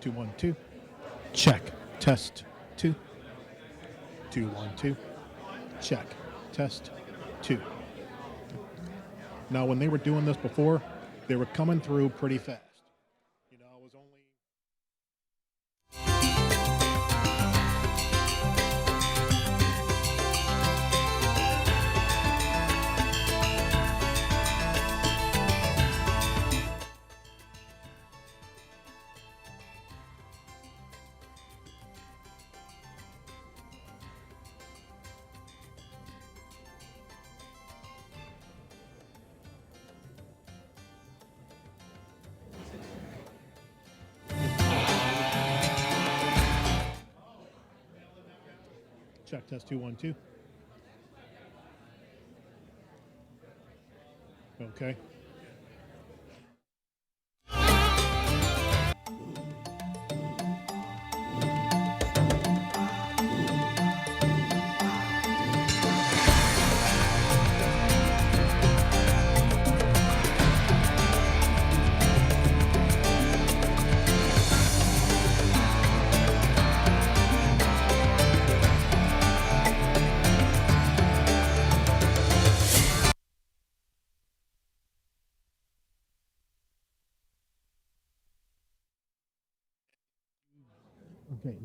2 1 2. Check. Test 2. 2 1 2. Check. Test 2. Now, when they were doing this before, they were coming through pretty fast. You know, it was only. Check test 2 1 2. Okay. Okay.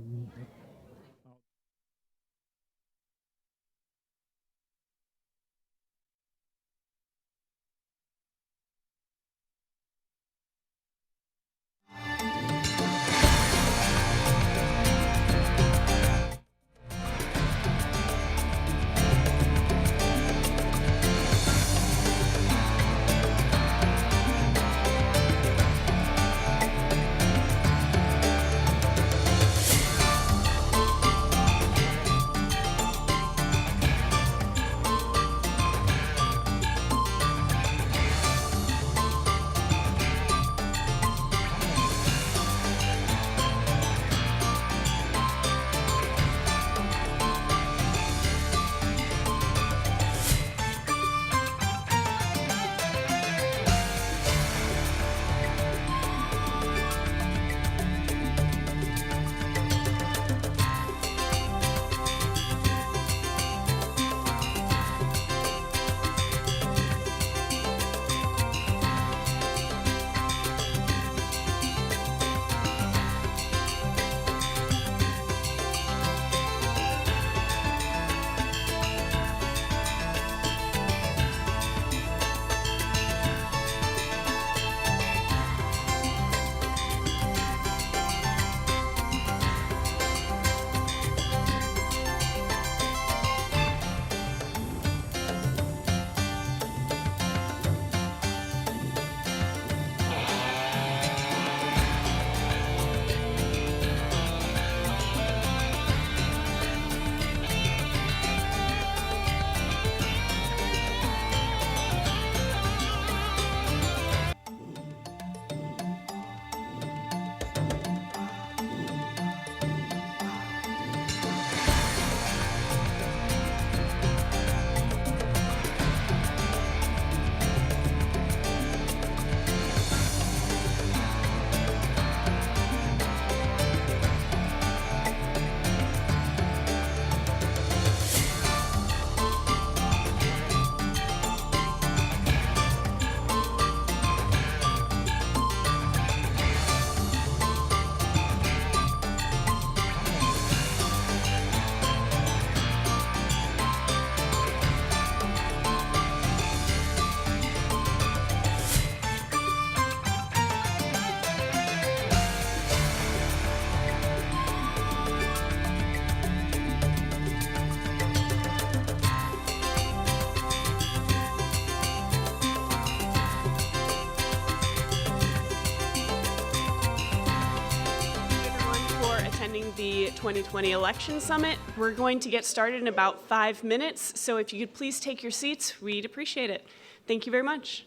Attending the 2020 Election Summit. We're going to get started in about 5 minutes, so if you could please take your seats, we'd appreciate it. Thank you very much.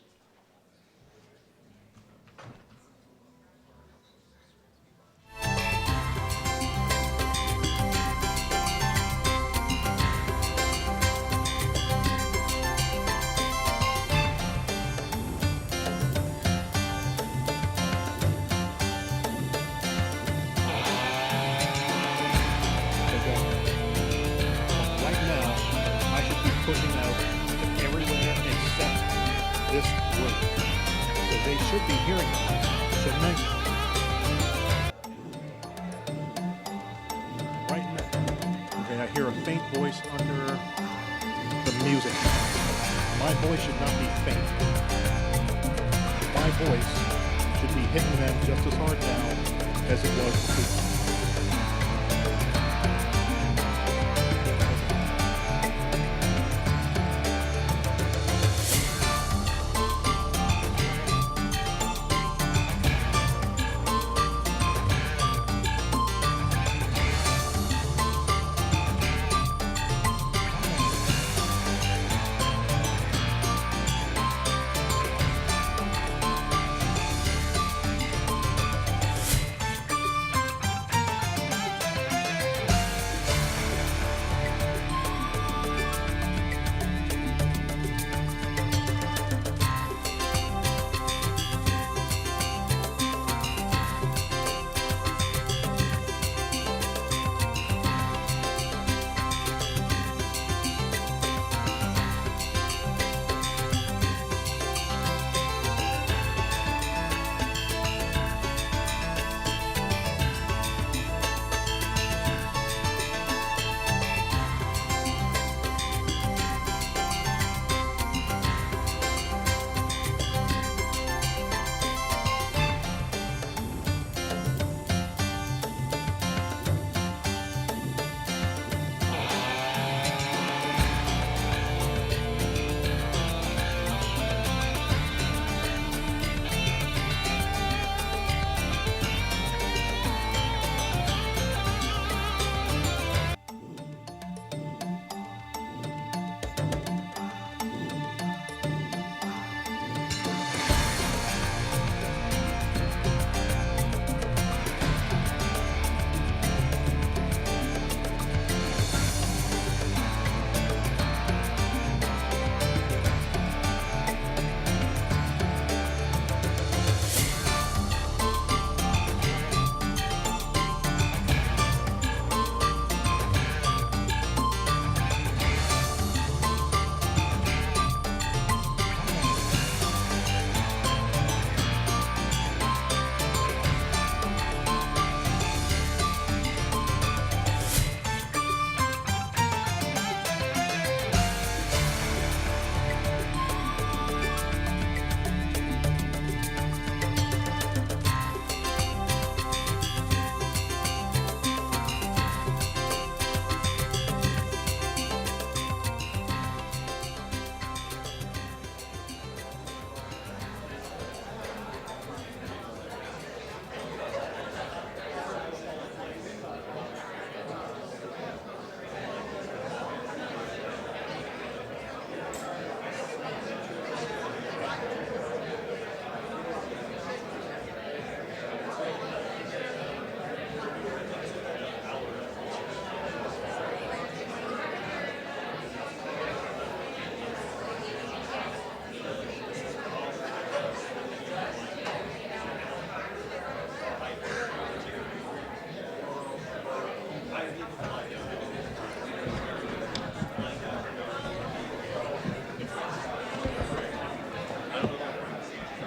voice under the music. My voice should not be faint. My voice should be hitting them just as hard now as it was before.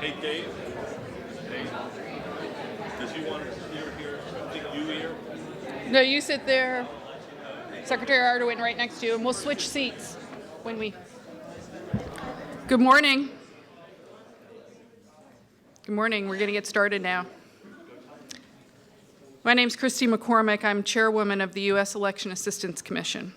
Hey, Dave. Dave. Does he want here? I think you here? No, you sit there, Secretary Ardoin right next to you, and we'll switch seats when we... Good morning. Good morning. We're going to get started now. My name's Christy McCormick. I'm chairwoman of the U.S. Election Assistance Commission.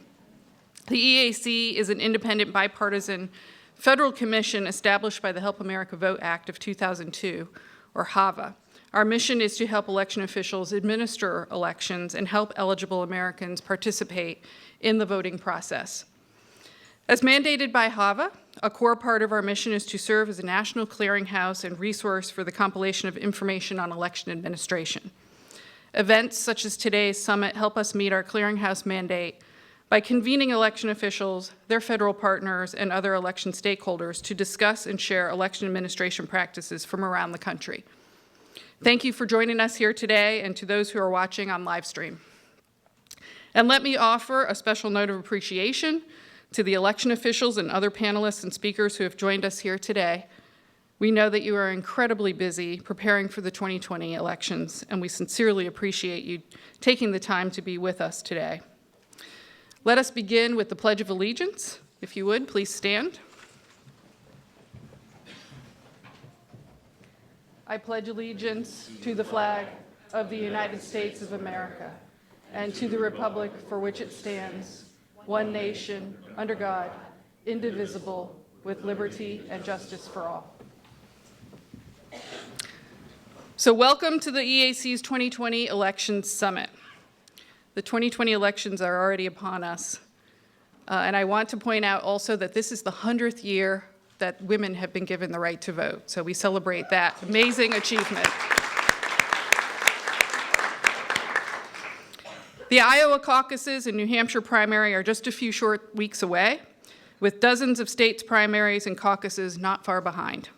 The EAC is an independent, bipartisan federal commission established by the Help America Vote Act of 2002, or HAVA. Our mission is to help election officials administer elections and help eligible Americans participate in the voting process. As mandated by HAVA, a core part of our mission is to serve as a national clearinghouse and resource for the compilation of information on election administration. Events such as today's summit help us meet our clearinghouse mandate by convening election officials, their federal partners, and other election stakeholders to discuss and share election administration practices from around the country. Thank you for joining us here today, and to those who are watching on live stream. And let me offer a special note of appreciation to the election officials and other panelists and speakers who have joined us here today. We know that you are incredibly busy preparing for the 2020 elections, and we sincerely appreciate you taking the time to be with us today. Let us begin with the Pledge of Allegiance. If you would, please stand. I pledge allegiance to the flag of the United States of America and to the republic for which it stands, one nation, under God, indivisible, with liberty and justice for all. So welcome to the EAC's 2020 Elections Summit. The 2020 elections are already upon us. And I want to point out also that this is the 100th year that women have been given the right to vote. So we celebrate that amazing achievement. The Iowa caucuses and New Hampshire primary are just a few short weeks away, with dozens of states' primaries and caucuses not far behind.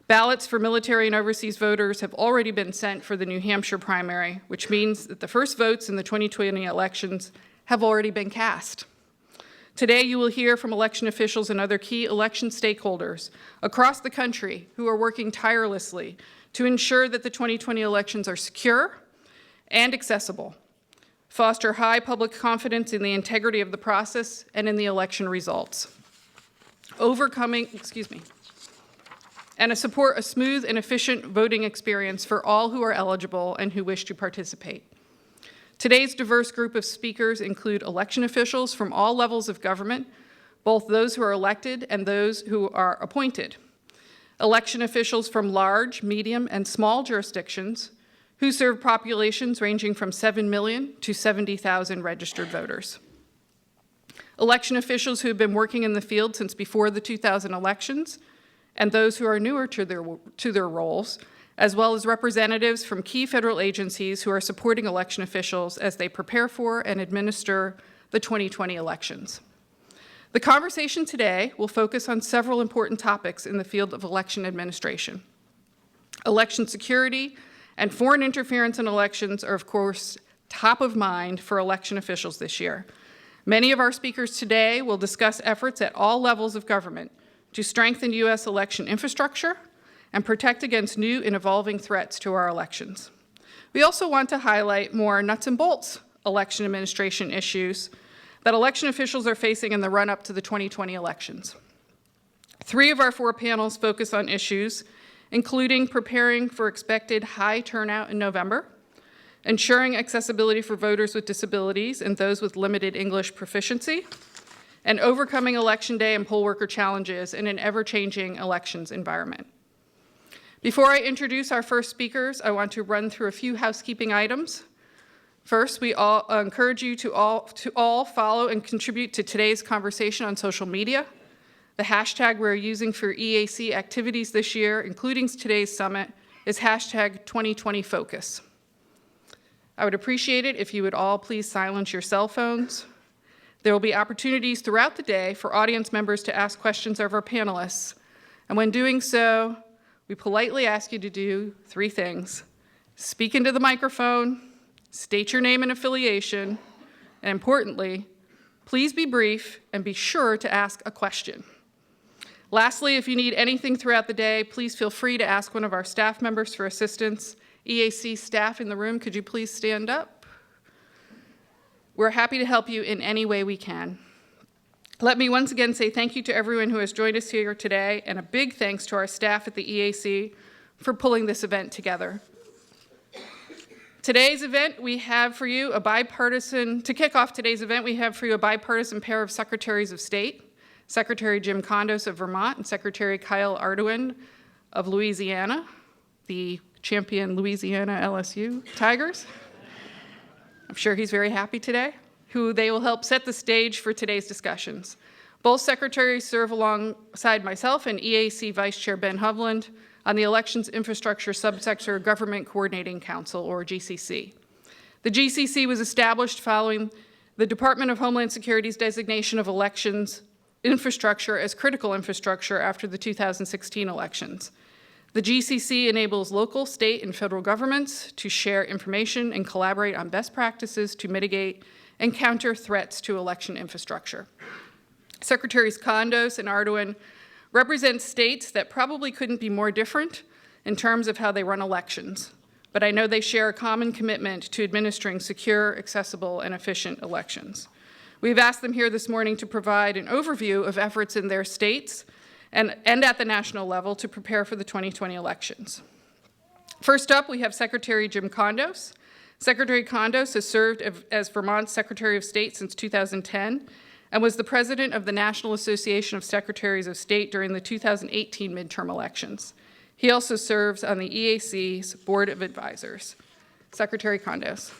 Ballots for military and overseas voters have already been sent for the New Hampshire primary, which means that the first votes in the 2020 elections have already been cast. Today, you will hear from election officials and other key election stakeholders across the country who are working tirelessly to ensure that the 2020 elections are secure and accessible, foster high public confidence in the integrity of the process and in the election results, and support a smooth and efficient voting experience for all who are eligible and who wish to participate. Today's diverse group of speakers include election officials from all levels of government, both those who are elected and those who are appointed. Election officials from large, medium, and small jurisdictions who serve populations ranging from 7 million to 70,000 registered voters. Election officials who have been working in the field since before the 2000 elections, and those who are newer to their roles, as well as representatives from key federal agencies who are supporting election officials as they prepare for and administer the 2020 elections. The conversation today will focus on several important topics in the field of election administration. Election security and foreign interference in elections are, of course, top of mind for election officials this year. Many of our speakers today will discuss efforts at all levels of government to strengthen U.S. election infrastructure and protect against new and evolving threats to our elections. We also want to highlight more nuts and bolts election administration issues that election officials are facing in the run-up to the 2020 elections. 3 of our 4 panels focus on issues including preparing for expected high turnout in November, ensuring accessibility for voters with disabilities and those with limited English proficiency, and overcoming election day and poll worker challenges in an ever-changing elections environment. Before I introduce our first speakers, I want to run through a few housekeeping items. First, we all encourage you to all follow and contribute to today's conversation on social media. The hashtag we're using for EAC activities this year, including today's summit, is hashtag 2020Focus. I would appreciate it if you would all please silence your cell phones. There will be opportunities throughout the day for audience members to ask questions of our panelists. And when doing so, we politely ask you to do 3 things. Speak into the microphone, state your name and affiliation, and importantly, please be brief and be sure to ask a question. Lastly, if you need anything throughout the day, please feel free to ask one of our staff members for assistance. EAC staff in the room, could you please stand up? We're happy to help you in any way we can. Let me once again say thank you to everyone who has joined us here today, and a big thanks to our staff at the EAC for pulling this event together. Today's event, we have for you to kick off today's event, we have for you a bipartisan pair of Secretaries of State, Secretary Jim Kondos of Vermont and Secretary Kyle Ardoin of Louisiana, the champion Louisiana LSU Tigers. I'm sure he's very happy today, who they will help set the stage for today's discussions. Both secretaries serve alongside myself and EAC Vice Chair Ben Hovland on the Elections Infrastructure Subsector Government Coordinating Council, or GCC. The GCC was established following the Department of Homeland Security's designation of elections infrastructure as critical infrastructure after the 2016 elections. The GCC enables local, state, and federal governments to share information and collaborate on best practices to mitigate and counter threats to election infrastructure. Secretaries Kondos and Ardoin represent states that probably couldn't be more different in terms of how they run elections, but I know they share a common commitment to administering secure, accessible, and efficient elections. We've asked them here this morning to provide an overview of efforts in their states and at the national level to prepare for the 2020 elections. First up, we have Secretary Jim Kondos. Secretary Kondos has served as Vermont's Secretary of State since 2010 and was the president of the National Association of Secretaries of State during the 2018 midterm elections. He also serves on the EAC's Board of Advisors. Secretary Kondos.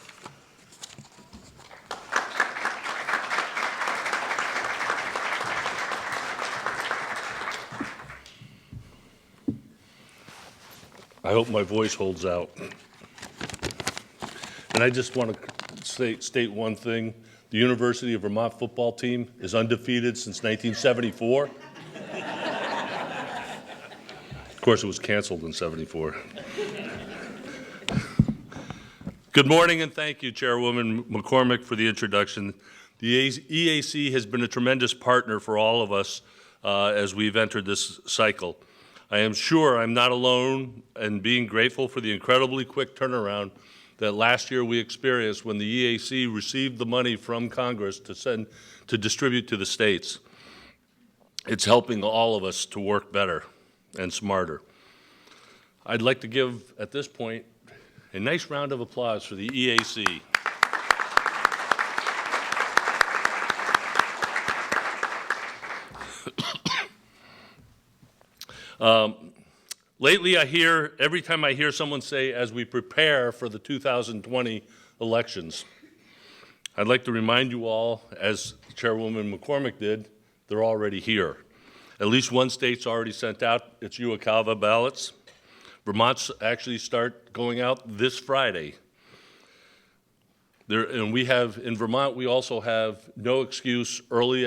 I hope my voice holds out. And I just want to state one thing. The University of Vermont football team is undefeated since 1974. Of course, it was canceled in '74. Good morning, and thank you, Chairwoman McCormick, for the introduction. The EAC has been a tremendous partner for all of us as we've entered this cycle. I am sure I'm not alone in being grateful for the incredibly quick turnaround that last year we experienced when the EAC received the money from Congress to distribute to the states. It's helping all of us to work better and smarter. I'd like to give, at this point, a nice round of applause for the EAC. Lately, every time I hear someone say, as we prepare for the 2020 elections, I'd like to remind you all, as Chairwoman McCormick did, they're already here. At least one state's already sent out its UOCAVA ballots. Vermont's actually start going out this Friday. In Vermont, we also have no excuse early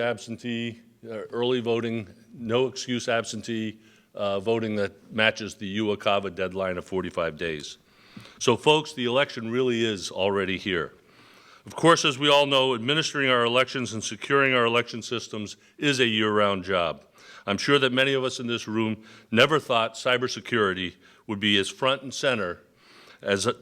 voting, no excuse absentee voting that matches the UOCAVA deadline of 45 days. So folks, the election really is already here. Of course, as we all know, administering our elections and securing our election systems is a year-round job. I'm sure that many of us in this room never thought cybersecurity would be as front and center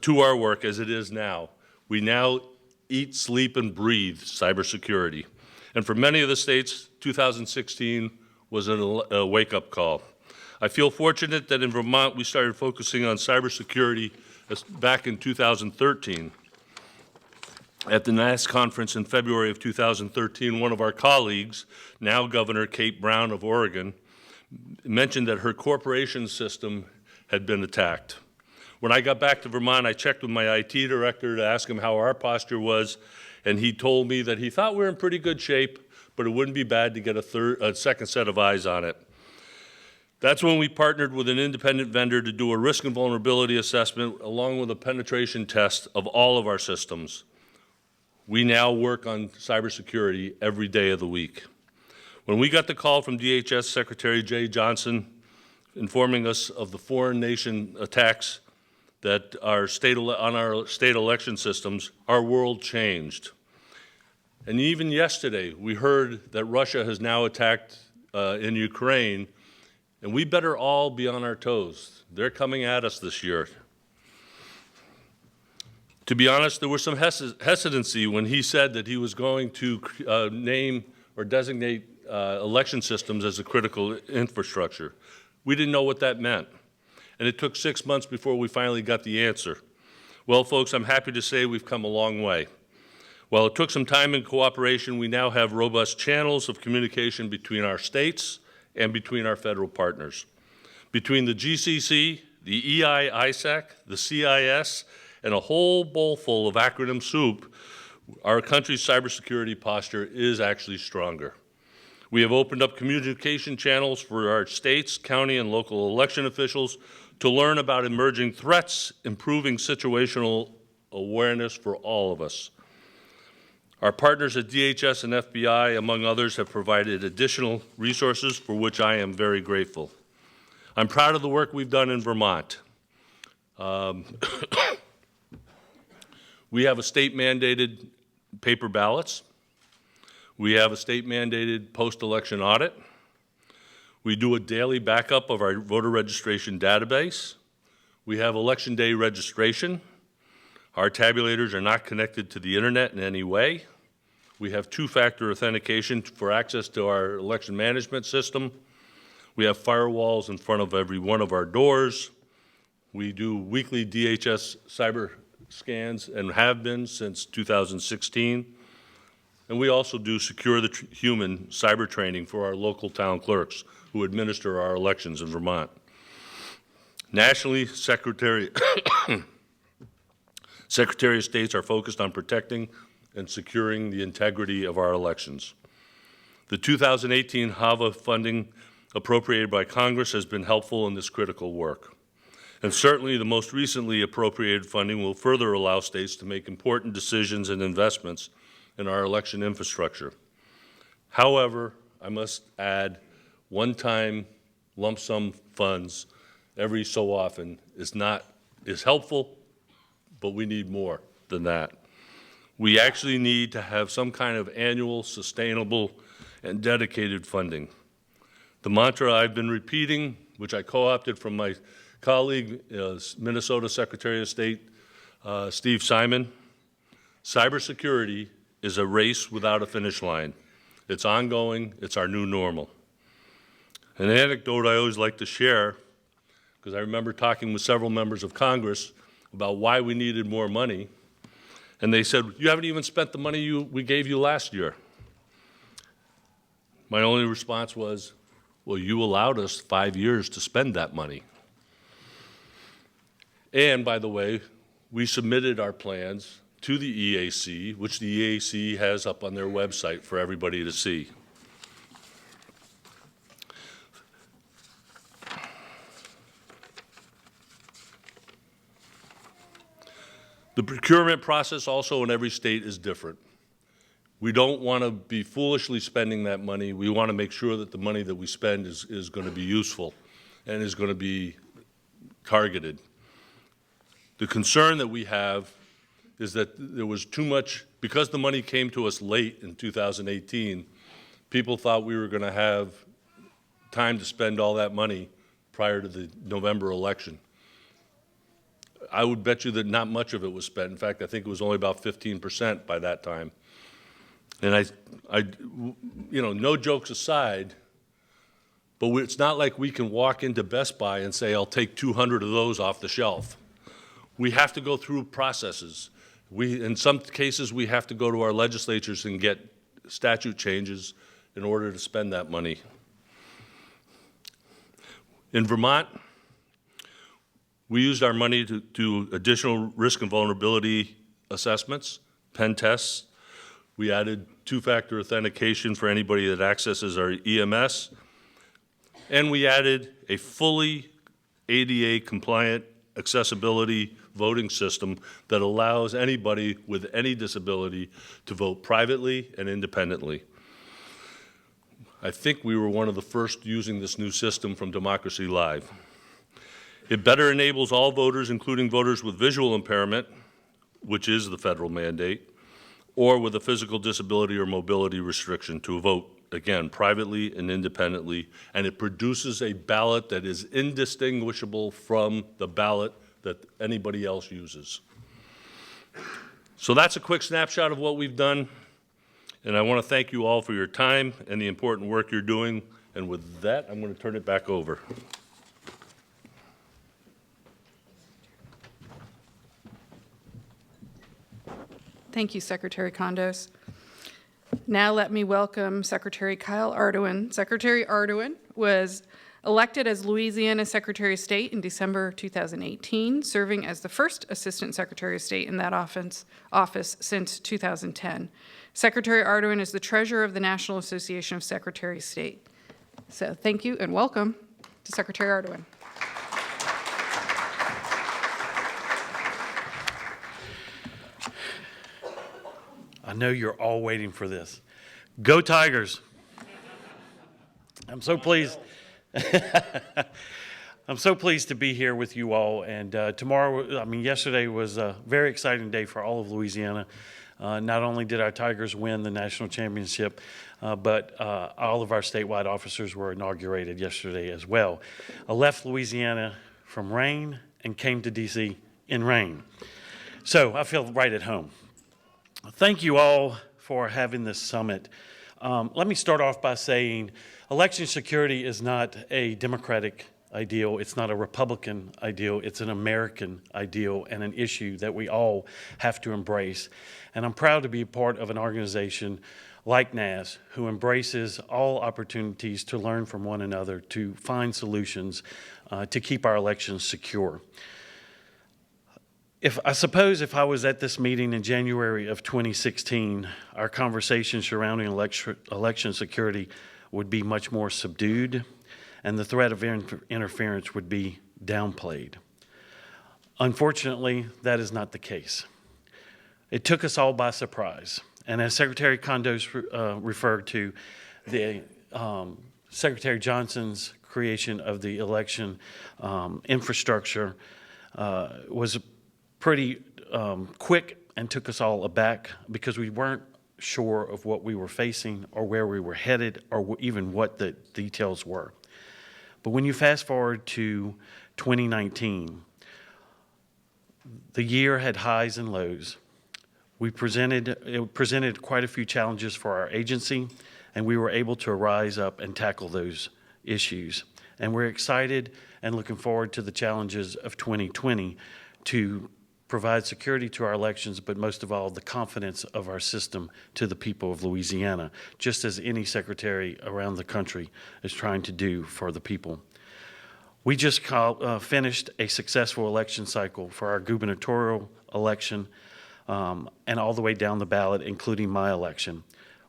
to our work as it is now. We now eat, sleep, and breathe cybersecurity. And for many of the states, 2016 was a wake-up call. I feel fortunate that in Vermont we started focusing on cybersecurity back in 2013. At the NAS conference in February of 2013, one of our colleagues, now Governor Kate Brown of Oregon, mentioned that her corporation system had been attacked. When I got back to Vermont, I checked with my IT director to ask him how our posture was, and he told me that he thought we were in pretty good shape, but it wouldn't be bad to get a second set of eyes on it. That's when we partnered with an independent vendor to do a risk and vulnerability assessment along with a penetration test of all of our systems. We now work on cybersecurity every day of the week. When we got the call from DHS Secretary Jay Johnson informing us of the foreign nation attacks that on our state election systems, our world changed. And even yesterday, we heard that Russia has now attacked in Ukraine, and we better all be on our toes. They're coming at us this year. To be honest, there was some hesitancy when he said that he was going to name or designate election systems as a critical infrastructure. We didn't know what that meant. And it took 6 months before we finally got the answer. Well, folks, I'm happy to say we've come a long way. While it took some time and cooperation, we now have robust channels of communication between our states and between our federal partners. Between the GCC, the EI-ISAC, the CIS, and a whole bowl full of acronym soup, our country's cybersecurity posture is actually stronger. We have opened up communication channels for our states, county, and local election officials to learn about emerging threats, improving situational awareness for all of us. Our partners at DHS and FBI, among others, have provided additional resources for which I am very grateful. I'm proud of the work we've done in Vermont. We have a state-mandated paper ballots. We have a state-mandated post-election audit. We do a daily backup of our voter registration database. We have Election Day registration. Our tabulators are not connected to the internet in any way. We have two-factor authentication for access to our election management system. We have firewalls in front of every one of our doors. We do weekly DHS cyber scans and have been since 2016. And we also do Secure the Human cyber training for our local town clerks who administer our elections in Vermont. Nationally, Secretary of States are focused on protecting and securing the integrity of our elections. The 2018 HAVA funding appropriated by Congress has been helpful in this critical work. And certainly the most recently appropriated funding will further allow states to make important decisions and investments in our election infrastructure. However, I must add, one-time lump sum funds every so often is helpful, but we need more than that. We actually need to have some kind of annual, sustainable, and dedicated funding. The mantra I've been repeating, which I co-opted from my colleague, Minnesota Secretary of State, Steve Simon, cybersecurity is a race without a finish line. It's ongoing, it's our new normal. An anecdote I always like to share, because I remember talking with several members of Congress about why we needed more money, and they said, "You haven't even spent the money we gave you last year." My only response was, "Well, you allowed us 5 years to spend that money." And by the way, we submitted our plans to the EAC, which the EAC has up on their website for everybody to see. The procurement process also in every state is different. We don't want to be foolishly spending that money. We want to make sure that the money that we spend is going to be useful and is going to be targeted. The concern that we have is that there was too much, because the money came to us late in 2018, people thought we were going to have time to spend all that money prior to the November election. I would bet you that not much of it was spent. In fact, I think it was only about 15% by that time. And no jokes aside, but it's not like we can walk into Best Buy and say, "I'll take 200 of those off the shelf." We have to go through processes. In some cases, we have to go to our legislatures and get statute changes in order to spend that money. In Vermont, we used our money to do additional risk and vulnerability assessments, pen tests. We added two-factor authentication for anybody that accesses our EMS. And we added a fully ADA-compliant accessibility voting system that allows anybody with any disability to vote privately and independently. I think we were one of the first using this new system from Democracy Live. It better enables all voters, including voters with visual impairment, which is the federal mandate, or with a physical disability or mobility restriction to vote, again, privately and independently, and it produces a ballot that is indistinguishable from the ballot that anybody else uses. So that's a quick snapshot of what we've done, and I want to thank you all for your time and the important work you're doing, and with that, I'm going to turn it back over. Thank you, Secretary Kondos. Now let me welcome Secretary Kyle Ardoin. Secretary Ardoin was elected as Louisiana Secretary of State in December 2018, serving as the first Assistant Secretary of State in that office since 2010. Secretary Ardoin is the treasurer of the National Association of Secretaries of State. So thank you and welcome to Secretary Ardoin. I know you're all waiting for this. Go Tigers. I'm so pleased. I'm so pleased to be here with you all. And yesterday was a very exciting day for all of Louisiana. Not only did our Tigers win the national championship, but all of our statewide officers were inaugurated yesterday as well. I left Louisiana from rain and came to D.C. in rain. So I feel right at home. Thank you all for having this summit. Let me start off by saying election security is not a Democratic ideal. It's not a Republican ideal. It's an American ideal and an issue that we all have to embrace. And I'm proud to be a part of an organization like NAS, who embraces all opportunities to learn from one another, to find solutions, to keep our elections secure. If I was at this meeting in January of 2016, our conversation surrounding election security would be much more subdued, and the threat of interference would be downplayed. Unfortunately, that is not the case. It took us all by surprise. And as Secretary Kondos referred to, the Secretary Johnson's creation of the election infrastructure was pretty quick and took us all aback because we weren't sure of what we were facing or where we were headed or even what the details were. But when you fast forward to 2019, the year had highs and lows. It presented quite a few challenges for our agency, and we were able to rise up and tackle those issues. And we're excited and looking forward to the challenges of 2020 to provide security to our elections, but most of all, the confidence of our system to the people of Louisiana, just as any secretary around the country is trying to do for the people. We just finished a successful election cycle for our gubernatorial election and all the way down the ballot, including my election.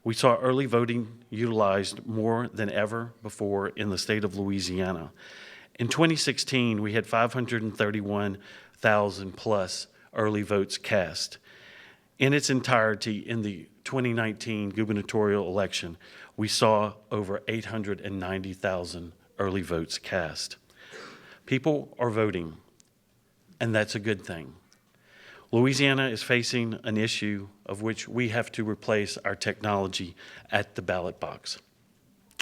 We saw early voting utilized more than ever before in the state of Louisiana. In 2016, we had 531,000 plus early votes cast. In its entirety, in the 2019 gubernatorial election, we saw over 890,000 early votes cast. People are voting, and that's a good thing. Louisiana is facing an issue of which we have to replace our technology at the ballot box.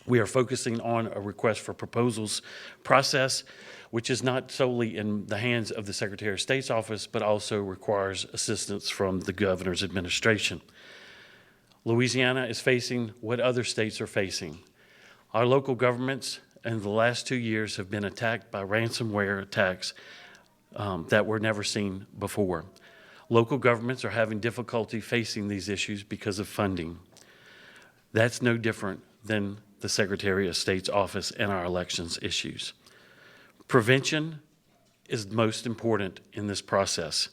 We are focusing on a request for proposals process, which is not solely in the hands of the Secretary of State's office, but also requires assistance from the governor's administration. Louisiana is facing what other states are facing. Our local governments in the last 2 years have been attacked by ransomware attacks that were never seen before. Local governments are having difficulty facing these issues because of funding. That's no different than the Secretary of State's office and our elections issues. Prevention is most important in this process,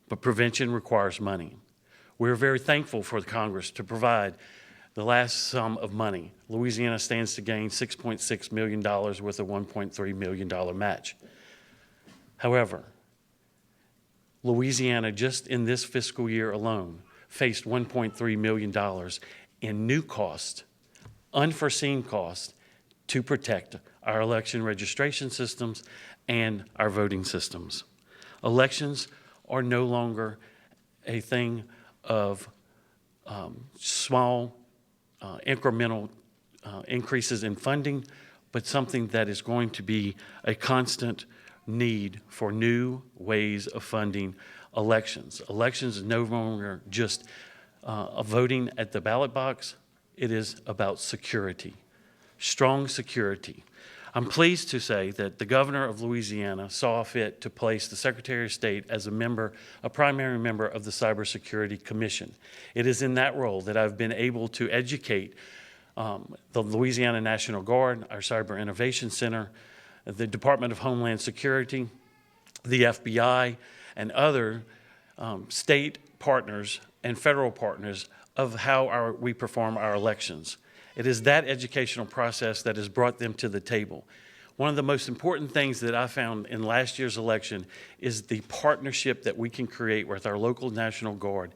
but prevention requires money. We're very thankful for the Congress to provide the last sum of money. Louisiana stands to gain $6.6 million with a $1.3 million match. However, Louisiana, just in this fiscal year alone, faced $1.3 million in new costs, unforeseen costs, to protect our election registration systems and our voting systems. Elections are no longer a thing of small, incremental increases in funding, but something that is going to be a constant need for new ways of funding elections. Elections is no longer just voting at the ballot box. It is about security, strong security. I'm pleased to say that the governor of Louisiana saw fit to place the Secretary of State as a primary member of the Cybersecurity Commission. It is in that role that I've been able to educate the Louisiana National Guard, our Cyber Innovation Center, the Department of Homeland Security, the FBI, and other state partners and federal partners of how we perform our elections. It is that educational process that has brought them to the table. One of the most important things that I found in last year's election is the partnership that we can create with our local National Guard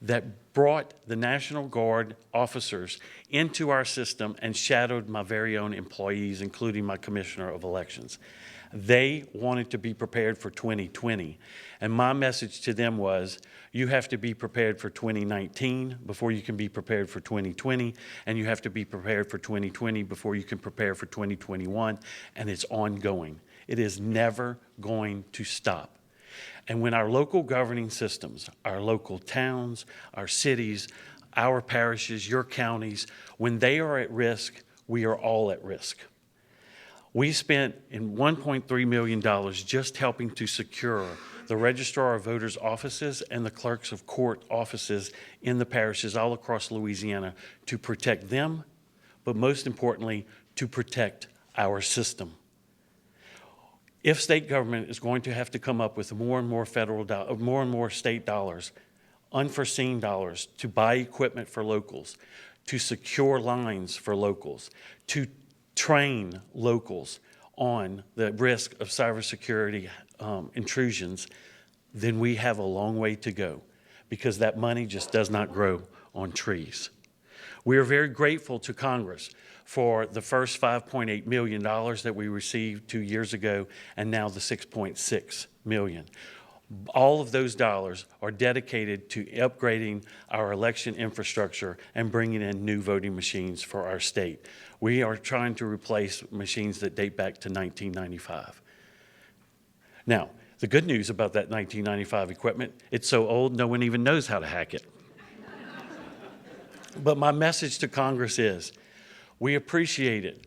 that brought the National Guard officers into our system and shadowed my very own employees, including my Commissioner of Elections. They wanted to be prepared for 2020, and my message to them was, you have to be prepared for 2019 before you can be prepared for 2020, and you have to be prepared for 2020 before you can prepare for 2021, and it's ongoing. It is never going to stop. And when our local governing systems, our local towns, our cities, our parishes, your counties, when they are at risk, we are all at risk. We spent in $1.3 million just helping to secure the Registrar of Voters offices and the Clerks of Court offices in the parishes all across Louisiana to protect them, but most importantly, to protect our system. If state government is going to have to come up with more and more state dollars, unforeseen dollars to buy equipment for locals, to secure lines for locals, to train locals on the risk of cybersecurity intrusions, then we have a long way to go because that money just does not grow on trees. We are very grateful to Congress for the first $5.8 million that we received 2 years ago and now the $6.6 million. All of those dollars are dedicated to upgrading our election infrastructure and bringing in new voting machines for our state. We are trying to replace machines that date back to 1995. Now, the good news about that 1995 equipment, it's so old no one even knows how to hack it. But my message to Congress is, we appreciate it.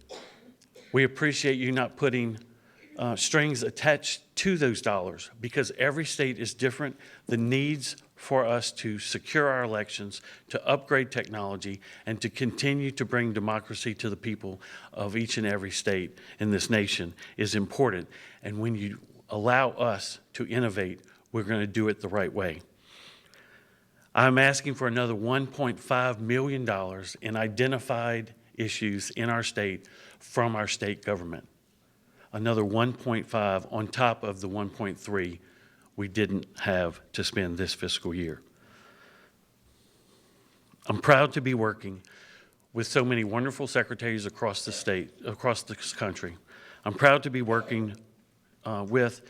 We appreciate you not putting strings attached to those dollars because every state is different. The needs for us to secure our elections, to upgrade technology, and to continue to bring democracy to the people of each and every state in this nation is important. And when you allow us to innovate, we're going to do it the right way. I'm asking for another $1.5 million in identified issues in our state from our state government. Another 1.5 on top of the 1.3 we didn't have to spend this fiscal year. I'm proud to be working with so many wonderful secretaries across the state, across this country. I'm proud to be working with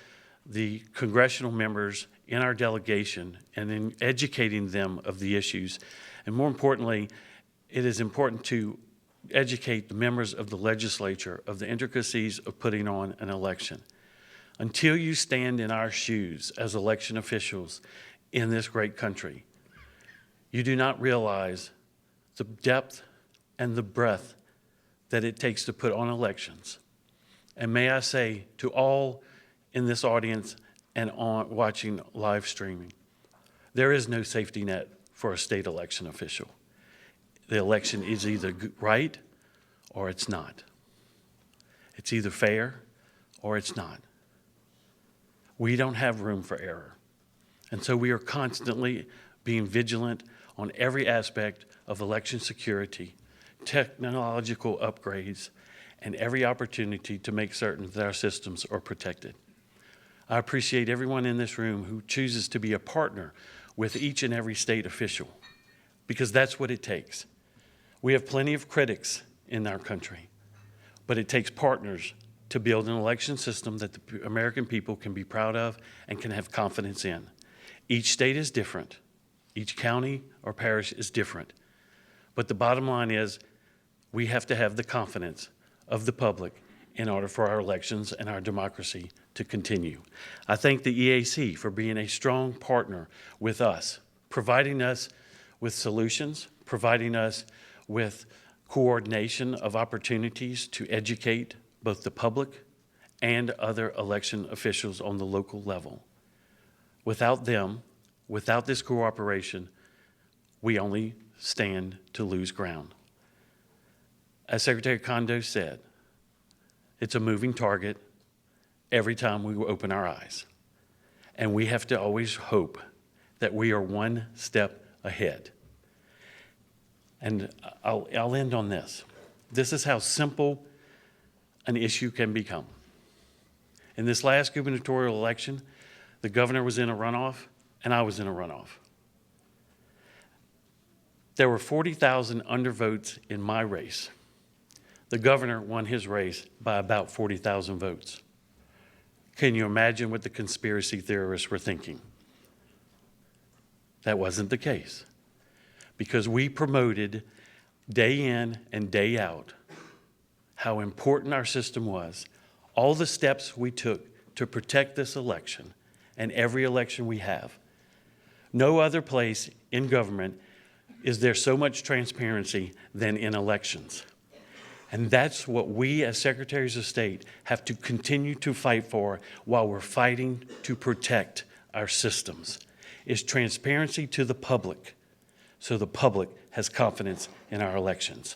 the congressional members in our delegation and in educating them of the issues. And more importantly, it is important to educate the members of the legislature of the intricacies of putting on an election. Until you stand in our shoes as election officials in this great country, you do not realize the depth and the breadth that it takes to put on elections. And may I say to all in this audience and on watching live streaming, there is no safety net for a state election official. The election is either right or it's not. It's either fair or it's not. We don't have room for error. And so we are constantly being vigilant on every aspect of election security, technological upgrades, and every opportunity to make certain that our systems are protected. I appreciate everyone in this room who chooses to be a partner with each and every state official, because that's what it takes. We have plenty of critics in our country, but it takes partners to build an election system that the American people can be proud of and can have confidence in. Each state is different. Each county or parish is different. But the bottom line is we have to have the confidence of the public in order for our elections and our democracy to continue. I thank the EAC for being a strong partner with us, providing us with solutions, providing us with coordination of opportunities to educate both the public and other election officials on the local level. Without them, without this cooperation, we only stand to lose ground. As Secretary Kondo said, it's a moving target every time we open our eyes. And we have to always hope that we are one step ahead. And I'll end on this. This is how simple an issue can become. In this last gubernatorial election, the governor was in a runoff, and I was in a runoff. There were 40,000 undervotes in my race. The governor won his race by about 40,000 votes. Can you imagine what the conspiracy theorists were thinking? That wasn't the case, because we promoted day in and day out how important our system was, all the steps we took to protect this election and every election we have. No other place in government is there so much transparency than in elections. And that's what we as Secretaries of State have to continue to fight for while we're fighting to protect our systems, is transparency to the public so the public has confidence in our elections.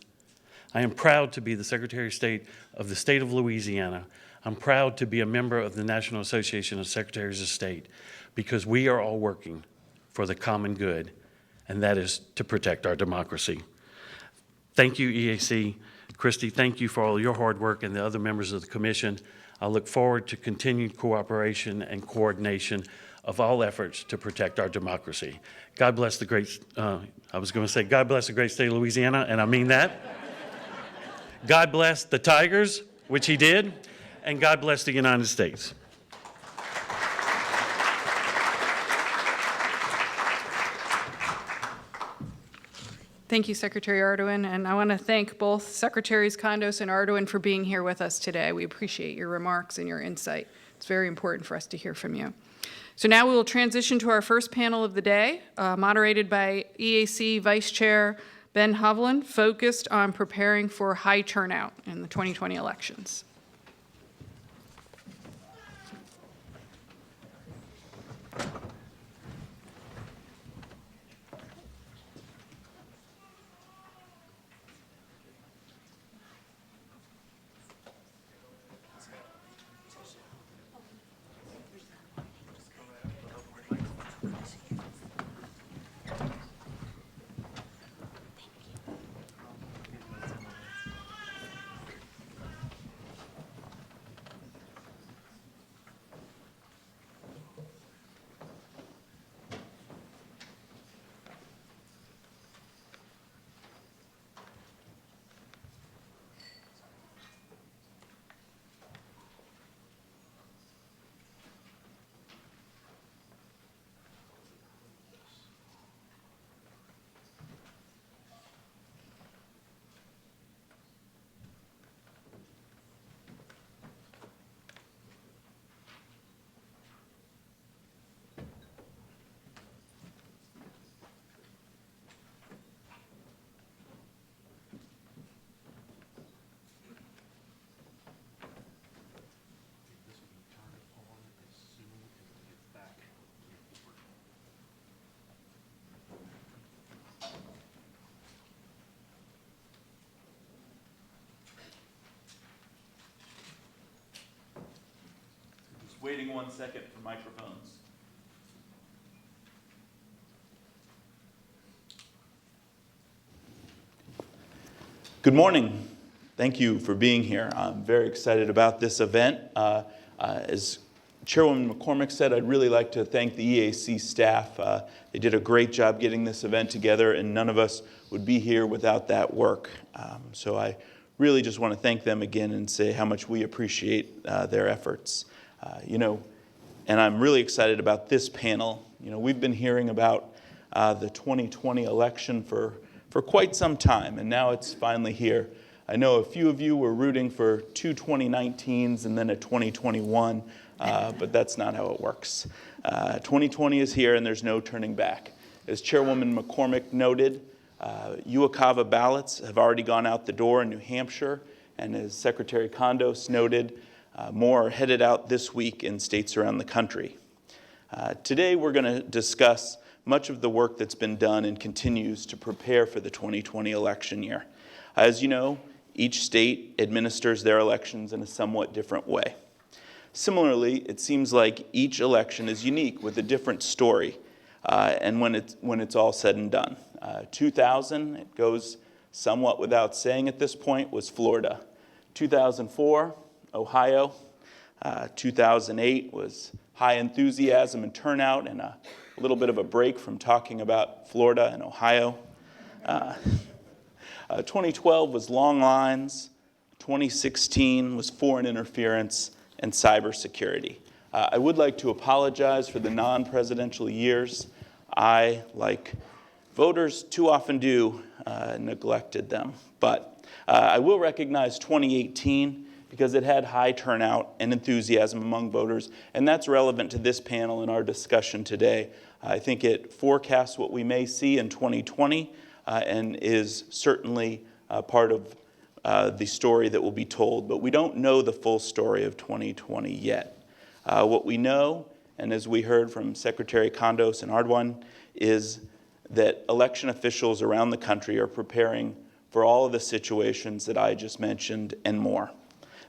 I am proud to be the Secretary of State of the state of Louisiana. I'm proud to be a member of the National Association of Secretaries of State because we are all working for the common good, and that is to protect our democracy. Thank you, EAC. Christy, thank you for all your hard work and the other members of the commission. I look forward to continued cooperation and coordination of all efforts to protect our democracy. God bless the great, I was going to say, God bless the great state of Louisiana, and I mean that. God bless the Tigers, which he did, and God bless the United States. Thank you, Secretary Ardoin, and I want to thank both Secretaries Kondos and Ardoin for being here with us today. We appreciate your remarks and your insight. It's very important for us to hear from you. So now we will transition to our first panel of the day, moderated by EAC Vice Chair Ben Hovland, focused on preparing for high turnout in the 2020 elections. Waiting 1 second for microphones. Good morning. Thank you for being here. I'm very excited about this event. As Chairwoman McCormick said, I'd really like to thank the EAC staff. They did a great job getting this event together, and none of us would be here without that work. So I really just want to thank them again and say how much we appreciate their efforts. And I'm really excited about this panel. We've been hearing about the 2020 election for quite some time, and now it's finally here. I know a few of you were rooting for two 2019s and then a 2021, but that's not how it works. 2020 is here, and there's no turning back. As Chairwoman McCormick noted, UOCAVA ballots have already gone out the door in New Hampshire, and as Secretary Kondos noted, more are headed out this week in states around the country. Today we're going to discuss much of the work that's been done and continues to prepare for the 2020 election year. As you know, each state administers their elections in a somewhat different way. Similarly, it seems like each election is unique with a different story, and when it's all said and done. 2000, it goes somewhat without saying at this point, was Florida. 2004, Ohio. 2008 was high enthusiasm and turnout and a little bit of a break from talking about Florida and Ohio. 2012 was long lines. 2016 was foreign interference and cybersecurity. I would like to apologize for the non-presidential years. I, like voters too often do, neglected them. But I will recognize 2018 because it had high turnout and enthusiasm among voters, and that's relevant to this panel and our discussion today. I think it forecasts what we may see in 2020, and is certainly part of the story that will be told, but we don't know the full story of 2020 yet. What we know, and as we heard from Secretary Kondos and Ardwan, is that election officials around the country are preparing for all of the situations that I just mentioned and more.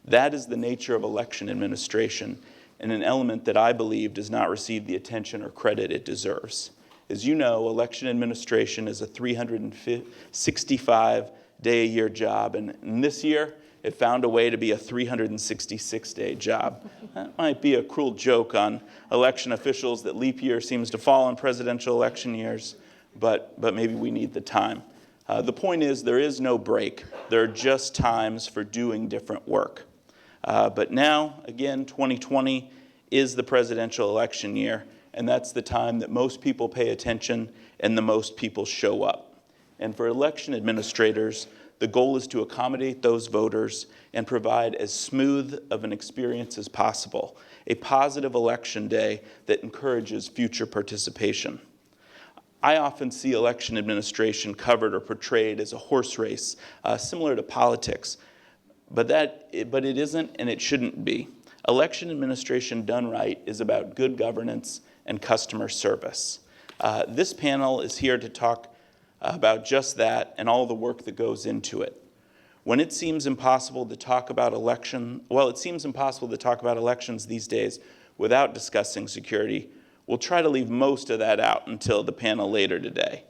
That is the nature of election administration, and an element that I believe does not receive the attention or credit it deserves. As you know, election administration is a 365-day-a-year job, and this year it found a way to be a 366-day job. That might be a cruel joke on election officials that leap year seems to fall on presidential election years, but maybe we need the time. The point is, there is no break. There are just times for doing different work. But now, again, 2020 is the presidential election year, and that's the time that most people pay attention and the most people show up. And for election administrators, the goal is to accommodate those voters and provide as smooth of an experience as possible, a positive election day that encourages future participation. I often see election administration covered or portrayed as a horse race, similar to politics, but it isn't and it shouldn't be. Election administration done right is about good governance and customer service. This panel is here to talk about just that and all the work that goes into it. When it seems impossible to talk about it seems impossible to talk about elections these days without discussing security. We'll try to leave most of that out until the panel later today.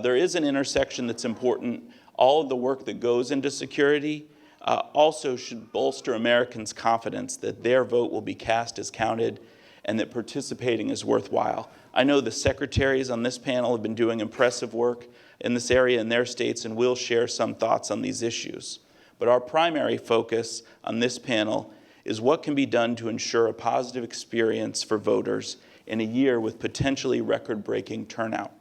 There is an intersection that's important. All of the work that goes into security also should bolster Americans' confidence that their vote will be cast as counted and that participating is worthwhile. I know the secretaries on this panel have been doing impressive work in this area in their states and will share some thoughts on these issues. But our primary focus on this panel is what can be done to ensure a positive experience for voters in a year with potentially record-breaking turnout.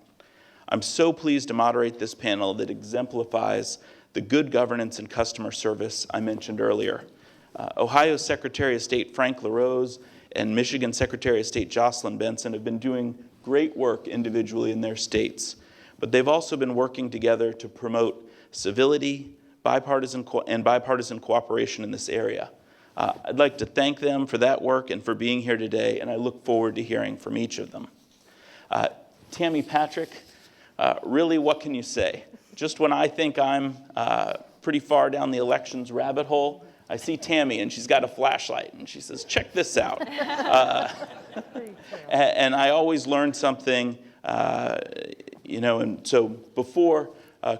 I'm so pleased to moderate this panel that exemplifies the good governance and customer service I mentioned earlier. Ohio Secretary of State Frank LaRose and Michigan Secretary of State Jocelyn Benson have been doing great work individually in their states, but they've also been working together to promote civility, bipartisan cooperation in this area. I'd like to thank them for that work and for being here today, and I look forward to hearing from each of them. Tammy Patrick, really, what can you say? Just when I think I'm pretty far down the elections rabbit hole, I see Tammy, and she's got a flashlight, and she says, check this out. And I always learn something, and so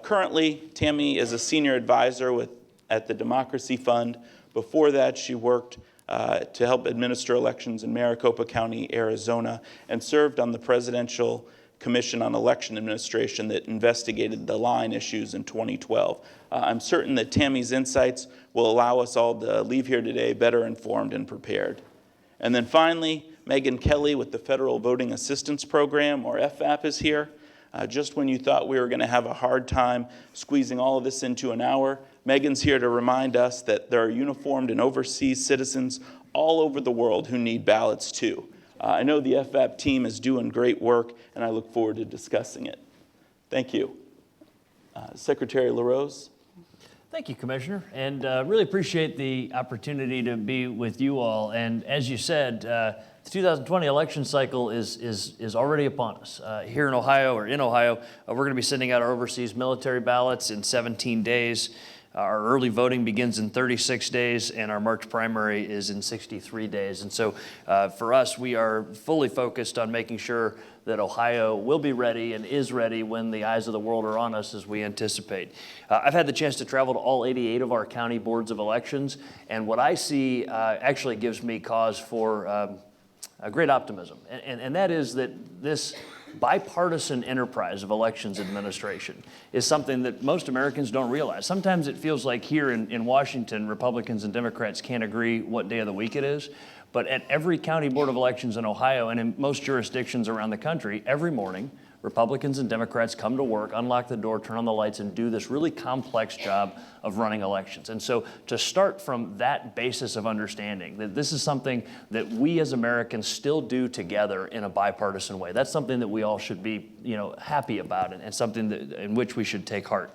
currently, Tammy is a senior advisor at the Democracy Fund. Before that, she worked to help administer elections in Maricopa County, Arizona, and served on the Presidential Commission on Election Administration that investigated the line issues in 2012. I'm certain that Tammy's insights will allow us all to leave here today better informed and prepared. And then finally, Megan Kelly with the Federal Voting Assistance Program, or FVAP, is here. Just when you thought we were going to have a hard time squeezing all of this into an hour, Megan's here to remind us that there are uniformed and overseas citizens all over the world who need ballots too. I know the FVAP team is doing great work, and I look forward to discussing it. Thank you. Secretary LaRose. Thank you, Commissioner, and really appreciate the opportunity to be with you all. And as you said, the 2020 election cycle is already upon us. Here in Ohio, we're going to be sending out our overseas military ballots in 17 days. Our early voting begins in 36 days, and our March primary is in 63 days. And so for us, we are fully focused on making sure that Ohio will be ready and is ready when the eyes of the world are on us as we anticipate. I've had the chance to travel to all 88 of our county boards of elections, and what I see actually gives me cause for a great optimism. And that is that this bipartisan enterprise of elections administration is something that most Americans don't realize. Sometimes it feels like here in Washington, Republicans and Democrats can't agree what day of the week it is. But at every county board of elections in Ohio and in most jurisdictions around the country, every morning, Republicans and Democrats come to work, unlock the door, turn on the lights, and do this really complex job of running elections. And so to start from that basis of understanding that this is something that we as Americans still do together in a bipartisan way, that's something that we all should be, happy about, and something that, in which we should take heart.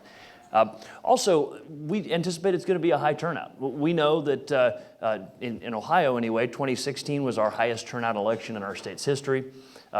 Also, we anticipate it's going to be a high turnout. We know that in Ohio anyway, 2016 was our highest turnout election in our state's history.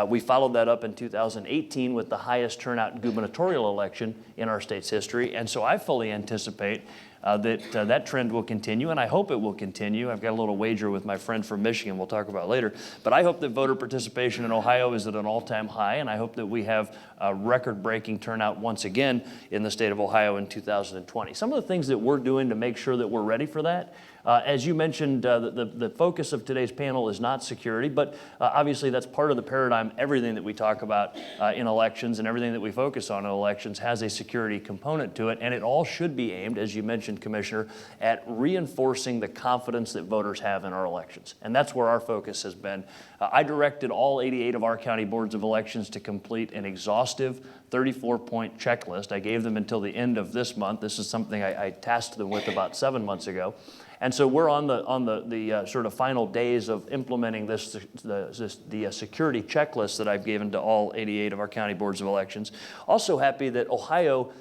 We followed that up in 2018 with the highest turnout gubernatorial election in our state's history. And so I fully anticipate that trend will continue, and I hope it will continue. I've got a little wager with my friend from Michigan we'll talk about later. But I hope that voter participation in Ohio is at an all-time high, and I hope that we have a record-breaking turnout once again in the state of Ohio in 2020. Some of the things that we're doing to make sure that we're ready for that, as you mentioned, the focus of today's panel is not security, but obviously that's part of the paradigm. Everything that we talk about in elections and everything that we focus on in elections has a security component to it, and it all should be aimed, as you mentioned, Commissioner, at reinforcing the confidence that voters have in our elections. And that's where our focus has been. I directed all 88 of our county boards of elections to complete an exhaustive 34-point checklist. I gave them until the end of this month. This is something I tasked them with about 7 months ago. And so we're on the sort of final days of implementing the security checklist that I've given to all 88 of our county boards of elections. Also happy that Ohio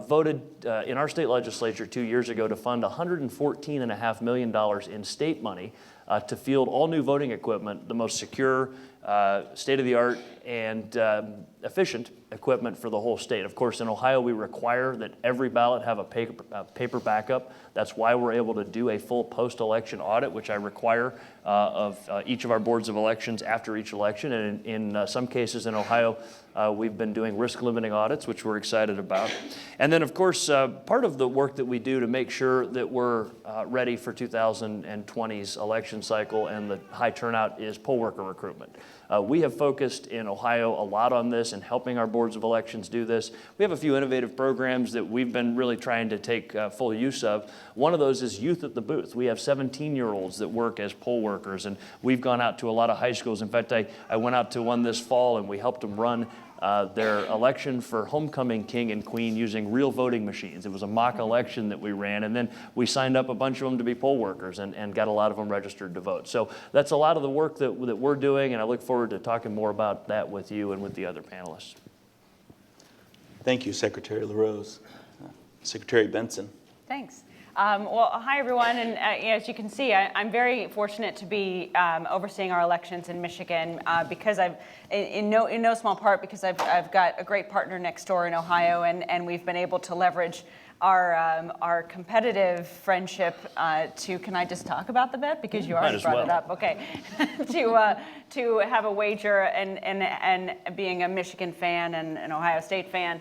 voted in our state legislature 2 years ago to fund $114.5 million in state money to field all new voting equipment, the most secure, state-of-the-art, and efficient equipment for the whole state. Of course, in Ohio, we require that every ballot have a paper backup. That's why we're able to do a full post-election audit, which I require of each of our boards of elections after each election. And in some cases in Ohio, we've been doing risk-limiting audits, which we're excited about. And then, of course, part of the work that we do to make sure that we're ready for 2020's election cycle and the high turnout is poll worker recruitment. We have focused in Ohio a lot on this and helping our boards of elections do this. We have a few innovative programs that we've been really trying to take full use of. One of those is Youth at the Booth. We have 17-year-olds that work as poll workers, and we've gone out to a lot of high schools. In fact, I went out to one this fall, and we helped them run their election for homecoming king and queen using real voting machines. It was a mock election that we ran, and then we signed up a bunch of them to be poll workers and got a lot of them registered to vote. So that's a lot of the work that we're doing, and I look forward to talking more about that with you and with the other panelists. Thank you, Secretary LaRose. Secretary Benson. Thanks. Well, hi, everyone. And as you can see, I'm very fortunate to be overseeing our elections in Michigan because in no small part, because I've got a great partner next door in Ohio, and we've been able to leverage our competitive friendship to, can I just talk about the bet? Because you already brought it up. Okay. to have a wager and being a Michigan fan and an Ohio State fan,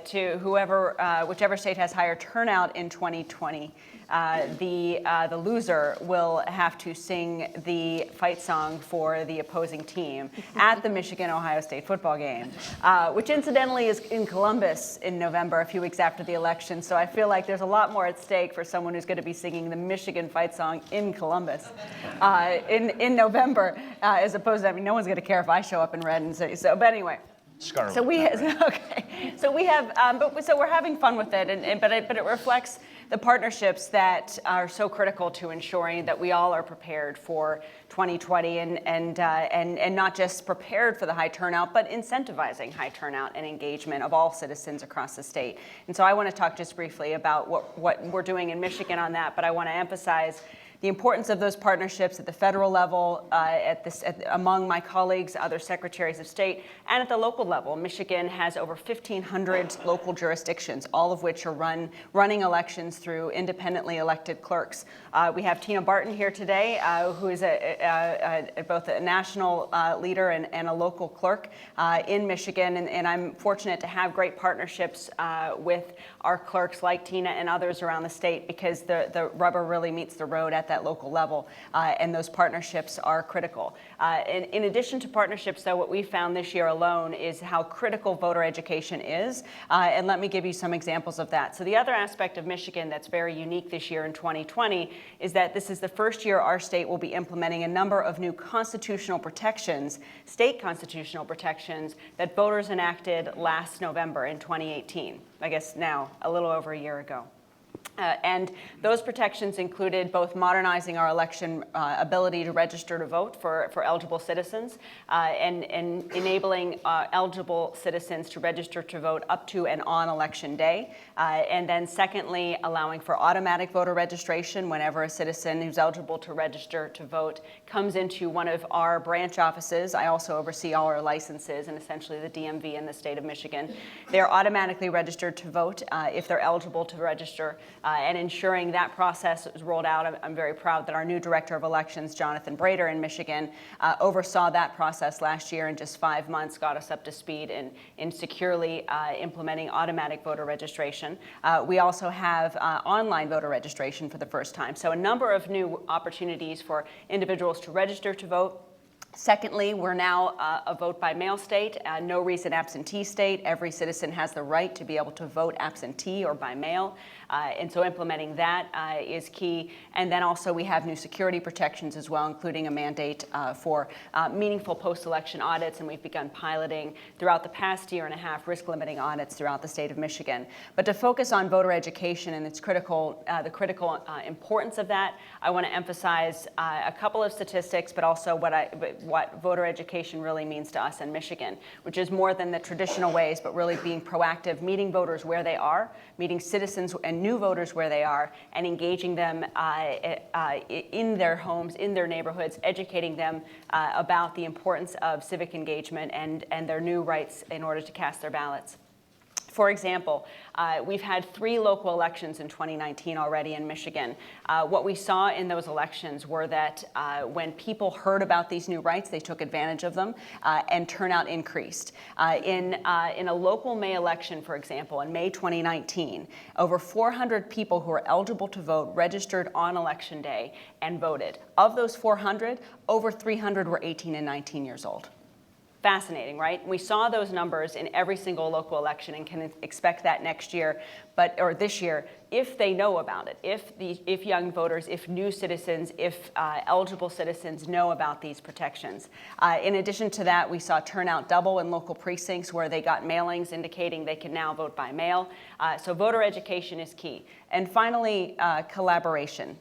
to whichever state has higher turnout in 2020, the loser will have to sing the fight song for the opposing team at the Michigan-Ohio State football game, which incidentally is in Columbus in November, a few weeks after the election. So I feel like there's a lot more at stake for someone who's going to be singing the Michigan fight song in Columbus in November, as opposed to, no one's going to care if I show up in red and say so. But anyway. Scarlet. So we have, so we're having fun with it, but it reflects the partnerships that are so critical to ensuring that we all are prepared for 2020 and not just prepared for the high turnout, but incentivizing high turnout and engagement of all citizens across the state. And so I want to talk just briefly about what we're doing in Michigan on that, but I want to emphasize the importance of those partnerships at the federal level, among my colleagues, other secretaries of state, and at the local level. Michigan has over 1,500 local jurisdictions, all of which are running elections through independently elected clerks. We have Tina Barton here today, who is both a national leader and a local clerk in Michigan, and I'm fortunate to have great partnerships with our clerks like Tina and others around the state, because the rubber really meets the road at that that local level, and those partnerships are critical. In addition to partnerships, though, what we found this year alone is how critical voter education is, and let me give you some examples of that. So the other aspect of Michigan that's very unique this year in 2020 is that this is the first year our state will be implementing a number of new constitutional protections, state constitutional protections, that voters enacted last November in 2018, I guess now, a little over a year ago. And those protections included both modernizing our election ability to register to vote for eligible citizens and enabling eligible citizens to register to vote up to and on election day. And then secondly, allowing for automatic voter registration whenever a citizen who's eligible to register to vote comes into one of our branch offices. I also oversee all our licenses and essentially the DMV in the state of Michigan. They're automatically registered to vote if they're eligible to register. And ensuring that process was rolled out. I'm very proud that our new Director of Elections, Jonathan Brader in Michigan, oversaw that process last year in just 5 months, got us up to speed in securely implementing automatic voter registration. We also have online voter registration for the first time. So a number of new opportunities for individuals to register to vote. Secondly, we're now a vote by mail state, no reason absentee state. Every citizen has the right to be able to vote absentee or by mail. And so implementing that is key. And then also we have new security protections as well, including a mandate for meaningful post-election audits. And we've begun piloting throughout the past year and a half risk-limiting audits throughout the state of Michigan. But to focus on voter education and its critical, the critical importance of that, I want to emphasize a couple of statistics, but also what voter education really means to us in Michigan, which is more than the traditional ways, but really being proactive, meeting voters where they are, meeting citizens and new voters where they are, and engaging them in their homes, in their neighborhoods, educating them about the importance of civic engagement and their new rights in order to cast their ballots. For example, we've had 3 local elections in 2019 already in Michigan. What we saw in those elections were that when people heard about these new rights, they took advantage of them, and turnout increased. In a local May election, for example, in May 2019, over 400 people who are eligible to vote registered on election day and voted. Of those 400, over 300 were 18 and 19 years old. Fascinating, right? We saw those numbers in every single local election and can expect that next year, or this year, if they know about it, if young voters, if new citizens, if eligible citizens know about these protections. In addition to that, we saw turnout double in local precincts where they got mailings indicating they can now vote by mail. So voter education is key. And finally, collaboration.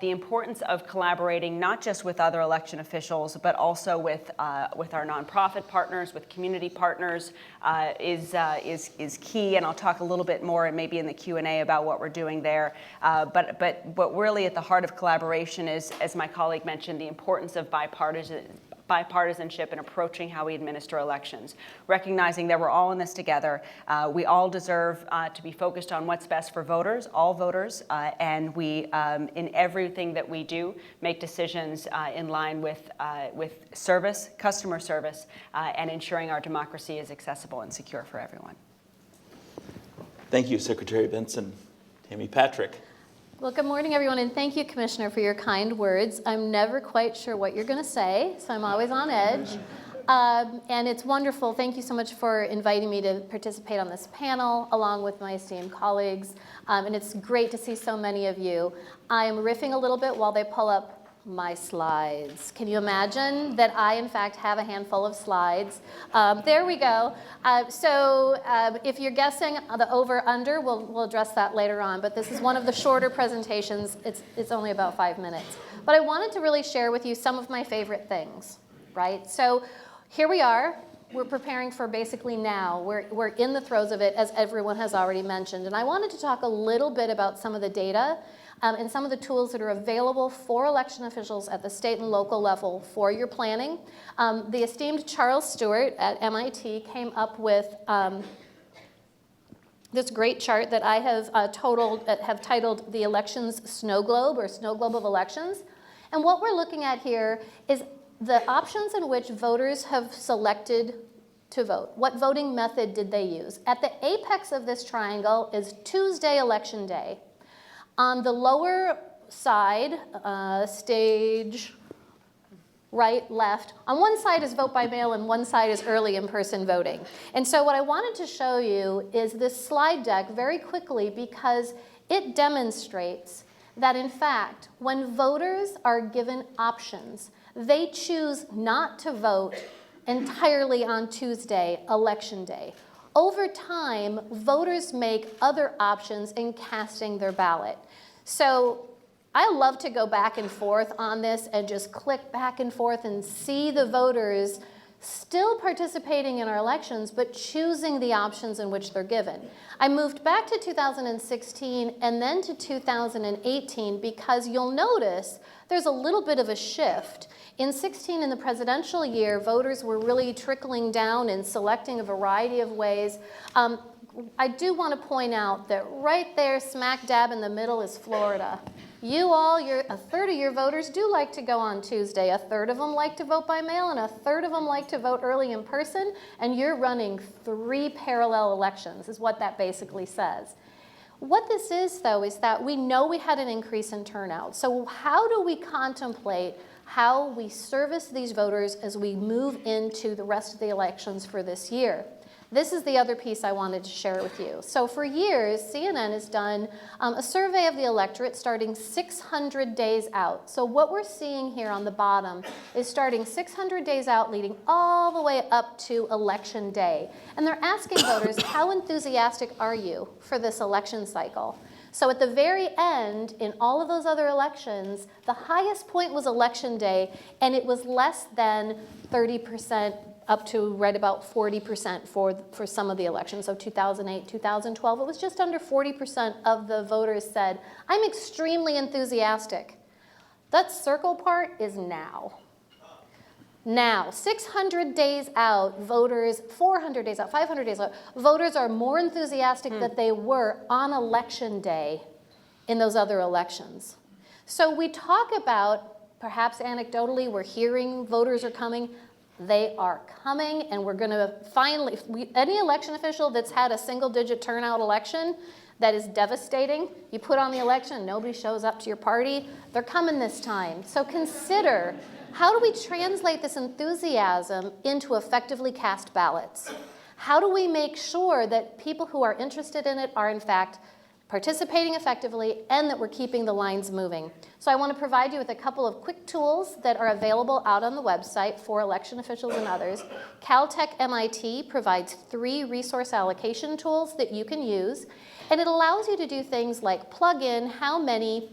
The importance of collaborating not just with other election officials, but also with our nonprofit partners, with community partners, is key. And I'll talk a little bit more, and maybe in the Q&A, about what we're doing there. But really, at the heart of collaboration is, as my colleague mentioned, the importance of bipartisanship in approaching how we administer elections, recognizing that we're all in this together. We all deserve to be focused on what's best for voters, all voters, and we, in everything that we do, make decisions in line with service, customer service, and ensuring our democracy is accessible and secure for everyone. Thank you, Secretary Benson. Tammy Patrick. Well, good morning, everyone, and thank you, Commissioner, for your kind words. I'm never quite sure what you're going to say, so I'm always on edge. And it's wonderful. Thank you so much for inviting me to participate on this panel, along with my esteemed colleagues. And it's great to see so many of you. I am riffing a little bit while they pull up my slides. Can you imagine that I, in fact, have a handful of slides? There we go. If you're guessing the over-under, we'll address that later on. But this is one of the shorter presentations. It's only about 5 minutes. But I wanted to really share with you some of my favorite things, right? So here we are. We're preparing for basically now. We're in the throes of it, as everyone has already mentioned. And I wanted to talk a little bit about some of the data and some of the tools that are available for election officials at the state and local level for your planning. The esteemed Charles Stewart at MIT came up with this great chart that I have titled the Elections Snow Globe, or Snow Globe of Elections. And what we're looking at here is the options in which voters have selected to vote. What voting method did they use? At the apex of this triangle is Tuesday, Election Day. On the lower side, stage right, left. On one side is vote by mail and one side is early in-person voting. And so what I wanted to show you is this slide deck very quickly because it demonstrates that in fact, when voters are given options, they choose not to vote entirely on Tuesday, Election Day. Over time, voters make other options in casting their ballot. So I love to go back and forth on this and just click back and forth and see the voters still participating in our elections, but choosing the options in which they're given. I moved back to 2016 and then to 2018 because you'll notice there's a little bit of a shift. In 16, in the presidential year, voters were really trickling down and selecting a variety of ways. I do want to point out that right there, smack dab in the middle, is Florida. You all, a third of your voters do like to go on Tuesday. A third of them like to vote by mail, and a third of them like to vote early in person. And you're running 3 parallel elections, is what that basically says. What this is, though, is that we know we had an increase in turnout. So how do we contemplate how we service these voters as we move into the rest of the elections for this year? This is the other piece I wanted to share with you. So for years, CNN has done a survey of the electorate starting 600 days out. So what we're seeing here on the bottom is starting 600 days out, leading all the way up to Election Day. And they're asking voters, how enthusiastic are you for this election cycle? So at the very end, in all of those other elections, the highest point was Election Day, and it was less than 30%, up to right about 40% for some of the elections. So 2008, 2012, it was just under 40% of the voters said, I'm extremely enthusiastic. That circle part is now. Now, 600 days out, voters, 400 days out, 500 days out, voters are more enthusiastic than they were on Election Day in those other elections. So we talk about, perhaps anecdotally, we're hearing voters are coming. They are coming, and we're going to finally, any election official that's had a single-digit turnout election that is devastating, you put on the election, nobody shows up to your party, they're coming this time. So consider, how do we translate this enthusiasm into effectively cast ballots? How do we make sure that people who are interested in it are, in fact, participating effectively, and that we're keeping the lines moving? So I want to provide you with a couple of quick tools that are available out on the website for election officials and others. Caltech MIT provides 3 resource allocation tools that you can use, and it allows you to do things like plug in how many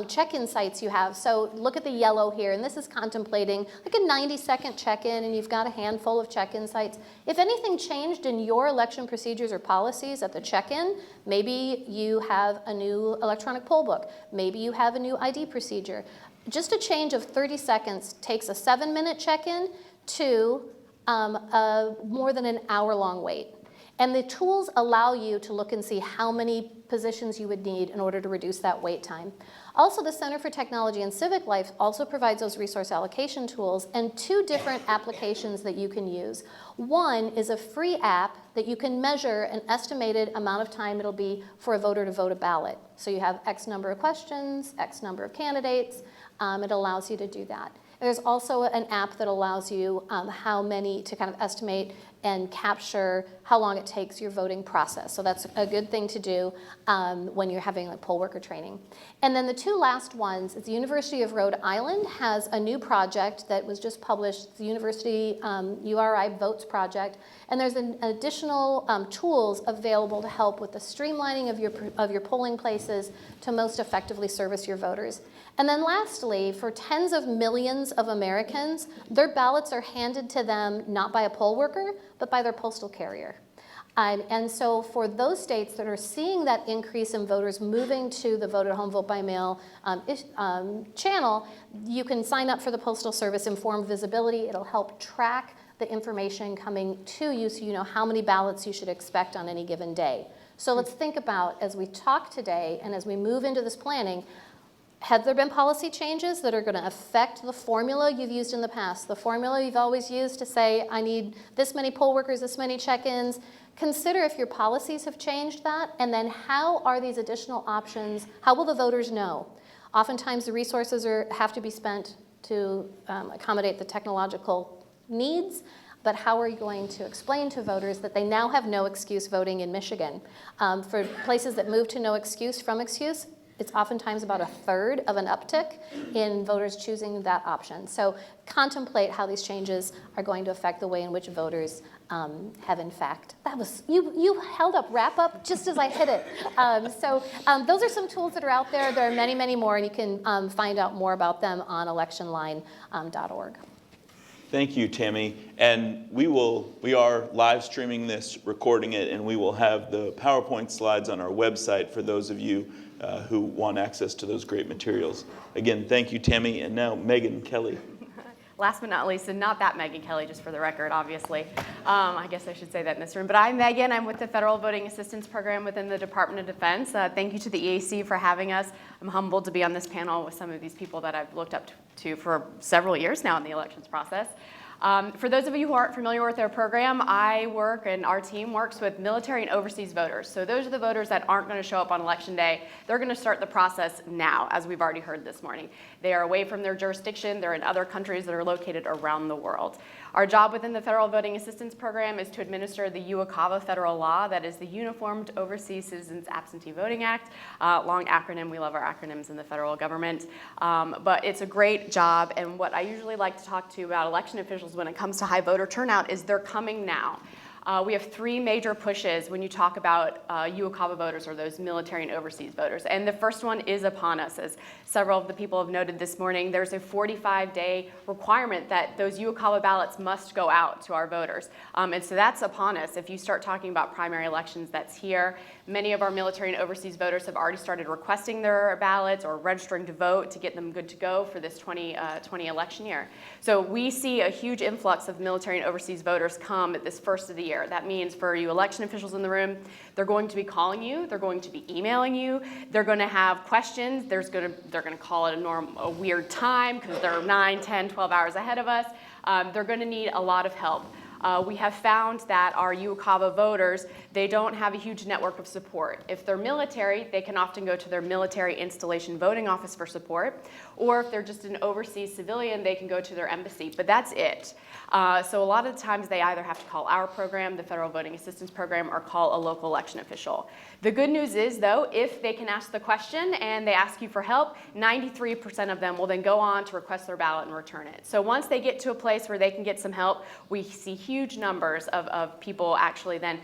check-in sites you have. So look at the yellow here, and this is contemplating like a 90-second check-in, and you've got a handful of check-in sites. If anything changed in your election procedures or policies at the check-in, maybe you have a new electronic poll book, maybe you have a new ID procedure. Just a change of 30 seconds takes a 7-minute check-in to more than an hour-long wait. And the tools allow you to look and see how many positions you would need in order to reduce that wait time. Also, the Center for Technology and Civic Life also provides those resource allocation tools and 2 different applications that you can use. One is a free app that you can measure an estimated amount of time it'll be for a voter to vote a ballot. So you have X number of questions, X number of candidates. It allows you to do that. There's also an app that allows you how many to kind of estimate and capture how long it takes your voting process. So that's a good thing to do when you're having like poll worker training. And then the 2 last ones is the University of Rhode Island has a new project that was just published, the University URI Votes Project. And there's an additional tools available to help with the streamlining of your polling places to most effectively service your voters. And then lastly, for tens of millions of Americans, their ballots are handed to them not by a poll worker, but by their postal carrier. And so for those states that are seeing that increase in voters moving to the vote at home, vote by mail channel, you can sign up for the Postal Service Informed Visibility. It'll help track the information coming to you so you know how many ballots you should expect on any given day. So let's think about, as we talk today and as we move into this planning, have there been policy changes that are going to affect the formula you've used in the past? The formula you've always used to say, I need this many poll workers, this many check-ins. Consider if your policies have changed that, and then how are these additional options, how will the voters know? Oftentimes, the resources have to be spent to accommodate the technological needs, but how are you going to explain to voters that they now have no excuse voting in Michigan? For places that move to no excuse from excuse, it's oftentimes about a third of an uptick in voters choosing that option. So contemplate how these changes are going to affect the way in which voters have in fact. That was, you held up wrap up just as I hit it. Those are some tools that are out there. There are many, many more, and you can find out more about them on electionline.org. Thank you, Tammy. And we are live streaming this, recording it, and we will have the PowerPoint slides on our website for those of you who want access to those great materials. Again, thank you, Tammy. And now, Megan Kelly. Last but not least, and not that Megan Kelly, just for the record, obviously. I guess I should say that in this room. But I'm Megan. I'm with the Federal Voting Assistance Program within the Department of Defense. Thank you to the EAC for having us. I'm humbled to be on this panel with some of these people that I've looked up to for several years now in the elections process. For those of you who aren't familiar with our program, I work and our team works with military and overseas voters. So those are the voters that aren't going to show up on election day. They're going to start the process now, as we've already heard this morning. They are away from their jurisdiction. They're in other countries that are located around the world. Our job within the Federal Voting Assistance Program is to administer the UOCAVA federal law, that is the Uniformed Overseas Citizens Absentee Voting Act. Long acronym, we love our acronyms in the federal government. But it's a great job, and what I usually like to talk to about election officials when it comes to high voter turnout is they're coming now. We have three major pushes when you talk about UOCAVA voters, or those military and overseas voters. And the first one is upon us. As several of the people have noted this morning, there's a 45-day requirement that those UOCAVA ballots must go out to our voters. And so that's upon us. If you start talking about primary elections, that's here. Many of our military and overseas voters have already started requesting their ballots or registering to vote to get them good to go for this 2020 election year. So we see a huge influx of military and overseas voters come at this first of the year. That means for you election officials in the room, they're going to be calling you, they're going to be emailing you, they're going to have questions, they're going to call it a weird time because they're 9, 10, 12 hours ahead of us. They're going to need a lot of help. We have found that our UOCAVA voters, they don't have a huge network of support. If they're military, they can often go to their military installation voting office for support, or if they're just an overseas civilian, they can go to their embassy, but that's it. So a lot of the times they either have to call our program, the Federal Voting Assistance Program, or call a local election official. The good news is, though, if they can ask the question and they ask you for help, 93% of them will then go on to request their ballot and return it. So once they get to a place where they can get some help, we see huge numbers of people actually then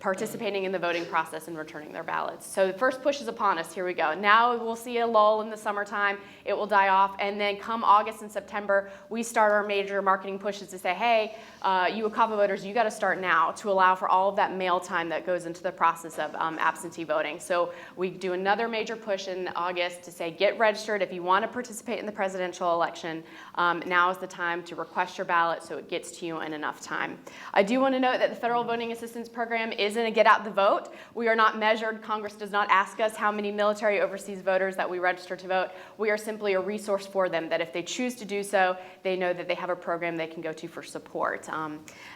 participating in the voting process and returning their ballots. So the first push is upon us. Here we go. Now we'll see a lull in the summertime. It will die off. And then come August and September, we start our major marketing pushes to say, hey, UOCAVA voters, you got to start now to allow for all of that mail time that goes into the process of absentee voting. So we do another major push in August to say, get registered. If you want to participate in the presidential election, now is the time to request your ballot so it gets to you in enough time. I do want to note that the Federal Voting Assistance Program isn't a get out the vote. We are not measured. Congress does not ask us how many military overseas voters that we register to vote. We are simply a resource for them that if they choose to do so, they know that they have a program they can go to for support.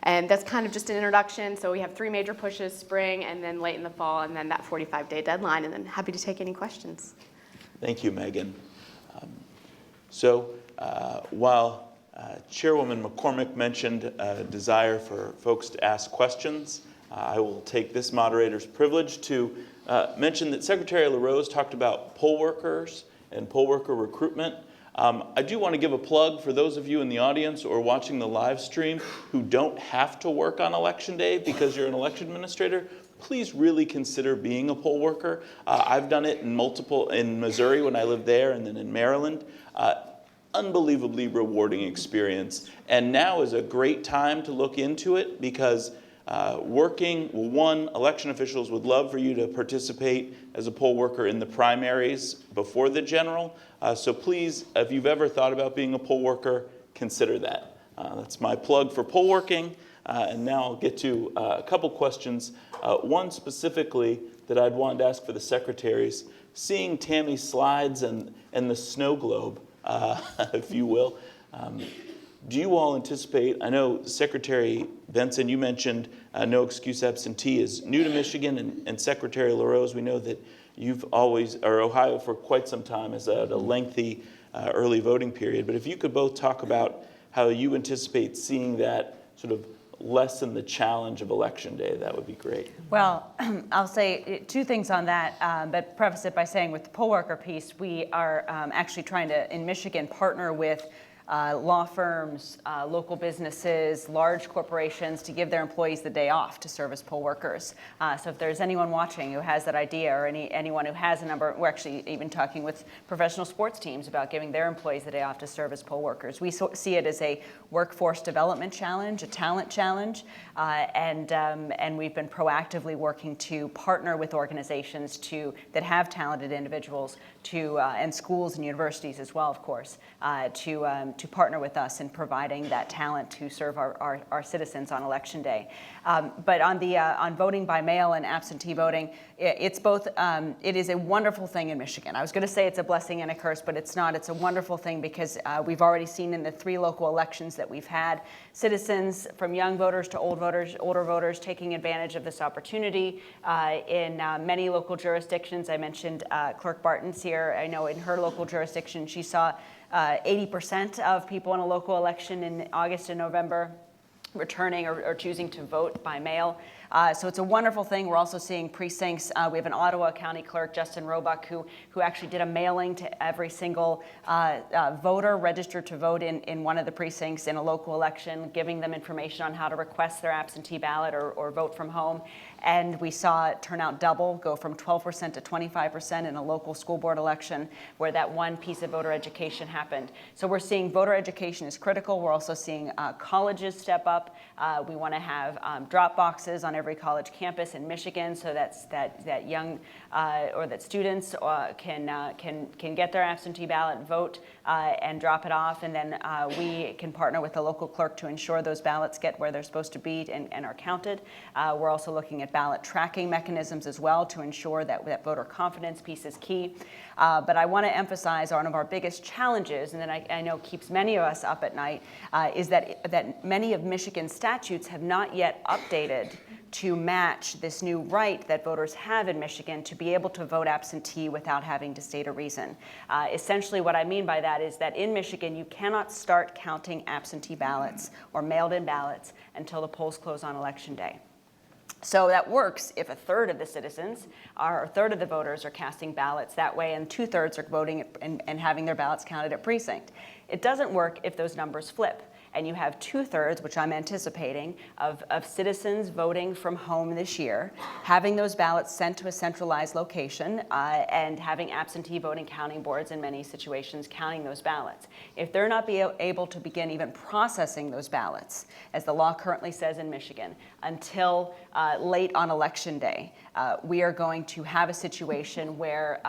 And that's kind of just an introduction. So we have three major pushes, spring and then late in the fall, and then that 45-day deadline, and then happy to take any questions. Thank you, Megan. While Chairwoman McCormick mentioned a desire for folks to ask questions, I will take this moderator's privilege to mention that Secretary LaRose talked about poll workers and poll worker recruitment. I do want to give a plug for those of you in the audience or watching the live stream who don't have to work on Election Day because you're an election administrator. Please really consider being a poll worker. I've done it in Missouri when I lived there, and then in Maryland. Unbelievably rewarding experience. And now is a great time to look into it because election officials would love for you to participate as a poll worker in the primaries before the general. So please, if you've ever thought about being a poll worker, consider that. That's my plug for poll working. And now I'll get to a couple questions. One specifically that I'd wanted to ask for the secretaries. Seeing Tammy's slides and the snow globe, if you will, do you all anticipate, I know Secretary Benson, you mentioned no excuse absentee is new to Michigan, and Secretary LaRose, we know that you've always, or Ohio for quite some time, has had a lengthy early voting period. But if you could both talk about how you anticipate seeing that sort of lessen the challenge of Election Day, that would be great. Well, I'll say two things on that, but preface it by saying with the poll worker piece, we are actually trying to, in Michigan, partner with law firms, local businesses, large corporations to give their employees the day off to serve as poll workers. So if there's anyone watching who has that idea, or anyone who has a number, we're actually even talking with professional sports teams about giving their employees the day off to serve as poll workers. We see it as a workforce development challenge, a talent challenge, and we've been proactively working to partner with organizations that have talented individuals and schools and universities as well, of course, to partner with us in providing that talent to serve our citizens on Election Day. But on voting by mail and absentee voting, it's both. It is a wonderful thing in Michigan. I was going to say it's a blessing and a curse, but it's not. It's a wonderful thing because we've already seen in the 3 local elections that we've had citizens, from young voters to older voters, taking advantage of this opportunity in many local jurisdictions. I mentioned Clerk Barton's here. I know in her local jurisdiction, she saw 80% of people in a local election in August and November returning or choosing to vote by mail. So it's a wonderful thing. We're also seeing precincts. We have an Ottawa County Clerk, Justin Roebuck, who actually did a mailing to every single voter registered to vote in one of the precincts in a local election, giving them information on how to request their absentee ballot or vote from home. And we saw turnout double, go from 12% to 25% in a local school board election where that one piece of voter education happened. So we're seeing voter education is critical. We're also seeing colleges step up. We want to have drop boxes on every college campus in Michigan so that young or that students can get their absentee ballot, vote, and drop it off. And then we can partner with the local clerk to ensure those ballots get where they're supposed to be and are counted. We're also looking at ballot tracking mechanisms as well to ensure that voter confidence piece is key. But I want to emphasize one of our biggest challenges, and that I know keeps many of us up at night, is that many of Michigan's statutes have not yet updated to match this new right that voters have in Michigan to be able to vote absentee without having to state a reason. Essentially what I mean by that is that in Michigan you cannot start counting absentee ballots or mailed-in ballots until the polls close on Election Day. So that works if a third of the citizens or a third of the voters are casting ballots that way and 2/3 are voting and having their ballots counted at precinct. It doesn't work if those numbers flip and you have 2/3, which I'm anticipating, of citizens voting from home this year, having those ballots sent to a centralized location and having absentee voting counting boards in many situations counting those ballots. If they're not able to begin even processing those ballots, as the law currently says in Michigan, until late on Election Day, we are going to have a situation where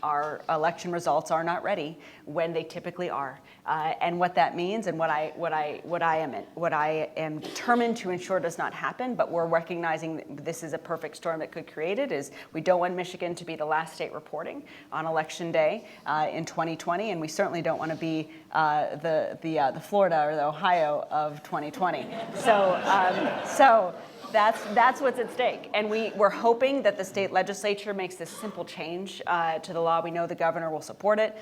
our election results are not ready when they typically are. And what that means, and what I am determined to ensure does not happen, but we're recognizing that this is a perfect storm that could create it, is we don't want Michigan to be the last state reporting on Election Day in 2020, and we certainly don't want to be the Florida or the Ohio of 2020. So that's what's at stake. And we're hoping that the state legislature makes this simple change to the law. We know the governor will support it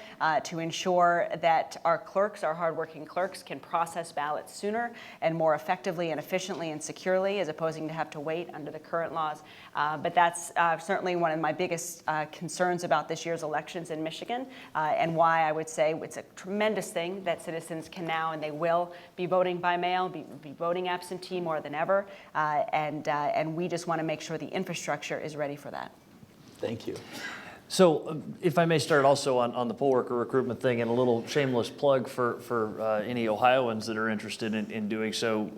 to ensure that our clerks, our hardworking clerks, can process ballots sooner and more effectively and efficiently and securely, as opposed to have to wait under the current laws. But that's certainly one of my biggest concerns about this year's elections in Michigan, and why I would say it's a tremendous thing that citizens can now, and they will, be voting by mail, be voting absentee more than ever. And we just want to make sure the infrastructure is ready for that. Thank you. So if I may start also on the poll worker recruitment thing, and a little shameless plug for any Ohioans that are interested in doing so.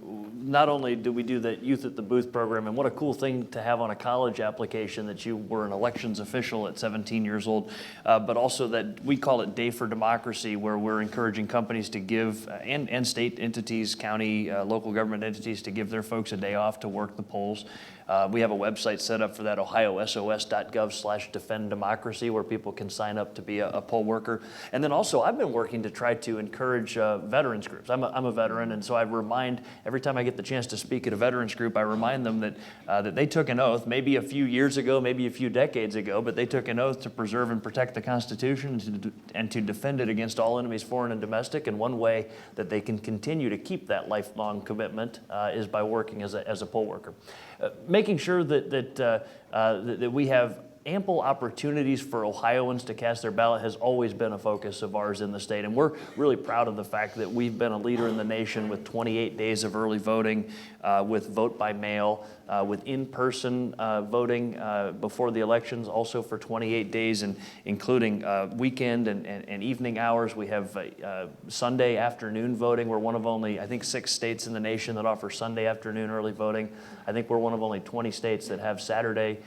Not only do we do the Youth at the Booth program, and what a cool thing to have on a college application that you were an elections official at 17 years old, but also that we call it Day for Democracy, where we're encouraging companies to give, and state entities, county, local government entities, to give their folks a day off to work the polls. We have a website set up for that, ohiosos.gov/defenddemocracy, where people can sign up to be a poll worker. And then also, I've been working to try to encourage veterans groups. I'm a veteran, and so I remind, every time I get the chance to speak at a veterans group, I remind them that, that they took an oath, maybe a few years ago, maybe a few decades ago, but they took an oath to preserve and protect the Constitution and to defend it against all enemies, foreign and domestic. And one way that they can continue to keep that lifelong commitment is by working as a poll worker. Making sure that we have ample opportunities for Ohioans to cast their ballot has always been a focus of ours in the state. And we're really proud of the fact that we've been a leader in the nation with 28 days of early voting, with vote by mail, with in-person voting before the elections, also for 28 days, and including weekend and evening hours. We have Sunday afternoon voting. We're one of only, I think, 6 states in the nation that offer Sunday afternoon early voting. I think we're one of only 20 states that have Saturday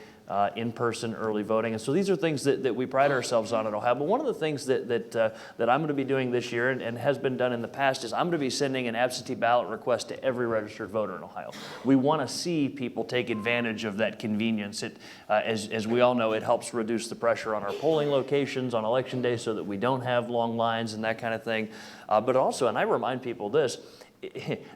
in-person early voting. And so these are things that we pride ourselves on in Ohio. But one of the things that I'm going to be doing this year and has been done in the past is I'm going to be sending an absentee ballot request to every registered voter in Ohio. We want to see people take advantage of that convenience. As we all know, it helps reduce the pressure on our polling locations on election day so that we don't have long lines and that kind of thing. But also, and I remind people this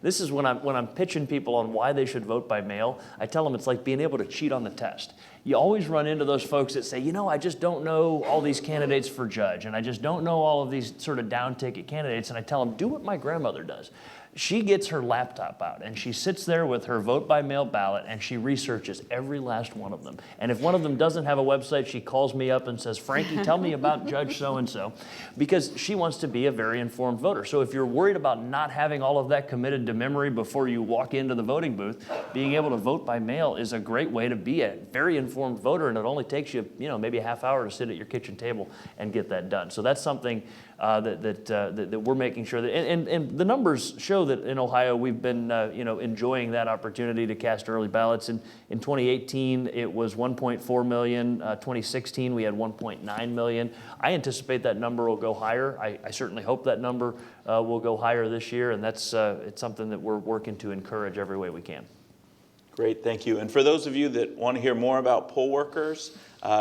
is when I'm pitching people on why they should vote by mail, I tell them it's like being able to cheat on the test. You always run into those folks that say, you know, I just don't know all these candidates for judge, and I just don't know all of these sort of down ticket candidates, and I tell them, do what my grandmother does. She gets her laptop out and she sits there with her vote by mail ballot and she researches every last one of them. And if one of them doesn't have a website, she calls me up and says, Frankie, tell me about Judge so-and-so, because she wants to be a very informed voter. So if you're worried about not having all of that committed to memory before you walk into the voting booth, being able to vote by mail is a great way to be a very informed voter, and it only takes you, maybe a half hour to sit at your kitchen table and get that done. So that's something that we're making sure that, and the numbers show that in Ohio we've been enjoying that opportunity to cast early ballots. In 2018 it was 1.4 million. 2016 we had 1.9 million. I anticipate that number will go higher. I certainly hope that number will go higher this year, and that's it's something that we're working to encourage every way we can. Great, thank you. And for those of you that want to hear more about poll workers,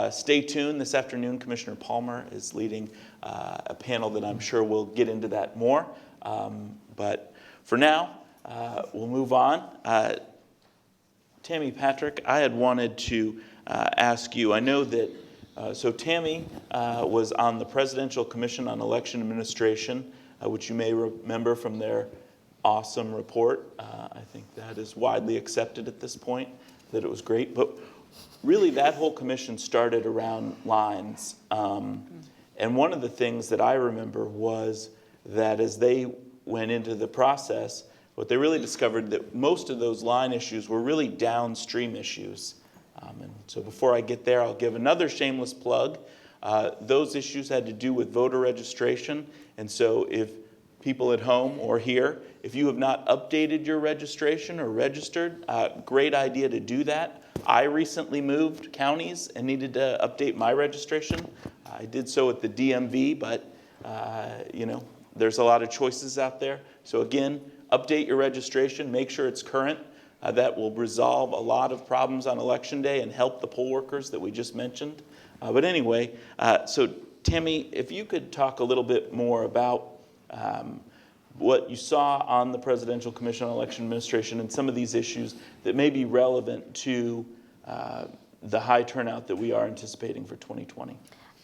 stay tuned. This afternoon, Commissioner Palmer is leading a panel that I'm sure will get into that more. But for now, we'll move on. Tammy Patrick, I had wanted to ask you, I know that, so Tammy was on the Presidential Commission on Election Administration, which you may remember from their awesome report. I think that is widely accepted at this point, that it was great. But really, that whole commission started around lines. And one of the things that I remember was that as they went into the process, what they really discovered that most of those line issues were really downstream issues. And so before I get there, I'll give another shameless plug. Those issues had to do with voter registration. And so if people at home or here, if you have not updated your registration or registered, great idea to do that. I recently moved counties and needed to update my registration. I did so at the DMV, but there's a lot of choices out there. So again, update your registration, make sure it's current. That will resolve a lot of problems on election day and help the poll workers that we just mentioned. But anyway, so Tammy, if you could talk a little bit more about what you saw on the Presidential Commission on Election Administration and some of these issues that may be relevant to the high turnout that we are anticipating for 2020.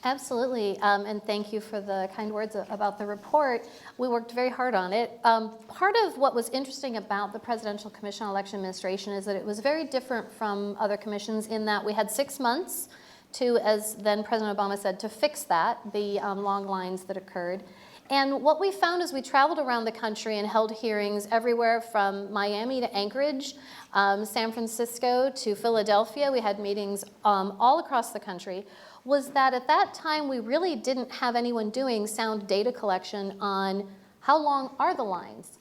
Absolutely, and thank you for the kind words about the report. We worked very hard on it. Part of what was interesting about the Presidential Commission on Election Administration is that it was very different from other commissions in that we had 6 months to, as then President Obama said, to fix that, the long lines that occurred. And what we found is we traveled around the country and held hearings everywhere from Miami to Anchorage, San Francisco to Philadelphia. We had meetings all across the country. Was that at that time we really didn't have anyone doing sound data collection on how long are the lines.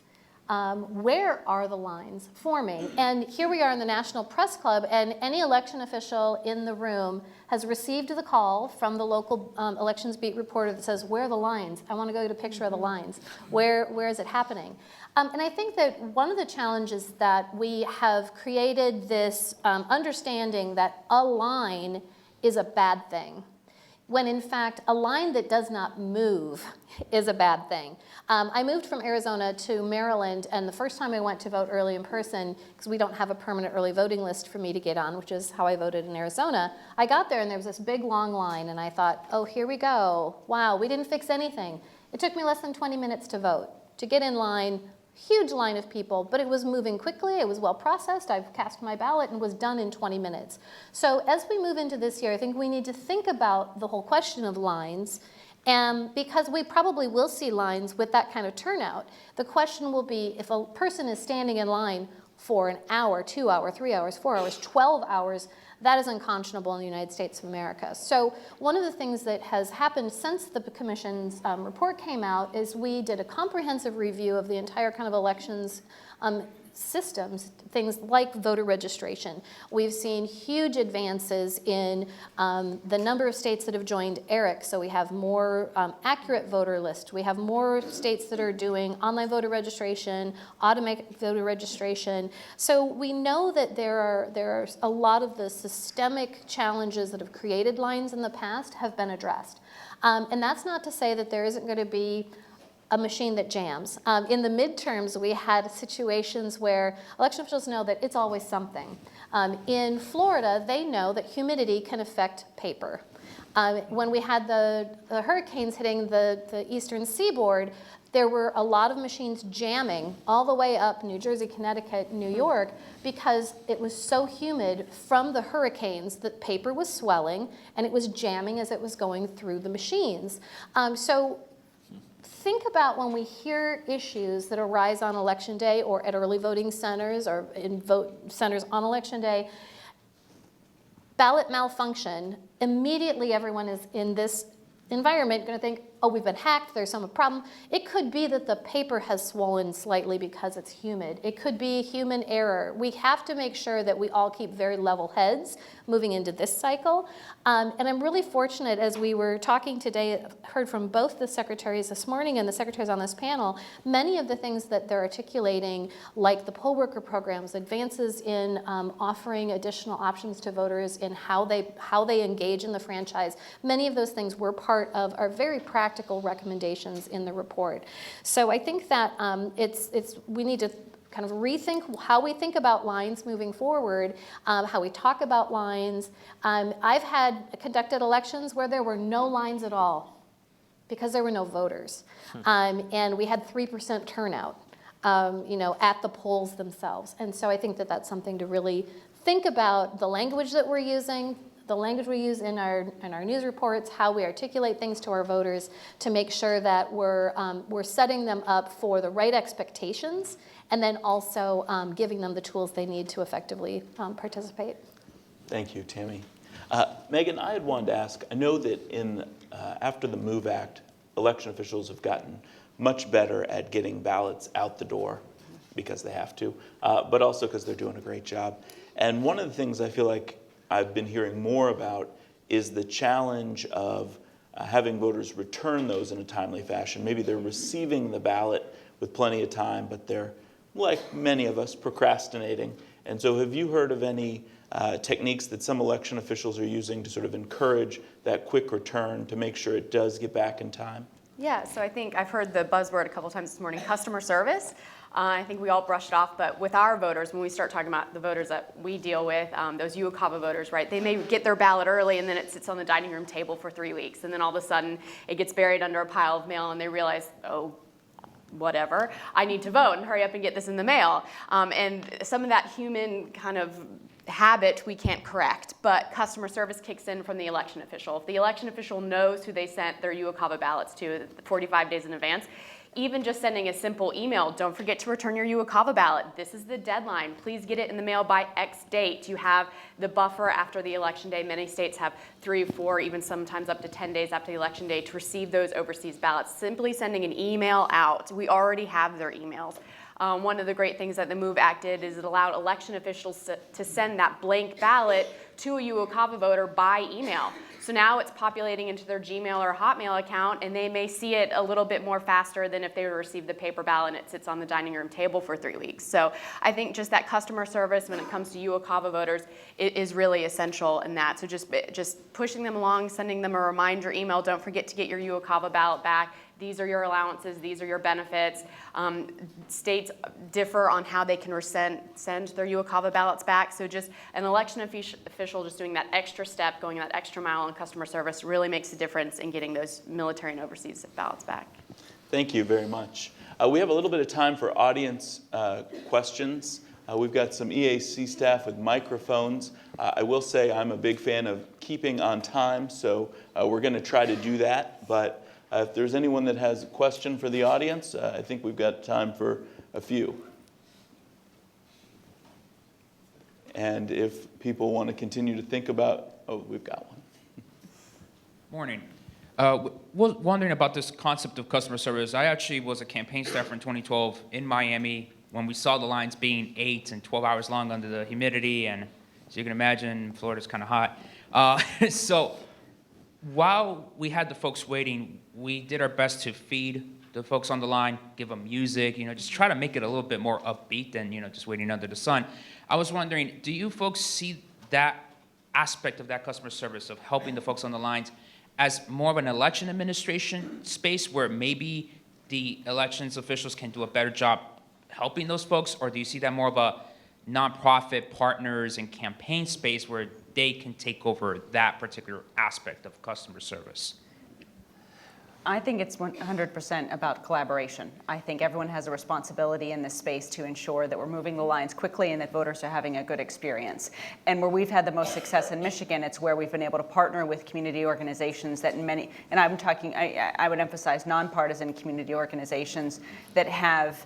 Where are the lines forming? And here we are in the National Press Club, and any election official in the room has received the call from the local elections beat reporter that says, where are the lines? I want to go get a picture of the lines. Where is it happening? And I think that one of the challenges that we have created this understanding that a line is a bad thing, when in fact a line that does not move is a bad thing. I moved from Arizona to Maryland, and the first time I went to vote early in person, because we don't have a permanent early voting list for me to get on, which is how I voted in Arizona, I got there and there was this big long line, and I thought, oh, here we go. Wow, we didn't fix anything. It took me less than 20 minutes to vote, to get in line. Huge line of people, but it was moving quickly, it was well processed, I've cast my ballot and was done in 20 minutes. So as we move into this year, I think we need to think about the whole question of lines, and because we probably will see lines with that kind of turnout. The question will be, if a person is standing in line for an hour, 2 hours, 3 hours, 4 hours, 12 hours, that is unconscionable in the United States of America. So one of the things that has happened since the Commission's report came out is we did a comprehensive review of the entire kind of elections systems, things like voter registration. We've seen huge advances in the number of states that have joined ERIC, so we have more accurate voter lists. We have more states that are doing online voter registration, automatic voter registration. So we know that there are a lot of the systemic challenges that have created lines in the past have been addressed. And that's not to say that there isn't going to be a machine that jams. In the midterms, we had situations where election officials know that it's always something. In Florida, they know that humidity can affect paper. When we had the hurricanes hitting the eastern seaboard, there were a lot of machines jamming all the way up New Jersey, Connecticut, New York, because it was so humid from the hurricanes that paper was swelling and it was jamming as it was going through the machines. So think about when we hear issues that arise on Election Day or at early voting centers or in vote centers on Election Day, ballot malfunction, immediately everyone is in this environment going to think, oh, we've been hacked, there's some problem. It could be that the paper has swollen slightly because it's humid. It could be human error. We have to make sure that we all keep very level heads moving into this cycle. And I'm really fortunate, as we were talking today, heard from both the secretaries this morning and the secretaries on this panel, many of the things that they're articulating, like the poll worker programs, advances in offering additional options to voters in how they engage in the franchise, many of those things were part of our very practical recommendations in the report. So I think that we need to kind of rethink how we think about lines moving forward, how we talk about lines. I've conducted elections where there were no lines at all because there were no voters. And we had 3% turnout, at the polls themselves. And so I think that that's something to really think about, the language that we're using, the language we use in our news reports, how we articulate things to our voters to make sure that we're setting them up for the right expectations, and then also giving them the tools they need to effectively participate. Thank you, Tammy. Megan, I had wanted to ask, I know that after the MOVE Act, election officials have gotten much better at getting ballots out the door because they have to, but also because they're doing a great job. And one of the things I feel like I've been hearing more about is the challenge of having voters return those in a timely fashion. Maybe they're receiving the ballot with plenty of time, but they're, like many of us, procrastinating. And so have you heard of any techniques that some election officials are using to sort of encourage that quick return to make sure it does get back in time? Yeah, so I think I've heard the buzzword a couple times this morning, customer service. I think we all brushed it off, but with our voters, when we start talking about the voters that we deal with, those UOCAVA voters, right, they may get their ballot early and then it sits on the dining room table for 3 weeks. And then all of a sudden it gets buried under a pile of mail and they realize, oh, whatever, I need to vote and hurry up and get this in the mail. And some of that human kind of habit we can't correct, but customer service kicks in from the election official. If the election official knows who they sent their UOCAVA ballots to 45 days in advance, even just sending a simple email, don't forget to return your UOCAVA ballot. This is the deadline. Please get it in the mail by X date. You have the buffer after the election day. Many states have 3, 4, even sometimes up to 10 days after the election day to receive those overseas ballots. Simply sending an email out. We already have their emails. One of the great things that the MOVE Act did is it allowed election officials to send that blank ballot to a UOCAVA voter by email. So now it's populating into their Gmail or Hotmail account, and they may see it a little bit more faster than if they were to receive the paper ballot and it sits on the dining room table for 3 weeks. So I think just that customer service when it comes to UOCAVA voters is really essential in that. So just pushing them along, sending them a reminder email, don't forget to get your UOCAVA ballot back. These are your allowances, these are your benefits. States differ on how they can send their UOCAVA ballots back. So just an election official just doing that extra step, going that extra mile on customer service really makes a difference in getting those military and overseas ballots back. Thank you very much. We have a little bit of time for audience questions. We've got some EAC staff with microphones. I will say I'm a big fan of keeping on time, so we're going to try to do that. But if there's anyone that has a question for the audience, I think we've got time for a few. And if people want to continue to think about, oh, we've got one. Morning. Was wondering about this concept of customer service. I actually was a campaign staffer in 2012 in Miami when we saw the lines being 8 and 12 hours long under the humidity, and so you can imagine Florida's kind of hot. So while we had the folks waiting, we did our best to feed the folks on the line, give them music, just try to make it a little bit more upbeat than, just waiting under the sun. I was wondering, do you folks see that aspect of that customer service of helping the folks on the lines as more of an election administration space where maybe the elections officials can do a better job helping those folks, or do you see that more of a nonprofit partners and campaign space where they can take over that particular aspect of customer service? I think it's 100% about collaboration. I think everyone has a responsibility in this space to ensure that we're moving the lines quickly and that voters are having a good experience. And where we've had the most success in Michigan, it's where we've been able to partner with community organizations that I would emphasize nonpartisan community organizations that have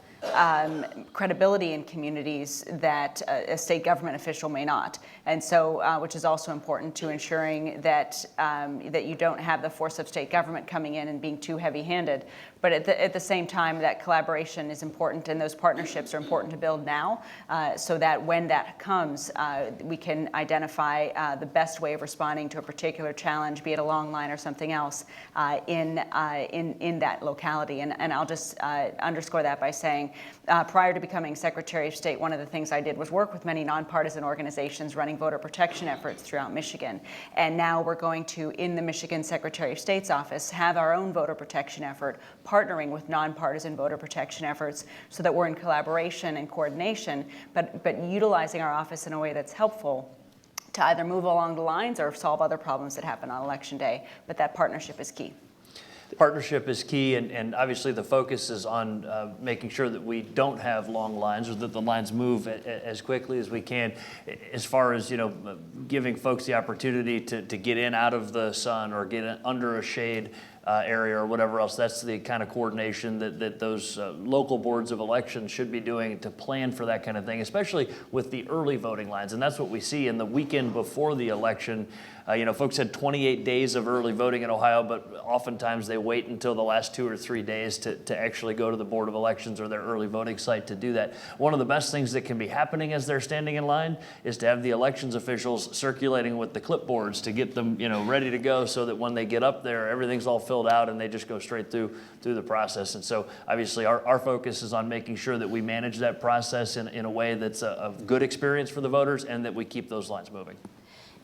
credibility in communities that a state government official may not. And so, which is also important to ensuring that that you don't have the force of state government coming in and being too heavy-handed. But at the same time, that collaboration is important, and those partnerships are important to build now, so that when that comes, we can identify the best way of responding to a particular challenge, be it a long line or something else, in that locality. And I'll just underscore that by saying, prior to becoming Secretary of State, one of the things I did was work with many nonpartisan organizations running voter protection efforts throughout Michigan. And now we're going to, in the Michigan Secretary of State's office, have our own voter protection effort, partnering with nonpartisan voter protection efforts so that we're in collaboration and coordination, but utilizing our office in a way that's helpful to either move along the lines or solve other problems that happen on Election Day. But that partnership is key. Partnership is key, and obviously the focus is on making sure that we don't have long lines or that the lines move as quickly as we can. As far as giving folks the opportunity to get in out of the sun or get in under a shade area or whatever else, that's the kind of coordination that those local boards of elections should be doing to plan for that kind of thing, especially with the early voting lines. And that's what we see in the weekend before the election. Folks had 28 days of early voting in Ohio, but oftentimes they wait until the last 2 or 3 days to actually go to the Board of Elections or their early voting site to do that. One of the best things that can be happening as they're standing in line is to have the elections officials circulating with the clipboards to get them, ready to go, so that when they get up there, everything's all filled out and they just go straight through the process. And so obviously our focus is on making sure that we manage that process in a way that's a good experience for the voters and that we keep those lines moving.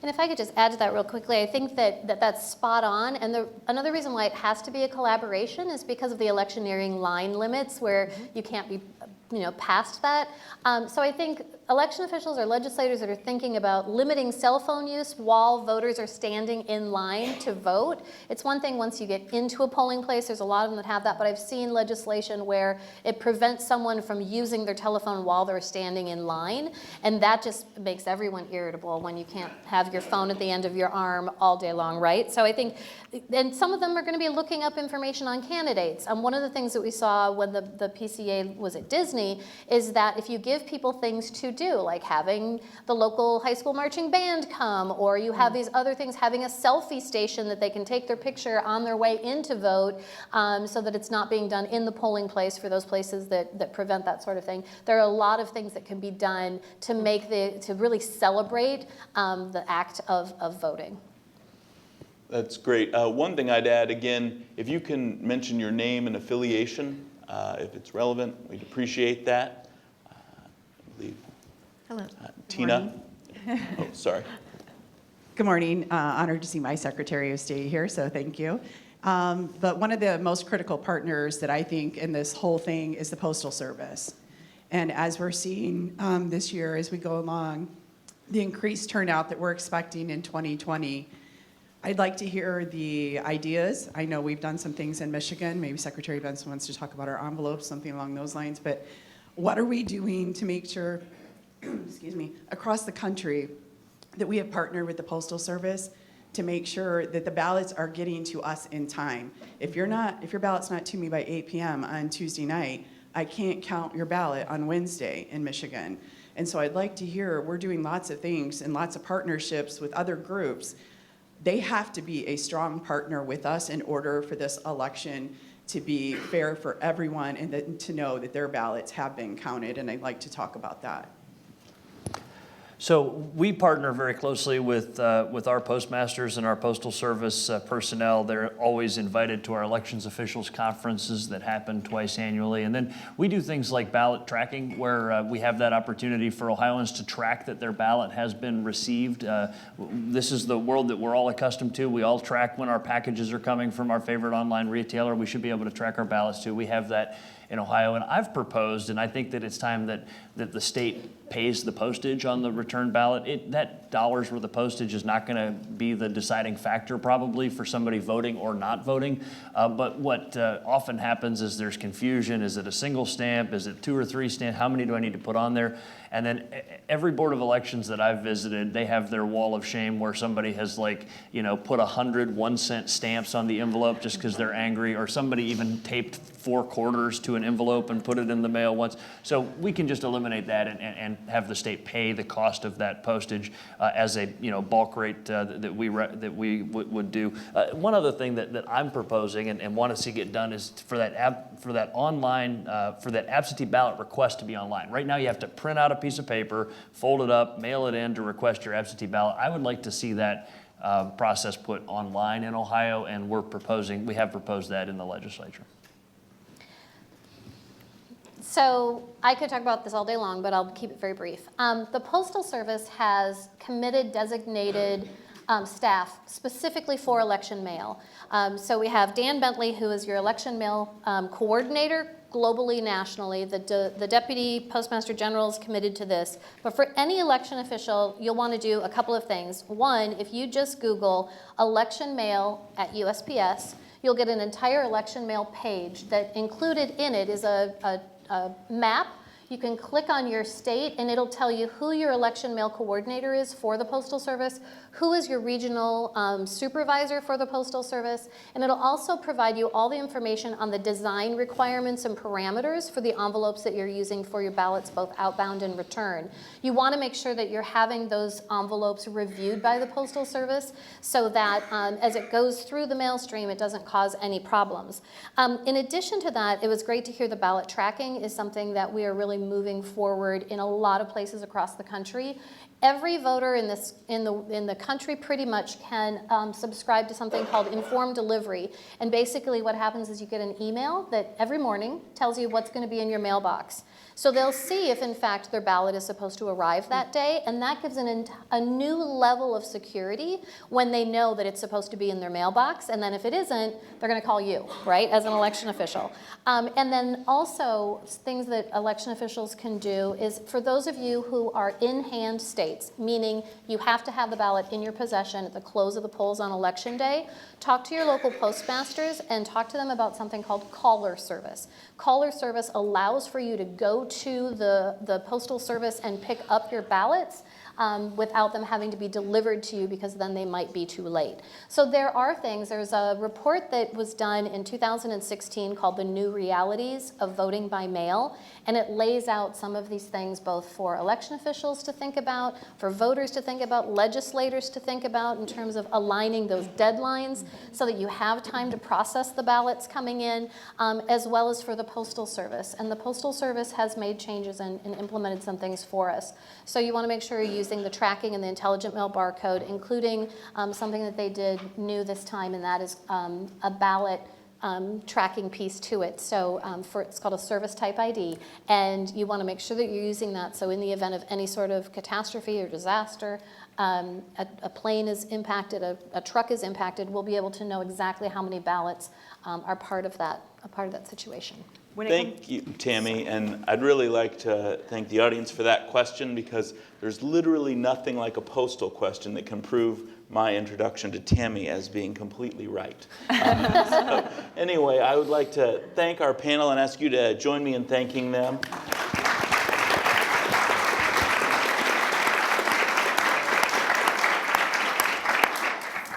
And if I could just add to that real quickly, I think that's spot on. And another reason why it has to be a collaboration is because of the electioneering line limits where you can't be past that. So I think election officials or legislators that are thinking about limiting cell phone use while voters are standing in line to vote. It's one thing once you get into a polling place, there's a lot of them that have that, but I've seen legislation where it prevents someone from using their telephone while they're standing in line, and that just makes everyone irritable when you can't have your phone at the end of your arm all day long, right? So I think, and some of them are going to be looking up information on candidates. One of the things that we saw when the PCA was at Disney Disney is that if you give people things to do, like having the local high school marching band come, or you have these other things, having a selfie station that they can take their picture on their way in to vote, so that it's not being done in the polling place for those places that prevent that sort of thing. There are a lot of things that can be done to to really celebrate the act of voting. That's great. One thing I'd add, again, if you can mention your name and affiliation, if it's relevant, we'd appreciate that. I believe. Hello. Tina. Oh, sorry. Good morning. Honored to see my Secretary of State here, so thank you. But one of the most critical partners that I think in this whole thing is the Postal Service. And as we're seeing this year as we go along, the increased turnout that we're expecting in 2020, I'd like to hear the ideas. I know we've done some things in Michigan. Maybe Secretary Benson wants to talk about our envelopes, something along those lines. But what are we doing to make sure, excuse me, across the country that we have partnered with the Postal Service to make sure that the ballots are getting to us in time? If your ballot's not to me by 8 p.m. on Tuesday night, I can't count your ballot on Wednesday in Michigan. And so I'd like to hear, we're doing lots of things and lots of partnerships with other groups. They have to be a strong partner with us in order for this election to be fair for everyone and to know that their ballots have been counted, and I'd like to talk about that. So we partner very closely with our postmasters and our Postal Service personnel. They're always invited to our elections officials conferences that happen twice annually. And then we do things like ballot tracking, where we have that opportunity for Ohioans to track that their ballot has been received. This is the world that we're all accustomed to. We all track when our packages are coming from our favorite online retailer. We should be able to track our ballots too. We have that in Ohio, and I've proposed, and I think that it's time that the state pays the postage on the return ballot. That dollars worth of postage is not going to be the deciding factor probably for somebody voting or not voting, but what often happens is there's confusion. Is it a single stamp? Is it 2 or 3 stamps? How many do I need to put on there? And then every board of elections that I've visited, they have their wall of shame where somebody has put 100 1-cent stamps on the envelope just because they're angry, or somebody even taped 4 quarters to an envelope and put it in the mail once. So we can just eliminate that and have the state pay the cost of that postage as a bulk rate that we would do. One other thing that I'm proposing and want to see get done is for that absentee ballot request to be online. Right now you have to print out a piece of paper, fold it up, mail it in to request your absentee ballot. I would like to see that process put online in Ohio, and we have proposed that in the legislature. So I could talk about this all day long, but I'll keep it very brief. The Postal Service has committed designated staff specifically for election mail. So we have Dan Bentley, who is your election mail coordinator globally, nationally. The Deputy Postmaster General is committed to this. But for any election official, you'll want to do a couple of things. One, if you just Google election mail at USPS, you'll get an entire election mail page that included in it is a map. You can click on your state and it'll tell you who your election mail coordinator is for the Postal Service, who is your regional supervisor for the Postal Service, and it'll also provide you all the information on the design requirements and parameters for the envelopes that you're using for your ballots, both outbound and return. You want to make sure that you're having those envelopes reviewed by the Postal Service so that as it goes through the mail stream, it doesn't cause any problems. In addition to that, it was great to hear the ballot tracking is something that we are really moving forward in a lot of places across the country. Every voter in the country pretty much can subscribe to something called informed delivery. And basically what happens is you get an email that every morning tells you what's going to be in your mailbox. So they'll see if in fact their ballot is supposed to arrive that day, and that gives a new level of security when they know that it's supposed to be in their mailbox, and then if it isn't, they're going to call you, right, as an election official. And then also things that election officials can do is for those of you who are in-hand states, meaning you have to have the ballot in your possession at the close of the polls on election day, talk to your local postmasters and talk to them about something called caller service. Caller service allows for you to go to the Postal Service and pick up your ballots without them having to be delivered to you because then they might be too late. So there are things. There's a report that was done in 2016 called The New Realities of Voting by Mail, and it lays out some of these things both for election officials to think about, for voters to think about, legislators to think about in terms of aligning those deadlines so that you have time to process the ballots coming in, as well as for the Postal Service. And the Postal Service has made changes and implemented some things for us. So you want to make sure you're using the tracking and the intelligent mail barcode, including something that they did new this time, and that is a ballot tracking piece to it. So it's called a service type ID, and you want to make sure that you're using that. So in the event of any sort of catastrophe or disaster, a plane is impacted, a truck is impacted, we'll be able to know exactly how many ballots are part of that situation. Thank you, Tammy, and I'd really like to thank the audience for that question, because there's literally nothing like a postal question that can prove my introduction to Tammy as being completely right. So anyway, I would like to thank our panel and ask you to join me in thanking them.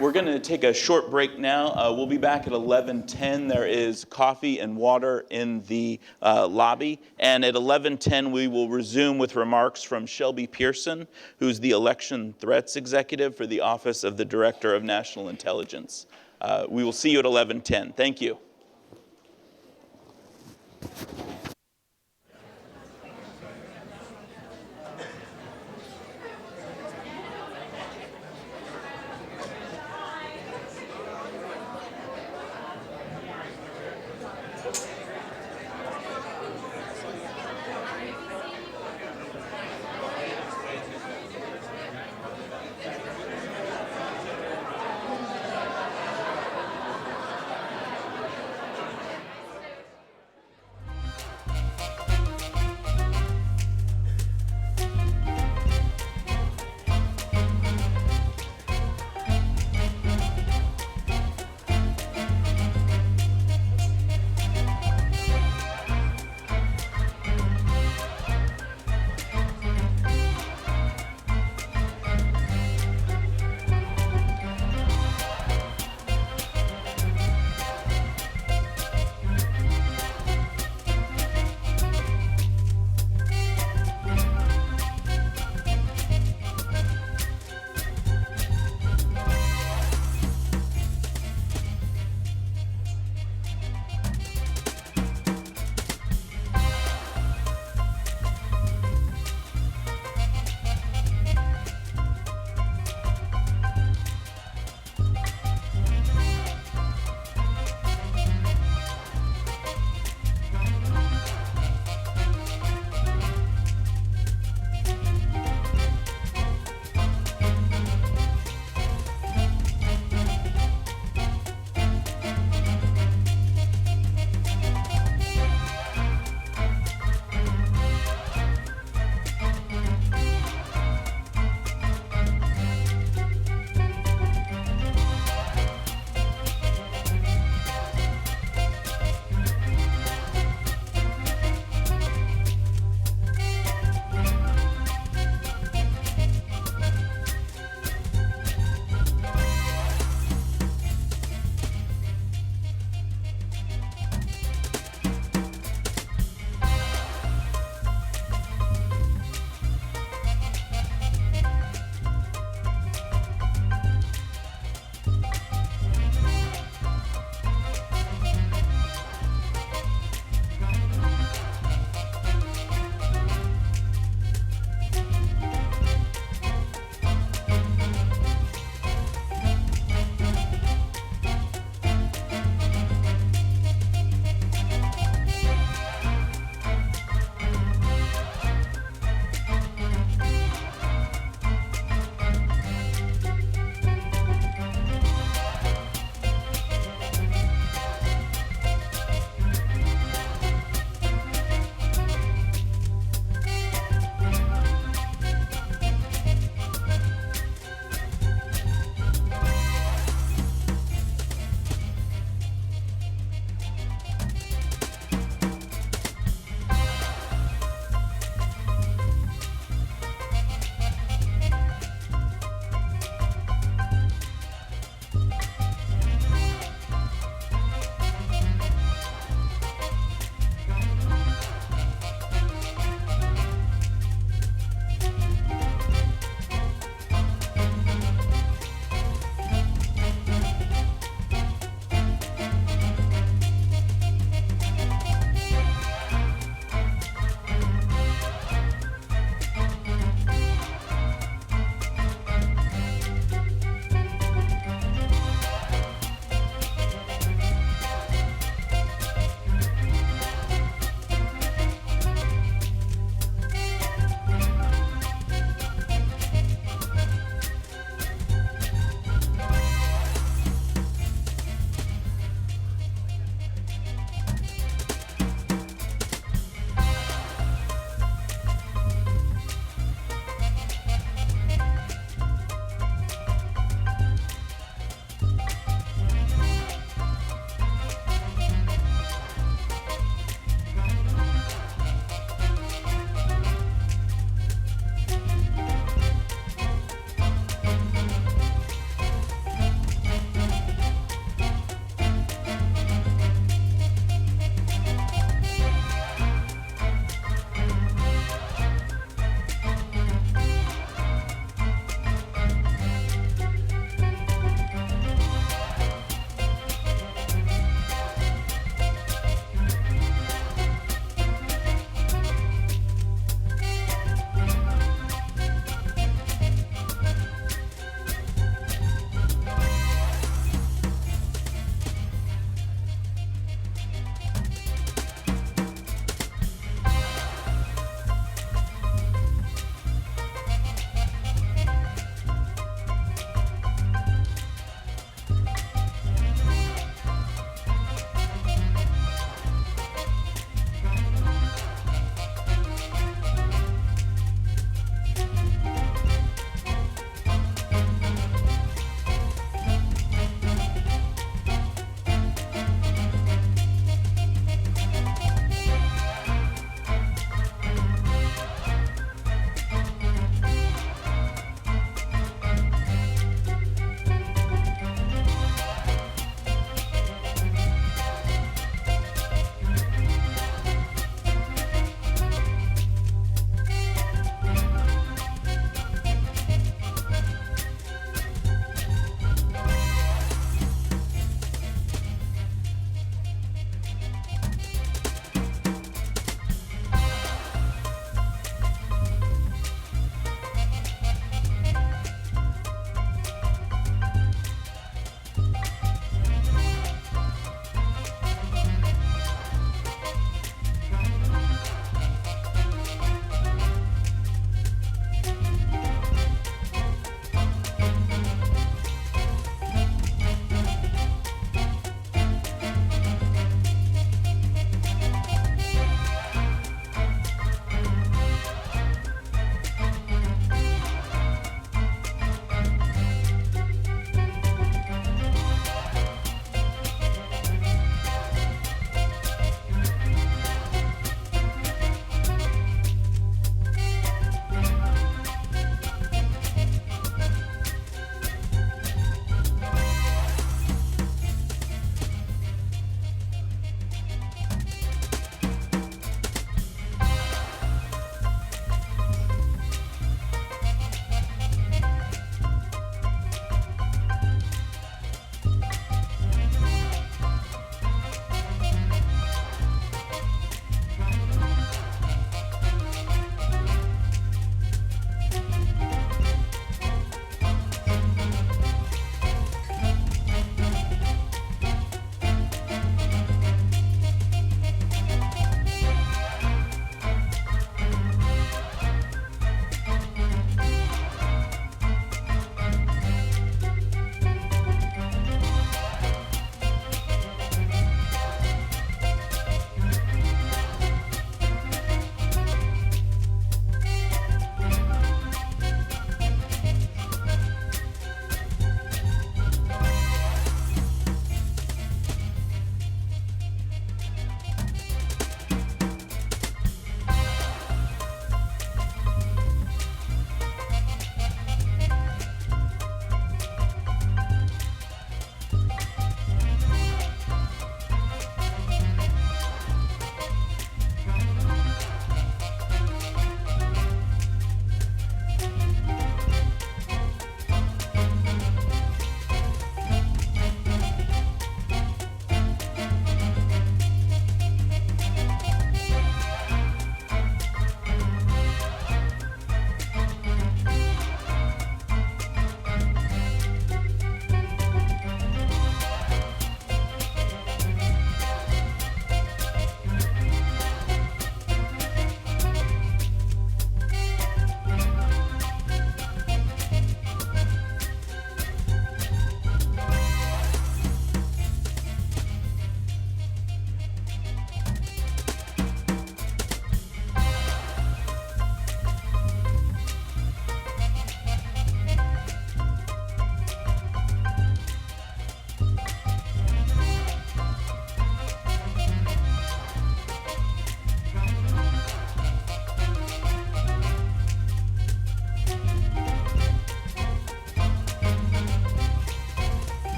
We're going to take a short break now. We'll be back at 11:10. There is coffee and water in the lobby. And at 11:10, we will resume with remarks from Shelby Pearson, who's the Election Threats Executive for the Office of the Director of National Intelligence. We will see you at 11:10. Thank you.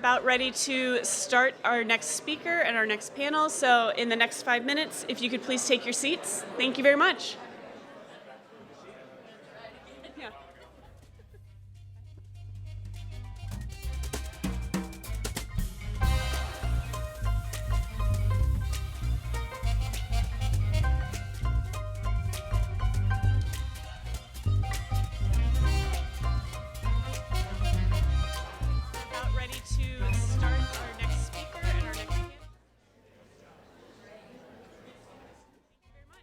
about ready to start our next speaker and our next panel. So in the next 5 minutes, if you could please take your seats. Thank you very much. Yeah. About ready to start our next speaker and our next panel. Thank you very much.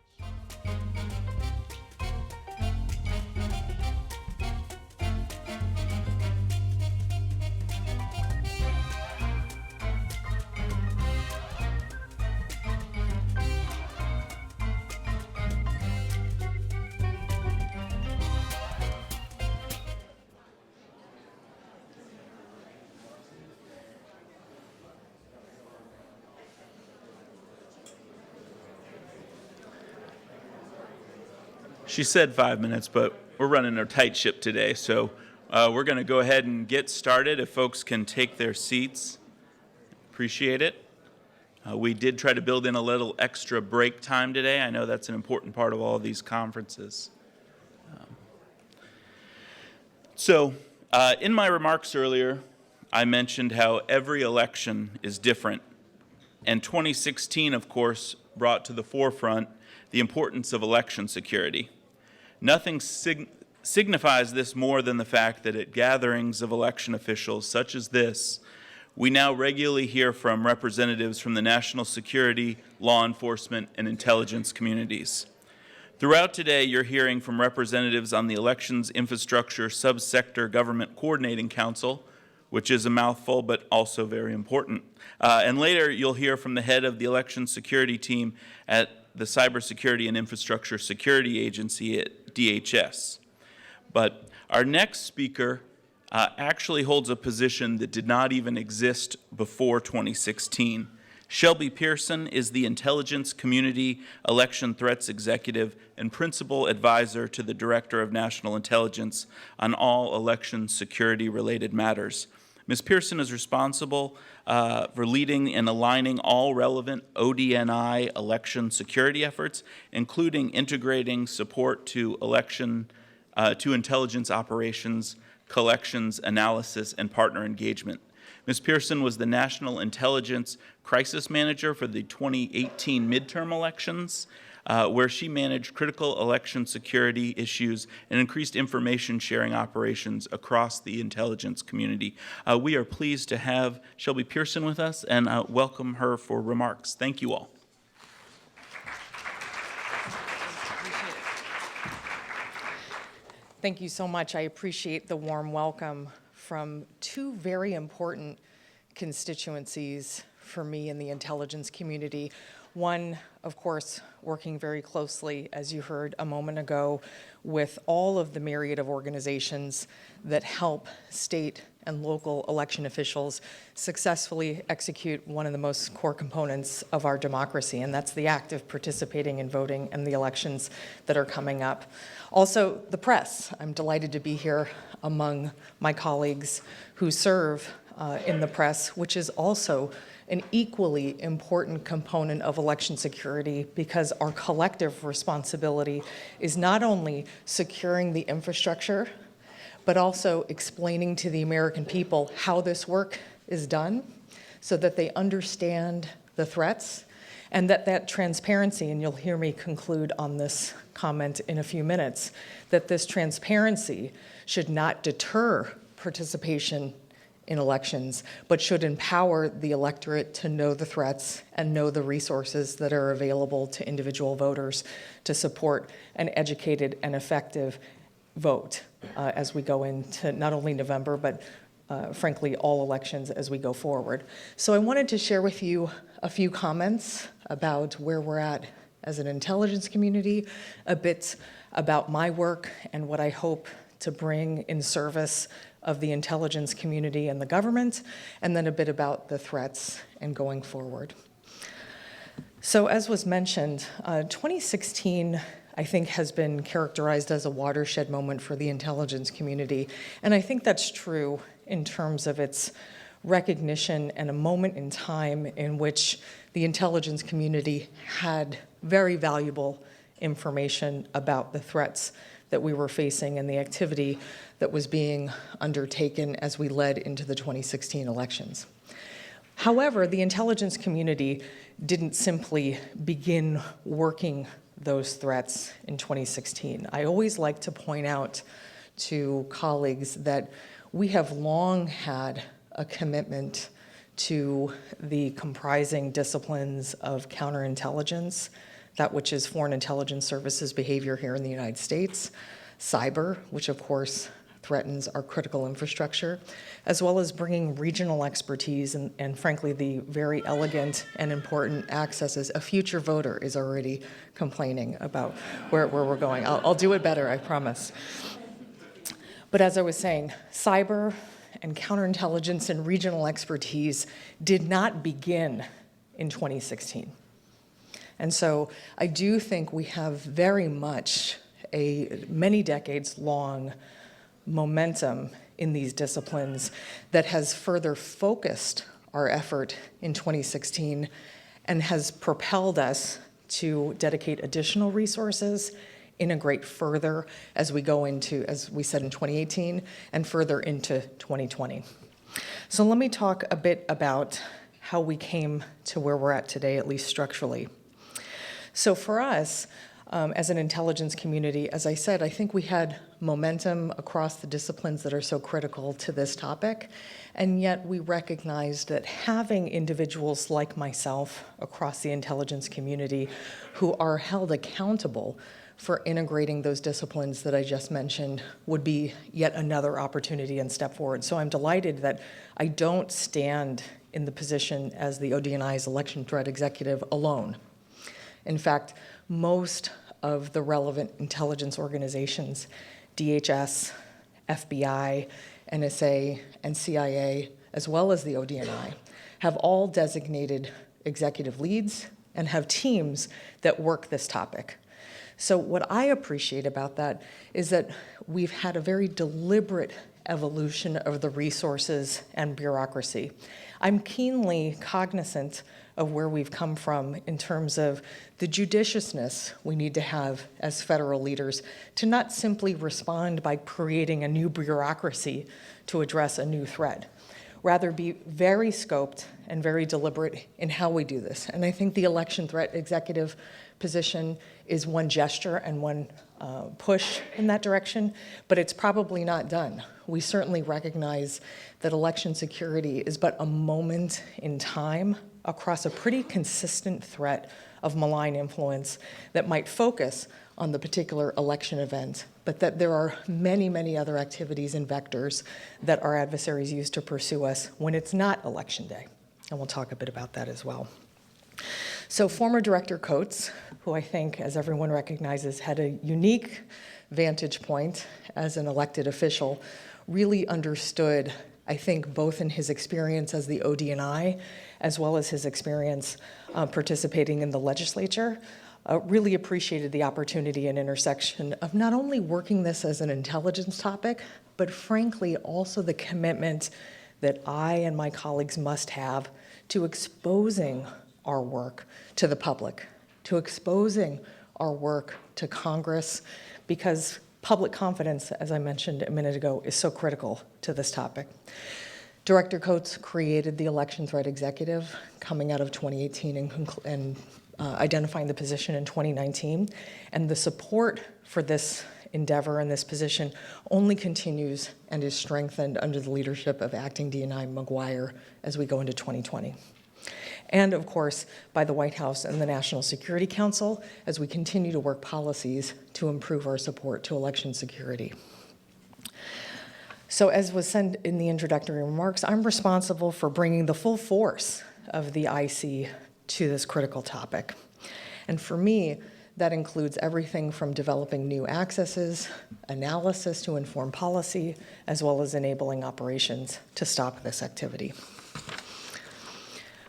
She said 5 minutes, but we're running a tight ship today, so we're going to go ahead and get started. If folks can take their seats, appreciate it. We did try to build in a little extra break time today. I know that's an important part of all of these conferences. In my remarks earlier, I mentioned how every election is different. And 2016, of course, brought to the forefront the importance of election security. Nothing signifies this more than the fact that at gatherings of election officials such as this, we now regularly hear from representatives from the national security, law enforcement, and intelligence communities. Throughout today, you're hearing from representatives on the Elections Infrastructure Subsector Government Coordinating Council, which is a mouthful but also very important. And later, you'll hear from the head of the election security team at the Cybersecurity and Infrastructure Security Agency at DHS. But our next speaker actually holds a position that did not even exist before 2016. Shelby Pearson is the Intelligence Community Election Threats Executive and Principal Advisor to the Director of National Intelligence on all election security-related matters. Ms. Pearson is responsible for leading and aligning all relevant ODNI election security efforts, including integrating support to intelligence operations, collections, analysis, and partner engagement. Ms. Pearson was the National Intelligence Crisis Manager for the 2018 midterm elections, where she managed critical election security issues and increased information sharing operations across the intelligence community. We are pleased to have Shelby Pearson with us and welcome her for remarks. Thank you all. Thank you so much. I appreciate the warm welcome from two very important constituencies for me in the intelligence community. One, of course, working very closely, as you heard a moment ago, with all of the myriad of organizations that help state and local election officials successfully execute one of the most core components of our democracy, and that's the act of participating and voting in the elections that are coming up. Also, the press. I'm delighted to be here among my colleagues who serve in the press, which is also an equally important component of election security, because our collective responsibility is not only securing the infrastructure, but also explaining to the American people how this work is done so that they understand the threats, and that transparency, and you'll hear me conclude on this comment in a few minutes, that this transparency should not deter participation in elections, but should empower the electorate to know the threats and know the resources that are available to individual voters to support an educated and effective vote as we go into not only November, but frankly, all elections as we go forward. So I wanted to share with you a few comments about where we're at as an intelligence community, a bit about my work and what I hope to bring in service of the intelligence community and the government, and then a bit about the threats and going forward. So as was mentioned, 2016, I think, has been characterized as a watershed moment for the intelligence community. And I think that's true in terms of its recognition and a moment in time in which the intelligence community had very valuable information about the threats that we were facing and the activity that was being undertaken as we led into the 2016 elections. However, the intelligence community didn't simply begin working those threats in 2016. I always like to point out to colleagues that we have long had a commitment to the comprising disciplines of counterintelligence, that which is foreign intelligence services behavior here in the United States, cyber, which of course threatens our critical infrastructure, as well as bringing regional expertise and frankly, the very elegant and important accesses. A future voter is already complaining about where we're going. I'll do it better, I promise. But as I was saying, cyber and counterintelligence and regional expertise did not begin in 2016. And so I do think we have very much a many decades long momentum in these disciplines that has further focused our effort in 2016 and has propelled us to dedicate additional resources, integrate further as we go into, as we said in 2018, and further into 2020. So let me talk a bit about how we came to where we're at today, at least structurally. So for us, as an intelligence community, as I said, I think we had momentum across the disciplines that are so critical to this topic, and yet we recognized that having individuals like myself across the intelligence community who are held accountable for integrating those disciplines that I just mentioned would be yet another opportunity and step forward. So I'm delighted that I don't stand in the position as the ODNI's election threat executive alone. In fact, most of the relevant intelligence organizations, DHS, FBI, NSA, and CIA, as well as the ODNI, have all designated executive leads and have teams that work this topic. So what I appreciate about that is that we've had a very deliberate evolution of the resources and bureaucracy. I'm keenly cognizant of where we've come from in terms of the judiciousness we need to have as federal leaders to not simply respond by creating a new bureaucracy to address a new threat. Rather be very scoped and very deliberate in how we do this. And I think the election threat executive position is one gesture and one push in that direction, but it's probably not done. We certainly recognize that election security is but a moment in time across a pretty consistent threat of malign influence that might focus on the particular election event, but that there are many, many other activities and vectors that our adversaries use to pursue us when it's not election day. And we'll talk a bit about that as well. So former Director Coates, who I think, as everyone recognizes, had a unique vantage point as an elected official, really understood, I think, both in his experience as the ODNI, as well as his experience participating in the legislature, really appreciated the opportunity and intersection of not only working this as an intelligence topic, but frankly also the commitment that I and my colleagues must have to exposing our work to the public, to exposing our work to Congress, because public confidence, as I mentioned a minute ago, is so critical to this topic. Director Coates created the election threat executive coming out of 2018 and identifying the position in 2019. And the support for this endeavor and this position only continues and is strengthened under the leadership of Acting DNI McGuire as we go into 2020. And of course, by the White House and the National Security Council as we continue to work policies to improve our support to election security. So as was said in the introductory remarks, I'm responsible for bringing the full force of the IC to this critical topic. And for me, that includes everything from developing new accesses, analysis to inform policy, as well as enabling operations to stop this activity.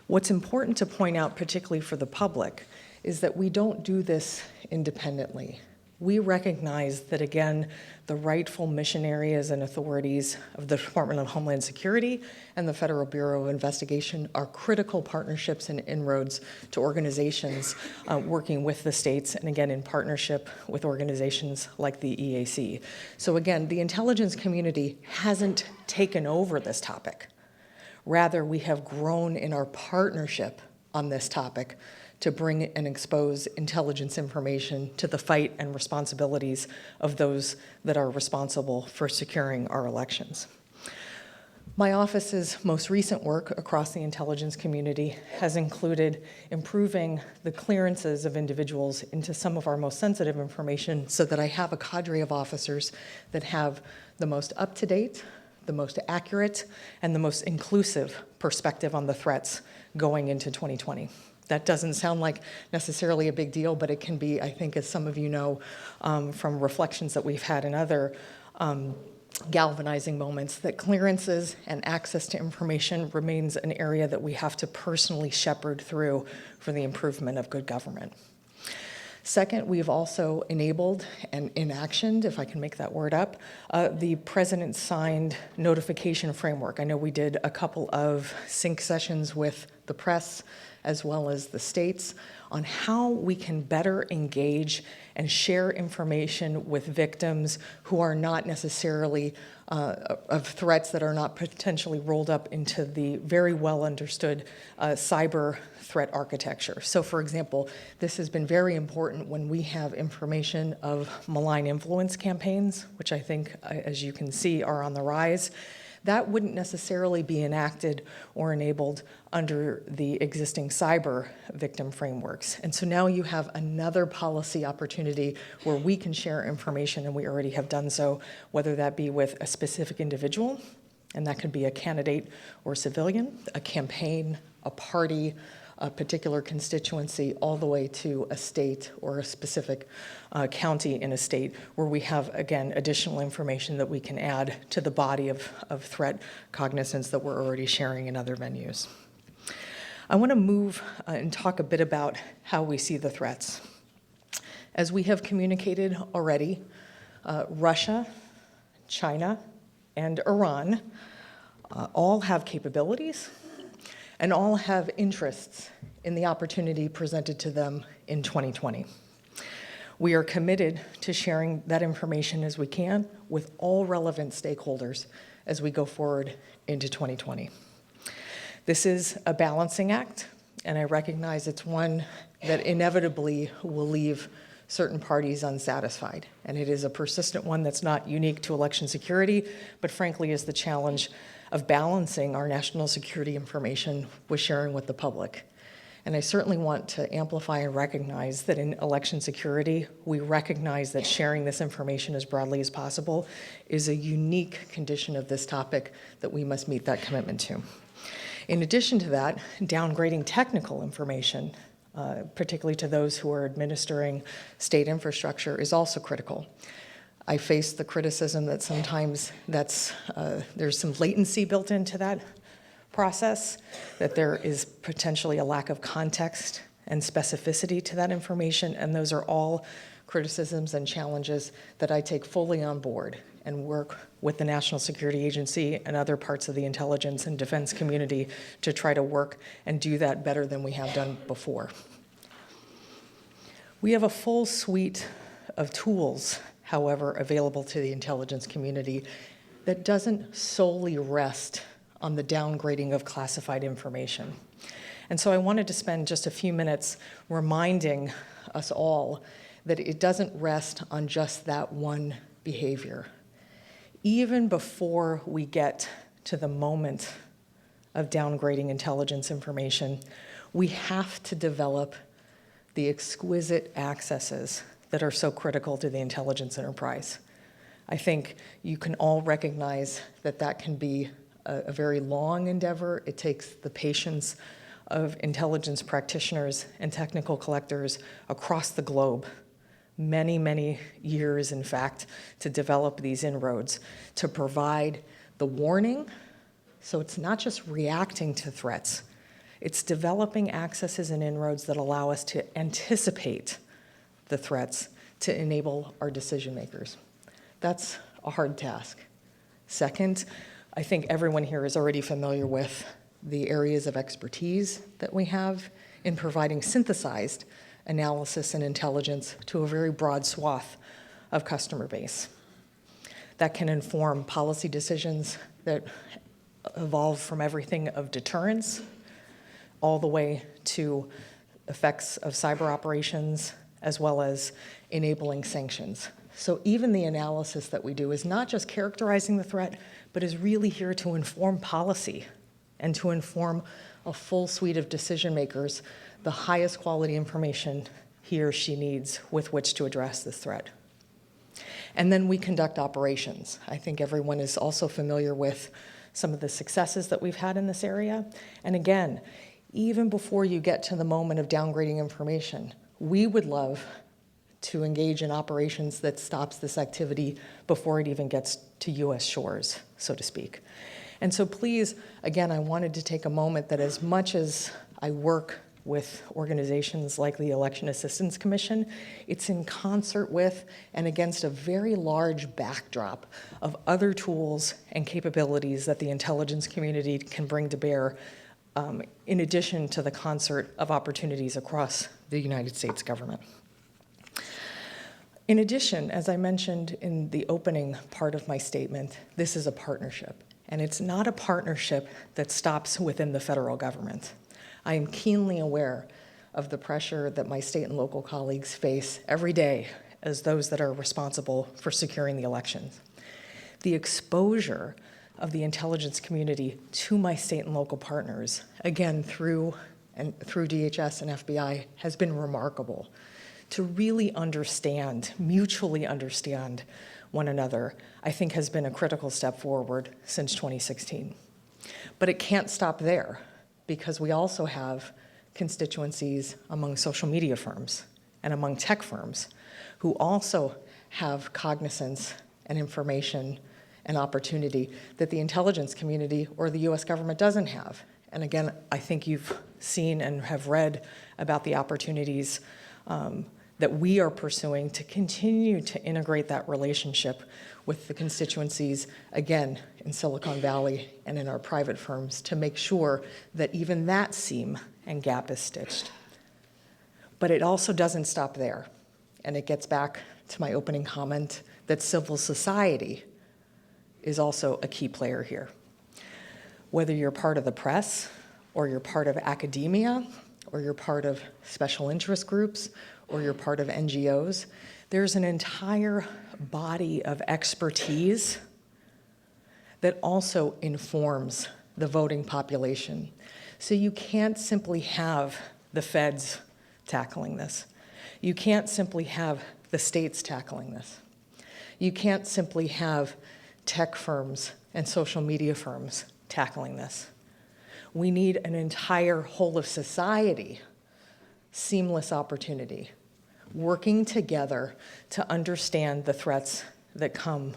What's important to point out, particularly for the public, is that we don't do this independently. we recognize that, again, the rightful mission areas and authorities of the Department of Homeland Security and the Federal Bureau of Investigation are critical partnerships and inroads to organizations working with the states, and again, in partnership with organizations like the EAC. So again, the intelligence community hasn't taken over this topic. Rather, we have grown in our partnership on this topic to bring and expose intelligence information to the fight and responsibilities of those that are responsible for securing our elections. My office's most recent work across the intelligence community has included improving the clearances of individuals into some of our most sensitive information so that I have a cadre of officers that have the most up-to-date, the most accurate, and the most inclusive perspective on the threats going into 2020. That doesn't sound like necessarily a big deal, but it can be, I think, as some of you know, from reflections that we've had in other galvanizing moments, that clearances and access to information remains an area that we have to personally shepherd through for the improvement of good government. Second, we've also enabled and enactioned, if I can make that word up, the President-signed notification framework. I know we did a couple of sync sessions with the press as well as the states on how we can better engage and share information with victims who are not necessarily of threats that are not potentially rolled up into the very well understood cyber threat architecture. So for example, this has been very important when we have information of malign influence campaigns, which I think, as you can see, are on the rise. That wouldn't necessarily be enacted or enabled under the existing cyber victim frameworks. And so now you have another policy opportunity where we can share information, and we already have done so, whether that be with a specific individual, and that could be a candidate or civilian, a campaign, a party, a particular constituency, all the way to a state or a specific county in a state where we have, again, additional information that we can add to the body of threat cognizance that we're already sharing in other venues. I want to move and talk a bit about how we see the threats. As we have communicated already, Russia, China, and Iran all have capabilities and all have interests in the opportunity presented to them in 2020. We are committed to sharing that information as we can with all relevant stakeholders as we go forward into 2020. This is a balancing act, and I recognize it's one that inevitably will leave certain parties unsatisfied. And it is a persistent one that's not unique to election security, but frankly is the challenge of balancing our national security information with sharing with the public. And I certainly want to amplify and recognize that in election security, we recognize that sharing this information as broadly as possible is a unique condition of this topic that we must meet that commitment to. In addition to that, downgrading technical information, particularly to those who are administering state infrastructure, is also critical. I face the criticism that sometimes there's some latency built into that process, that there is potentially a lack of context and specificity to that information, and those are all criticisms and challenges that I take fully on board and work with the National Security Agency and other parts of the intelligence and defense community to try to work and do that better than we have done before. We have a full suite of tools, however, available to the intelligence community that doesn't solely rest on the downgrading of classified information. And so I wanted to spend just a few minutes reminding us all that it doesn't rest on just that one behavior. Even before we get to the moment of downgrading intelligence information, we have to develop the exquisite accesses that are so critical to the intelligence enterprise. I think you can all recognize that that can be a very long endeavor. It takes the patience of intelligence practitioners and technical collectors across the globe, many, many years, in fact, to develop these inroads, to provide the warning. So it's not just reacting to threats, it's developing accesses and inroads that allow us to anticipate the threats, to enable our decision makers. That's a hard task. Second, I think everyone here is already familiar with the areas of expertise that we have in providing synthesized analysis and intelligence to a very broad swath of customer base. That can inform policy decisions that evolve from everything of deterrence all the way to effects of cyber operations, as well as enabling sanctions. So even the analysis that we do is not just characterizing the threat, but is really here to inform policy and to inform a full suite of decision makers the highest quality information he or she needs with which to address this threat. And then we conduct operations. I think everyone is also familiar with some of the successes that we've had in this area. And again, even before you get to the moment of downgrading information, we would love to engage in operations that stops this activity before it even gets to US shores, so to speak. And so please, again, I wanted to take a moment that as much as I work with organizations like the Election Assistance Commission, it's in concert with and against a very large backdrop of other tools and capabilities that the intelligence community can bring to bear, in addition to the concert of opportunities across the United States government. In addition, as I mentioned in the opening part of my statement, this is a partnership, and it's not a partnership that stops within the federal government. I am keenly aware of the pressure that my state and local colleagues face every day as those that are responsible for securing the elections. The exposure of the intelligence community to my state and local partners, again, through DHS and FBI, has been remarkable. To really understand, mutually understand one another, I think has been a critical step forward since 2016. But it can't stop there, because we also have constituencies among social media firms and among tech firms who also have cognizance and information and opportunity that the intelligence community or the US government doesn't have. And again, I think you've seen and have read about the opportunities that we are pursuing to continue to integrate that relationship with the constituencies, again, in Silicon Valley and in our private firms, to make sure that even that seam and gap is stitched. But it also doesn't stop there. And it gets back to my opening comment that civil society is also a key player here. Whether you're part of the press, or you're part of academia, or you're part of special interest groups, or you're part of NGOs, there's an entire body of expertise that also informs the voting population. So you can't simply have the feds tackling this. You can't simply have the states tackling this. You can't simply have tech firms and social media firms tackling this. We need an entire whole of society, seamless opportunity, working together to understand the threats that come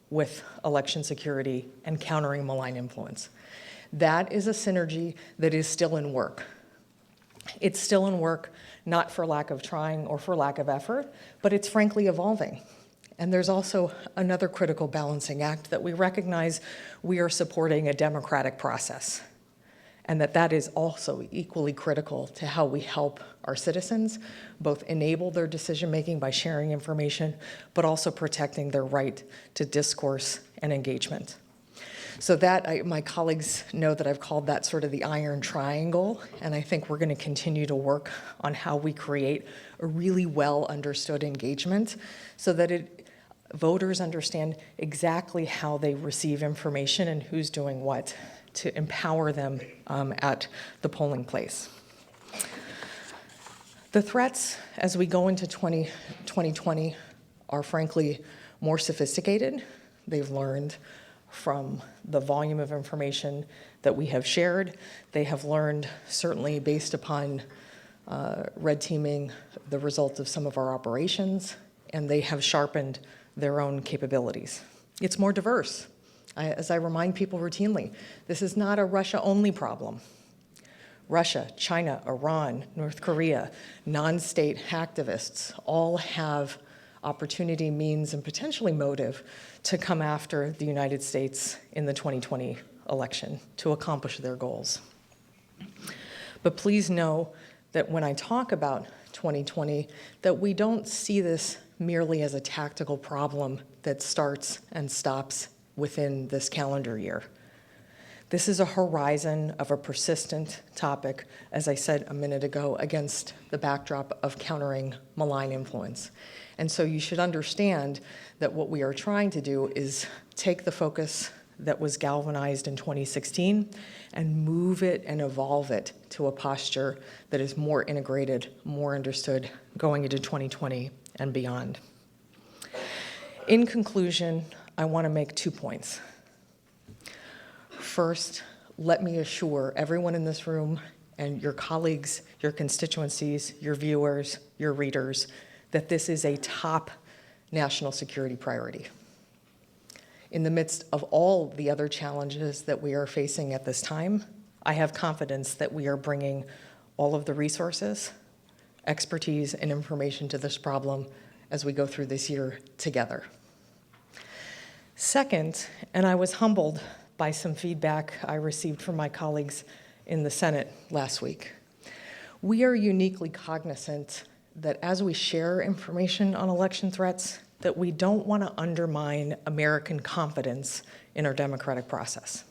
with election security and countering malign influence. That is a synergy that is still in work. It's still in work, not for lack of trying or for lack of effort, but it's frankly evolving. And there's also another critical balancing act that we recognize we are supporting a democratic process, and that is also equally critical to how we help our citizens both enable their decision-making by sharing information, but also protecting their right to discourse and engagement. So that, my colleagues know that I've called that sort of the iron triangle, and I think we're going to continue to work on how we create a really well understood engagement so that voters understand exactly how they receive information and who's doing what to empower them at the polling place. The threats as we go into 2020 are frankly more sophisticated. They've learned from the volume of information that we have shared. They have learned, certainly based upon red teaming, the result of some of our operations, and they have sharpened their own capabilities. It's more diverse. As I remind people routinely, this is not a Russia-only problem. Russia, China, Iran, North Korea, non-state hacktivists all have opportunity, means, and potentially motive to come after the United States in the 2020 election to accomplish their goals. But please know that when I talk about 2020, that we don't see this merely as a tactical problem that starts and stops within this calendar year. This is a horizon of a persistent topic, as I said a minute ago, against the backdrop of countering malign influence. And so you should understand that what we are trying to do is take the focus that was galvanized in 2016 and move it and evolve it to a posture that is more integrated, more understood going into 2020 and beyond. In conclusion, I want to make 2 points. First, let me assure everyone in this room and your colleagues, your constituencies, your viewers, your readers, that this is a top national security priority. In the midst of all the other challenges that we are facing at this time, I have confidence that we are bringing all of the resources, expertise, and information to this problem as we go through this year together. Second, and I was humbled by some feedback I received from my colleagues in the Senate last week. We are uniquely cognizant that as we share information on election threats, that we don't want to undermine American confidence in our democratic process.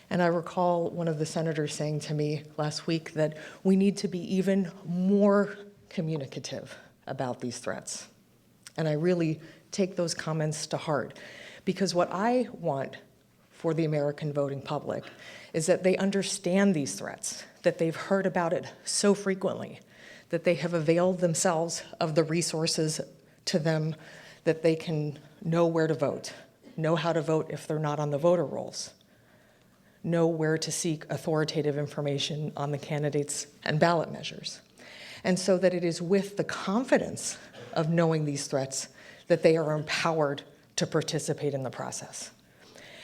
And I recall one of the senators saying to me last week that we need to be even more communicative about these threats. And I really take those comments to heart, because what I want for the American voting public is that they understand these threats, that they've heard about it so frequently, that they have availed themselves of the resources to them, that they can know where to vote, know how to vote if they're not on the voter rolls, know where to seek authoritative information on the candidates and ballot measures. And so that it is with the confidence of knowing these threats that they are empowered to participate in the process.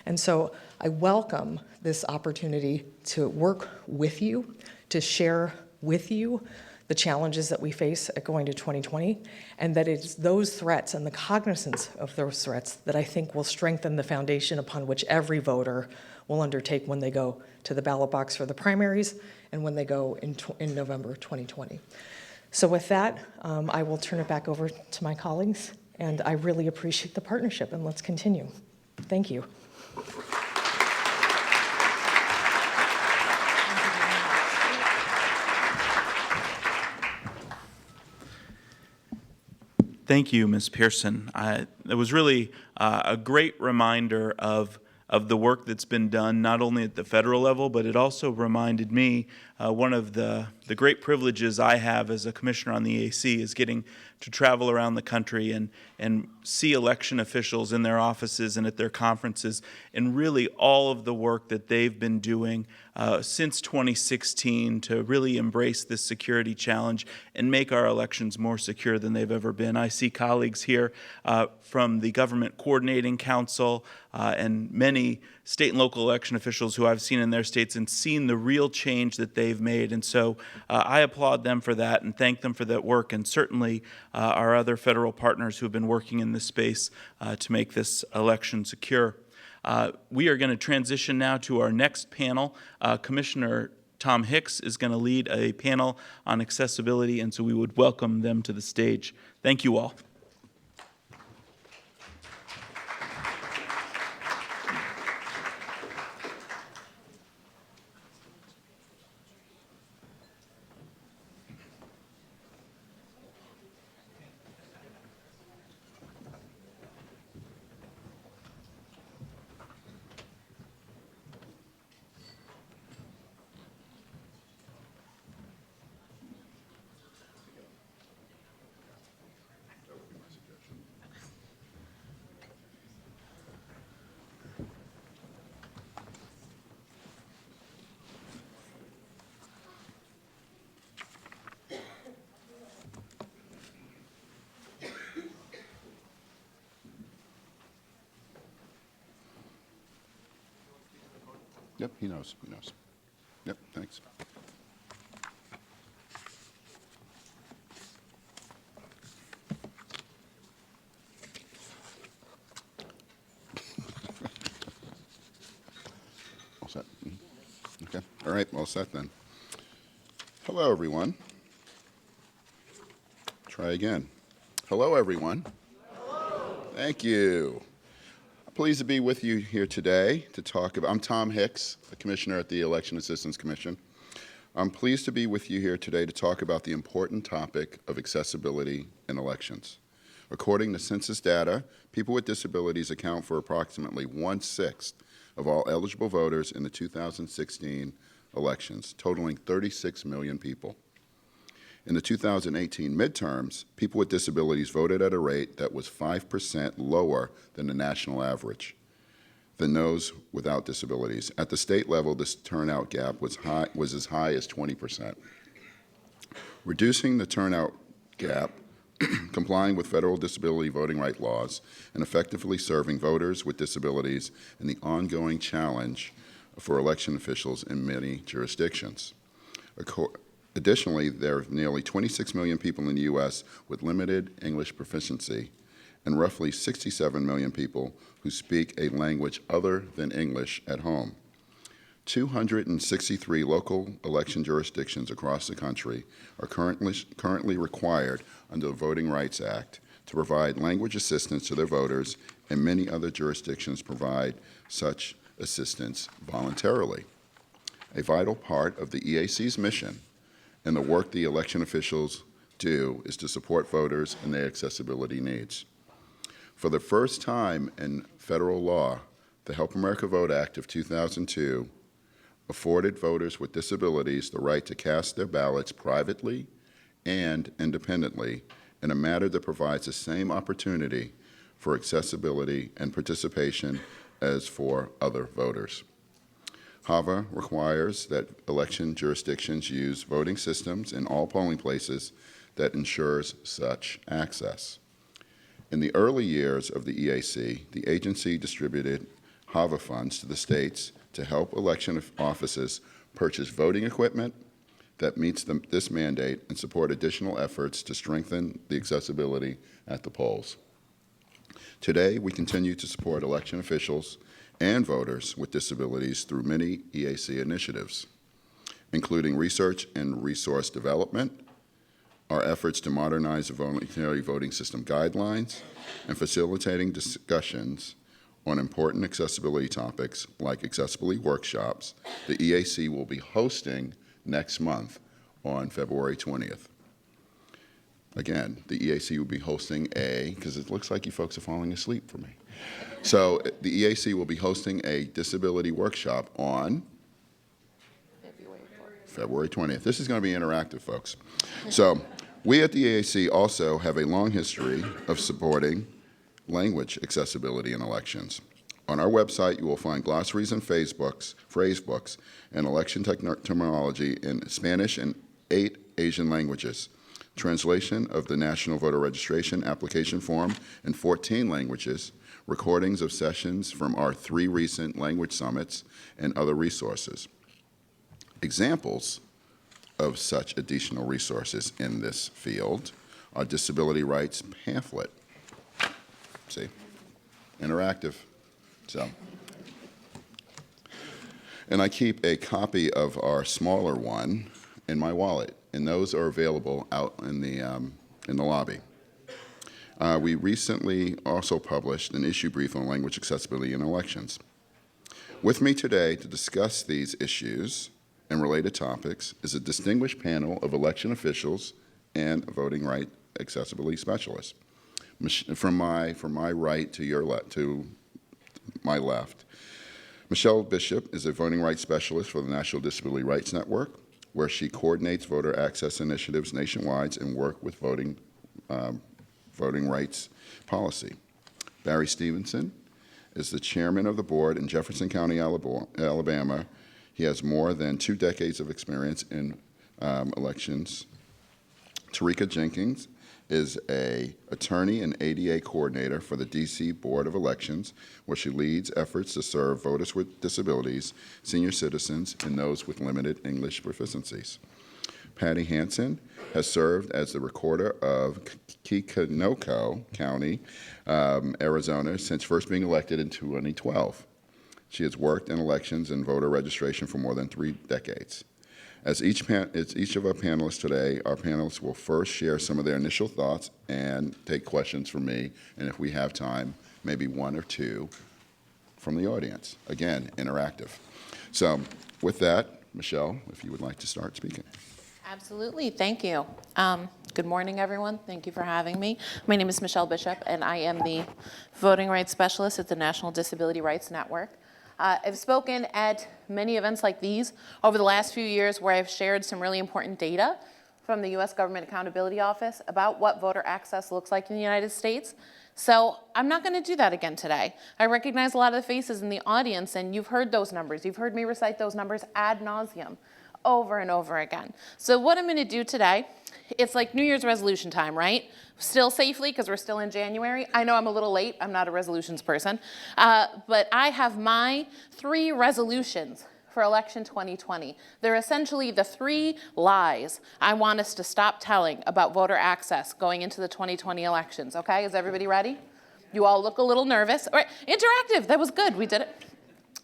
And so I welcome this opportunity to work with you, to share with you the challenges that we face at going to 2020, and that it's those threats and the cognizance of those threats that I think will strengthen the foundation upon which every voter will undertake when they go to the ballot box for the primaries and when they go in November 2020. So with that, I will turn it back over to my colleagues, and I really appreciate the partnership, and let's continue. Thank you. Thank you, Ms. Pearson. It was really a great reminder of the work that's been done, not only at the federal level, but it also reminded me one of the great privileges I have as a commissioner on the EAC is getting to travel around the country and see election officials in their offices and at their conferences, and really all of the work that they've been doing since 2016 to really embrace this security challenge and make our elections more secure than they've ever been. I see colleagues here from the Government Coordinating Council and many state and local election officials who I've seen in their states and seen the real change that they've made. And so I applaud them for that and thank them for that work, and certainly our other federal partners who have been working in this space to make this election secure. We are going to transition now to our next panel. Commissioner Tom Hicks is going to lead a panel on accessibility, and so we would welcome them to the stage. Thank you all. Yep, he knows. He knows. Yep, thanks. all set then. Hello, everyone. Try again. Hello, everyone. Hello. Thank you. I'm pleased to be with you here today to talk about, I'm Tom Hicks, the Commissioner at the Election Assistance Commission. I'm pleased to be with you here today to talk about the important topic of accessibility in elections. According to census data, people with disabilities account for approximately 1/6 of all eligible voters in the 2016 elections, totaling 36 million people. In the 2018 midterms, people with disabilities voted at a rate that was 5% lower than the national average than those without disabilities. At the state level, this turnout gap was as high as 20%. Reducing the turnout gap, complying with federal disability voting right laws, and effectively serving voters with disabilities in the ongoing challenge for election officials in many jurisdictions. Additionally, there are nearly 26 million people in the U.S. with limited English proficiency and roughly 67 million people who speak a language other than English at home. 263 local election jurisdictions across the country are currently required under the Voting Rights Act to provide language assistance to their voters, and many other jurisdictions provide such assistance voluntarily. A vital part of the EAC's mission and the work the election officials do is to support voters and their accessibility needs. For the first time in federal law, the Help America Vote Act of 2002 afforded voters with disabilities the right to cast their ballots privately and independently in a manner that provides the same opportunity for accessibility and participation as for other voters. HAVA requires that election jurisdictions use voting systems in all polling places that ensures such access. In the early years of the EAC, the agency distributed HAVA funds to the states to help election offices purchase voting equipment that meets this mandate and support additional efforts to strengthen the accessibility at the polls. Today, we continue to support election officials and voters with disabilities through many EAC initiatives, including research and resource development, our efforts to modernize the voluntary voting system guidelines, and facilitating discussions on important accessibility topics like accessibility workshops the EAC will be hosting next month on February 20th. Again, the EAC will be hosting because it looks like you folks are falling asleep for me. So the EAC will be hosting a disability workshop on February 20th. This is going to be interactive, folks. So we at the EAC also have a long history of supporting language accessibility in elections. On our website, you will find glossaries and phrase books, and election terminology in Spanish and 8 Asian languages, translation of the National Voter Registration application form in 14 languages, recordings of sessions from our 3 recent language summits, and other resources. Examples of such additional resources in this field are Disability Rights Pamphlet. See, interactive. So, and I keep a copy of our smaller one in my wallet, and those are available out in the lobby. We recently also published an issue brief on language accessibility in elections. With me today to discuss these issues and related topics is a distinguished panel of election officials and voting right accessibility specialists. From my right to my left, Michelle Bishop is a voting rights specialist for the National Disability Rights Network, where she coordinates voter access initiatives nationwide and work with voting rights policy. Barry Stevenson is the chairman of the board in Jefferson County, Alabama. He has more than 2 decades of experience in elections. Tarika Jenkins is an attorney and ADA coordinator for the D.C. Board of Elections, where she leads efforts to serve voters with disabilities, senior citizens, and those with limited English proficiencies. Patty Hansen has served as the recorder of Kekanoke County, Arizona, since first being elected in 2012. She has worked in elections and voter registration for more than 3 decades. As each of our panelists today, our panelists will first share some of their initial thoughts and take questions from me, and if we have time, maybe one or two from the audience. Again, interactive. So with that, Michelle, if you would like to start speaking. Absolutely, thank you. Good morning, everyone. Thank you for having me. My name is Michelle Bishop, and I am the Voting Rights Specialist at the National Disability Rights Network. I've spoken at many events like these over the last few years where I've shared some really important data from the U.S. Government Accountability Office about what voter access looks like in the United States. So I'm not going to do that again today. I recognize a lot of the faces in the audience, and you've heard those numbers. You've heard me recite those numbers ad nauseum over and over again. So what I'm going to do today, it's like New Year's resolution time, right? Still safely, because we're still in January. I know I'm a little late. I'm not a resolutions person. But I have my 3 resolutions for election 2020. They're essentially the 3 lies I want us to stop telling about voter access going into the 2020 elections. Okay, is everybody ready? You all look a little nervous. All right, interactive, that was good, we did it.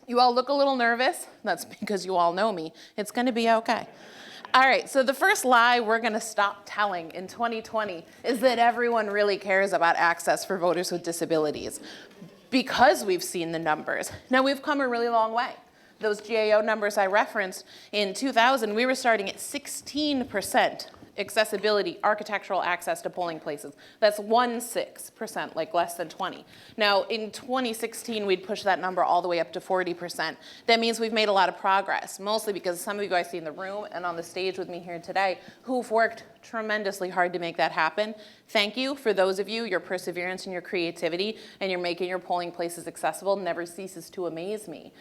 You all look a little nervous. That's because you all know me. It's gonna be okay. All right, so the first lie we're going to stop telling in 2020 is that everyone really cares about access for voters with disabilities because we've seen the numbers. Now, we've come a really long way. Those GAO numbers I referenced in 2000, we were starting at 16% accessibility, architectural access to polling places. That's 16%, like less than 20. Now, in 2016, we'd push that number all the way up to 40%. That means we've made a lot of progress, mostly because some of you I see in the room and on the stage with me here today who've worked tremendously hard to make that happen. Thank you for those of you. Your perseverance and your creativity and your making your polling places accessible never ceases to amaze me.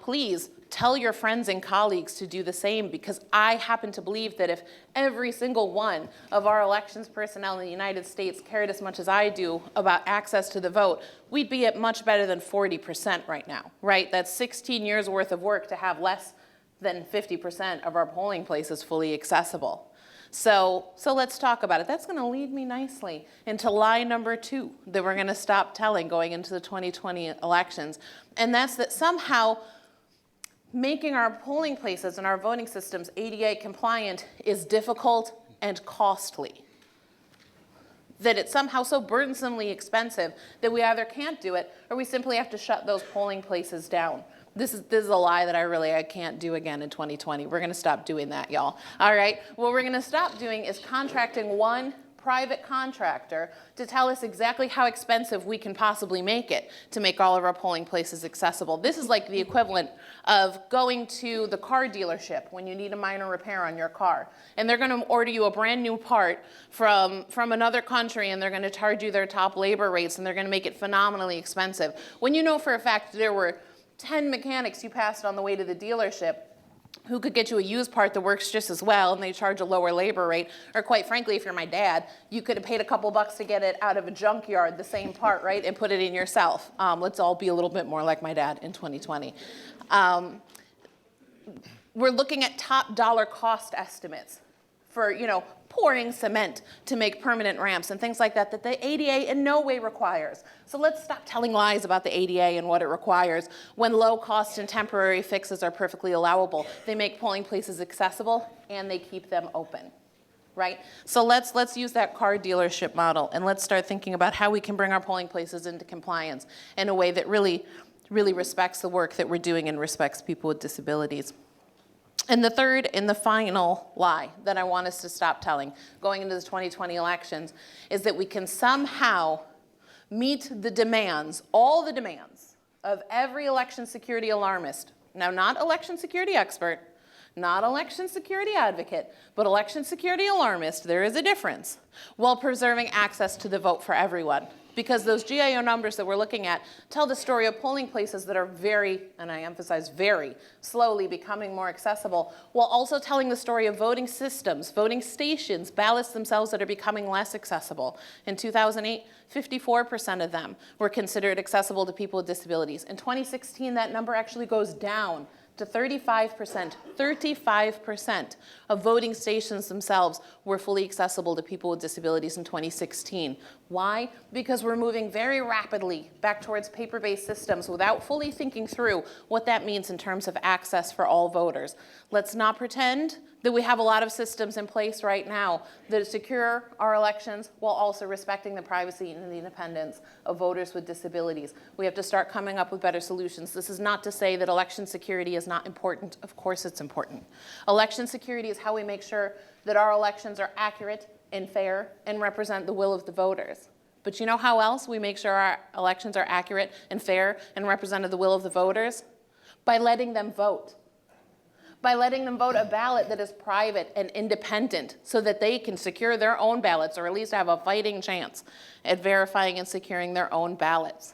Please tell your friends and colleagues to do the same, because I happen to believe that if every single one of our elections personnel in the United States cared as much as I do about access to the vote, we'd be at much better than 40% right now, right? That's 16 years worth of work to have less than 50% of our polling places fully accessible. So let's talk about it. That's going to lead me nicely into lie number 2 that we're going to stop telling going into the 2020 elections, and that's that somehow making our polling places and our voting systems ADA compliant is difficult and costly. That it's somehow so burdensomely expensive that we either can't do it or we simply have to shut those polling places down. This is a lie that I can't do again in 2020. We're going to stop doing that, y'all. All right? What we're going to stop doing is contracting one private contractor to tell us exactly how expensive we can possibly make it to make all of our polling places accessible. This is like the equivalent of going to the car dealership when you need a minor repair on your car. And they're going to order you a brand new part from another country, and they're going to charge you their top labor rates, and they're going to make it phenomenally expensive. When you know for a fact there were 10 mechanics you passed on the way to the dealership who could get you a used part that works just as well, and they charge a lower labor rate. Or quite frankly, if you're my dad, you could have paid a couple bucks to get it out of a junkyard, the same part, right, and put it in yourself. Let's all be a little bit more like my dad in 2020. We're looking at top dollar cost estimates for, pouring cement to make permanent ramps and things like that the ADA in no way requires. So let's stop telling lies about the ADA and what it requires when low cost and temporary fixes are perfectly allowable. They make polling places accessible and they keep them open, right? So let's use that car dealership model, and let's start thinking about how we can bring our polling places into compliance in a way that really respects the work that we're doing and respects people with disabilities. And the third and the final lie that I want us to stop telling going into the 2020 elections is that we can somehow meet the demands, all the demands, of every election security alarmist. Now, not election security expert, not election security advocate, but election security alarmist. There is a difference, while preserving access to the vote for everyone. Because those GAO numbers that we're looking at tell the story of polling places that are very, and I emphasize very, slowly becoming more accessible, while also telling the story of voting systems, voting stations, ballots themselves that are becoming less accessible. In 2008, 54% of them were considered accessible to people with disabilities. In 2016, that number actually goes down to 35%. 35% of voting stations themselves were fully accessible to people with disabilities in 2016. Why? Because we're moving very rapidly back towards paper-based systems without fully thinking through what that means in terms of access for all voters. Let's not pretend that we have a lot of systems in place right now that secure our elections while also respecting the privacy and the independence of voters with disabilities. We have to start coming up with better solutions. This is not to say that election security is not important. Of course it's important. Election security is how we make sure that our elections are accurate and fair and represent the will of the voters. But you know how else we make sure our elections are accurate and fair and represent the will of the voters? By letting them vote. By letting them vote a ballot that is private and independent so that they can secure their own ballots, or at least have a fighting chance at verifying and securing their own ballots.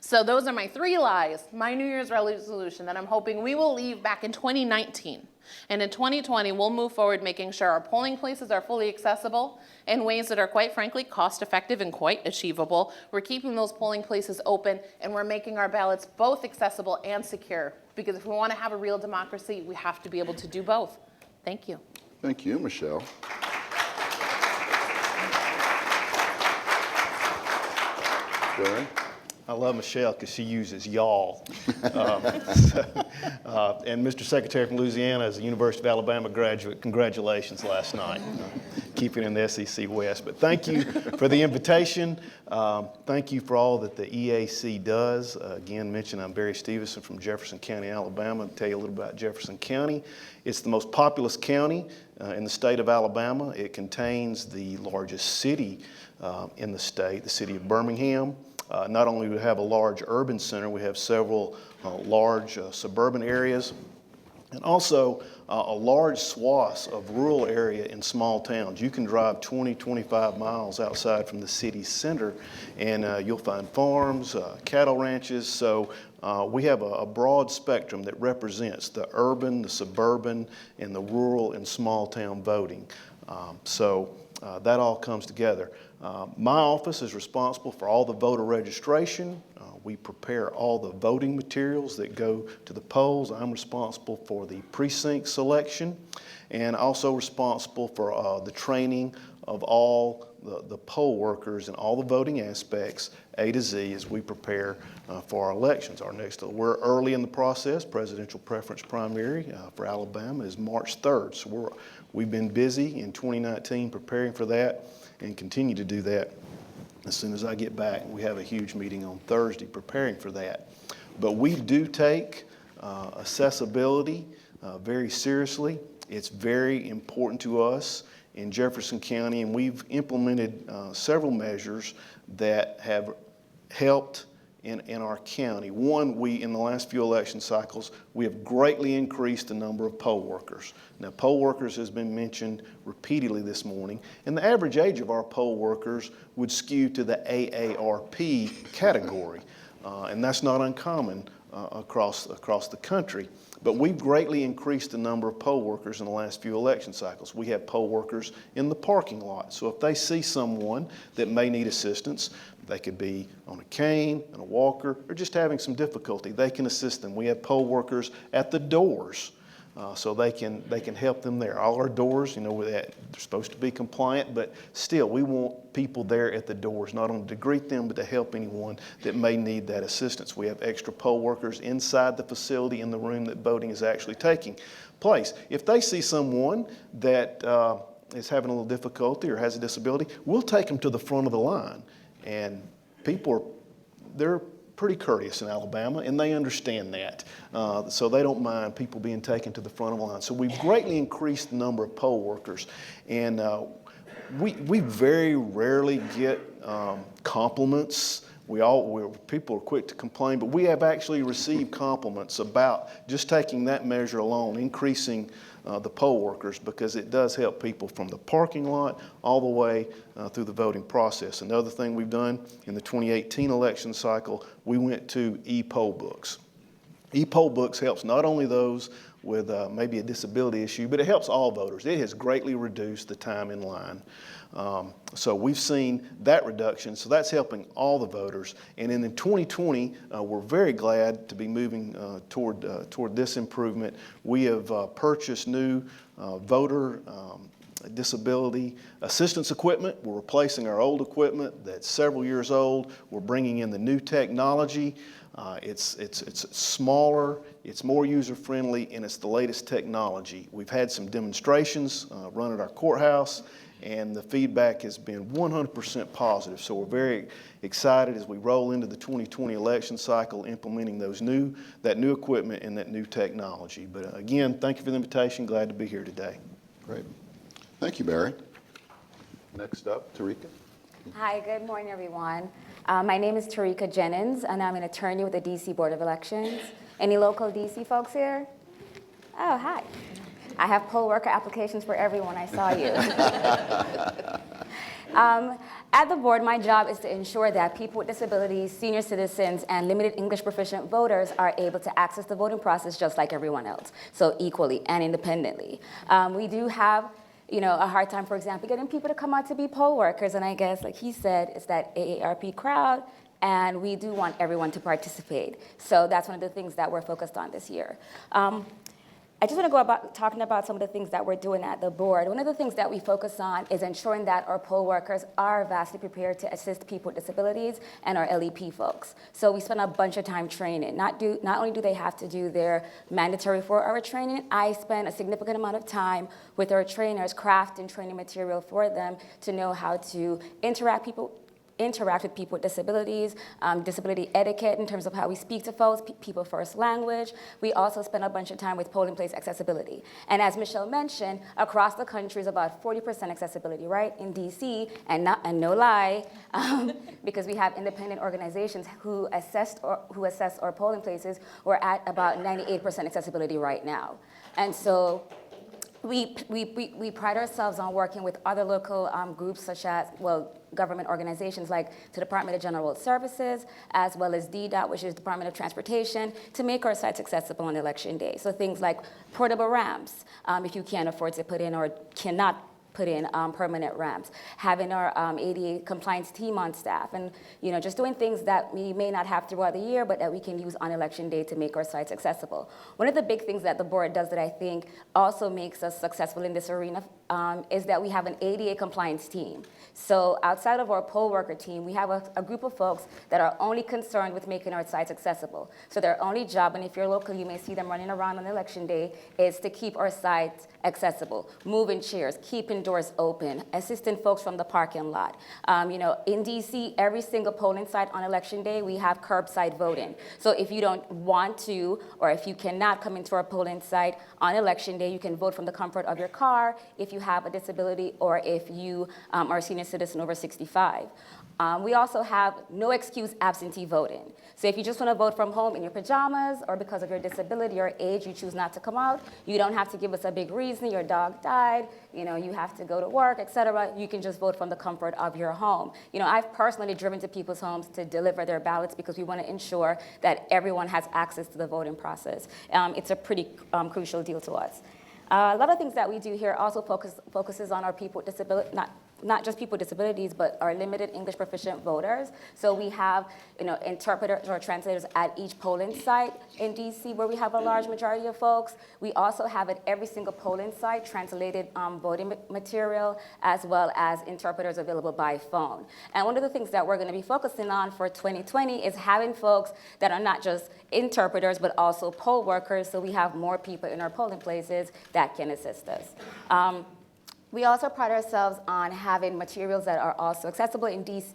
So those are my 3 lies, my New Year's resolution that I'm hoping we will leave back in 2019. And in 2020, we'll move forward making sure our polling places are fully accessible in ways that are, quite frankly, cost-effective and quite achievable. We're keeping those polling places open, and we're making our ballots both accessible and secure. Because if we want to have a real democracy, we have to be able to do both. Thank you. Thank you, Michelle. Barry? I love Michelle because she uses y'all. And Mr. Secretary from Louisiana, as a University of Alabama graduate, congratulations last night. Keeping in the SEC West. But thank you for the invitation. Thank you for all that the EAC does. Again, mention I'm Barry Stevenson from Jefferson County, Alabama. I'll tell you a little about Jefferson County. It's the most populous county in the state of Alabama. It contains the largest city in the state, the city of Birmingham. Not only do we have a large urban center, we have several large suburban areas, and also a large swath of rural area in small towns. You can drive 20, 25 miles outside from the city center, and you'll find farms, cattle ranches. So we have a broad spectrum that represents the urban, the suburban, and the rural and small town voting. That all comes together. My office is responsible for all the voter registration. We prepare all the voting materials that go to the polls. I'm responsible for the precinct selection, and also responsible for the training of all the poll workers and all the voting aspects, A to Z, as we prepare for our elections. We're early in the process. Presidential preference primary for Alabama is March 3rd. So we've been busy in 2019 preparing for that, and continue to do that. As soon as I get back, we have a huge meeting on Thursday preparing for that. But we do take accessibility very seriously. It's very important to us in Jefferson County, and we've implemented several measures that have helped in our county. One, in the last few election cycles, we have greatly increased the number of poll workers. Now, poll workers has been mentioned repeatedly this morning, and the average age of our poll workers would skew to the AARP category, and that's not uncommon across the country. But we've greatly increased the number of poll workers in the last few election cycles. We have poll workers in the parking lot. So if they see someone that may need assistance, they could be on a cane, on a walker, or just having some difficulty, they can assist them. We have poll workers at the doors, so they can help them there. All our doors, they're supposed to be compliant, but still, we want people there at the doors, not only to greet them, but to help anyone that may need that assistance. We have extra poll workers inside the facility in the room that voting is actually taking place. If they see someone that is having a little difficulty or has a disability, we'll take them to the front of the line. And they're pretty courteous in Alabama, and they understand that. So they don't mind people being taken to the front of the line. So we've greatly increased the number of poll workers. And we very rarely get compliments. People are quick to complain, but we have actually received compliments about just taking that measure alone, increasing the poll workers, because it does help people from the parking lot all the way through the voting process. Another thing we've done in the 2018 election cycle, we went to e-poll books. E-poll books helps not only those with maybe a disability issue, but it helps all voters. It has greatly reduced the time in line. So we've seen that reduction, so that's helping all the voters. And in 2020, we're very glad to be moving toward this improvement. We have purchased new voter disability assistance equipment. We're replacing our old equipment that's several years old. We're bringing in the new technology. It's smaller, it's more user-friendly, and it's the latest technology. We've had some demonstrations run at our courthouse, and the feedback has been 100% positive. So we're very excited as we roll into the 2020 election cycle, implementing that new equipment and that new technology. But again, thank you for the invitation. Glad to be here today. Great. Thank you, Barry. Next up, Tarika. Hi, good morning, everyone. My name is Tarika Jennings, and I'm an attorney with the DC Board of Elections. Any local DC folks here? Oh, hi. I have poll worker applications for everyone. I saw you. At the board, my job is to ensure that people with disabilities, senior citizens, and limited English proficient voters are able to access the voting process just like everyone else, so equally and independently. We do have a hard time, for example, getting people to come out to be poll workers, and I guess, like he said, it's that AARP crowd, and we do want everyone to participate. So that's one of the things that we're focused on this year. I just want to go about talking about some of the things that we're doing at the board. One of the things that we focus on is ensuring that our poll workers are vastly prepared to assist people with disabilities and our LEP folks. So we spend a bunch of time training. Not only do they have to do their mandatory 4-hour training, I spend a significant amount of time with our trainers crafting training material for them to know how to interact with people with disabilities, disability etiquette in terms of how we speak to folks, people first language. We also spend a bunch of time with polling place accessibility. And as Michelle mentioned, across the country is about 40% accessibility, right? In DC, and no lie, because we have independent organizations who assess our polling places, we're at about 98% accessibility right now. And so we pride ourselves on working with other local groups such as, government organizations like the Department of General Services, as well as DDOT, which is Department of Transportation, to make our sites accessible on election day. So things like portable ramps, if you can't afford to put in or cannot put in permanent ramps, having our ADA compliance team on staff, and just doing things that we may not have throughout the year, but that we can use on election day to make our sites accessible. One of the big things that the board does that I think also makes us successful in this arena is that we have an ADA compliance team. So outside of our poll worker team, we have a group of folks that are only concerned with making our sites accessible. So their only job, and if you're local, you may see them running around on election day, is to keep our sites accessible, moving chairs, keeping doors open, assisting folks from the parking lot. In DC, every single polling site on election day, we have curbside voting. So if you don't want to, or if you cannot come into our polling site on election day, you can vote from the comfort of your car if you have a disability or if you are a senior citizen over 65. We also have no excuse absentee voting. So if you just want to vote from home in your pajamas or because of your disability or age, you choose not to come out, you don't have to give us a big reason, your dog died, you have to go to work, etc. You can just vote from the comfort of your home. I've personally driven to people's homes to deliver their ballots because we want to ensure that everyone has access to the voting process. It's a pretty crucial deal to us. A lot of things that we do here also focuses on our people with disability, not just people with disabilities, but our limited English proficient voters. So we have, interpreters or translators at each polling site in DC where we have a large majority of folks. We also have at every single polling site translated voting material, as well as interpreters available by phone. And one of the things that we're going to be focusing on for 2020 is having folks that are not just interpreters, but also poll workers, so we have more people in our polling places that can assist us. We also pride ourselves on having materials that are also accessible in DC,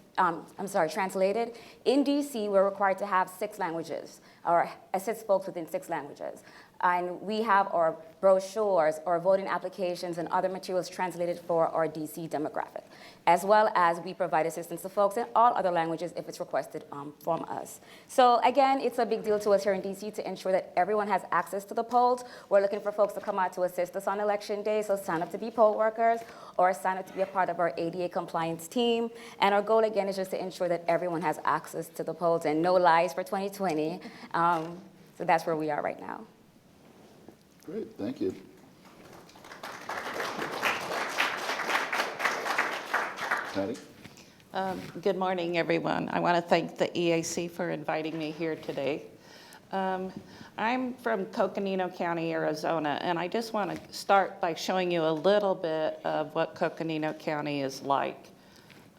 translated. In DC, we're required to have 6 languages, or assist folks within 6 languages. And we have our brochures, our voting applications, and other materials translated for our DC demographic, as well as we provide assistance to folks in all other languages if it's requested from us. So again, it's a big deal to us here in DC to ensure that everyone has access to the polls. We're looking for folks to come out to assist us on election day, so sign up to be poll workers or sign up to be a part of our ADA compliance team. And our goal, again, is just to ensure that everyone has access to the polls, and no lies for 2020. So that's where we are right now. Great, thank you. Patty? Good morning, everyone. I want to thank the EAC for inviting me here today. I'm from Coconino County, Arizona, and I just want to start by showing you a little bit of what Coconino County is like.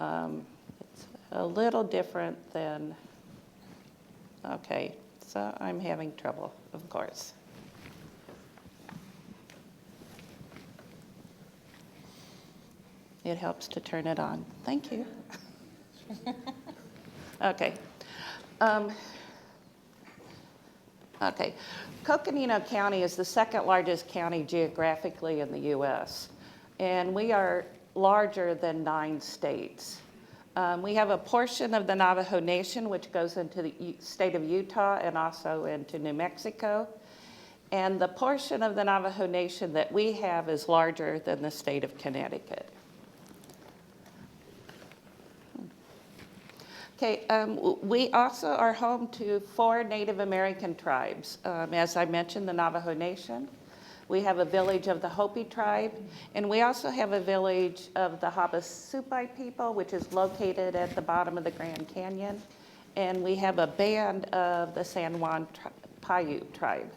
It's a little different than, okay, so I'm having trouble, of course. It helps to turn it on. Thank you. Okay. Okay. Coconino County is the second largest county geographically in the U.S., and we are larger than 9 states. We have a portion of the Navajo Nation, which goes into the state of Utah and also into New Mexico. And the portion of the Navajo Nation that we have is larger than the state of Connecticut. Okay, we also are home to 4 Native American tribes. As I mentioned, the Navajo Nation. We have a village of the Hopi tribe, and we also have a village of the Havasupai people, which is located at the bottom of the Grand Canyon. And we have a band of the San Juan Paiute tribe.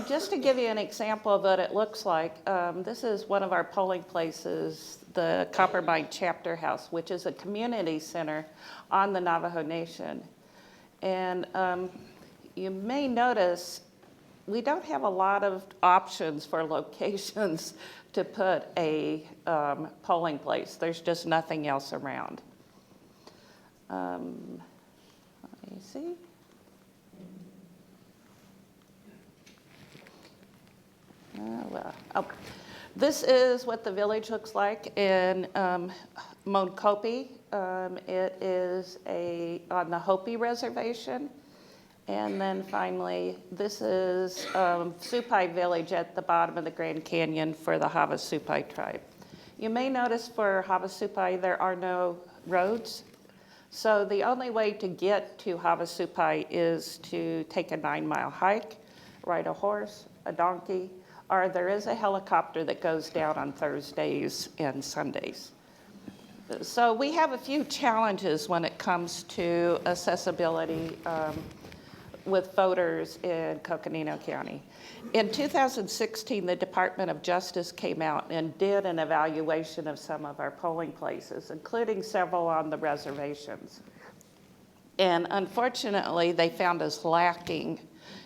Just to give you an example of what it looks like, this is one of our polling places, the Coppermine Chapter House, which is a community center on the Navajo Nation. And you may notice we don't have a lot of options for locations to put a polling place. There's just nothing else around. Let me see. This is what the village looks like in Moenkopi. It is on the Hopi Reservation. And then finally, this is Supai Village at the bottom of the Grand Canyon for the Havasupai tribe. You may notice for Havasupai there are no roads. So the only way to get to Havasupai is to take a 9-mile hike, ride a horse, a donkey, or there is a helicopter that goes down on Thursdays and Sundays. So we have a few challenges when it comes to accessibility with voters in Coconino County. In 2016, the Department of Justice came out and did an evaluation of some of our polling places, including several on the reservations. And unfortunately, they found us lacking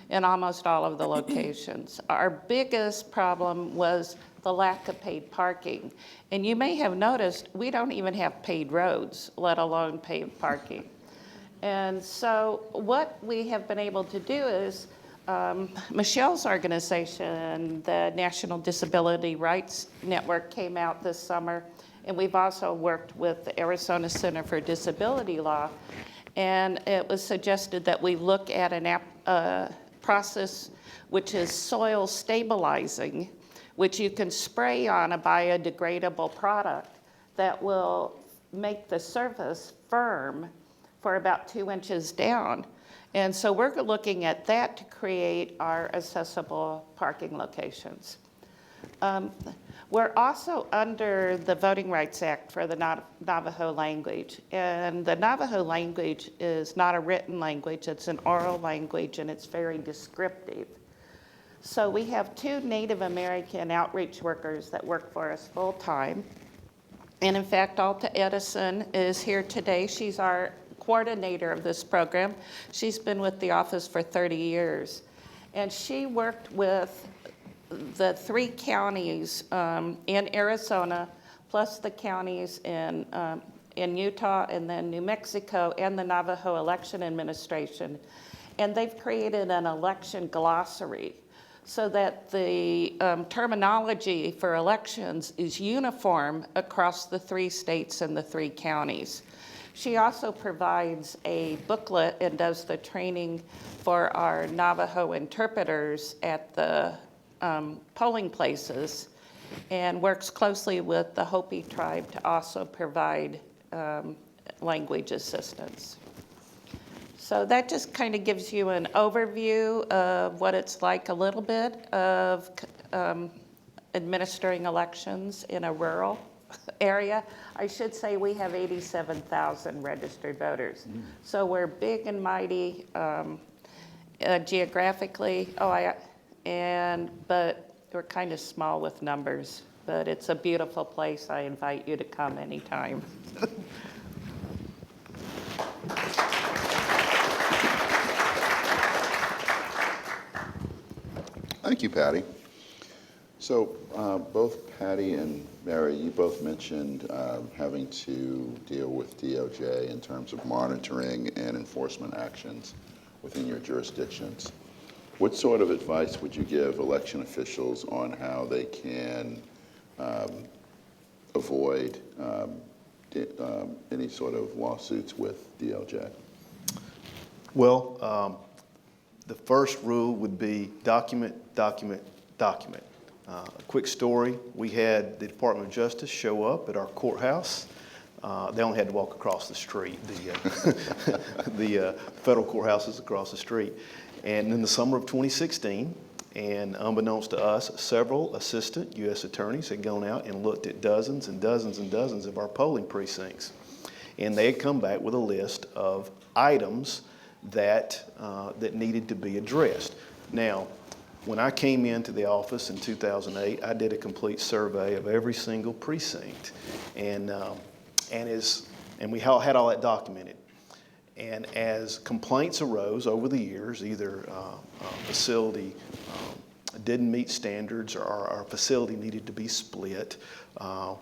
in almost all of the locations. Our biggest problem was the lack of paid parking. And you may have noticed we don't even have paid roads, let alone paid parking. And so what we have been able to do is Michelle's organization, the National Disability Rights Network, came out this summer, and we've also worked with the Arizona Center for Disability Law, and it was suggested that we look at an process which is soil stabilizing, which you can spray on a biodegradable product that will make the surface firm for about 2 inches down. And so we're looking at that to create our accessible parking locations. We're also under the Voting Rights Act for the Navajo language. And the Navajo language is not a written language, it's an oral language, and it's very descriptive. So we have 2 Native American outreach workers that work for us full time. And in fact, Alta Edison is here today. She's our coordinator of this program. She's been with the office for 30 years. And she worked with the 3 counties in Arizona, plus the counties in Utah and then New Mexico and the Navajo Election Administration. And they've created an election glossary so that the terminology for elections is uniform across the 3 states and the 3 counties. She also provides a booklet and does the training for our Navajo interpreters at the polling places, and works closely with the Hopi tribe to also provide language assistance. So that just kind of gives you an overview of what it's like a little bit of administering elections in a rural area. I should say we have 87,000 registered voters. So we're big and mighty geographically. But we're kind of small with numbers. But it's a beautiful place. I invite you to come anytime. Thank you, Patty. So both Patty and Mary, you both mentioned having to deal with DOJ in terms of monitoring and enforcement actions within your jurisdictions. What sort of advice would you give election officials on how they can avoid any sort of lawsuits with DOJ? Well, the first rule would be document, document, document. A quick story, we had the Department of Justice show up at our courthouse. They only had to walk across the street. The federal courthouse is across the street. And in the summer of 2016, and unbeknownst to us, several assistant U.S. attorneys had gone out and looked at dozens and dozens and dozens of our polling precincts. And they had come back with a list of items that needed to be addressed. Now, when I came into the office in 2008, I did a complete survey of every single precinct, and we had all that documented. And as complaints arose over the years, either facility didn't meet standards or our facility needed to be split,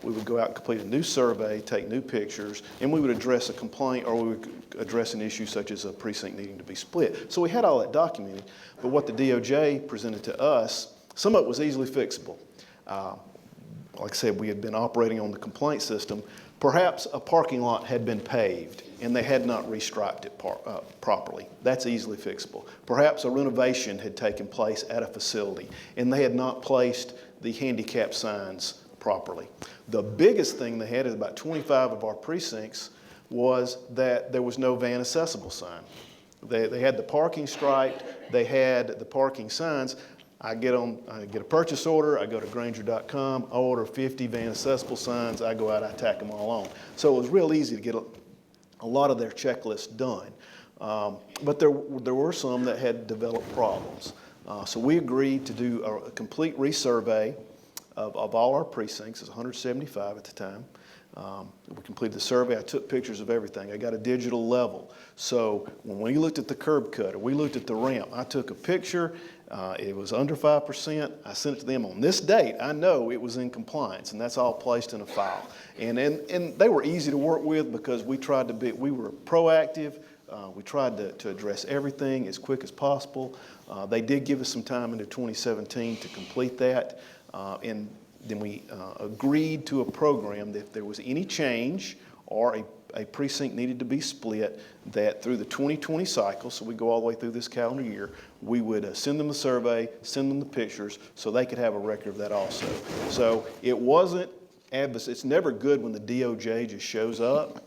we would go out and complete a new survey, take new pictures, and we would address a complaint or we would address an issue such as a precinct needing to be split. So we had all that documented, but what the DOJ presented to us, some of it was easily fixable. Like I said, we had been operating on the complaint system. Perhaps a parking lot had been paved and they had not restriped it properly. That's easily fixable. Perhaps a renovation had taken place at a facility and they had not placed the handicap signs properly. The biggest thing they had is about 25 of our precincts was that there was no van accessible sign. They had the parking striped, they had the parking signs. I get a purchase order, I go to Grainger.com, I order 50 van accessible signs, I go out, I tack them all on. So it was real easy to get a lot of their checklists done. But there were some that had developed problems. So we agreed to do a complete resurvey of all our precincts. It's 175 at the time. We completed the survey. I took pictures of everything. I got a digital level. So when we looked at the curb cut or we looked at the ramp, I took a picture. It was under 5%. I sent it to them on this date. I know it was in compliance, and that's all placed in a file. And they were easy to work with because we were proactive. We tried to address everything as quick as possible. They did give us some time into 2017 to complete that. And then we agreed to a program that if there was any change or a precinct needed to be split, that through the 2020 cycle, so we go all the way through this calendar year, we would send them the survey, send them the pictures, so they could have a record of that also. So it wasn't it's never good when the DOJ just shows up,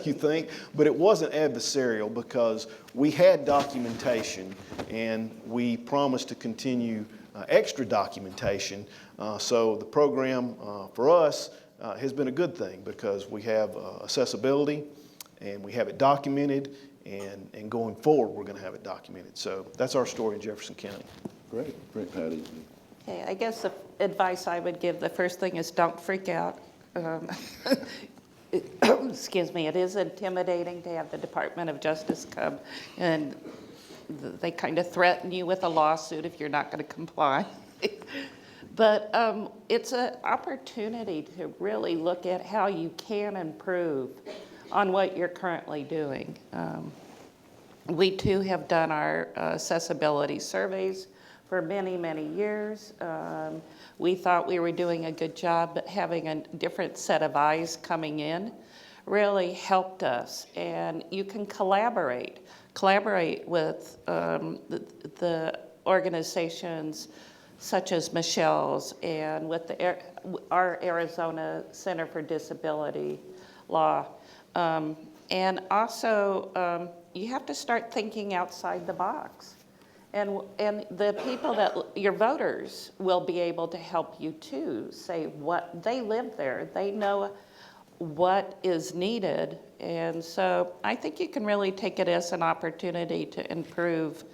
you think, but it wasn't adversarial because we had documentation and we promised to continue extra documentation. So the program for us has been a good thing because we have accessibility and we have it documented, and going forward we're going to have it documented. So that's our story in Jefferson County. Great, Patty. Okay, I guess the advice I would give, the first thing is don't freak out. Excuse me, it is intimidating to have the Department of Justice come and they kind of threaten you with a lawsuit if you're not going to comply. But it's an opportunity to really look at how you can improve on what you're currently doing. We too have done our accessibility surveys for many, many years. We thought we were doing a good job, but having a different set of eyes coming in really helped us. And you can collaborate with the organizations such as Michelle's and with our Arizona Center for Disability Law. And also, you have to start thinking outside the box. And the people your voters will be able to help you too, say what they live there. They know what is needed. And so I think you can really take it as an opportunity to improve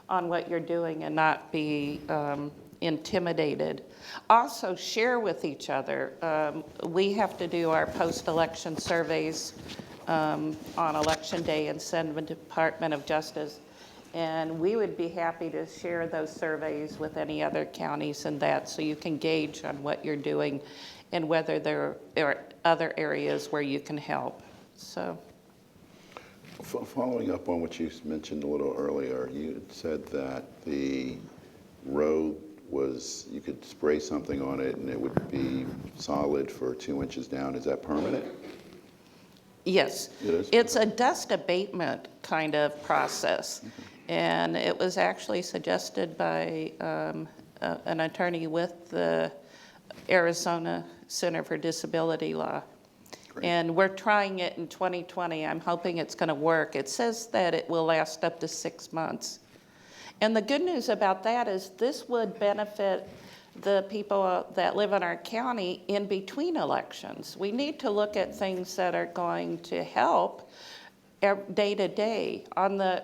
on what you're doing and not be intimidated. Also share with each other. We have to do our post-election surveys on Election Day and send them to the Department of Justice. And we would be happy to share those surveys with any other counties and that, so you can gauge on what you're doing and whether there are other areas where you can help. So, Following up on what you mentioned a little earlier, you said that the road was, you could spray something on it and it would be solid for 2 inches down. Is that permanent? yes, It is? it's a dust abatement kind of process. And it was actually suggested by an attorney with the Arizona Center for Disability Law. And we're trying it in 2020. I'm hoping it's going to work. It says that it will last up to 6 months. And the good news about that is this would benefit the people that live in our county in between elections. We need to look at things that are going to help day to day. On the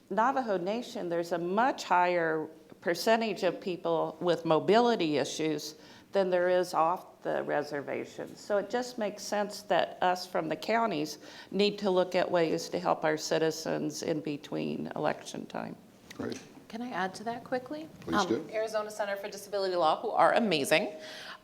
Navajo Nation, there's a much higher percentage of people with mobility issues than there is off the reservation. So it just makes sense that us from the counties need to look at ways to help our citizens in between election time. Great. Can I add to that quickly? Please do. Arizona Center for Disability Law, who are amazing,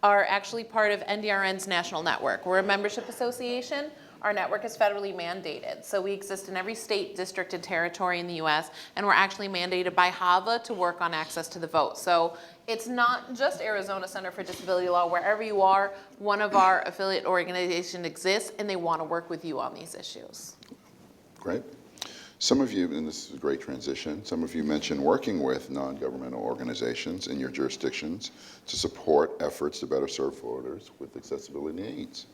are actually part of NDRN's national network. We're a membership association. Our network is federally mandated. So we exist in every state, district, and territory in the US, and we're actually mandated by HAVA to work on access to the vote. So it's not just Arizona Center for Disability Law. Wherever you are, one of our affiliate organizations exists, and they want to work with you on these issues. Great. Some of you, and this is a great transition, some of you mentioned working with non-governmental organizations in your jurisdictions to support efforts to better serve voters with accessibility needs.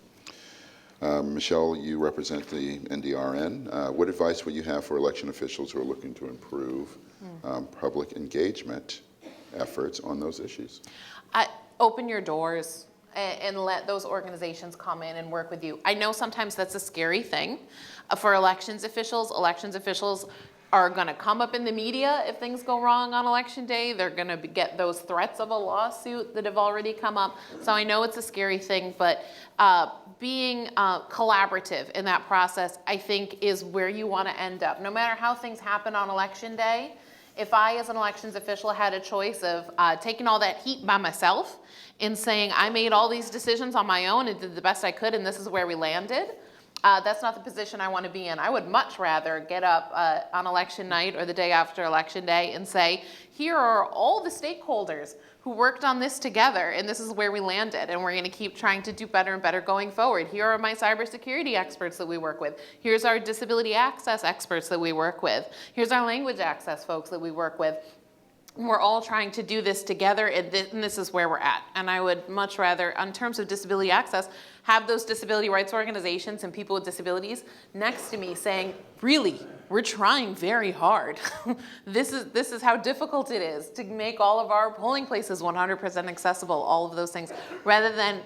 Michelle, you represent the NDRN. What advice would you have for election officials who are looking to improve public engagement efforts on those issues? Open your doors and let those organizations come in and work with you. I know sometimes that's a scary thing for elections officials. Elections officials are going to come up in the media if things go wrong on election day. They're going to get those threats of a lawsuit that have already come up. So I know it's a scary thing, but being collaborative in that process, I think, is where you want to end up. No matter how things happen on election day, if I, as an elections official, had a choice of taking all that heat by myself and saying, I made all these decisions on my own and did the best I could, and this is where we landed, that's not the position I want to be in. I would much rather get up on election night or the day after election day and say, here are all the stakeholders who worked on this together, and this is where we landed, and we're going to keep trying to do better and better going forward. Here are my cybersecurity experts that we work with. Here's our disability access experts that we work with. Here's our language access folks that we work with. We're all trying to do this together, and this is where we're at. And I would much rather, in terms of disability access, have those disability rights organizations and people with disabilities next to me saying, really, we're trying very hard. This is how difficult it is to make all of our polling places 100% accessible, all of those things, rather than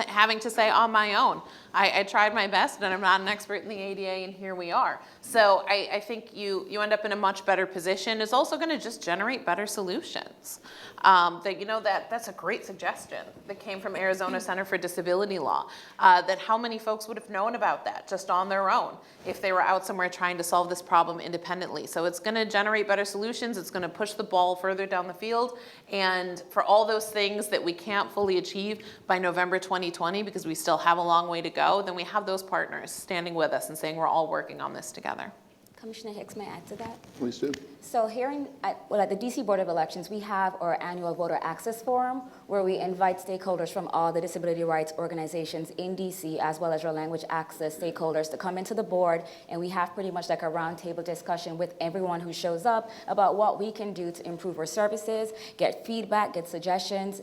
having to say on my own, I tried my best and I'm not an expert in the ADA and here we are. So I think you end up in a much better position. It's also going to just generate better solutions. That's a great suggestion that came from Arizona Center for Disability Law, that how many folks would have known about that just on their own if they were out somewhere trying to solve this problem independently. So it's going to generate better solutions. It's going to push the ball further down the field. And for all those things that we can't fully achieve by November 2020, because we still have a long way to go, then we have those partners standing with us and saying we're all working on this together. Commissioner Hicks, may I add to that? Please do. So here at the DC Board of Elections, we have our annual voter access forum where we invite stakeholders from all the disability rights organizations in DC, as well as our language access stakeholders, to come into the board, and we have pretty much like a roundtable discussion with everyone who shows up about what we can do to improve our services, get feedback, get suggestions.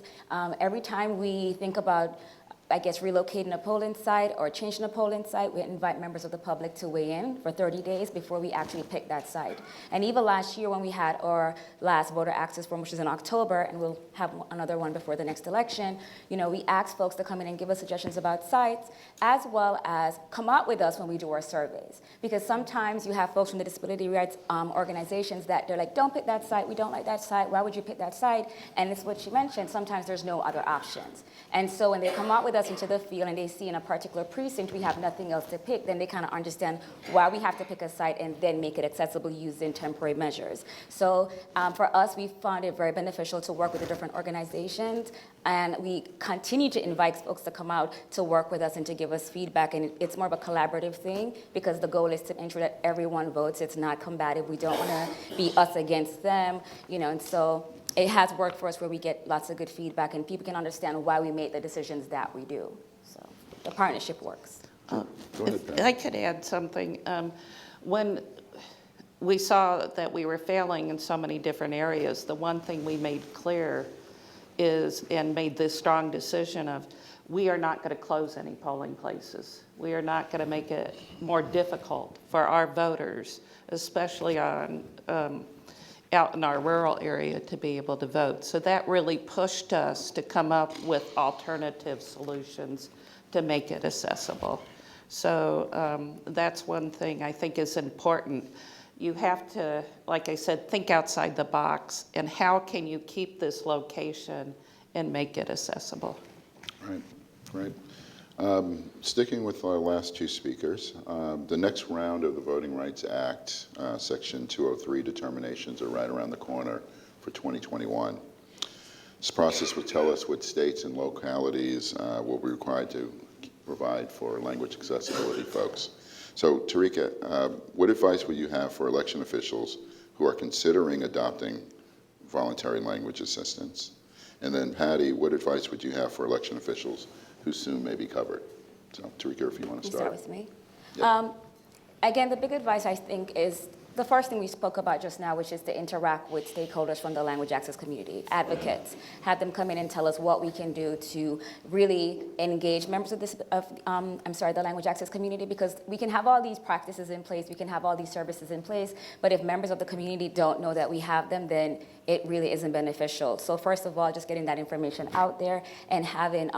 Every time we think about relocating a polling site or changing a polling site, we invite members of the public to weigh in for 30 days before we actually pick that site. And even last year when we had our last voter access forum, which is in October, and we'll have another one before the next election, we asked folks to come in and give us suggestions about sites, as well as come out with us when we do our surveys. Because sometimes you have folks from the disability rights organizations that they're like, don't pick that site, we don't like that site, why would you pick that site? And it's what she mentioned, sometimes there's no other options. And so when they come out with us into the field and they see in a particular precinct we have nothing else to pick, then they kind of understand why we have to pick a site and then make it accessible using temporary measures. So for us, we found it very beneficial to work with the different organizations, and we continue to invite folks to come out to work with us and to give us feedback. And it's more of a collaborative thing because the goal is to ensure that everyone votes. It's not combative. We don't want to be us against them, and so it has worked for us where we get lots of good feedback and people can understand why we made the decisions that we do. So the partnership works. If I could add something. When we saw that we were failing in so many different areas, the one thing we made clear is, and made this strong decision of, we are not going to close any polling places. We are not going to make it more difficult for our voters, especially on out in our rural area, to be able to vote. So that really pushed us to come up with alternative solutions to make it accessible. So that's one thing I think is important. You have to, like I said, think outside the box, and how can you keep this location and make it accessible? Right, great. Sticking with our last two speakers, the next round of the Voting Rights Act, Section 203 determinations are right around the corner for 2021. This process will tell us what states and localities will be required to provide for language accessibility folks. So, Tarika, what advice would you have for election officials who are considering adopting voluntary language assistance? And then, Patty, what advice would you have for election officials who soon may be covered? So, Tarika, if you want to start. You start with me? Yep. Again, the big advice I think is the first thing we spoke about just now, which is to interact with stakeholders from the language access community, advocates, have them come in and tell us what we can do to really engage members of the language access community, because we can have all these practices in place, we can have all these services in place, but if members of the community don't know that we have them, then it really isn't beneficial. So first of all, just getting that information out there and having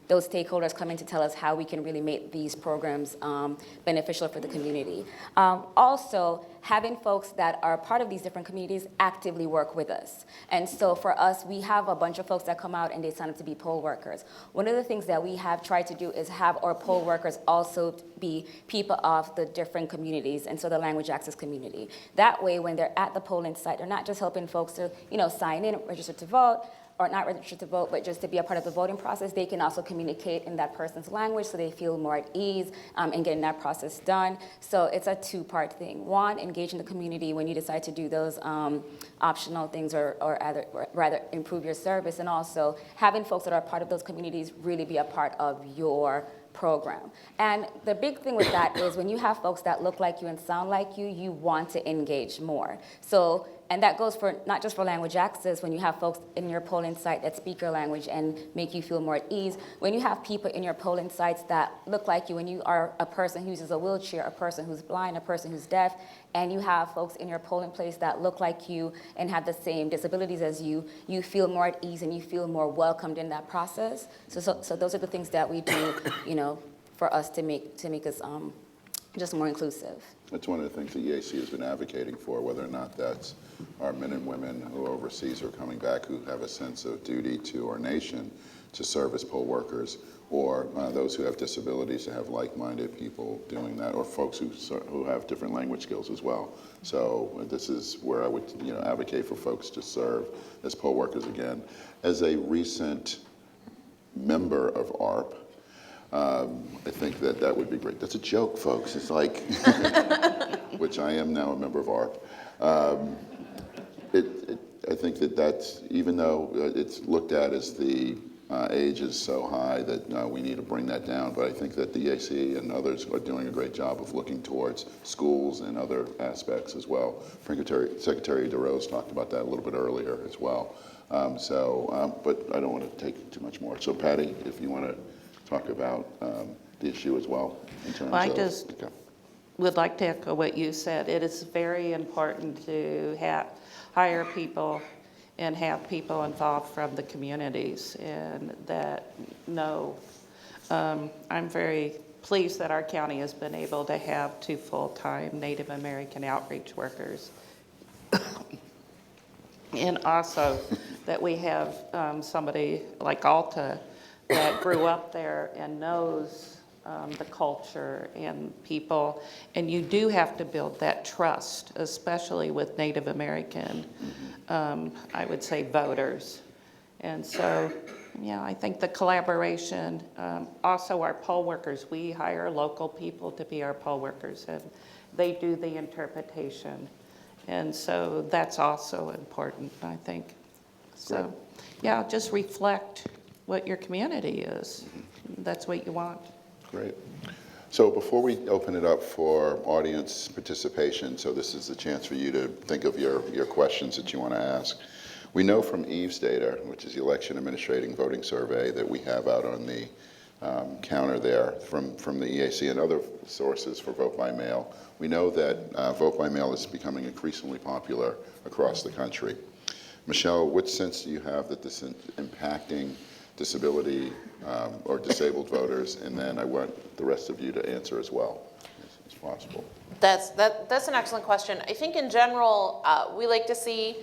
those stakeholders come in to tell us how we can really make these programs beneficial for the community. Also, having folks that are part of these different communities actively work with us. And so for us, we have a bunch of folks that come out and they sign up to be poll workers. One of the things that we have tried to do is have our poll workers also be people of the different communities, and so the language access community. That way, when they're at the polling site, they're not just helping folks to sign in, register to vote, or not registered to vote, but just to be a part of the voting process. They can also communicate in that person's language so they feel more at ease in getting that process done. So it's a two-part thing. One, engage in the community when you decide to do those optional things or rather improve your service, and also having folks that are part of those communities really be a part of your program. And the big thing with that is when you have folks that look like you and sound like you want to engage more. So, and that goes for not just for language access, when you have folks in your polling site that speak your language and make you feel more at ease. When you have people in your polling sites that look like you, when you are a person who uses a wheelchair, a person who's blind, a person who's deaf, and you have folks in your polling place that look like you and have the same disabilities as you, you feel more at ease and you feel more welcomed in that process. So those are the things that we do, for us to make us just more inclusive. That's one of the things the EAC has been advocating for, whether or not that's our men and women who are overseas or coming back who have a sense of duty to our nation to serve as poll workers, or those who have disabilities to have like-minded people doing that, or folks who have different language skills as well. So this is where I would advocate for folks to serve as poll workers again. As a recent member of ARP, I think that would be great. That's a joke, folks. It's like, which I am now a member of ARP. I think that's, even though it's looked at as the age is so high that we need to bring that down, but I think that the EAC and others are doing a great job of looking towards schools and other aspects as well. Secretary DeRose talked about that a little bit earlier as well. But I don't want to take too much more. So Patty, if you want to talk about the issue as well in terms Well, I of... just Okay. would like to echo what you said. It is very important to hire people and have people involved from the communities and that know. I'm very pleased that our county has been able to have 2 full-time Native American outreach workers. And also that we have somebody like Alta that grew up there and knows the culture and people. And you do have to build that trust, especially with Native American, I would say, voters. And so, yeah, I think the collaboration, also our poll workers, we hire local people to be our poll workers, and they do the interpretation. And so that's also important, I think. So, yeah, just reflect what your community is. That's what you want. Great. So before we open it up for audience participation, so this is the chance for you to think of your questions that you want to ask. We know from EVE's data, which is the Election Administrating Voting Survey that we have out on the counter there from the EAC and other sources for vote by mail, we know that vote by mail is becoming increasingly popular across the country. Michelle, what sense do you have that this is impacting disability or disabled voters? And then I want the rest of you to answer as well as possible. That's an excellent question. I think in general, we like to see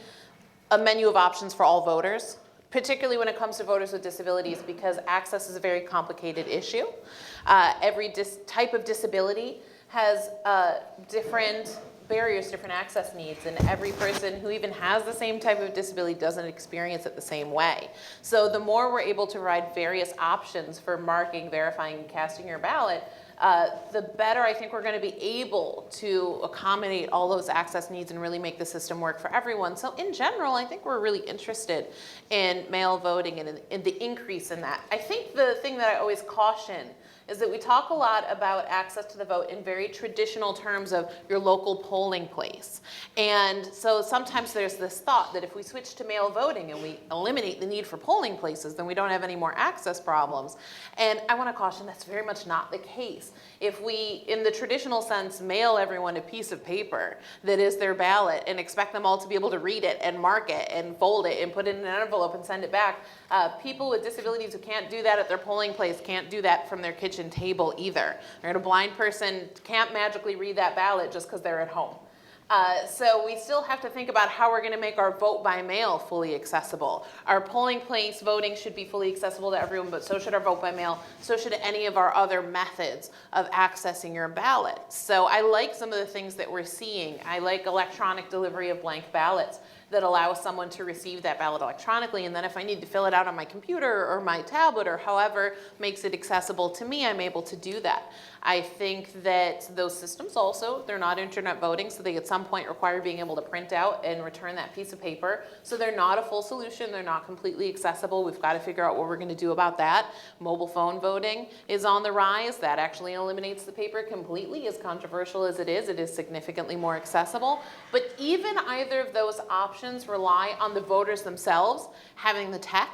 a menu of options for all voters, particularly when it comes to voters with disabilities, because access is a very complicated issue. Every type of disability has different barriers, different access needs, and every person who even has the same type of disability doesn't experience it the same way. So the more we're able to provide various options for marking, verifying, and casting your ballot, the better I think we're going to be able to accommodate all those access needs and really make the system work for everyone. So in general, I think we're really interested in mail voting and in the increase in that. I think the thing that I always caution is that we talk a lot about access to the vote in very traditional terms of your local polling place. And so sometimes there's this thought that if we switch to mail voting and we eliminate the need for polling places, then we don't have any more access problems. And I want to caution that's very much not the case. If we, in the traditional sense, mail everyone a piece of paper that is their ballot and expect them all to be able to read it and mark it and fold it and put it in an envelope and send it back, people with disabilities who can't do that at their polling place can't do that from their kitchen table either. Right? A blind person can't magically read that ballot just because they're at home. So we still have to think about how we're going to make our vote by mail fully accessible. Our polling place voting should be fully accessible to everyone, but so should our vote by mail. So should any of our other methods of accessing your ballot. So I like some of the things that we're seeing. I like electronic delivery of blank ballots that allows someone to receive that ballot electronically, and then if I need to fill it out on my computer or my tablet or however makes it accessible to me, I'm able to do that. I think that those systems also, they're not internet voting, so they at some point require being able to print out and return that piece of paper. So they're not a full solution, they're not completely accessible. We've got to figure out what we're going to do about that. Mobile phone voting is on the rise. That actually eliminates the paper completely. As controversial as it is significantly more accessible. But even either of those options rely on the voters themselves having the tech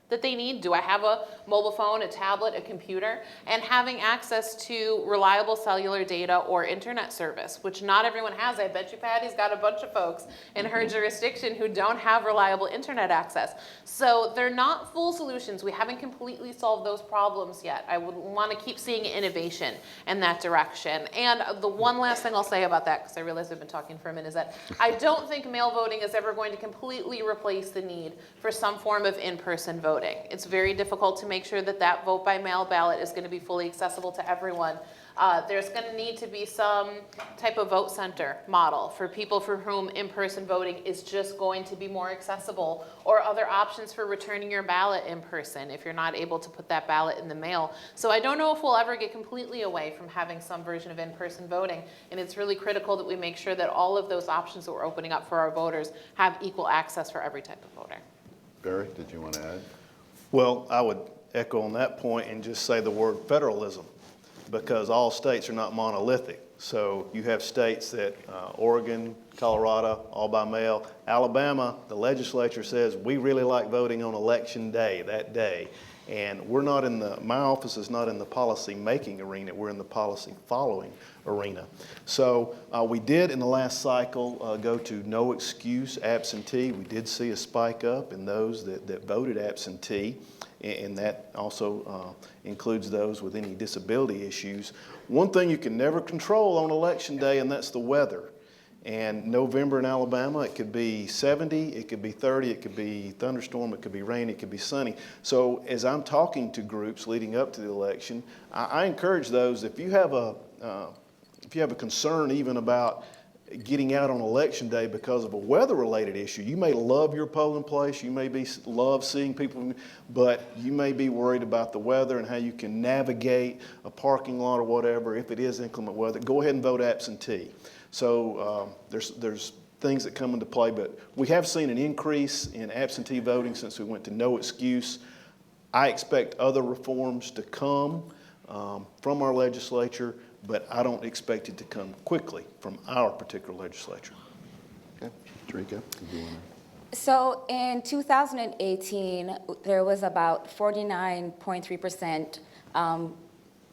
that they need. Do I have a mobile phone, a tablet, a computer? And having access to reliable cellular data or internet service, which not everyone has. I bet you Patty's got a bunch of folks in her jurisdiction who don't have reliable internet access. So they're not full solutions. We haven't completely solved those problems yet. I would want to keep seeing innovation in that direction. And the one last thing I'll say about that, because I realize I've been talking for a minute, is that I don't think mail voting is ever going to completely replace the need for some form of in-person voting. It's very difficult to make sure that that vote by mail ballot is going to be fully accessible to everyone. There's going to need to be some type of vote center model for people for whom in-person voting is just going to be more accessible, or other options for returning your ballot in person if you're not able to put that ballot in the mail. So I don't know if we'll ever get completely away from having some version of in-person voting, and it's really critical that we make sure that all of those options that we're opening up for our voters have equal access for every type of voter. Barry, did you want to add? Well, I would echo on that point and just say the word federalism, because all states are not monolithic. So you have states that, Oregon, Colorado, all by mail. Alabama, the legislature says we really like voting on election day, that day. And we're not in my office is not in the policy-making arena, we're in the policy-following arena. So we did in the last cycle go to no excuse absentee. We did see a spike up in those that voted absentee, and that also includes those with any disability issues. One thing you can never control on Election Day, and that's the weather. And November in Alabama, it could be 70, it could be 30, it could be thunderstorm, it could be rain, it could be sunny. So as I'm talking to groups leading up to the election, I encourage those, if you have a concern even about getting out on Election Day because of a weather-related issue, you may love your polling place, you may love seeing people, but you may be worried about the weather and how you can navigate a parking lot or whatever if it is inclement weather. Go ahead and vote absentee. So there's things that come into play, but we have seen an increase in absentee voting since we went to no excuse. I expect other reforms to come from our legislature, but I don't expect it to come quickly from our particular legislature. Okay, Tarika, So in 2018, there was about 49.3%.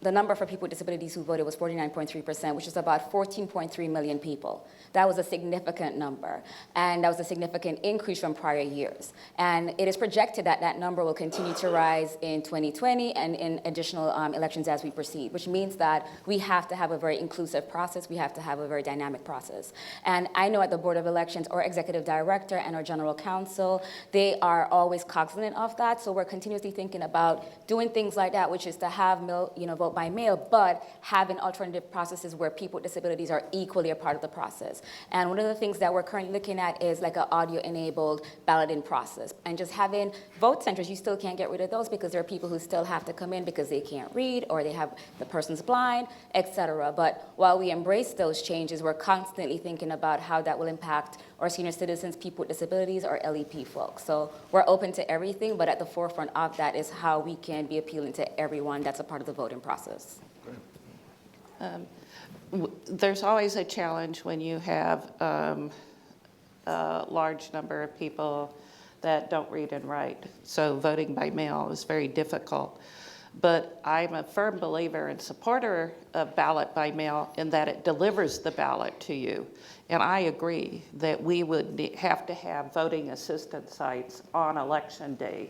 The number for people with disabilities who voted was 49.3%, which is about 14.3 million people. That was a significant number, and that was a significant increase from prior years. And it is projected that that number will continue to rise in 2020 and in additional elections as we proceed, which means that we have to have a very inclusive process. We have to have a very dynamic process. And I know at the Board of Elections, our executive director and our general counsel, they are always cognizant of that. So we're continuously thinking about doing things like that, which is to have vote by mail, but having alternative processes where people with disabilities are equally a part of the process. And one of the things that we're currently looking at is like an audio-enabled balloting process. And just having vote centers, you still can't get rid of those because there are people who still have to come in because they can't read or the person's blind, et cetera. But while we embrace those changes, we're constantly thinking about how that will impact our senior citizens, people with disabilities, or LEP folks. So we're open to everything, but at the forefront of that is how we can be appealing to everyone that's a part of the voting process. There's always a challenge when you have a large number of people that don't read and write. So voting by mail is very difficult. But I'm a firm believer and supporter of ballot by mail in that it delivers the ballot to you. And I agree that we would have to have voting assistance sites on Election Day.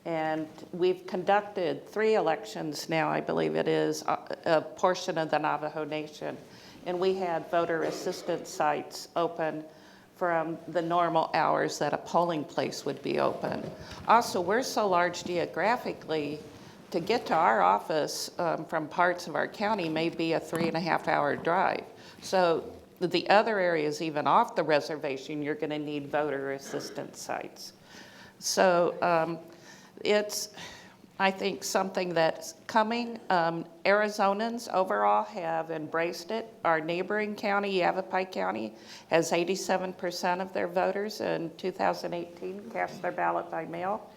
And we've conducted 3 elections now, I believe it is, a portion of the Navajo Nation. And we had voter assistance sites open from the normal hours that a polling place would be open. Also, we're so large geographically, to get to our office from parts of our county may be a 3.5-hour drive. So the other areas, even off the reservation, you're going to need voter assistance sites. So it's, I think, something that's coming. Arizonans overall have embraced it. Our neighboring county, Yavapai County, has 87% of their voters in 2018 cast their ballot by mail.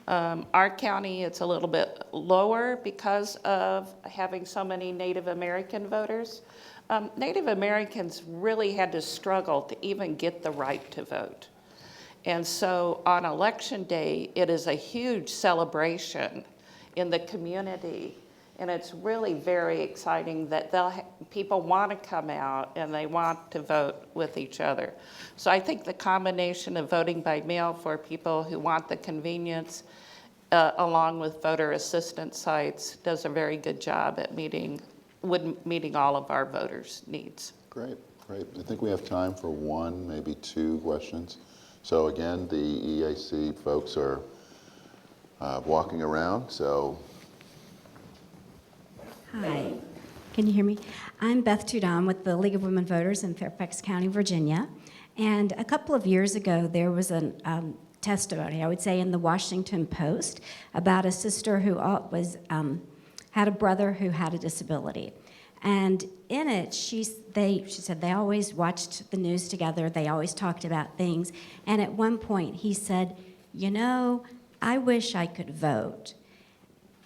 Our county, it's a little bit lower because of having so many Native American voters. Native Americans really had to struggle to even get the right to vote. And so on Election Day, it is a huge celebration in the community. And it's really very exciting that people want to come out and they want to vote with each other. So I think the combination of voting by mail for people who want the convenience along with voter assistance sites does a very good job at meeting all of our voters' needs. Great, great. I think we have time for 1, maybe 2 questions. So again, the EAC folks are walking around, so. Hi, can you hear me? I'm Beth Tudon with the League of Women Voters in Fairfax County, Virginia. And a couple of years ago, there was a testimony, I would say, in the Washington Post about a sister who had a brother who had a disability. And in it, she said they always watched the news together, they always talked about things. And at one point, he said, you know, I wish I could vote.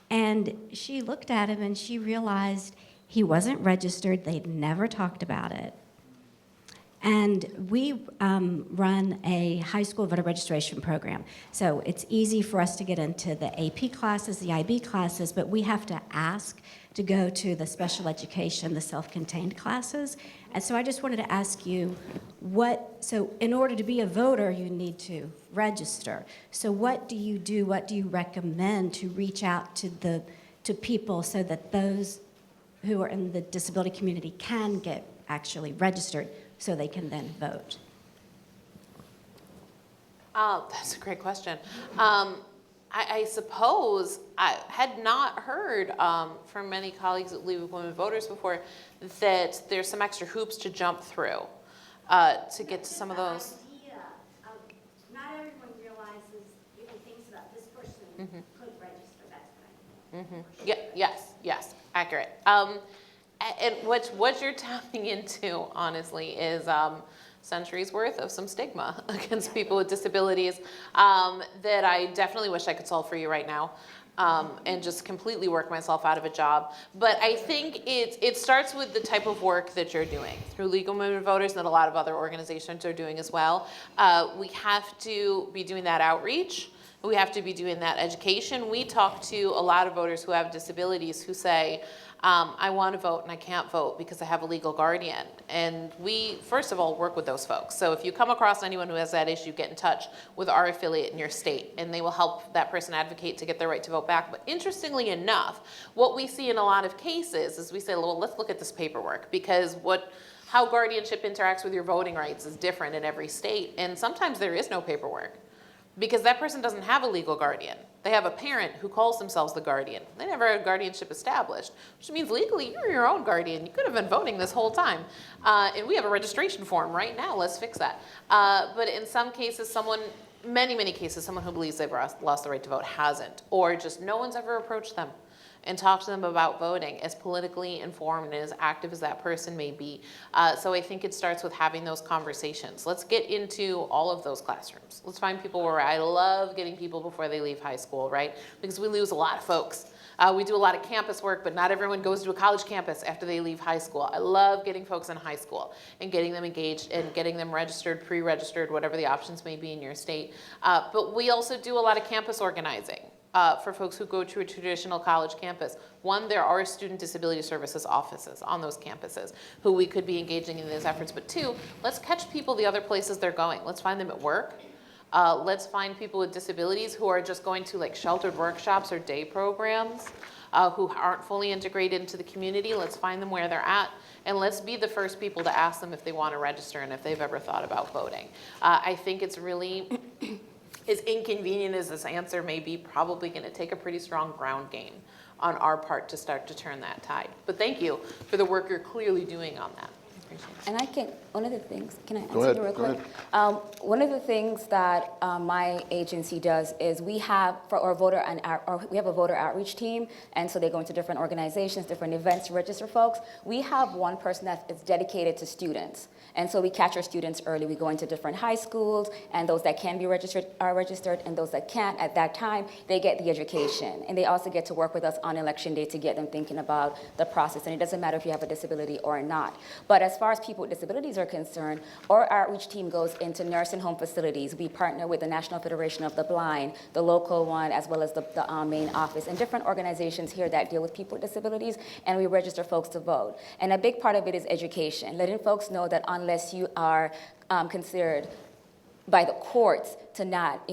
And she looked at him and she realized he wasn't registered, they'd never talked about it. And we run a high school voter registration program. So it's easy for us to get into the AP classes, the IB classes, but we have to ask to go to the special education, the self-contained classes. And so I just wanted to ask you so in order to be a voter, you need to register. So what do you do, what do you recommend to reach out to people so that those who are in the disability community can get actually registered so they can then vote? That's a great question. I suppose I had not heard from many colleagues at League of Women Voters before that there's some extra hoops to jump through to get to some of those. Not everyone realizes, even thinks about this person could register, that's what I mean. Yeah, yes, accurate. And what you're tapping into, honestly, is centuries worth of some stigma against people with disabilities that I definitely wish I could solve for you right now. And just completely work myself out of a job. But I think it starts with the type of work that you're doing through League of Women Voters and that a lot of other organizations are doing as well. We have to be doing that outreach. We have to be doing that education. We talk to a lot of voters who have disabilities who say, I want to vote and I can't vote because I have a legal guardian. And we, first of all, work with those folks. So if you come across anyone who has that issue, get in touch with our affiliate in your state and they will help that person advocate to get their right to vote back. But interestingly enough, what we see in a lot of cases is we say, well, let's look at this paperwork because how guardianship interacts with your voting rights is different in every state. And sometimes there is no paperwork because that person doesn't have a legal guardian. They have a parent who calls themselves the guardian. They never had guardianship established, which means legally you're your own guardian. You could have been voting this whole time. And we have a registration form right now. Let's fix that. But in some cases, many cases, someone who believes they've lost the right to vote hasn't, or just no one's ever approached them and talked to them about voting, as politically informed and as active as that person may be. So I think it starts with having those conversations. Let's get into all of those classrooms. Let's find people where I love getting people before they leave high school, right? Because we lose a lot of folks. We do a lot of campus work, but not everyone goes to a college campus after they leave high school. I love getting folks in high school and getting them engaged and getting them registered, pre-registered, whatever the options may be in your state. But we also do a lot of campus organizing. For folks who go to a traditional college campus. One, there are student disability services offices on those campuses who we could be engaging in those efforts. But two, let's catch people the other places they're going. Let's find them at work. Let's find people with disabilities who are just going to like sheltered workshops or day programs who aren't fully integrated into the community. Let's find them where they're at. And let's be the first people to ask them if they want to register and if they've ever thought about voting. I think it's really as inconvenient as this answer may be, probably going to take a pretty strong ground game on our part to start to turn that tide. But thank you for the work you're clearly doing on that. And one of the things, can I Go answer ahead, you real go quick? One of the things that my agency does is we have for our we have a voter outreach team, and so they go into different organizations, different events to register folks. We have one person that is dedicated to students. And so we catch our students early. We go into different high schools, and those that can be registered are registered, and those that can't at that time, they get the education. And they also get to work with us on election day to get them thinking about the process. And it doesn't matter if you have a disability or not. But as far as people with disabilities are concerned, our outreach team goes into nursing home facilities. We partner with the National Federation of the Blind, the local one, as well as the main office, and different organizations here that deal with people with disabilities, and we register folks to vote. And a big part of it is education, letting folks know that unless you are considered by the courts to not,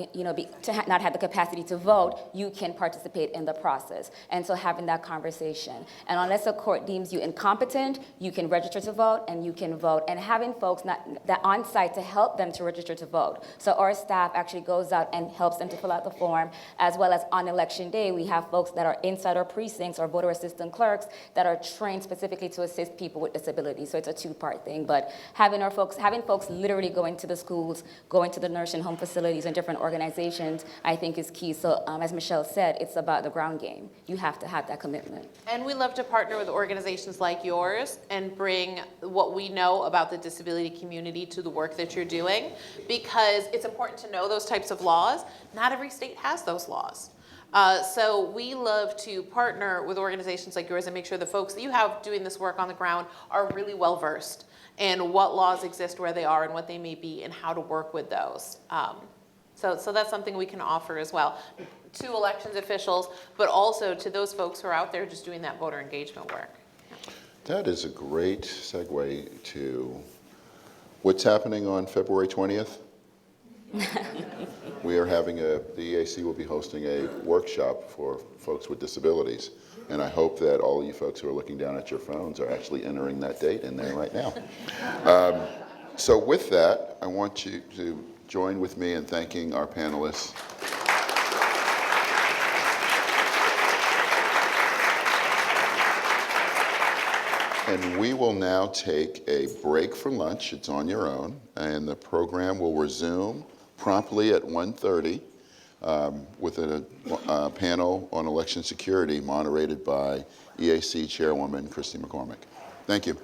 not have the capacity to vote, you can participate in the process. And so having that conversation. And unless a court deems you incompetent, you can register to vote and you can vote. And having folks that on site to help them to register to vote. So our staff actually goes out and helps them to fill out the form, as well as on election day, we have folks that are inside our precincts or voter assistant clerks that are trained specifically to assist people with disabilities. So it's a two-part thing. But having folks literally going to the schools, going to the nursing home facilities, and different organizations, I think is key. So as Michelle said, it's about the ground game. You have to have that commitment. And we love to partner with organizations like yours and bring what we know about the disability community to the work that you're doing, because it's important to know those types of laws. Not every state has those laws. So we love to partner with organizations like yours and make sure the folks that you have doing this work on the ground are really well versed and what laws exist where they are and what they may be and how to work with those. So that's something we can offer as well to elections officials, but also to those folks who are out there just doing that voter engagement work. That is a great segue to what's happening on February 20th. We are having the EAC will be hosting a workshop for folks with disabilities. And I hope that all of you folks who are looking down at your phones are actually entering that date in there right now. So with that, I want you to join with me in thanking our panelists. And we will now take a break for lunch. It's on your own. And the program will resume promptly at 1:30 with a panel on election security moderated by EAC Chairwoman Christy McCormick. Thank you.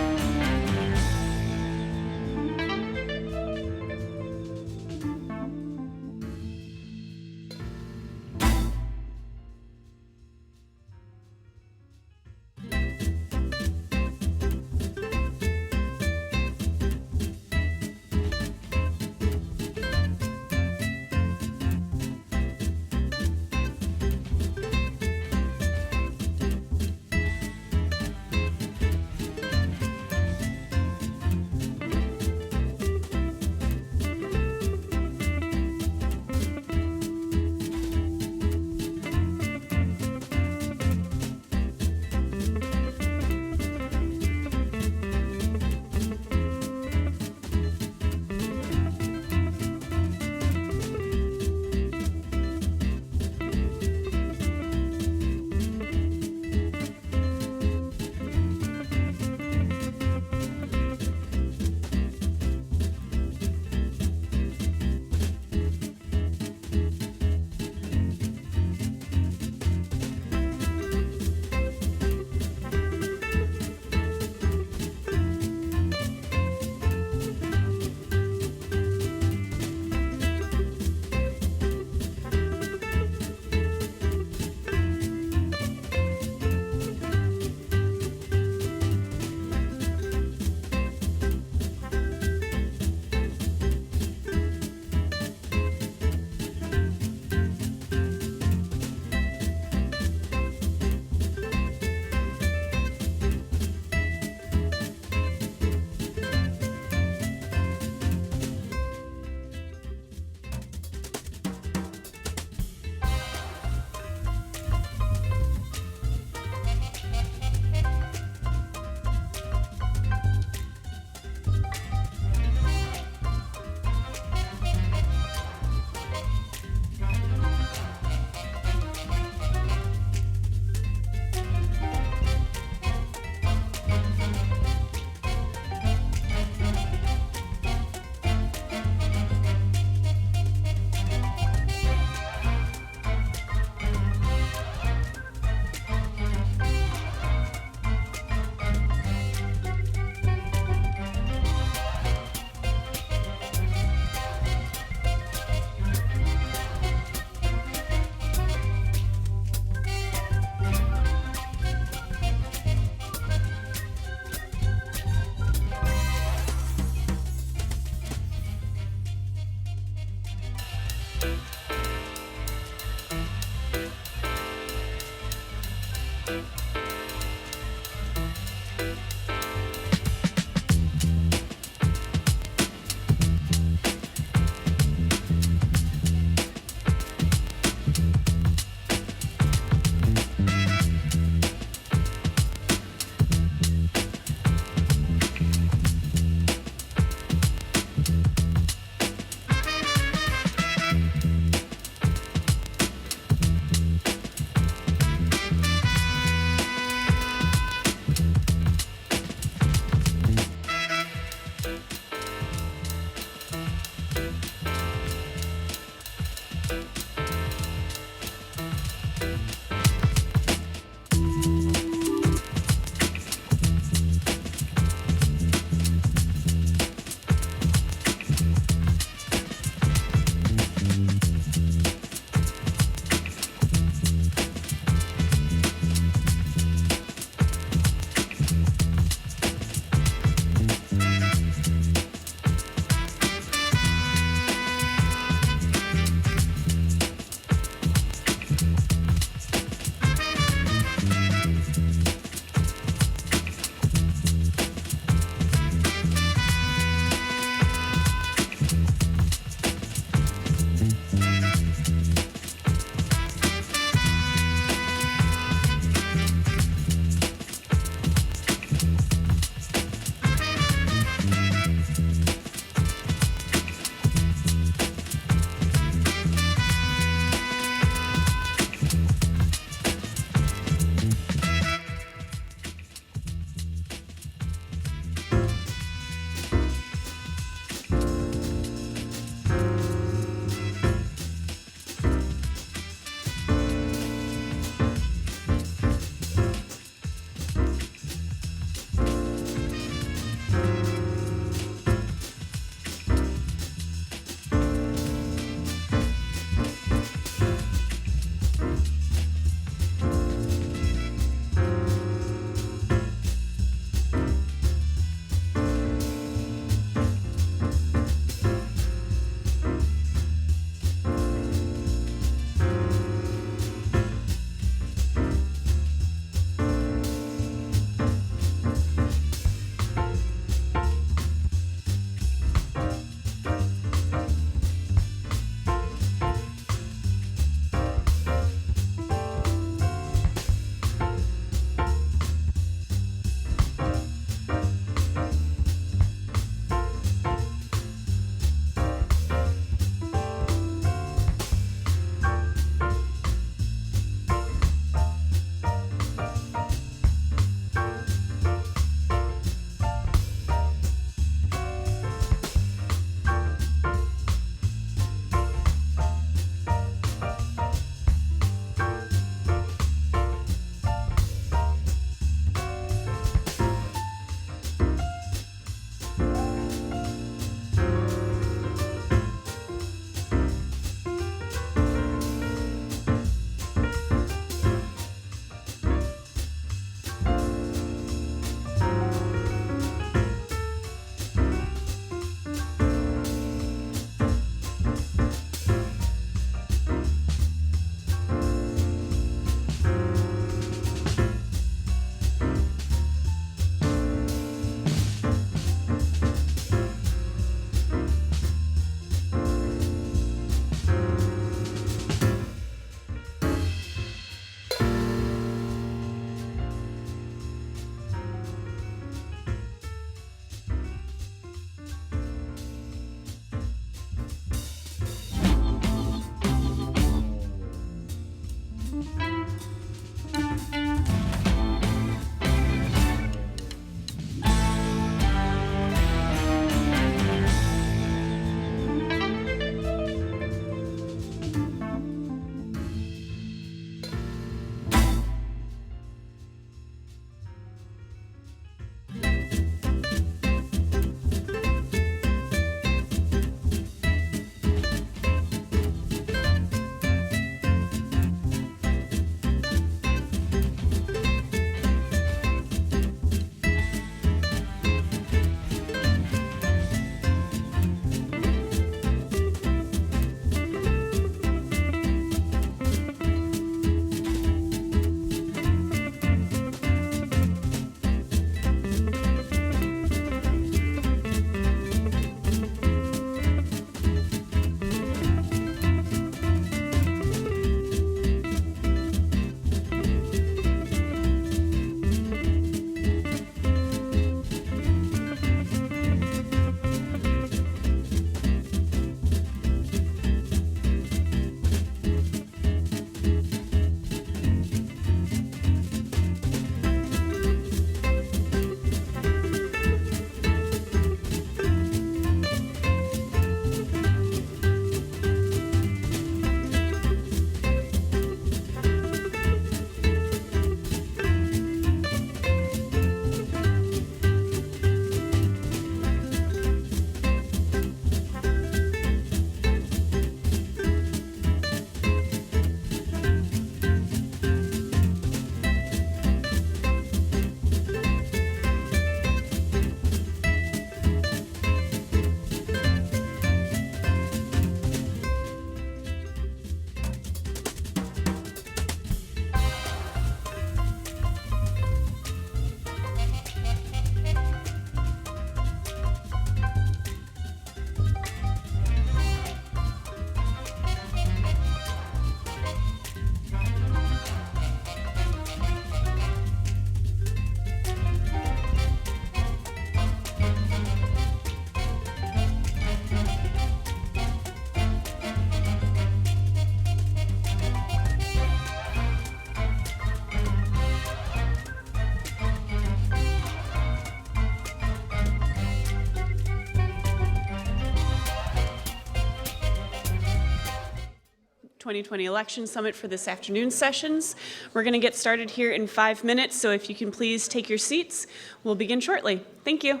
2020 Election Summit for this afternoon's sessions. We're going to get started here in 5 minutes, so if you can please take your seats, we'll begin shortly. Thank you. We're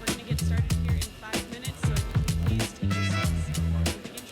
going to get started here in 5 minutes, so if you can please take your seats, we'll begin shortly.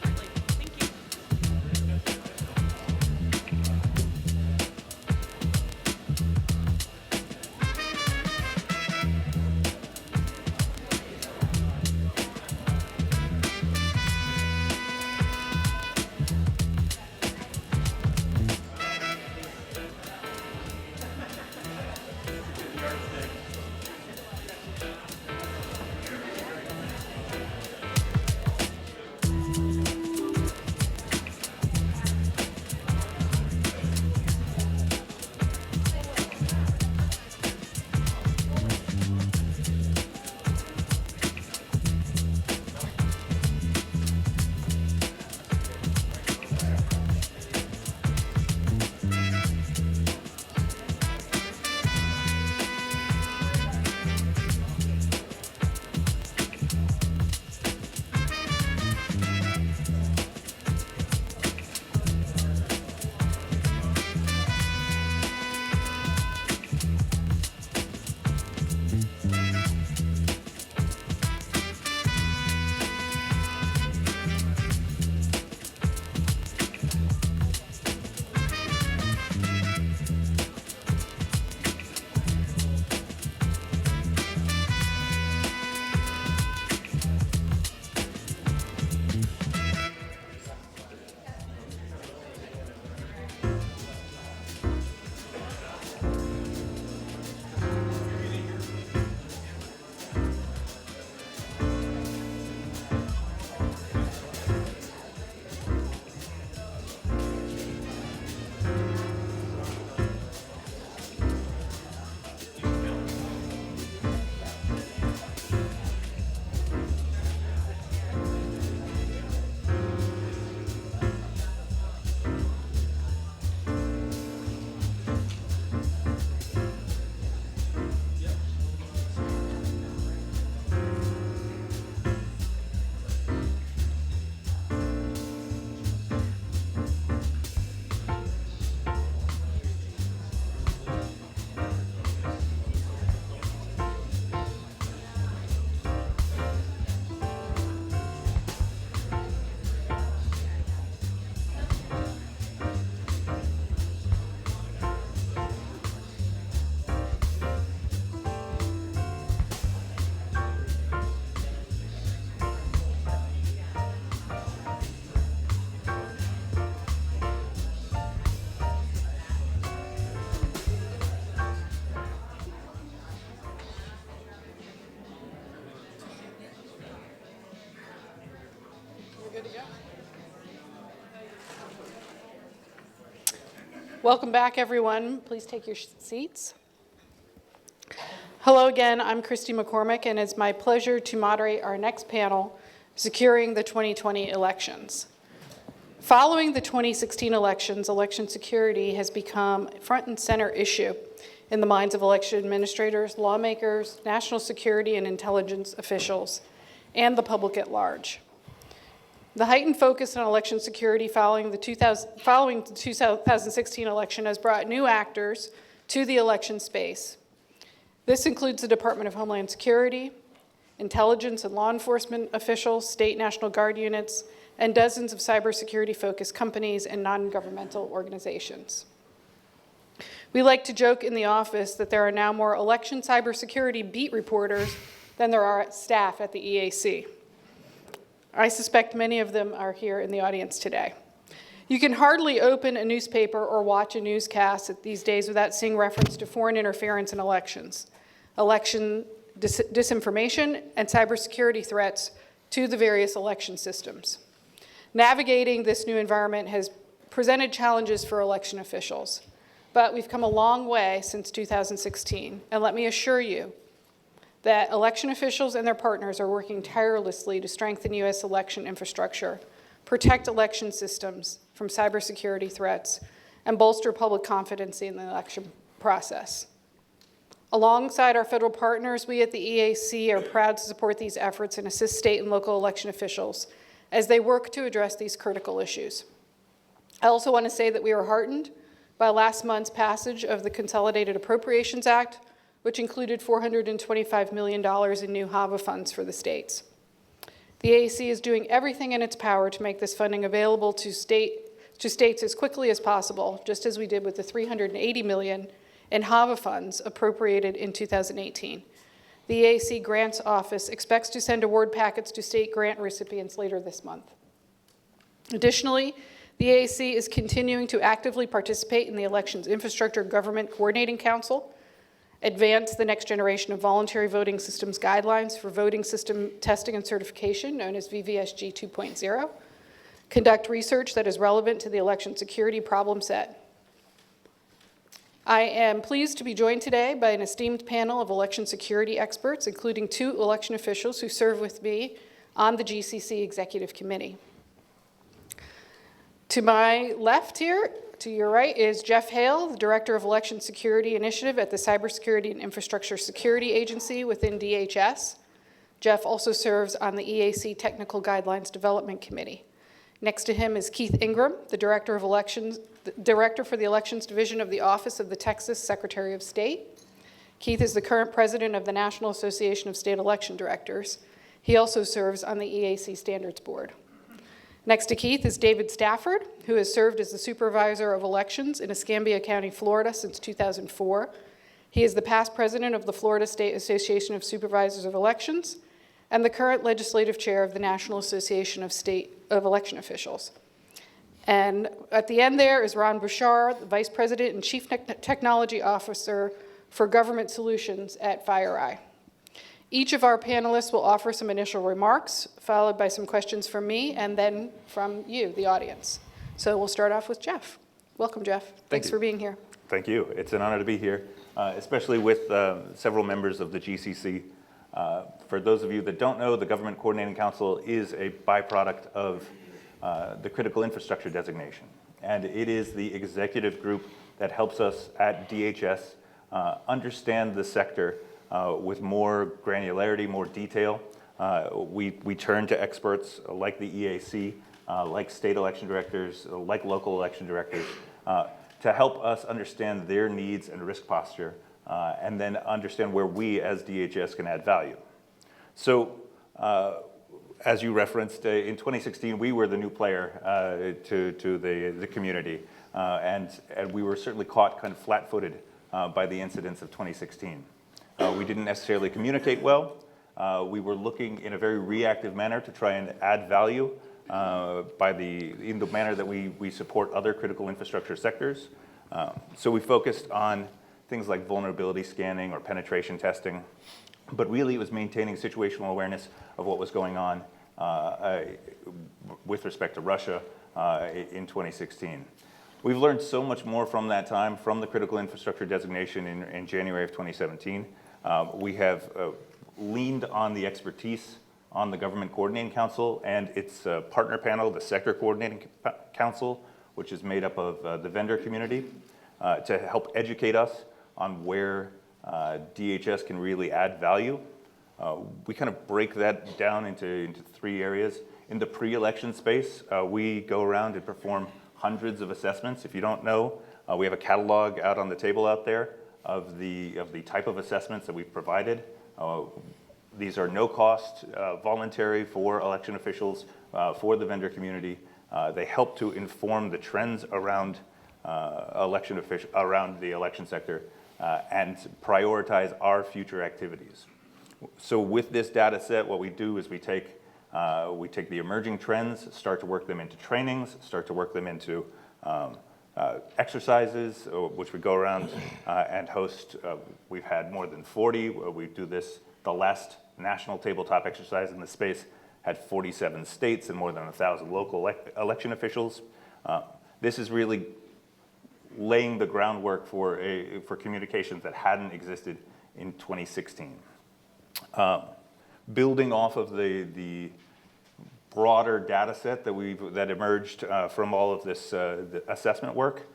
Thank you. Welcome back, everyone. Please take your seats. Hello again, I'm Christy McCormick, and it's my pleasure to moderate our next panel, Securing the 2020 Elections. Following the 2016 elections, election security has become a front and center issue in the minds of election administrators, lawmakers, national security and intelligence officials, and the public at large. The heightened focus on election security following the 2016 election has brought new actors to the election space. This includes the Department of Homeland Security, intelligence and law enforcement officials, state National Guard units, and dozens of cybersecurity-focused companies and non-governmental organizations. We like to joke in the office that there are now more election cybersecurity beat reporters than there are staff at the EAC. I suspect many of them are here in the audience today. You can hardly open a newspaper or watch a newscast these days without seeing reference to foreign interference in elections, election disinformation, and cybersecurity threats to the various election systems. Navigating this new environment has presented challenges for election officials. but we've come a long way since 2016. And let me assure you that election officials and their partners are working tirelessly to strengthen U.S. election infrastructure, protect election systems from cybersecurity threats, and bolster public confidence in the election process. Alongside our federal partners, we at the EAC are proud to support these efforts and assist state and local election officials as they work to address these critical issues. I also want to say that we are heartened by last month's passage of the Consolidated Appropriations Act, which included $425 million in new HAVA funds for the states. The AAC is doing everything in its power to make this funding available to states as quickly as possible, just as we did with the $380 million in HAVA funds appropriated in 2018. The AAC Grants Office expects to send award packets to state grant recipients later this month. Additionally, the AAC is continuing to actively participate in the Elections Infrastructure Government Coordinating Council, advance the next generation of voluntary voting systems guidelines for voting system testing and certification, known as VVSG 2.0, conduct research that is relevant to the election security problem set. I am pleased to be joined today by an esteemed panel of election security experts, including 2 election officials who serve with me on the GCC Executive Committee. To my left here, to your right, is Jeff Hale, the Director of Election Security Initiative at the Cybersecurity and Infrastructure Security Agency within DHS. Jeff also serves on the EAC Technical Guidelines Development Committee. Next to him is Keith Ingram, the Director for the Elections Division of the Office of the Texas Secretary of State. Keith is the current president of the National Association of State Election Directors. He also serves on the EAC Standards Board. Next to Keith is David Stafford, who has served as the Supervisor of Elections in Escambia County, Florida since 2004. He is the past president of the Florida State Association of Supervisors of Elections and the current legislative chair of the National Association of Election Officials. And at the end there is Ron Bouchard, the Vice President and Chief Technology Officer for Government Solutions at FireEye. Each of our panelists will offer some initial remarks, followed by some questions from me, and then from you, the audience. So we'll start off with Jeff. Welcome, Jeff. Thanks for being here. Thank you. It's an honor to be here, especially with several members of the GCC. For those of you that don't know, the Government Coordinating Council is a byproduct of the Critical Infrastructure Designation. And it is the executive group that helps us at DHS understand the sector with more granularity, more detail. We turn to experts like the EAC, like state election directors, like local election directors, to help us understand their needs and risk posture, and then understand where we as DHS can add value. So, as you referenced, in 2016, we were the new player to the community, and we were certainly caught kind of flat-footed by the incidents of 2016. We didn't necessarily communicate well. We were looking in a very reactive manner to try and add value in the manner that we support other critical infrastructure sectors. So we focused on things like vulnerability scanning or penetration testing, but really it was maintaining situational awareness of what was going on with respect to Russia in 2016. We've learned so much more from that time, from the critical infrastructure designation in January of 2017. We have leaned on the expertise on the Government Coordinating Council and its partner panel, the Sector Coordinating Council, which is made up of the vendor community, to help educate us on where DHS can really add value. We kind of break that down into 3 areas. In the pre-election space, we go around and perform hundreds of assessments. If you don't know, we have a catalog out on the table out there of the type of assessments that we've provided. These are no cost, voluntary for election officials, for the vendor community. They help to inform the trends around around the election sector and prioritize our future activities. So with this data set, what we do is we take the emerging trends, start to work them into trainings, start to work them into exercises, which we go around and host. We've had more than 40. We do this, the last national tabletop exercise in the space had 47 states and more than 1,000 local election officials. This is really laying the groundwork for communications that hadn't existed in 2016. Building off of the broader data set that emerged from all of this the assessment work,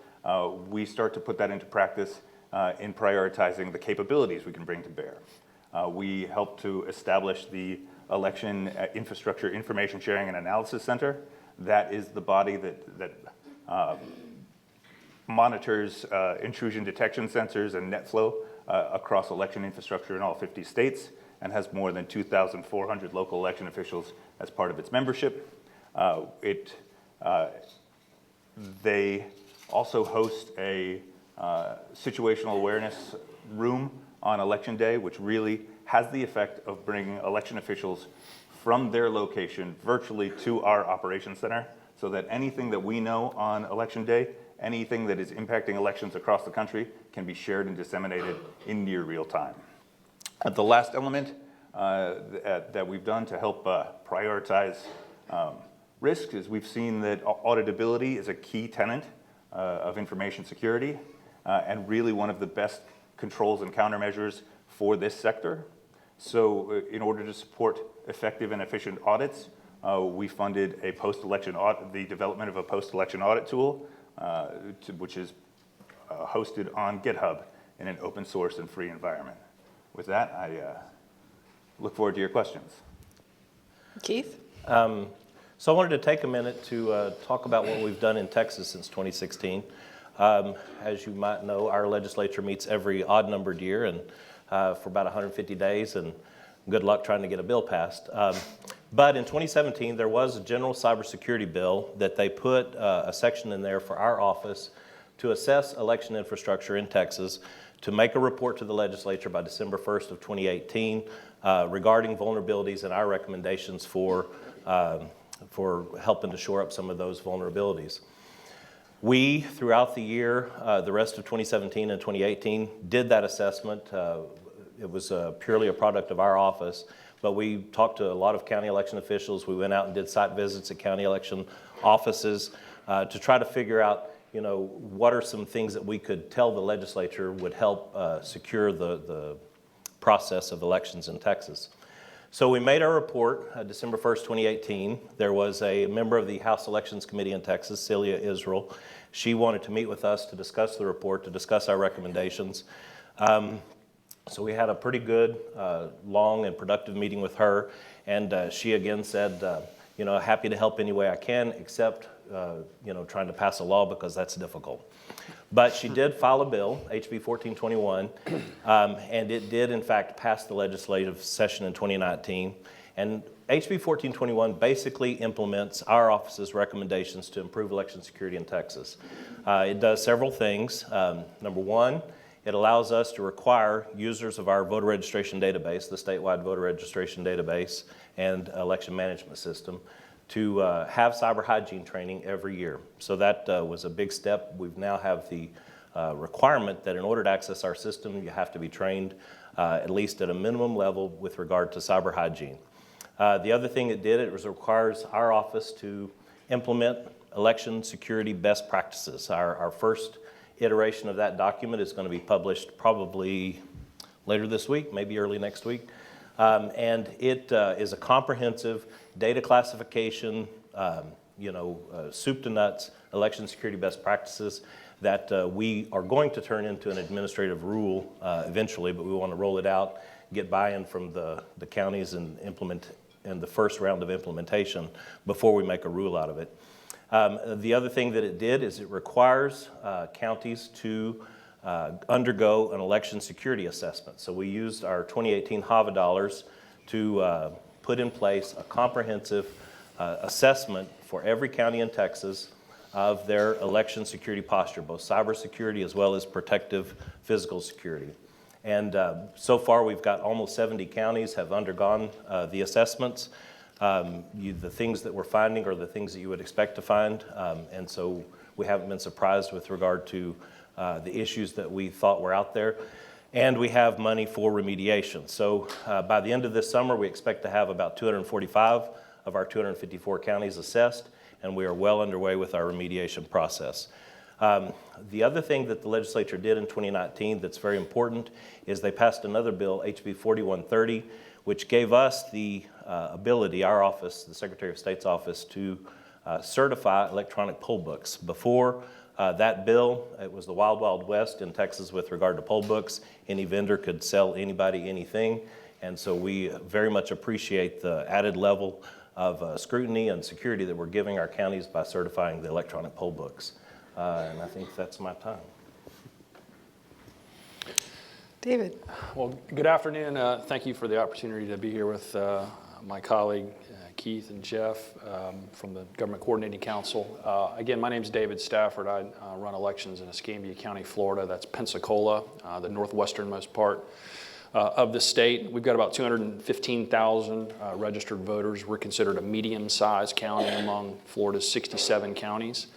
we start to put that into practice in prioritizing the capabilities we can bring to bear. We help to establish the Election Infrastructure Information Sharing and Analysis Center. That is the body that monitors intrusion detection sensors and net flow across election infrastructure in all 50 states, and has more than 2,400 local election officials as part of its membership. They also host a situational awareness room on Election Day, which really has the effect of bringing election officials from their location virtually to our operations center, so that anything that we know on Election Day, anything that is impacting elections across the country, can be shared and disseminated in near real time. The last element that we've done to help prioritize risk is we've seen that auditability is a key tenet of information security, and really one of the best controls and countermeasures for this sector. So in order to support effective and efficient audits, we funded a post-election audit, the development of a post-election audit tool, which is hosted on GitHub in an open source and free environment. With that, I look forward to your questions. Keith? So I wanted to take a minute to talk about what we've done in Texas since 2016. As you might know, our legislature meets every odd-numbered year and for about 150 days, and good luck trying to get a bill passed. But in 2017, there was a general cybersecurity bill that they put a section in there for our office to assess election infrastructure in Texas, to make a report to the legislature by December 1st of 2018 regarding vulnerabilities and our recommendations for helping to shore up some of those vulnerabilities. We, throughout the year, the rest of 2017 and 2018, did that assessment. It was purely a product of our office, but we talked to a lot of county election officials. We went out and did site visits at county election offices to try to figure out, what are some things that we could tell the legislature would help secure the process of elections in Texas. So we made our report December 1st, 2018. There was a member of the House Elections Committee in Texas, Celia Israel. She wanted to meet with us to discuss the report, to discuss our recommendations. So we had a pretty good, long and productive meeting with her. And she again said, happy to help any way I can, except, trying to pass a law, because that's difficult. But she did file a bill, HB 1421, and it did, in fact, pass the legislative session in 2019. And HB 1421 basically implements our office's recommendations to improve election security in Texas. It does several things. Number one, it allows us to require users of our voter registration database, the statewide voter registration database and election management system, to have cyber hygiene training every year. So that was a big step. We now have the requirement that in order to access our system, you have to be trained at least at a minimum level with regard to cyber hygiene. The other thing it did, it requires our office to implement election security best practices. Our first iteration of that document is going to be published probably later this week, maybe early next week. And it is a comprehensive data classification, soup to nuts election security best practices that we are going to turn into an administrative rule eventually, but we want to roll it out, get buy-in from the counties and implement in the first round of implementation before we make a rule out of it. The other thing that it did is it requires counties to undergo an election security assessment. So we used our 2018 HAVA dollars to put in place a comprehensive assessment for every county in Texas of their election security posture, both cybersecurity as well as protective physical security. And so far we've got almost 70 counties have undergone the assessments. The things that we're finding are the things that you would expect to find, and so we haven't been surprised with regard to the issues that we thought were out there. And we have money for remediation. So by the end of this summer, we expect to have about 245 of our 254 counties assessed, and we are well underway with our remediation process. The other thing that the legislature did in 2019 that's very important is they passed another bill, HB 4130, which gave us the ability, our office, the Secretary of State's office, to certify electronic poll books. Before that bill, it was the wild, wild west in Texas with regard to poll books. Any vendor could sell anybody anything. And so we very much appreciate the added level of scrutiny and security that we're giving our counties by certifying the electronic poll books. And I think that's my time. David. Well, good afternoon. Thank you for the opportunity to be here with my colleague Keith and Jeff from the Government Coordinating Council. Again, my name is David Stafford. I run elections in Escambia County, Florida. That's Pensacola, the northwesternmost part of the state. We've got about 215,000 registered voters. We're considered a medium-sized county among Florida's 67 counties.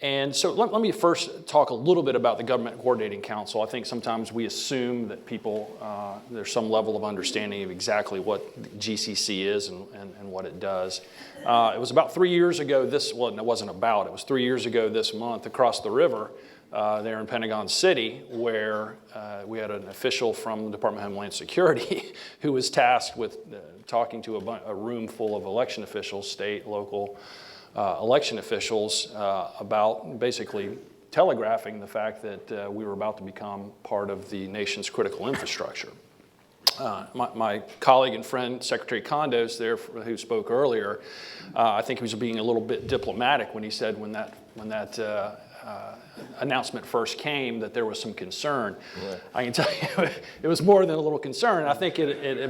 And so let me first talk a little bit about the Government Coordinating Council. I think sometimes we assume that people, there's some level of understanding of exactly what GCC is and what it does. It was about 3 years ago it was 3 years ago this month across the river there in Pentagon City, where we had an official from the Department of Homeland Security who was tasked with talking to a room full of election officials, state, local, election officials about basically telegraphing the fact that we were about to become part of the nation's critical infrastructure. My colleague and friend, Secretary Kondos there, who spoke earlier, I think he was being a little bit diplomatic when he said when that announcement first came that there was some concern. Right. I can tell you it was more than a little concern. I think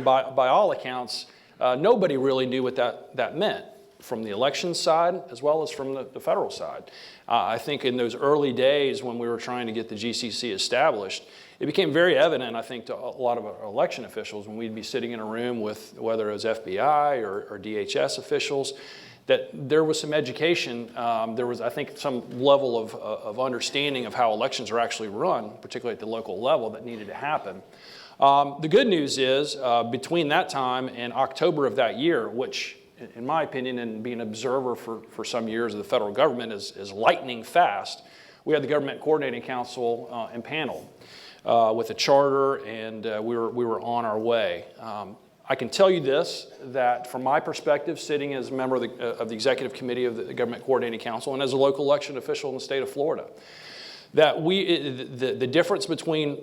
by all accounts, nobody really knew what that meant, from the election side as well as from the federal side. I think in those early days when we were trying to get the GCC established, it became very evident, I think, to a lot of our election officials when we'd be sitting in a room with whether it was FBI or DHS officials, that there was some education, there was, I think, some level of understanding of how elections are actually run, particularly at the local level, that needed to happen. The good news is, between that time and October of that year, which in my opinion, and being an observer for some years of the federal government is lightning fast, we had the Government Coordinating Council impaneled with a charter, and we were on our way. I can tell you this, that from my perspective, sitting as a member of the Executive Committee of the Government Coordinating Council and as a local election official in the state of Florida, that the difference between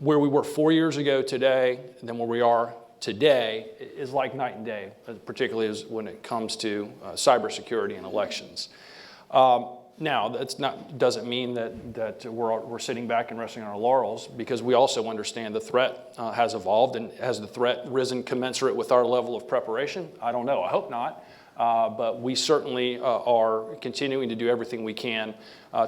where we were 4 years ago today and then where we are today is like night and day, particularly as when it comes to cybersecurity and elections. Now, doesn't mean that we're sitting back and resting on our laurels, because we also understand the threat has evolved, and has the threat risen commensurate with our level of preparation? I don't know. I hope not. But we certainly are continuing to do everything we can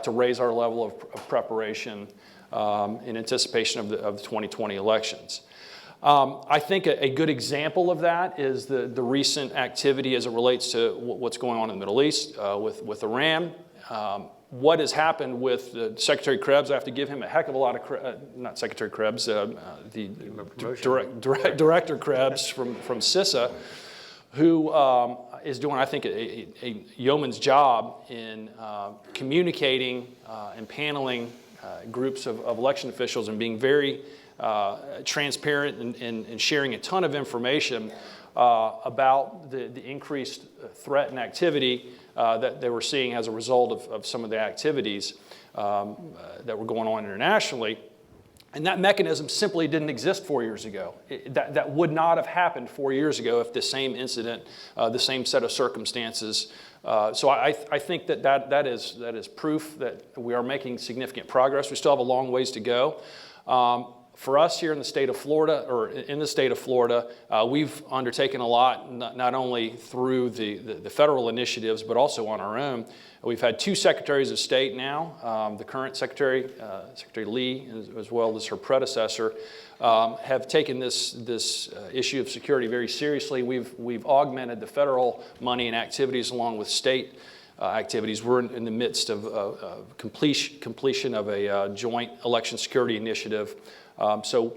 to raise our level of preparation in anticipation of the 2020 elections. I think a good example of that is the recent activity as it relates to what's going on in the Middle East with Iran. What has happened with Secretary Krebs, I have to give him a heck of a lot of not Secretary Krebs, the Director Krebs from CISA, who is doing, I think, a yeoman's job in communicating and paneling groups of election officials and being very transparent and sharing a ton of information about the increased threat and activity that they were seeing as a result of some of the activities that were going on internationally. And that mechanism simply didn't exist 4 years ago. That would not have happened 4 years ago if the same incident, the same set of circumstances. So I think that is proof that we are making significant progress. We still have a long ways to go. For us here in the state of Florida, we've undertaken a lot, not only through the federal initiatives, but also on our own. We've had 2 secretaries of state now. The current secretary, Secretary Lee, as well as her predecessor, have taken this issue of security very seriously. We've augmented the federal money and activities along with state activities. We're in the midst of completion of a joint election security initiative. So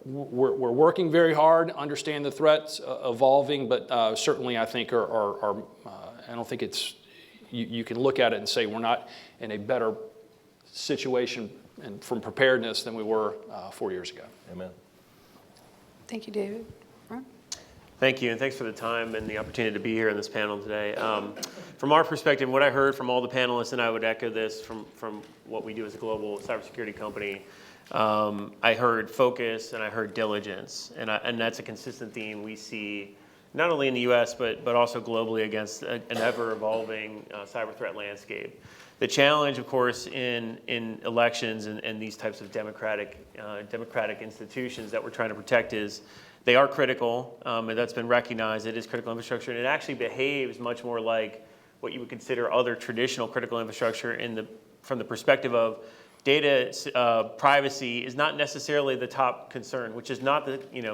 we're working very hard, understand the threats evolving, but certainly I think I don't think it's you can look at it and say we're not in a better situation and from preparedness than we were 4 years ago. Amen. Thank you, David. Thank you, and thanks for the time and the opportunity to be here in this panel today. From our perspective, what I heard from all the panelists, and I would echo this from what we do as a global cybersecurity company, I heard focus and I heard diligence, and that's a consistent theme we see not only in the U.S. but also globally against an ever-evolving cyber threat landscape. The challenge, of course, in elections and these types of democratic institutions that we're trying to protect is they are critical, and that's been recognized. It is critical infrastructure, and it actually behaves much more like what you would consider other traditional critical infrastructure from the perspective of data privacy is not necessarily the top concern, which is not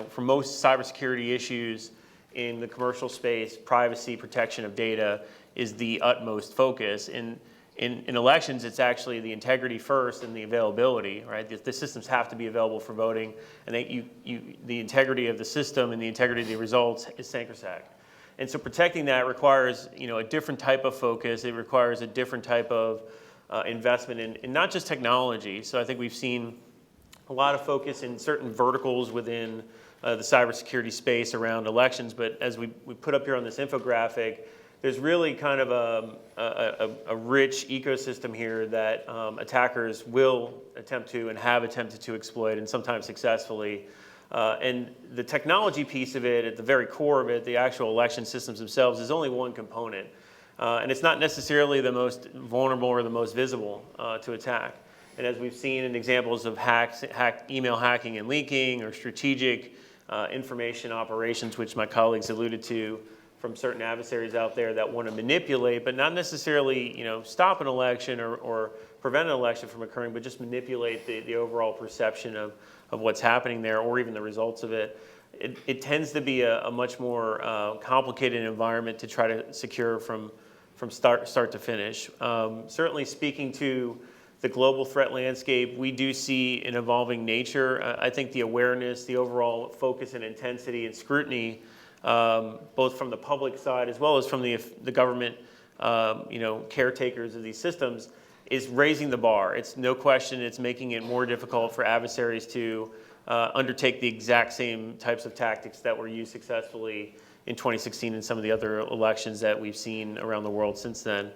for most cybersecurity issues in the commercial space, privacy protection of data is the utmost focus. In elections, it's actually the integrity first and the availability, right? The systems have to be available for voting, and the integrity of the system and the integrity of the results is sacrosanct. And so protecting that requires, a different type of focus. It requires a different type of investment in not just technology. So I think we've seen a lot of focus in certain verticals within the cybersecurity space around elections, but as we put up here on this infographic, there's really kind of a rich ecosystem here that attackers will attempt to and have attempted to exploit, and sometimes successfully. And the technology piece of it, at the very core of it, the actual election systems themselves, is only one component. And it's not necessarily the most vulnerable or the most visible to attack. And as we've seen in examples of email hacking and leaking, or strategic information operations, which my colleagues alluded to, from certain adversaries out there that want to manipulate, but not necessarily, stop an election or prevent an election from occurring, but just manipulate the overall perception of what's happening there, or even the results of it. It tends to be a much more complicated environment to try to secure from start to finish. Certainly speaking to the global threat landscape, we do see an evolving nature. I think the awareness, the overall focus and intensity and scrutiny, both from the public side as well as from the government, caretakers of these systems, is raising the bar. It's no question, it's making it more difficult for adversaries to undertake the exact same types of tactics that were used successfully in 2016 and some of the other elections that we've seen around the world since then.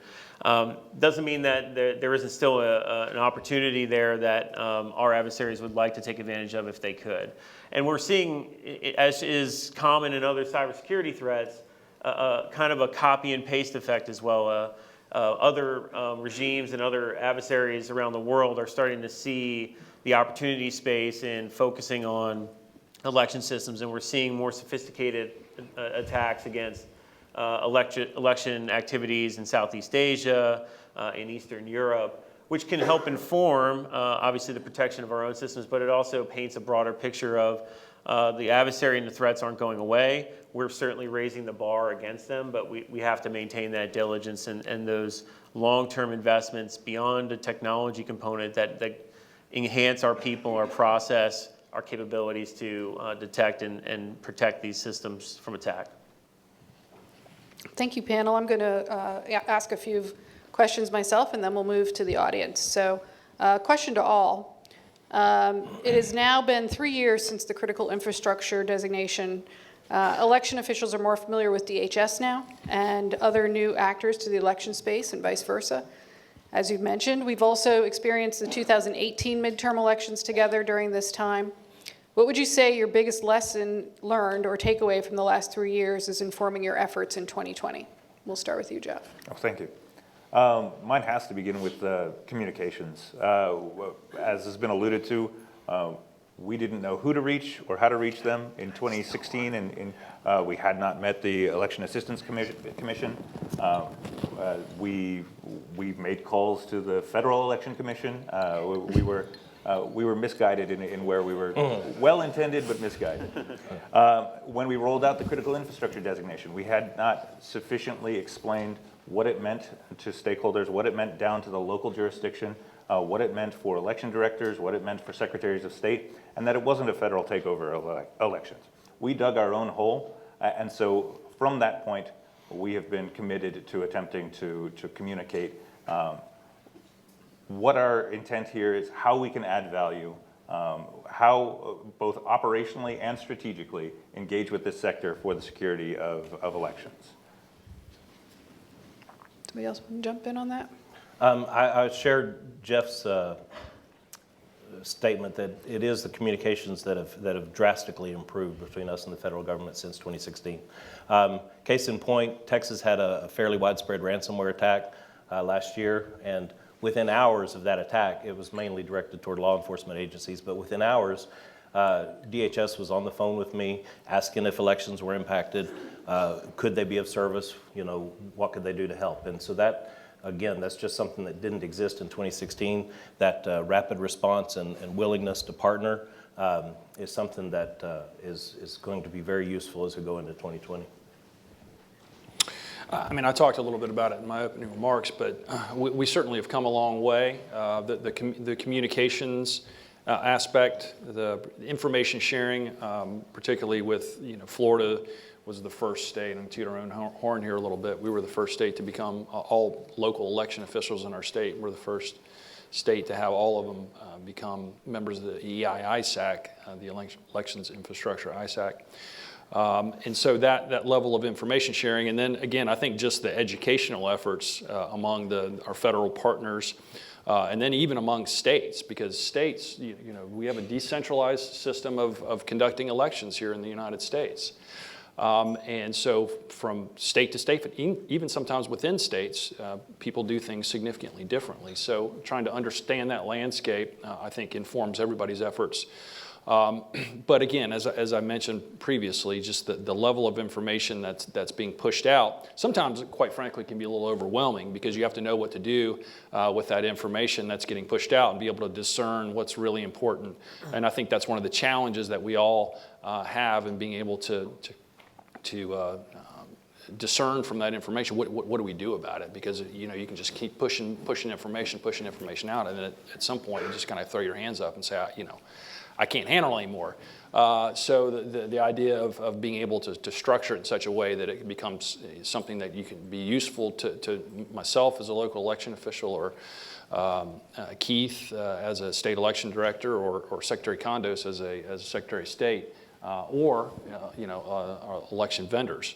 Doesn't mean that there isn't still an opportunity there that our adversaries would like to take advantage of if they could. And we're seeing, as is common in other cybersecurity threats, kind of a copy and paste effect as well. Other regimes and other adversaries around the world are starting to see the opportunity space in focusing on election systems, and we're seeing more sophisticated attacks against election activities in Southeast Asia, in Eastern Europe, which can help inform, obviously, the protection of our own systems, but it also paints a broader picture of the adversary and the threats aren't going away. We're certainly raising the bar against them, but we have to maintain that diligence and those long-term investments beyond the technology component that enhance our people, our process, our capabilities to detect and protect these systems from attack. Thank you, panel. I'm going to ask a few questions myself, and then we'll move to the audience. So, question to all. It has now been 3 years since the critical infrastructure designation. Election officials are more familiar with DHS now and other new actors to the election space and vice versa. As you've mentioned, we've also experienced the 2018 midterm elections together during this time. What would you say your biggest lesson learned or takeaway from the last 3 years is informing your efforts in 2020? We'll start with you, Jeff. Oh, thank you. Mine has to begin with communications. As has been alluded to, we didn't know who to reach or how to reach them in 2016, and we had not met the Election Assistance Commission. We made calls to the Federal Election Commission. We were misguided in where we were well-intended but misguided. When we rolled out the critical infrastructure designation, we had not sufficiently explained what it meant to stakeholders, what it meant down to the local jurisdiction, what it meant for election directors, what it meant for secretaries of state, and that it wasn't a federal takeover of elections. We dug our own hole, and so from that point, we have been committed to attempting to communicate what our intent here is, how we can add value, how both operationally and strategically engage with this sector for the security of elections. Somebody else want to jump in on that? I shared Jeff's statement that it is the communications that have drastically improved between us and the federal government since 2016. Case in point, Texas had a fairly widespread ransomware attack last year, and within hours of that attack, it was mainly directed toward law enforcement agencies, but within hours, DHS was on the phone with me asking if elections were impacted, could they be of service, what could they do to help? And so that, again, that's just something that didn't exist in 2016. That rapid response and willingness to partner is something that is going to be very useful as we go into 2020. I talked a little bit about it in my opening remarks, but we certainly have come a long way. The communications aspect, the information sharing, particularly with, Florida was the first state, and toot our own horn here a little bit, we were the first state to become all local election officials in our state. We're the first state to have all of them become members of the EI-ISAC, the Elections Infrastructure ISAC. And so that level of information sharing, and then again, I think just the educational efforts among our federal partners, and then even among states, because states, we have a decentralized system of conducting elections here in the United States. And so from state to state, even sometimes within states, people do things significantly differently. So trying to understand that landscape, I think, informs everybody's efforts. But again, as I mentioned previously, just the level of information that's being pushed out, sometimes, quite frankly, can be a little overwhelming because you have to know what to do with that information that's getting pushed out and be able to discern what's really important. And I think that's one of the challenges that we all have in being able to discern from that information what do we do about it, because you can just keep pushing information out, and then at some point you just kind of throw your hands up and say, I can't handle anymore. So the idea of being able to structure it in such a way that it becomes something that you can be useful to myself as a local election official, or Keith as a state election director, or Secretary Kondos as a Secretary of State, or our election vendors,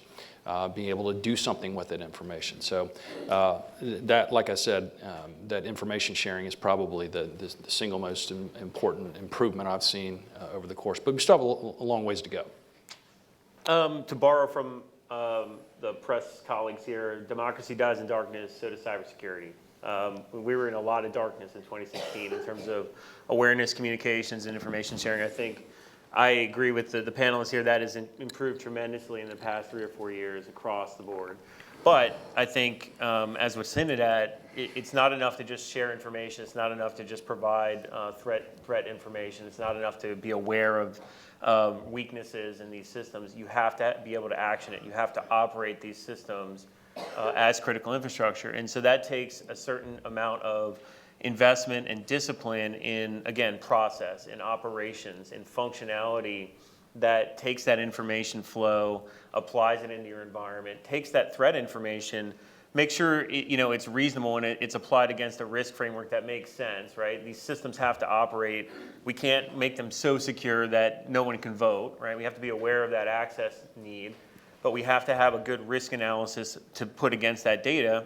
being able to do something with that information. So that, like I said, that information sharing is probably the single most important improvement I've seen over the course. But we still have a long ways to go. To borrow from the press colleagues here, democracy dies in darkness, so does cybersecurity. We were in a lot of darkness in 2016 in terms of awareness, communications, and information sharing. I think I agree with the panelists here. That has improved tremendously in the past 3 or 4 years across the board. But I think, as was hinted at, it's not enough to just share information. It's not enough to just provide threat information. It's not enough to be aware of weaknesses in these systems. You have to be able to action it. You have to operate these systems as critical infrastructure. And so that takes a certain amount of investment and discipline in, again, process, in operations, in functionality that takes that information flow, applies it into your environment, takes that threat information, make sure it's reasonable and it's applied against a risk framework that makes sense, right? These systems have to operate. We can't make them so secure that no one can vote, right? We have to be aware of that access need, but we have to have a good risk analysis to put against that data.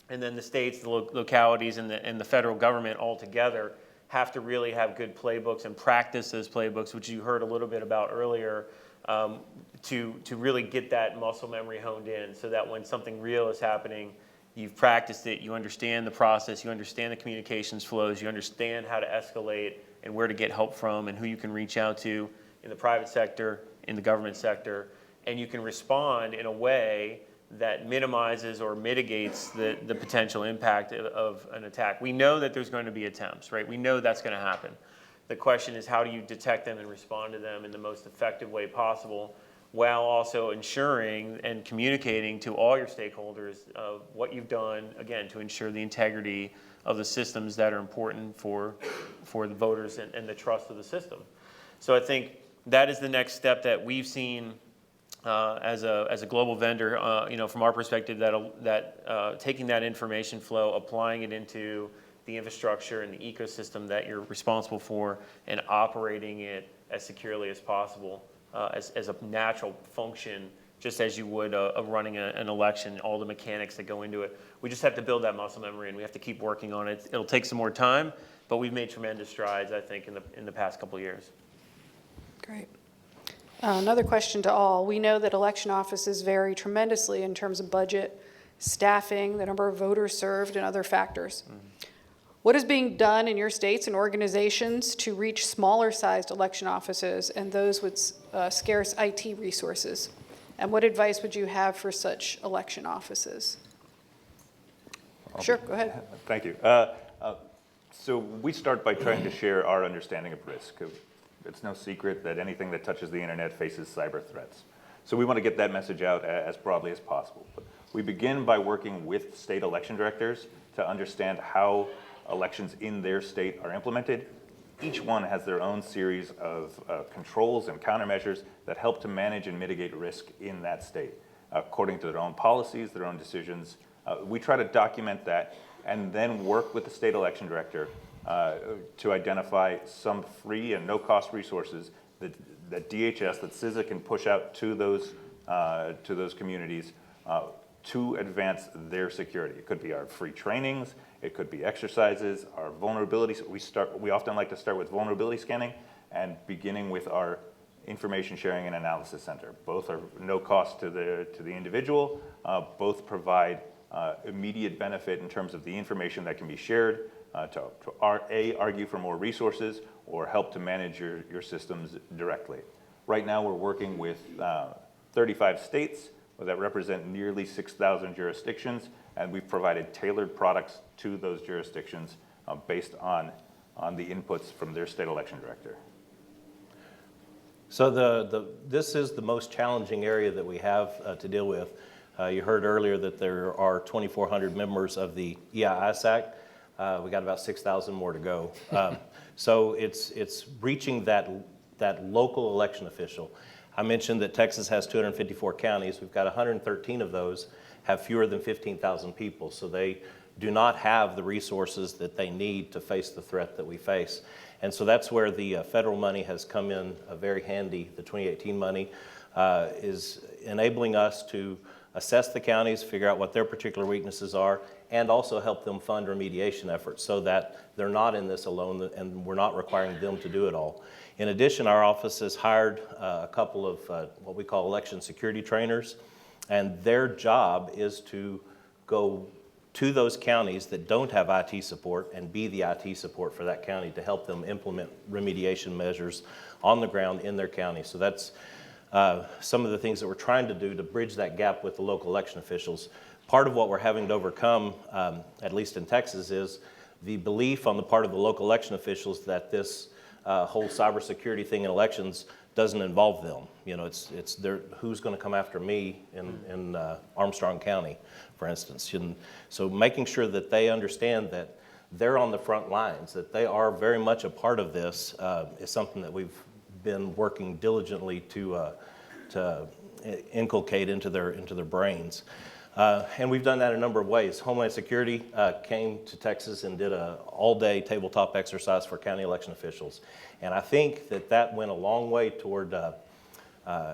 And then the states, the localities, and the federal government all together have to really have good playbooks and practice those playbooks, which you heard a little bit about earlier, to really get that muscle memory honed in, so that when something real is happening, you've practiced it, you understand the process, you understand the communications flows, you understand how to escalate and where to get help from and who you can reach out to in the private sector, in the government sector, and you can respond in a way that minimizes or mitigates the potential impact of an attack. We know that there's going to be attempts, right? We know that's going to happen. The question is, how do you detect them and respond to them in the most effective way possible, while also ensuring and communicating to all your stakeholders of what you've done, again, to ensure the integrity of the systems that are important for the voters and the trust of the system. So I think that is the next step that we've seen as a global vendor, from our perspective, that taking that information flow, applying it into the infrastructure and the ecosystem that you're responsible for, and operating it as securely as possible, as a natural function, just as you would of running an election, all the mechanics that go into it. We just have to build that muscle memory, and we have to keep working on it. It'll take some more time, but we've made tremendous strides, I think, in the past couple of years. Great. Another question to all. We know that election offices vary tremendously in terms of budget, staffing, the number of voters served, and other factors. What is being done in your states and organizations to reach smaller-sized election offices and those with scarce IT resources? And what advice would you have for such election offices? Sure, go ahead. Thank you. So we start by trying to share our understanding of risk. It's no secret that anything that touches the internet faces cyber threats. So we want to get that message out as broadly as possible. But we begin by working with state election directors to understand how elections in their state are implemented. Each one has their own series of controls and countermeasures that help to manage and mitigate risk in that state, according to their own policies, their own decisions. We try to document that and then work with the state election director to identify some free and no-cost resources that DHS, that CISA can push out to those communities to advance their security. It could be our free trainings, it could be exercises, our vulnerabilities. We often like to start with vulnerability scanning and beginning with our information sharing and analysis center. Both are no cost to the individual. Both provide immediate benefit in terms of the information that can be shared to argue for more resources or help to manage your systems directly. Right now we're working with 35 states that represent nearly 6,000 jurisdictions, and we've provided tailored products to those jurisdictions based on the inputs from their state election director. So this is the most challenging area that we have to deal with. You heard earlier that there are 2,400 members of the EISAC. We got about 6,000 more to go. So it's reaching that local election official. I mentioned that Texas has 254 counties. We've got 113 of those have fewer than 15,000 people. So they do not have the resources that they need to face the threat that we face. And so that's where the federal money has come in very handy. The 2018 money is enabling us to assess the counties, figure out what their particular weaknesses are, and also help them fund remediation efforts so that they're not in this alone and we're not requiring them to do it all. In addition, our office has hired a couple of what we call election security trainers, and their job is to go to those counties that don't have IT support and be the IT support for that county to help them implement remediation measures on the ground in their county. So that's some of the things that we're trying to do to bridge that gap with the local election officials. Part of what we're having to overcome, at least in Texas, is the belief on the part of the local election officials that this whole cybersecurity thing in elections doesn't involve them. You know, it's who's going to come after me in Armstrong County, for instance. And so making sure that they understand that they're on the front lines, that they are very much a part of this is something that we've been working diligently to inculcate into their brains. And we've done that a number of ways. Homeland Security came to Texas and did an all-day tabletop exercise for county election officials. And I think that went a long way toward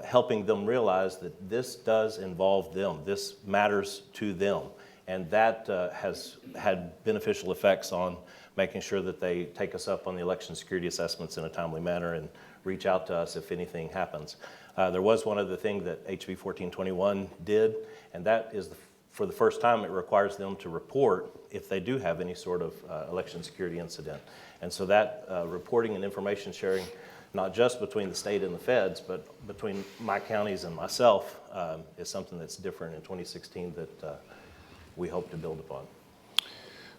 helping them realize that this does involve them. This matters to them. And that has had beneficial effects on making sure that they take us up on the election security assessments in a timely manner and reach out to us if anything happens. There was one other thing that HB 1421 did, and that is for the first time it requires them to report if they do have any sort of election security incident. And so that reporting and information sharing, not just between the state and the feds, but between my counties and myself, is something that's different in 2016 that we hope to build upon.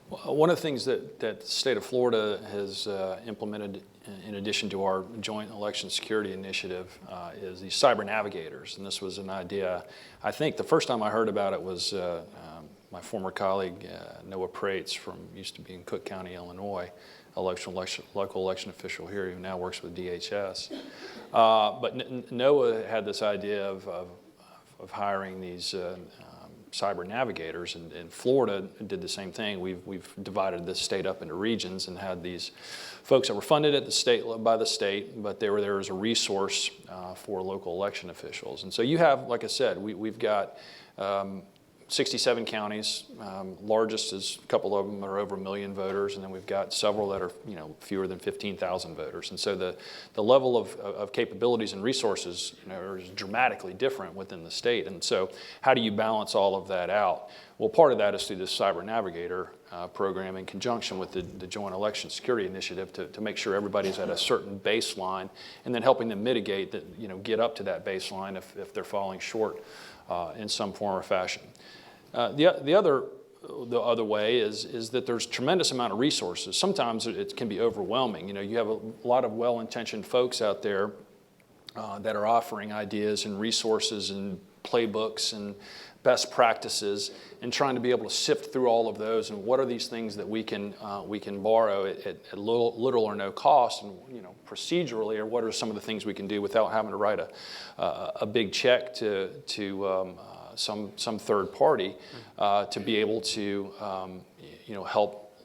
One of the things that the state of Florida has implemented in addition to our joint election security initiative is these cyber navigators. And this was an idea, I think the first time I heard about it was my former colleague, Noah Prates, used to be in Cook County, Illinois, local election official here who now works with DHS. But NOAA had this idea of hiring these cyber navigators, and Florida did the same thing. We've divided this state up into regions and had these folks that were funded at the state by the state, but they were there as a resource for local election officials. And so you have, like I said, we've got 67 counties. Largest is a couple of them are over 1 million voters, and then we've got several that are fewer than 15,000 voters. And so the level of capabilities and resources are dramatically different within the state. And so how do you balance all of that out? Well, part of that is through this Cyber Navigator program in conjunction with the Joint Election Security Initiative to make sure everybody's at a certain baseline, and then helping them mitigate that, get up to that baseline if they're falling short in some form or fashion. The other way is that there's tremendous amount of resources. Sometimes it can be overwhelming. You have a lot of well-intentioned folks out there that are offering ideas and resources and playbooks and best practices, and trying to be able to sift through all of those and what are these things that we can borrow at little or no cost, and procedurally, or what are some of the things we can do without having to write a big check to some third party to be able to help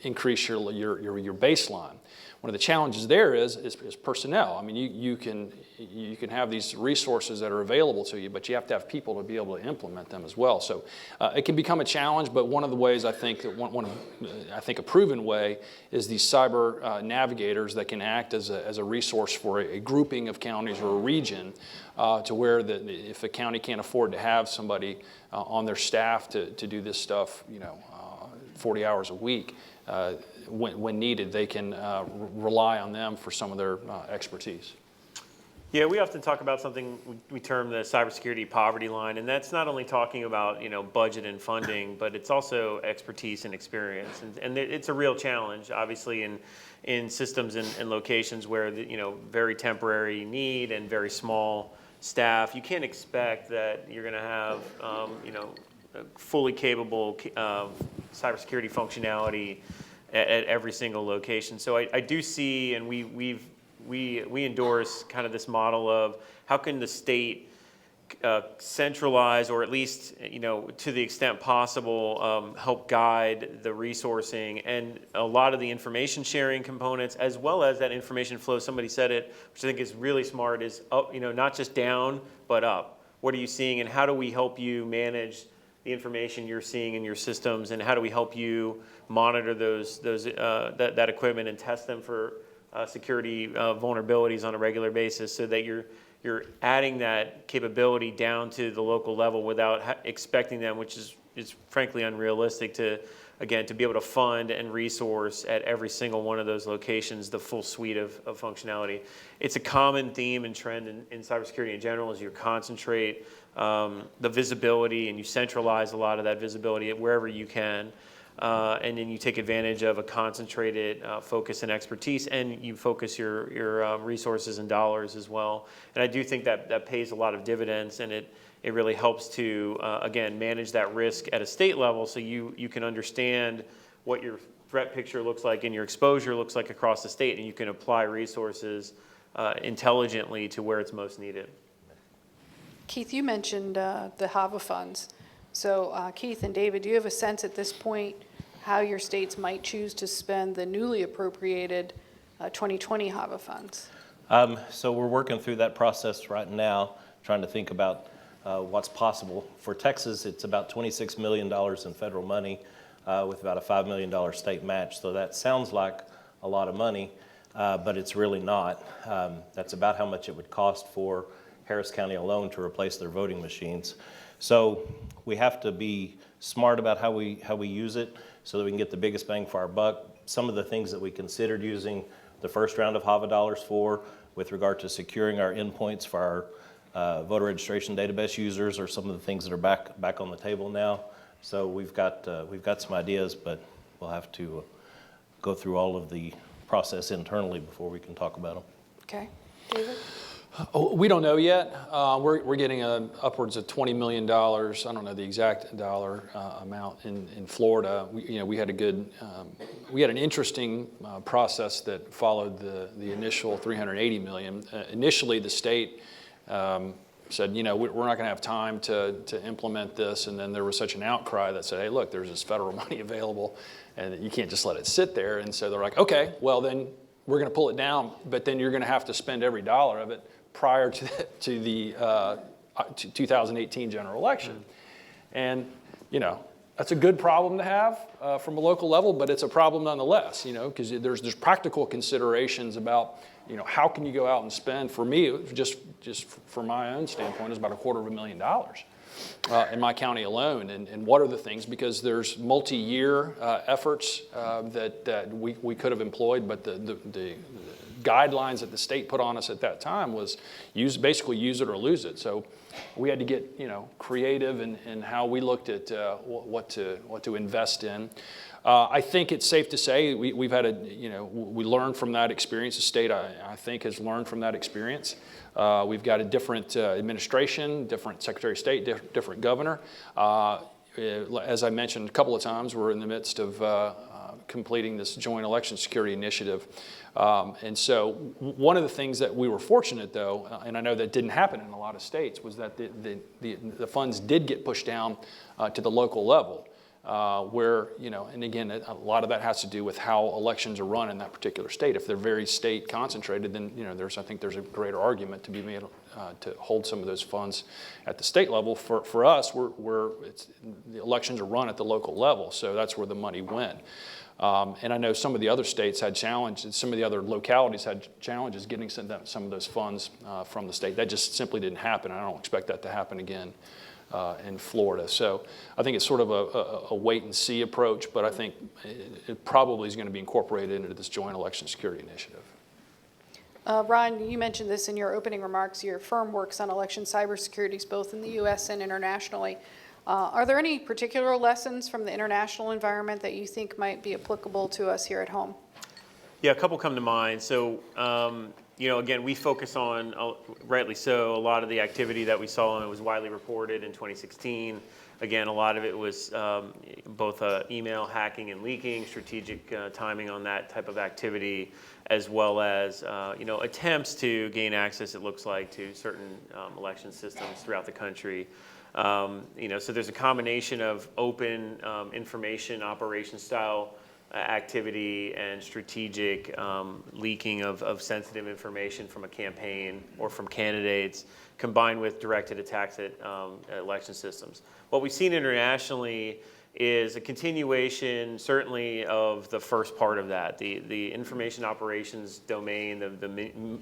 increase your baseline. One of the challenges there is personnel. I mean, you can have these resources that are available to you, but you have to have people to be able to implement them as well. So it can become a challenge. But one of the ways I think that a proven way is these cyber navigators that can act as a resource for a grouping of counties or a region, to where if a county can't afford to have somebody on their staff to do this stuff, 40 hours a week. When needed, they can rely on them for some of their expertise. Yeah, we often talk about something we term the cybersecurity poverty line, and that's not only talking about budget and funding, but it's also expertise and experience, and it's a real challenge, obviously, in systems and locations where very temporary need and very small staff. You can't expect that you're going to have fully capable cybersecurity functionality at every single location. So I do see, and we endorse kind of this model of how can the state centralize, or at least to the extent possible, help guide the resourcing and a lot of the information sharing components, as well as that information flow. Somebody said it, which I think is really smart, is up, not just down but up. What are you seeing, and how do we help you manage the information you're seeing in your systems, and how do we help you monitor that equipment and test them for security vulnerabilities on a regular basis, so that you're adding that capability down to the local level without expecting them, which is frankly unrealistic, to be able to fund and resource at every single one of those locations the full suite of functionality. It's a common theme and trend in cybersecurity in general, is you concentrate the visibility and you centralize a lot of that visibility wherever you can. And then you take advantage of a concentrated focus and expertise, and you focus your resources and dollars as well. And I do think that pays a lot of dividends, and it really helps to, again, manage that risk at a state level, so you can understand what your threat picture looks like and your exposure looks like across the state, and you can apply resources intelligently to where it's most needed. Keith, you mentioned the HAVA funds. So Keith and David, do you have a sense at this point how your states might choose to spend the newly appropriated 2020 HAVA funds? So we're working through that process right now, trying to think about what's possible. For Texas, it's about $26 million in federal money with about a $5 million state match. So that sounds like a lot of money, but it's really not. That's about how much it would cost for Harris County alone to replace their voting machines. So we have to be smart about how we use it so that we can get the biggest bang for our buck. Some of the things that we considered using the first round of HAVA dollars for, with regard to securing our endpoints for our voter registration database users, are some of the things that are back on the table now. So we've got some ideas, but we'll have to go through all of the process internally before we can talk about them. Okay, David? Oh, we don't know yet. We're getting upwards of $20 million. I don't know the exact dollar amount in Florida. We had we had an interesting process that followed the initial $380 million. Initially, the state said, we're not going to have time to implement this, and then there was such an outcry that said, hey, look, there's this federal money available, and you can't just let it sit there. And so they're like, okay, well then we're going to pull it down, but then you're going to have to spend every dollar of it prior to the 2018 general election. And, that's a good problem to have from a local level, but it's a problem nonetheless, because there's practical considerations about, how can you go out and spend? For me, just from my own standpoint, it's about $250,000 in my county alone. And what are the things? Because there's multi-year efforts that we could have employed, but the guidelines that the state put on us at that time was basically use it or lose it. So we had to get creative in how we looked at what to invest in. I think it's safe to say we've had we learned from that experience. The state, I think, has learned from that experience. We've got a different administration, different Secretary of State, different governor. As I mentioned a couple of times, we're in the midst of completing this joint election security initiative. And so one of the things that we were fortunate, though, and I know that didn't happen in a lot of states, was that the funds did get pushed down to the local level, where, and again, a lot of that has to do with how elections are run in that particular state. If they're very state concentrated, then, I think there's a greater argument to be made to hold some of those funds at the state level. For us, the elections are run at the local level, so that's where the money went. And I know some of the other states had challenges, some of the other localities had challenges getting some of those funds from the state. That just simply didn't happen. I don't expect that to happen again in Florida. So I think it's sort of a wait and see approach, but I think it probably is going to be incorporated into this joint election security initiative. Ron, you mentioned this in your opening remarks. Your firm works on election cybersecurity both in the U.S. and internationally. Are there any particular lessons from the international environment that you think might be applicable to us here at home? Yeah, a couple come to mind. So, again, we focus on, rightly so, a lot of the activity that we saw, and it was widely reported in 2016. Again, a lot of it was both email hacking and leaking, strategic timing on that type of activity, as well as attempts to gain access, it looks like, to certain election systems throughout the country. So there's a combination of open information operation style activity and strategic leaking of sensitive information from a campaign or from candidates, combined with directed attacks at election systems. What we've seen internationally is a continuation, certainly, of the first part of that, the information operations domain, the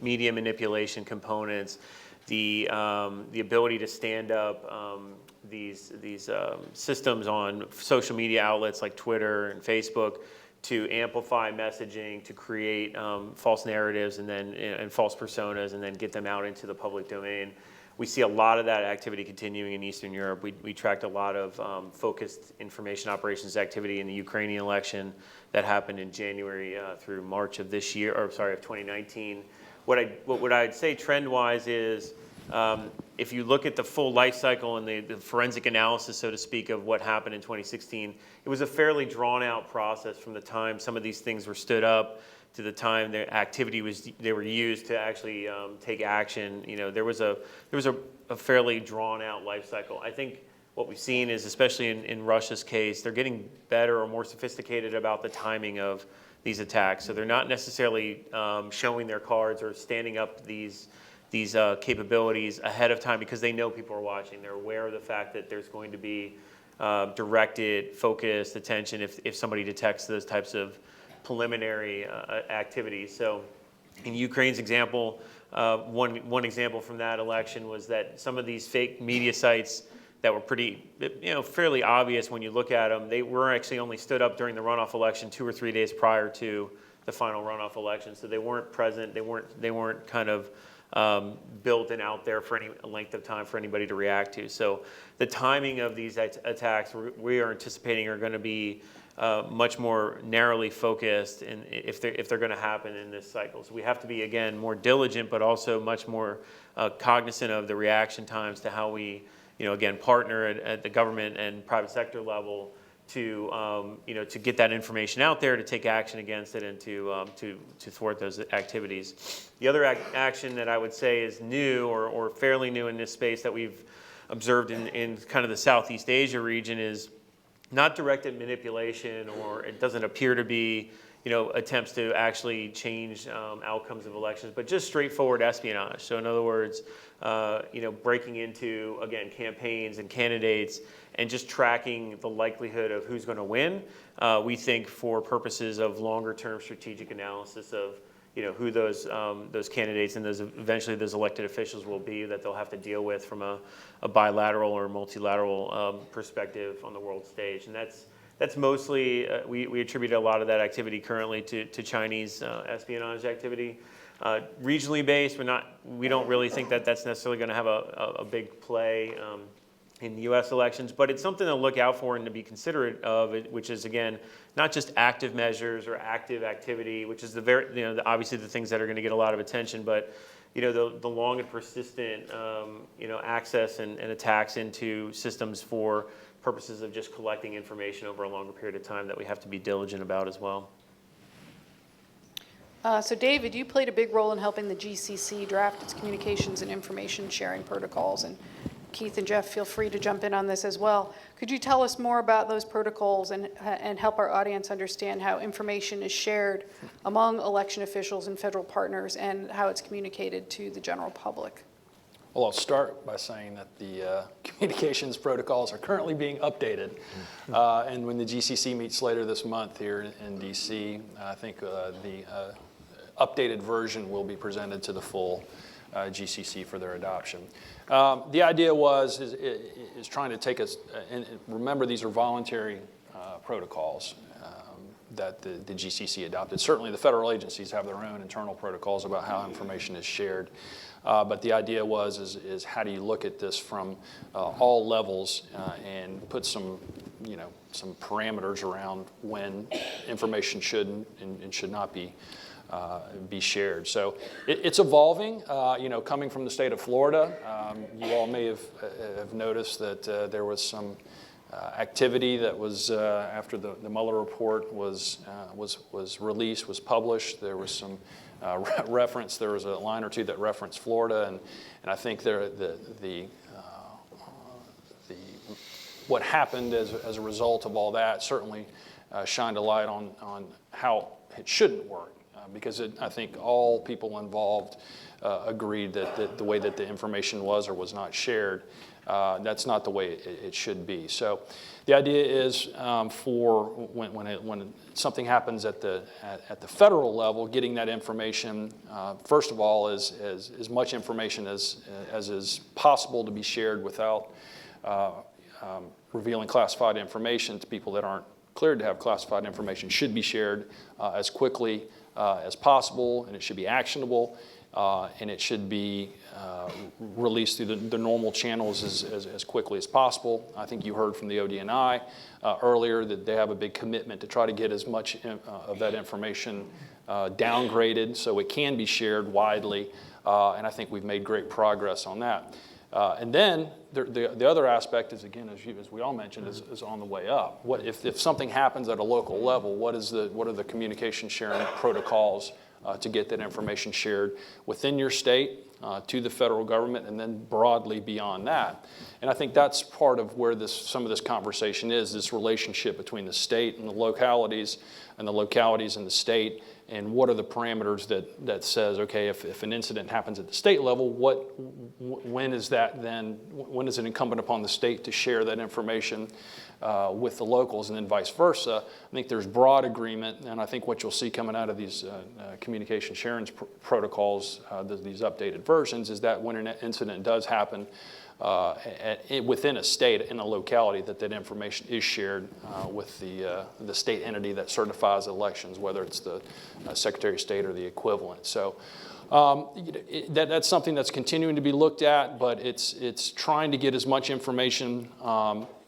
media manipulation components, the ability to stand up these systems on social media outlets like Twitter and Facebook to amplify messaging, to create false narratives and false personas, and then get them out into the public domain. We see a lot of that activity continuing in Eastern Europe. We tracked a lot of focused information operations activity in the Ukrainian election that happened in January through March of this year, of 2019. What I'd say trend-wise is, if you look at the full life cycle and the forensic analysis, so to speak, of what happened in 2016, it was a fairly drawn-out process from the time some of these things were stood up to the time the activity they were used to actually take action. There was a fairly drawn-out life cycle. I think what we've seen is, especially in Russia's case, they're getting better or more sophisticated about the timing of these attacks. So they're not necessarily showing their cards or standing up these capabilities ahead of time because they know people are watching. They're aware of the fact that there's going to be directed, focused attention if somebody detects those types of preliminary activities. So in Ukraine's example, one example from that election was that some of these fake media sites that were fairly obvious when you look at them, they were actually only stood up during the runoff election 2 or 3 days prior to the final runoff election. So they weren't present. They weren't kind of built and out there for any length of time for anybody to react to. So the timing of these attacks we are anticipating are going to be much more narrowly focused in, if they're going to happen in this cycle. So we have to be, again, more diligent, but also much more cognizant of the reaction times to how we, again, partner at the government and private sector level to, to get that information out there, to take action against it, and to thwart those activities. The other action that I would say is new or fairly new in this space that we've observed in kind of the Southeast Asia region is not directed manipulation, or it doesn't appear to be, attempts to actually change outcomes of elections, but just straightforward espionage. So in other words, breaking into, again, campaigns and candidates and just tracking the likelihood of who's going to win. We think for purposes of longer-term strategic analysis of, who those candidates and eventually those elected officials will be that they'll have to deal with from a bilateral or multilateral perspective on the world stage. And that's mostly, we attribute a lot of that activity currently to Chinese espionage activity. Regionally based, we don't really think that that's necessarily going to have a big play in the U.S. elections, but it's something to look out for and to be considerate of, which is, again, not just active measures or active activity, which is obviously the things that are going to get a lot of attention, but the long and persistent access and attacks into systems for purposes of just collecting information over a longer period of time that we have to be diligent about as well. So David, you played a big role in helping the GCC draft its communications and information sharing protocols, and Keith and Jeff, feel free to jump in on this as well. Could you tell us more about those protocols and help our audience understand how information is shared among election officials and federal partners and how it's communicated to the general public? Well, I'll start by saying that the communications protocols are currently being updated. And when the GCC meets later this month here in DC, I think the updated version will be presented to the full GCC for their adoption. The idea is trying to take us, and remember these are voluntary protocols that the GCC adopted. Certainly the federal agencies have their own internal protocols about how information is shared. But the idea is how do you look at this from all levels and put some parameters around when information should and should not be shared. So it's evolving. Coming from the state of Florida, you all may have noticed that there was some activity that was after the Mueller report was released, was published. There was some reference. There was a line or two that referenced Florida, and I think what happened as a result of all that certainly shined a light on how it shouldn't work. Because I think all people involved agreed that the way that the information was or was not shared, that's not the way it should be. So the idea is for when something happens at the federal level, getting that information, first of all, as much information as is possible to be shared without revealing classified information to people that aren't cleared to have classified information should be shared as quickly as possible, and it should be actionable, and it should be released through the normal channels as quickly as possible. I think you heard from the ODNI earlier that they have a big commitment to try to get as much of that information downgraded so it can be shared widely, and I think we've made great progress on that. And then the other aspect is, again, as we all mentioned, is on the way up. What if something happens at a local level? What are the communication sharing protocols to get that information shared within your state to the federal government, and then broadly beyond that? And I think that's part of where some of this conversation is, this relationship between the state and the localities and the state, and what are the parameters that says, okay, if an incident happens at the state level, when is it incumbent upon the state to share that information with the locals, and then vice versa? I think there's broad agreement, and I think what you'll see coming out of these communication sharing protocols, these updated versions, is that when an incident does happen within a state, in a locality, that information is shared with the state entity that certifies elections, whether it's the Secretary of State or the equivalent. So That's something that's continuing to be looked at, but it's trying to get as much information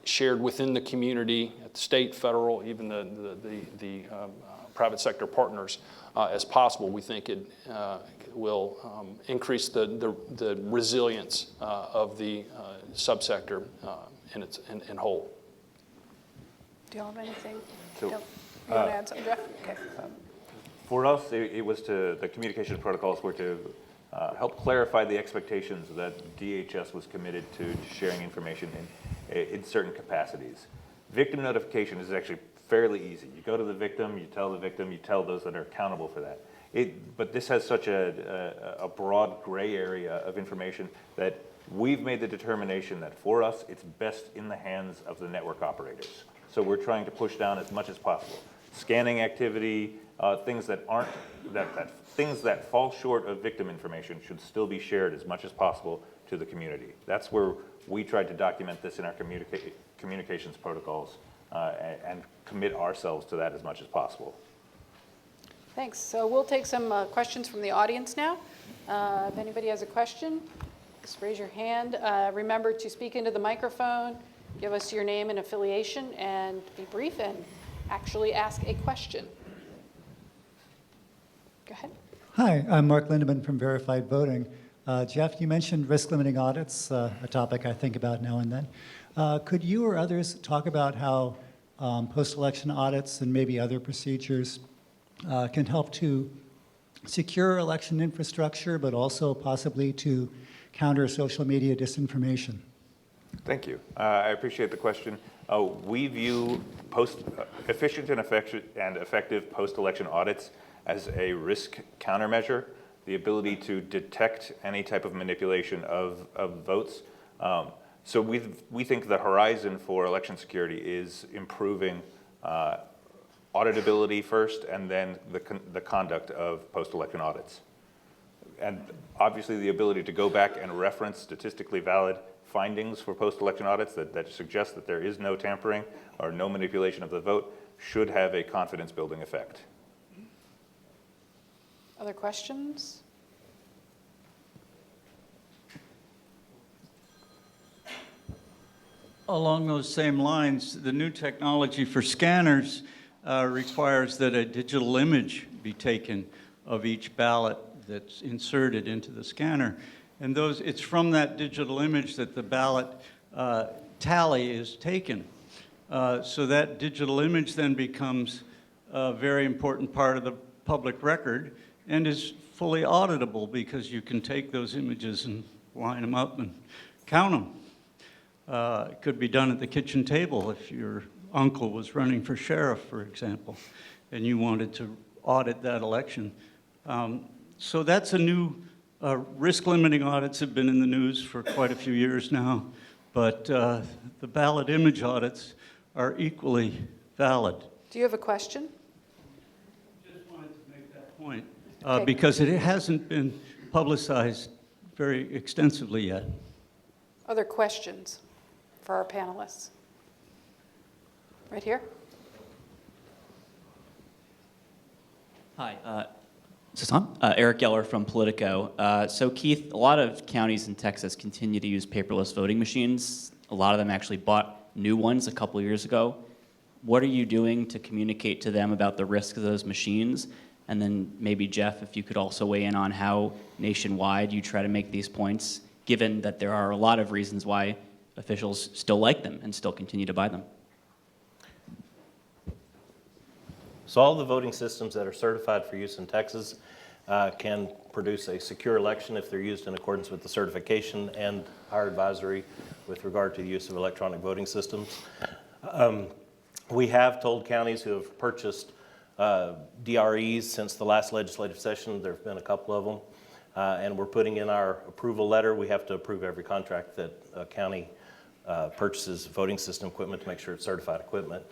shared within the community, at the state, federal, even the private sector partners as possible. We think it will increase the resilience of the subsector in whole. Do you all have anything? So, You want to add something, Jeff? Okay. For us, it was the communication protocols were to help clarify the expectations that DHS was committed to sharing information in certain capacities. Victim notification is actually fairly easy. You go to the victim, you tell those that are accountable for that. But this has such a broad gray area of information that we've made the determination that for us, it's best in the hands of the network operators. So we're trying to push down as much as possible. Scanning activity, things that fall short of victim information should still be shared as much as possible to the community. That's where we tried to document this in our communications protocols and commit ourselves to that as much as possible. Thanks. So we'll take some questions from the audience now. If anybody has a question, just raise your hand. Remember to speak into the microphone, give us your name and affiliation, and be brief and actually ask a question. Go ahead. Hi, I'm Mark Lindeman from Verified Voting. Jeff, you mentioned risk-limiting audits, a topic I think about now and then. Could you or others talk about how post-election audits and maybe other procedures can help to secure election infrastructure, but also possibly to counter social media disinformation? Thank you. I appreciate the question. We view efficient and effective post-election audits as a risk countermeasure, the ability to detect any type of manipulation of votes. So we think the horizon for election security is improving auditability first, and then the conduct of post-election audits. And obviously the ability to go back and reference statistically valid findings for post-election audits that suggest that there is no tampering or no manipulation of the vote should have a confidence-building effect. Other questions? Along those same lines, the new technology for scanners requires that a digital image be taken of each ballot that's inserted into the scanner. And it's from that digital image that the ballot tally is taken. So that digital image then becomes a very important part of the public record and is fully auditable because you can take those images and line them up and count them. It could be done at the kitchen table if your uncle was running for sheriff, for example, and you wanted to audit that election. So that's a new, risk-limiting audits have been in the news for quite a few years now, but the ballot image audits are equally valid. Do you have a question? Just wanted to make that point. Okay. Because it hasn't been publicized very extensively yet. Other questions for our panelists? Right here. Hi, is this on? Eric Geller from Politico. So Keith, a lot of counties in Texas continue to use paperless voting machines. A lot of them actually bought new ones a couple years ago. What are you doing to communicate to them about the risk of those machines? And then maybe Jeff, if you could also weigh in on how nationwide you try to make these points, given that there are a lot of reasons why officials still like them and still continue to buy them. So all the voting systems that are certified for use in Texas can produce a secure election if they're used in accordance with the certification and our advisory with regard to the use of electronic voting systems. We have told counties who have purchased DREs since the last legislative session, there have been a couple of them, and we're putting in our approval letter. We have to approve every contract that a county purchases voting system equipment to make sure it's certified equipment.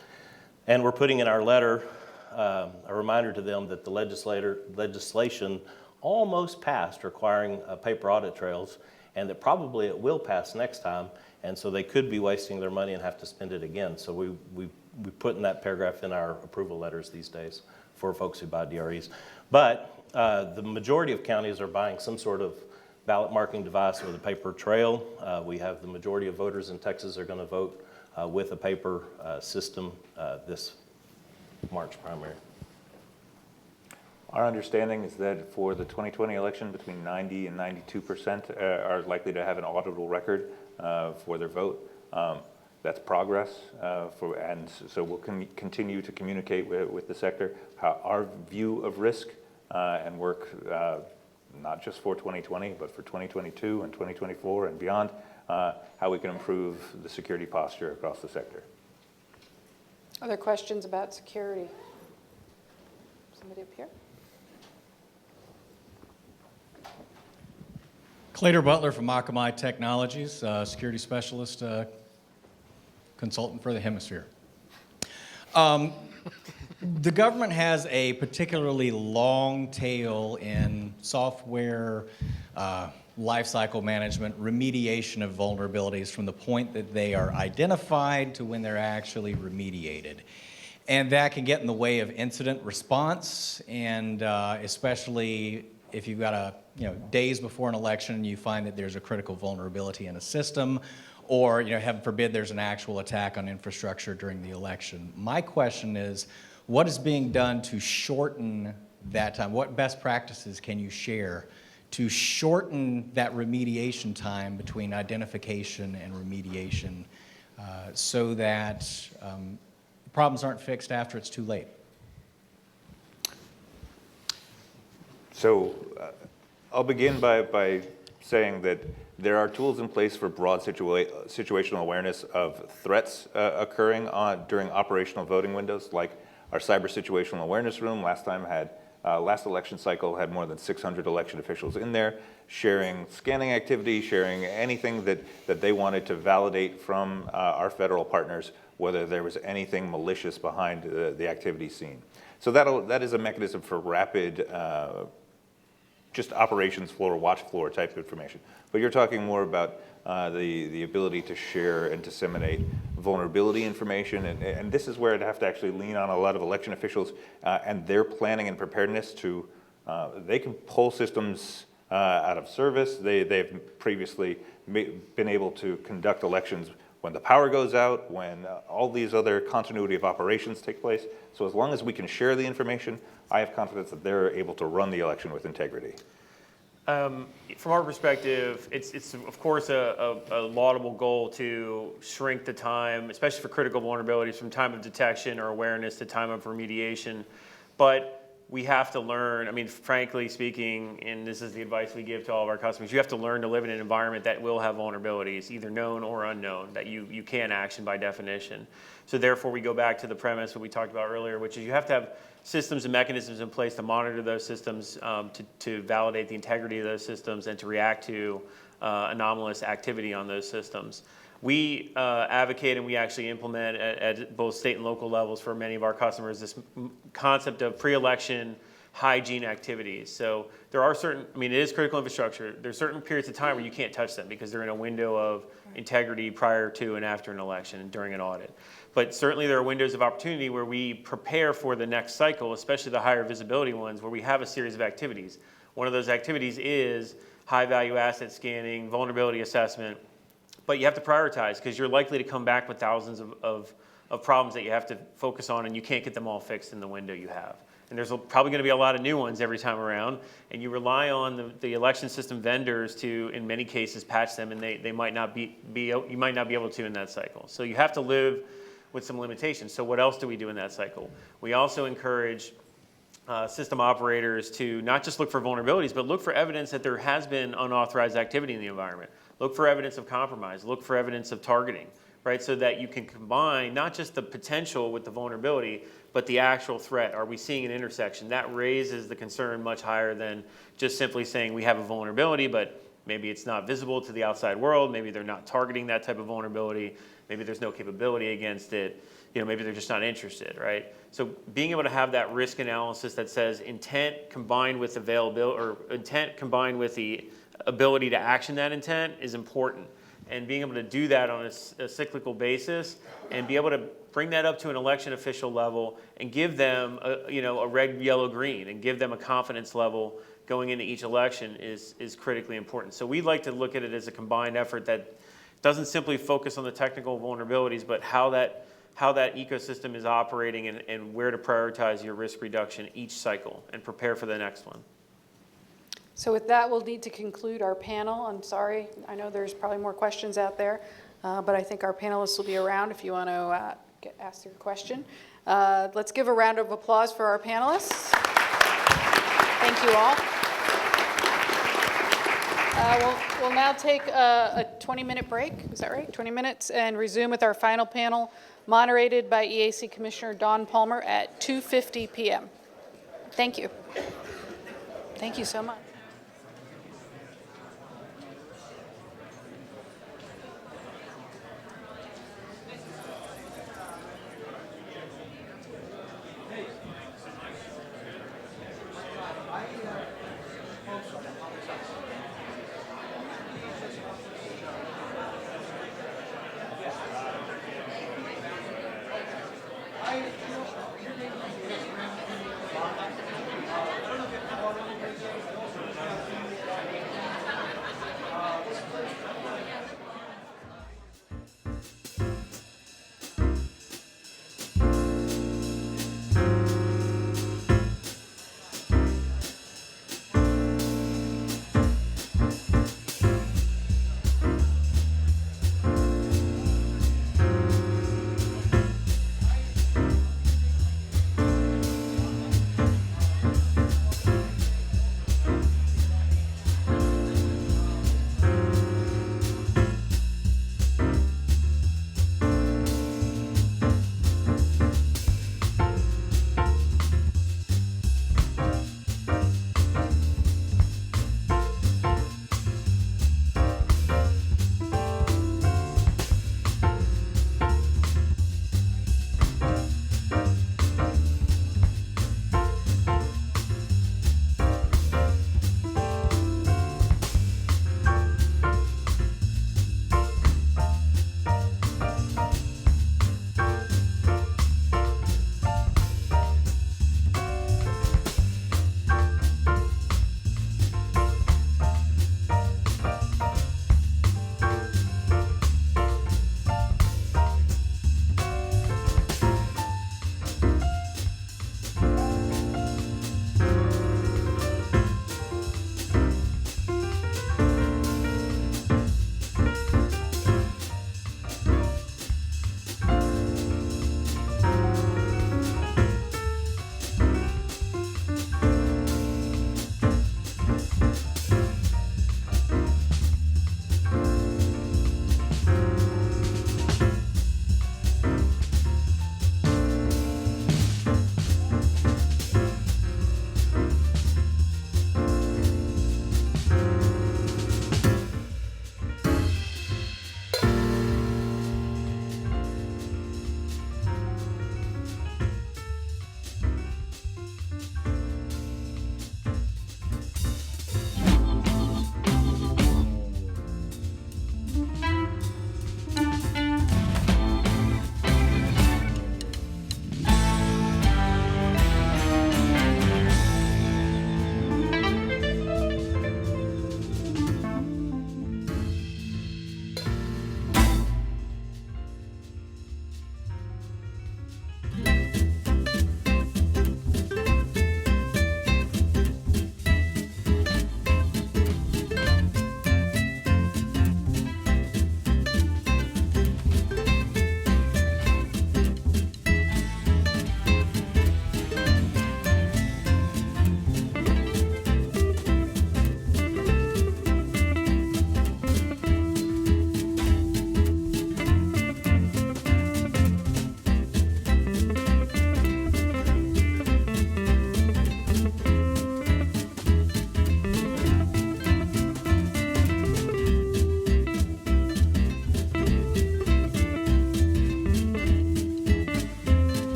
And we're putting in our letter a reminder to them that the legislation almost passed requiring paper audit trails, and that probably it will pass next time, and so they could be wasting their money and have to spend it again. So we put in that paragraph in our approval letters these days for folks who buy DREs. But The majority of counties are buying some sort of ballot marking device with a paper trail. We have the majority of voters in Texas are going to vote with a paper system this March primary. Our understanding is that for the 2020 election, between 90 and 92% are likely to have an auditable record for their vote. That's progress, and so we'll continue to communicate with the sector our view of risk and work not just for 2020, but for 2022 and 2024 and beyond, how we can improve the security posture across the sector. Other questions about security? Somebody up here? Claytor Butler from Akamai Technologies, security specialist, consultant for the Hemisphere. The government has a particularly long tail in software lifecycle management, remediation of vulnerabilities from the point that they are identified to when they're actually remediated. And that can get in the way of incident response, and especially if you've got days before an election and you find that there's a critical vulnerability in a system, or heaven forbid there's an actual attack on infrastructure during the election. My question is, what is being done to shorten that time? What best practices can you share to shorten that remediation time between identification and remediation so that problems aren't fixed after it's too late? So I'll begin by saying that there are tools in place for broad situational awareness of threats occurring during operational voting windows, like our cyber situational awareness room last election cycle had more than 600 election officials in there sharing scanning activity, sharing anything that they wanted to validate from our federal partners, whether there was anything malicious behind the activity seen. So that is a mechanism for rapid just operations floor, watch floor type information. But you're talking more about the ability to share and disseminate vulnerability information, and this is where I'd have to actually lean on a lot of election officials and their planning and preparedness to, they can pull systems out of service. They've previously been able to conduct elections when the power goes out, when all these other continuity of operations take place. So as long as we can share the information, I have confidence that they're able to run the election with integrity. From our perspective, it's of course a laudable goal to shrink the time, especially for critical vulnerabilities, from time of detection or awareness to time of remediation. But we have to learn, I mean, frankly speaking, and this is the advice we give to all of our customers, you have to learn to live in an environment that will have vulnerabilities, either known or unknown, that you can't action by definition. So therefore, we go back to the premise that we talked about earlier, which is you have to have systems and mechanisms in place to monitor those systems, to validate the integrity of those systems, and to react to anomalous activity on those systems. We advocate and we actually implement at both state and local levels for many of our customers this concept of pre-election hygiene activities. So there are certain, I mean, it is critical infrastructure. There's certain periods of time where you can't touch them because they're in a window of integrity prior to and after an election and during an audit. But certainly there are windows of opportunity where we prepare for the next cycle, especially the higher visibility ones, where we have a series of activities. One of those activities is high value asset scanning, vulnerability assessment. But you have to prioritize because you're likely to come back with thousands of problems that you have to focus on, and you can't get them all fixed in the window you have. And there's probably going to be a lot of new ones every time around, and you rely on the election system vendors to, in many cases, patch them, and they might not be you might not be able to in that cycle. So you have to live with some limitations. So what else do we do in that cycle? We also encourage system operators to not just look for vulnerabilities, but look for evidence that there has been unauthorized activity in the environment. Look for evidence of compromise. Look for evidence of targeting, right? So that you can combine not just the potential with the vulnerability, but the actual threat. Are we seeing an intersection? That raises the concern much higher than just simply saying we have a vulnerability, but maybe it's not visible to the outside world. Maybe they're not targeting that type of vulnerability. Maybe there's no capability against it. Maybe they're just not interested, right? So being able to have that risk analysis that says intent combined with availability, or intent combined with the ability to action that intent is important. and being able to do that on a cyclical basis and be able to bring that up to an elected official level and give them a red, yellow, green, and give them a confidence level going into each election is critically important. So we'd like to look at it as a combined effort that doesn't simply focus on the technical vulnerabilities, but how that ecosystem is operating and where to prioritize your risk reduction each cycle and prepare for the next one. So with that, we'll need to conclude our panel. I'm sorry, I know there's probably more questions out there, but I think our panelists will be around if you want to ask your question. Let's give a round of applause for our panelists. Thank you all. We'll now take a 20-minute break, is that right? 20 minutes, and resume with our final panel, moderated by EAC Commissioner Dawn Palmer at 2:50 p.m. Thank you. Thank you so much.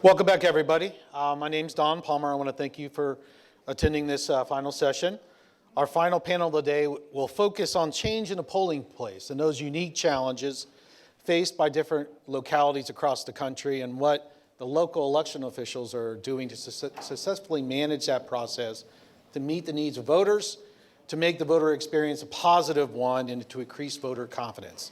Welcome back, everybody. My name's Don Palmer. I want to thank you for attending this final session. Our final panel of the day will focus on change in the polling place and those unique challenges faced by different localities across the country and what the local election officials are doing to successfully manage that process to meet the needs of voters, to make the voter experience a positive one, and to increase voter confidence.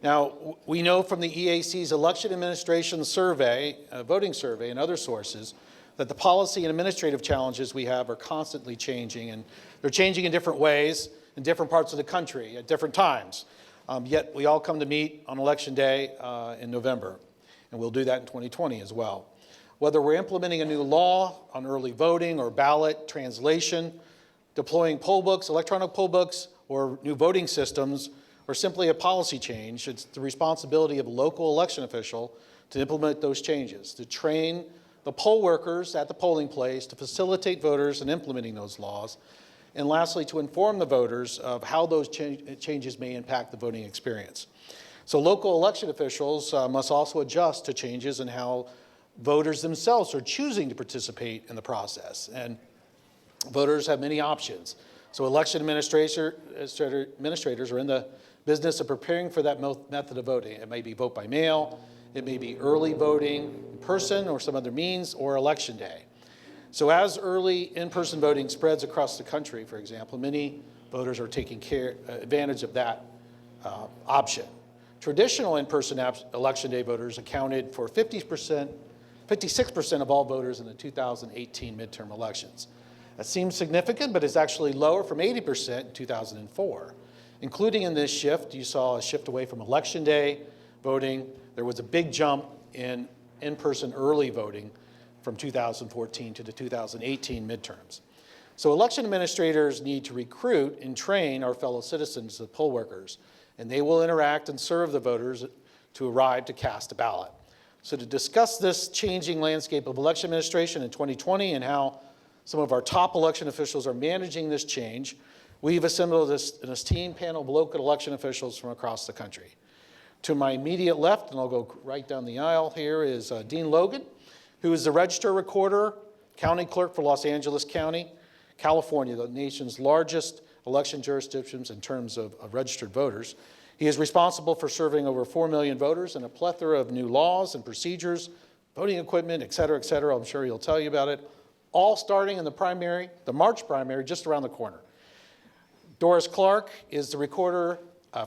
Now, we know from the EAC's election administration survey, voting survey, and other sources that the policy and administrative challenges we have are constantly changing, and they're changing in different ways in different parts of the country at different times. Yet we all come to meet on Election Day in November, and we'll do that in 2020 as well. Whether we're implementing a new law on early voting or ballot translation, deploying poll books, electronic poll books, or new voting systems, or simply a policy change, it's the responsibility of a local election official to implement those changes, to train the poll workers at the polling place, to facilitate voters in implementing those laws, and lastly, to inform the voters of how those changes may impact the voting experience. So local election officials must also adjust to changes in how voters themselves are choosing to participate in the process. And voters have many options. So election administrators are in the business of preparing for that method of voting. It may be vote by mail, it may be early voting in person or some other means, or election day. So as early in-person voting spreads across the country, for example, many voters are taking advantage of that option. Traditional in-person election day voters accounted for 56% of all voters in the 2018 midterm elections. That seems significant, but it's actually lower from 80% in 2004. Including in this shift, you saw a shift away from election day voting. There was a big jump in in-person early voting from 2014 to the 2018 midterms. So election administrators need to recruit and train our fellow citizens as poll workers, and they will interact and serve the voters to arrive to cast a ballot. So to discuss this changing landscape of election administration in 2020 and how some of our top election officials are managing this change, we've assembled an esteemed panel of local election officials from across the country. To my immediate left, and I'll go right down the aisle here, is Dean Logan, who is the Register Recorder, County Clerk for Los Angeles County, California, the nation's largest election jurisdictions in terms of registered voters. He is responsible for serving over 4 million voters in a plethora of new laws and procedures, voting equipment, et cetera, et cetera. I'm sure he'll tell you about it. All starting in the primary, the March primary, just around the corner. Doris Clark is the Recorder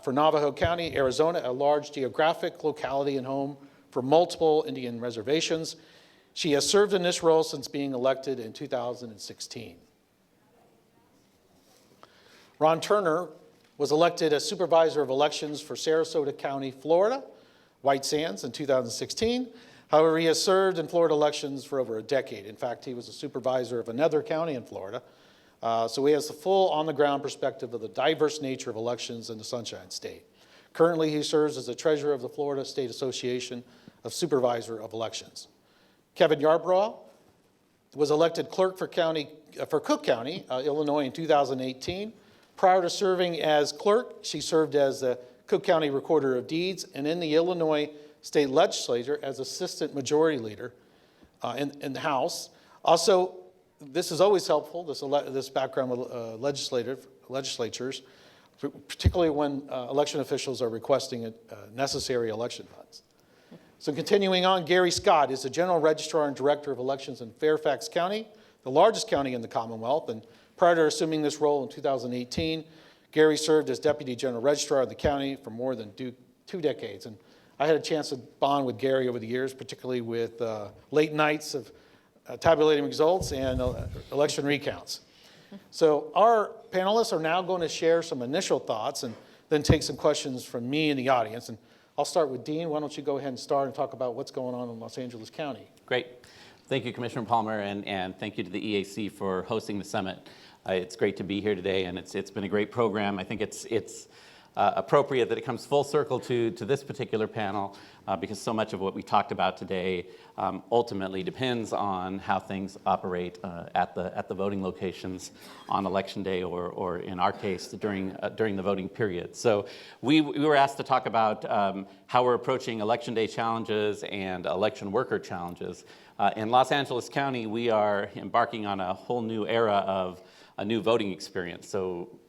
for Navajo County, Arizona, a large geographic locality and home for multiple Indian reservations. She has served in this role since being elected in 2016. Ron Turner was elected as Supervisor of Elections for Sarasota County, Florida, White Sands, in 2016. However, he has served in Florida elections for over a decade. In fact, he was a supervisor of another county in Florida. So he has the full on-the-ground perspective of the diverse nature of elections in the Sunshine State. Currently, he serves as the treasurer of the Florida State Association of Supervisor of Elections. Kevin Yarbrough was elected clerk for Cook County, Illinois in 2018. Prior to serving as clerk, she served as the Cook County Recorder of Deeds and in the Illinois State Legislature as Assistant Majority Leader in the House. Also, this is always helpful, this background with legislatures, particularly when election officials are requesting necessary election funds. So continuing on, Gary Scott is the General Registrar and Director of Elections in Fairfax County, the largest county in the Commonwealth. And prior to assuming this role in 2018, Gary served as Deputy General Registrar of the county for more than 2 decades. And I had a chance to bond with Gary over the years, particularly with late nights of tabulating results and election recounts. So our panelists are now going to share some initial thoughts and then take some questions from me and the audience. And I'll start with Dean. Why don't you go ahead and start and talk about what's going on in Los Angeles County? Great. Thank you, Commissioner Palmer, and thank you to the EAC for hosting the summit. It's great to be here today, and it's been a great program. I think it's appropriate that it comes full circle to this particular panel because so much of what we talked about today ultimately depends on how things operate at the voting locations on Election Day or in our case during the voting period. So we were asked to talk about how we're approaching Election Day challenges and election worker challenges. In Los Angeles County, we are embarking on a whole new era of a new voting experience. So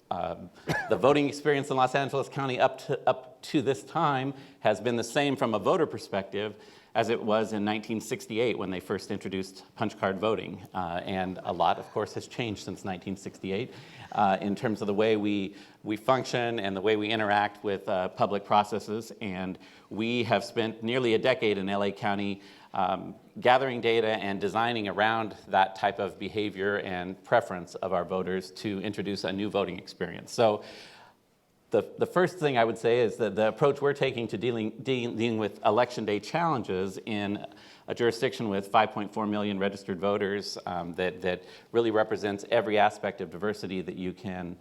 the voting experience in Los Angeles County up to this time has been the same from a voter perspective as it was in 1968 when they first introduced punch card voting. And a lot, of course, has changed since 1968 in terms of the way we function and the way we interact with public processes. And we have spent nearly a decade in LA County gathering data and designing around that type of behavior and preference of our voters to introduce a new voting experience. So the first thing I would say is that the approach we're taking to dealing with Election Day challenges in a jurisdiction with 5.4 million registered voters that really represents every aspect of diversity that you can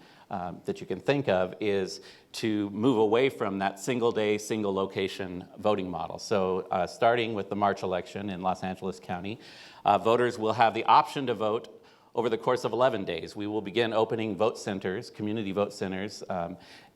think of is to move away from that single day, single location voting model. So starting with the March election in Los Angeles County, voters will have the option to vote over the course of 11 days. We will begin opening vote centers, community vote centers,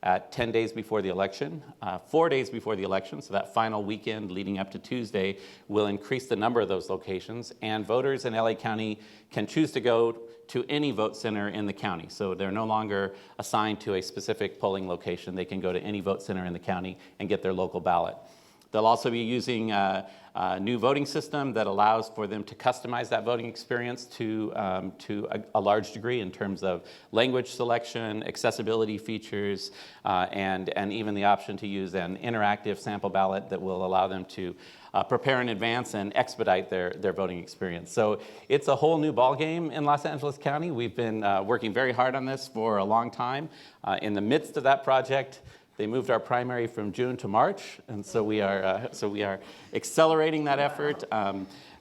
at 10 days before the election, 4 days before the election, so that final weekend leading up to Tuesday will increase the number of those locations, and voters in LA County can choose to go to any vote center in the county. So they're no longer assigned to a specific polling location. They can go to any vote center in the county and get their local ballot. They'll also be using a new voting system that allows for them to customize that voting experience to a large degree in terms of language selection, accessibility features, and even the option to use an interactive sample ballot that will allow them to prepare in advance and expedite their voting experience. So it's a whole new ballgame in Los Angeles County. We've been working very hard on this for a long time. In the midst of that project, they moved our primary from June to March, and so we are accelerating that effort.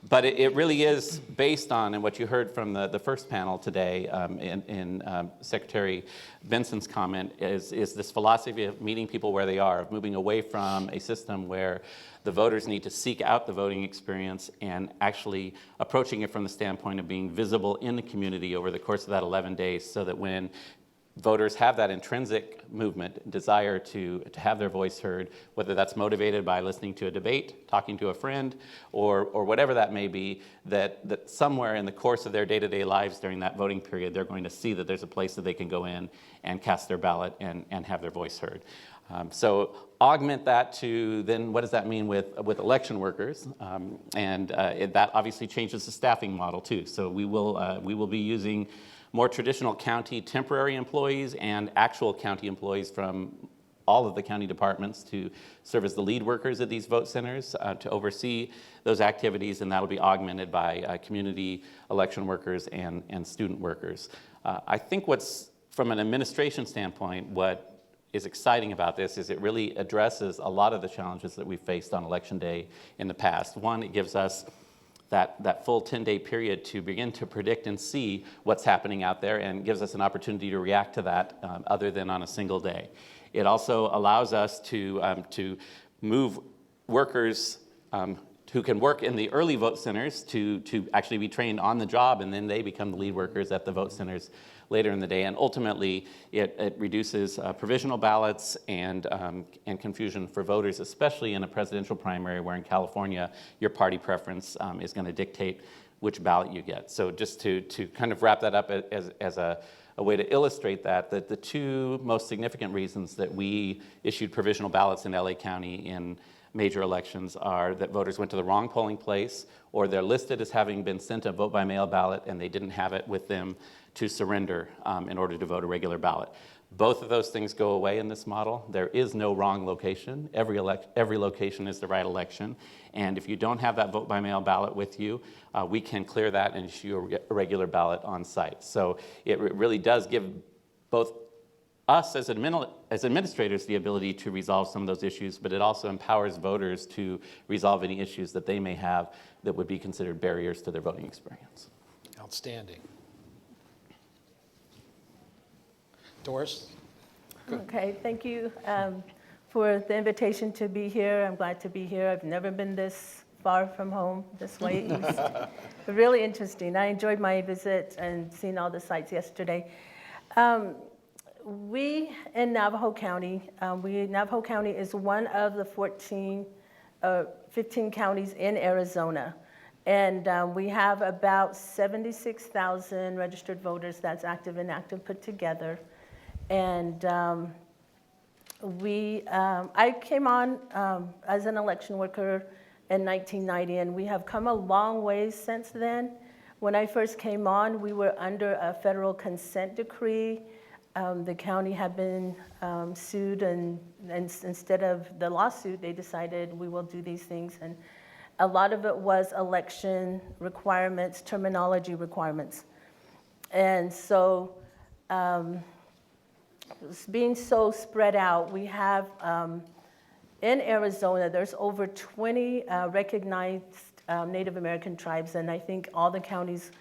But it really is based on, and what you heard from the first panel today in Secretary Benson's comment, is this philosophy of meeting people where they are, of moving away from a system where the voters need to seek out the voting experience and actually approaching it from the standpoint of being visible in the community over the course of that 11 days so that when voters have that intrinsic movement, desire to have their voice heard, whether that's motivated by listening to a debate, talking to a friend, or whatever that may be, that somewhere in the course of their day-to-day lives during that voting period, they're going to see that there's a place that they can go in and cast their ballot and have their voice heard. So augment that to then what does that mean with election workers? That obviously changes the staffing model too. So we will be using more traditional county temporary employees and actual county employees from all of the county departments to serve as the lead workers at these vote centers to oversee those activities, and that'll be augmented by community election workers and student workers. I think from an administration standpoint, what is exciting about this is it really addresses a lot of the challenges that we've faced on Election Day in the past. One, it gives us that full 10-day period to begin to predict and see what's happening out there and gives us an opportunity to react to that other than on a single day. It also allows us to move workers who can work in the early vote centers to actually be trained on the job, and then they become the lead workers at the vote centers later in the day. And ultimately, it reduces provisional ballots and confusion for voters, especially in a presidential primary where in California, your party preference is going to dictate which ballot you get. So just to kind of wrap that up as a way to illustrate that the two most significant reasons that we issued provisional ballots in LA County in major elections are that voters went to the wrong polling place, or they're listed as having been sent a vote-by-mail ballot and they didn't have it with them to surrender in order to vote a regular ballot. Both of those things go away in this model. There is no wrong location. Every location is the right election. And if you don't have that vote-by-mail ballot with you, we can clear that and issue a regular ballot on site. So it really does give both us as administrators the ability to resolve some of those issues, but it also empowers voters to resolve any issues that they may have that would be considered barriers to their voting experience. Outstanding. Doris? Okay, thank you for the invitation to be here. I'm glad to be here. I've never been this far from home, this way east. Really interesting. I enjoyed my visit and seeing all the sites yesterday. We in Navajo County, Navajo County is one of the 15 counties in Arizona. And we have about 76,000 registered voters, that's active and inactive put together. And I came on as an election worker in 1990, and we have come a long ways since then. When I first came on, we were under a federal consent decree. The county had been sued, and instead of the lawsuit, they decided we will do these things. And a lot of it was election requirements, terminology requirements. And so, being so spread out, we have, in Arizona, there's over 20 recognized Native American tribes, and I think all the counties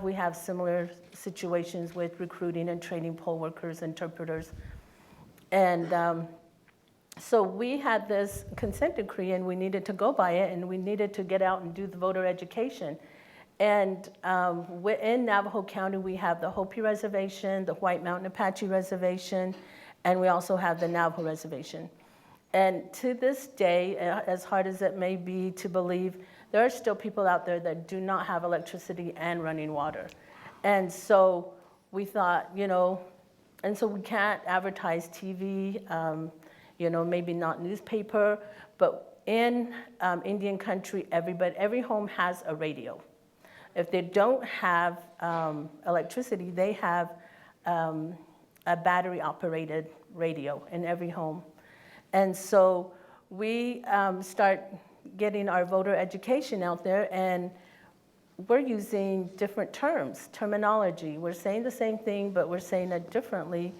we have similar situations with recruiting and training poll workers, interpreters. And so we had this consent decree, and we needed to go by it, and we needed to get out and do the voter education. And in Navajo County, we have the Hopi Reservation, the White Mountain Apache Reservation, and we also have the Navajo Reservation. And to this day, as hard as it may be to believe, there are still people out there that do not have electricity and running water. And so we thought, and so we can't advertise TV, maybe not newspaper, but in Indian country, every home has a radio. If they don't have electricity, they have a battery-operated radio in every home. And so we start getting our voter education out there, and we're using different terminology. We're saying the same thing, but we're saying it differently.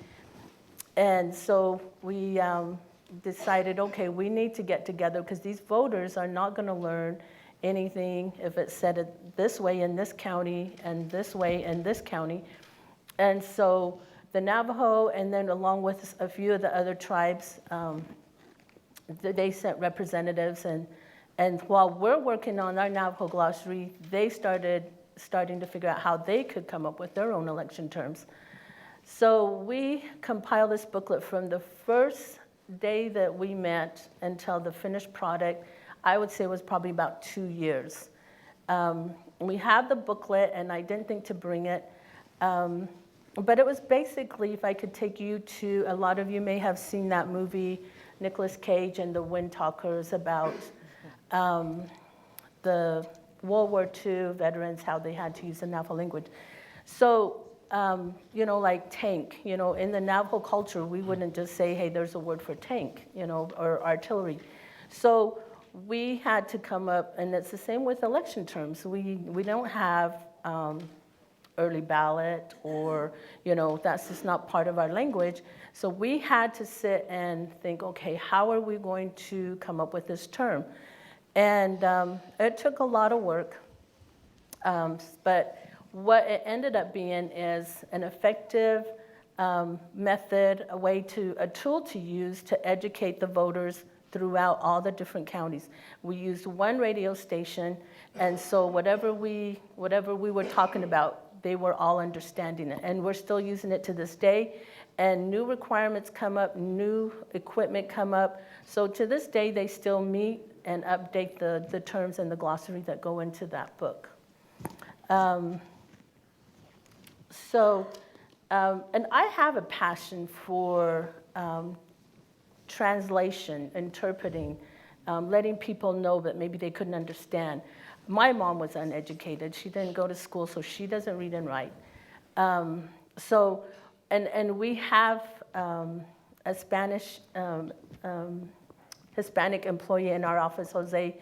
And so we decided, okay, we need to get together because these voters are not going to learn anything if it's said this way in this county and this way in this county. And so the Navajo, and then along with a few of the other tribes, they sent representatives, and while we're working on our Navajo glossary, they starting to figure out how they could come up with their own election terms. So we compiled this booklet from the first day that we met until the finished product. I would say it was probably about 2 years. We have the booklet, and I didn't think to bring it, but it was basically, if I could take you to, a lot of you may have seen that movie, Nicolas Cage and the Wind Talkers, about the World War II veterans, how they had to use the Navajo language. So, like tank, in the Navajo culture, we wouldn't just say, hey, there's a word for tank, or artillery. So we had to come up, and it's the same with election terms. We don't have early ballot, or, that's just not part of our language. So we had to sit and think, okay, how are we going to come up with this term? And it took a lot of work, but what it ended up being is an effective method, a tool to use to educate the voters throughout all the different counties. We used one radio station, and so whatever we were talking about, they were all understanding it. And we're still using it to this day, and new requirements come up, new equipment come up. So to this day, they still meet and update the terms and the glossary that go into that book. And I have a passion for translation, interpreting, letting people know that maybe they couldn't understand. My mom was uneducated. She didn't go to school, so she doesn't read and write. And we have a Spanish, Hispanic employee in our office, Jose.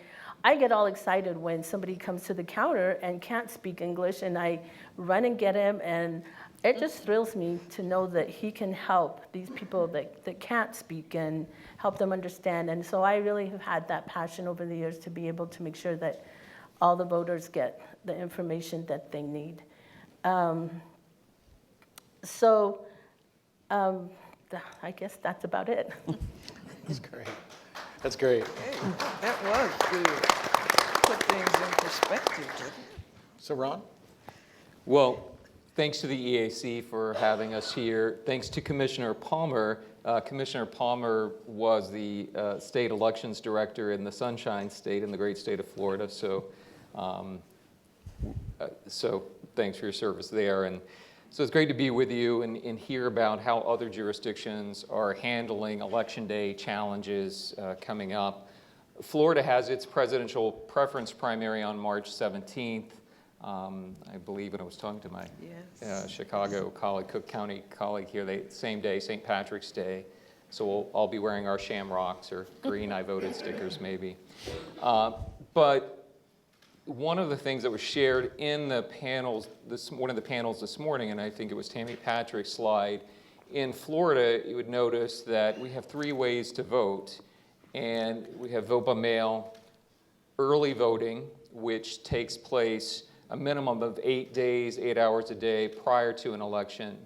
I get all excited when somebody comes to the counter and can't speak English, and I run and get him, and it just thrills me to know that he can help these people that can't speak and help them understand. And so I really have had that passion over the years to be able to make sure that all the voters get the information that they need. I guess that's about it. That's great. That's great. That was good. Put things in perspective, didn't it? So Ron? Well, thanks to the EAC for having us here. Thanks to Commissioner Palmer. Commissioner Palmer was the state elections director in the Sunshine State in the great state of Florida. So thanks for your service there. And so it's great to be with you and hear about how other jurisdictions are handling Election Day challenges coming up. Florida has its presidential preference primary on March 17th. I believe when I was talking to my Chicago colleague, Cook County colleague here, same day, St. Patrick's Day. So we'll all be wearing our shamrocks or green I voted stickers maybe. But one of the things that was shared in the panels, one of the panels this morning, and I think it was Tammy Patrick's slide, in Florida, you would notice that we have 3 ways to vote. And we have vote by mail, early voting, which takes place a minimum of 8 days, 8 hours a day prior to an election.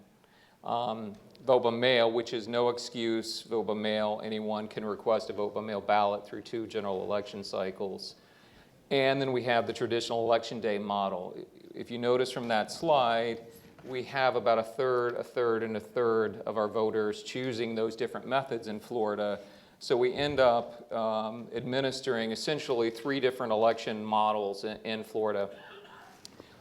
Vote by mail, which is no excuse, vote by mail. Anyone can request a vote by mail ballot through 2 general election cycles. And then we have the traditional election day model. If you notice from that slide, we have about a third, and a third of our voters choosing those different methods in Florida. So we end up administering essentially 3 different election models in Florida.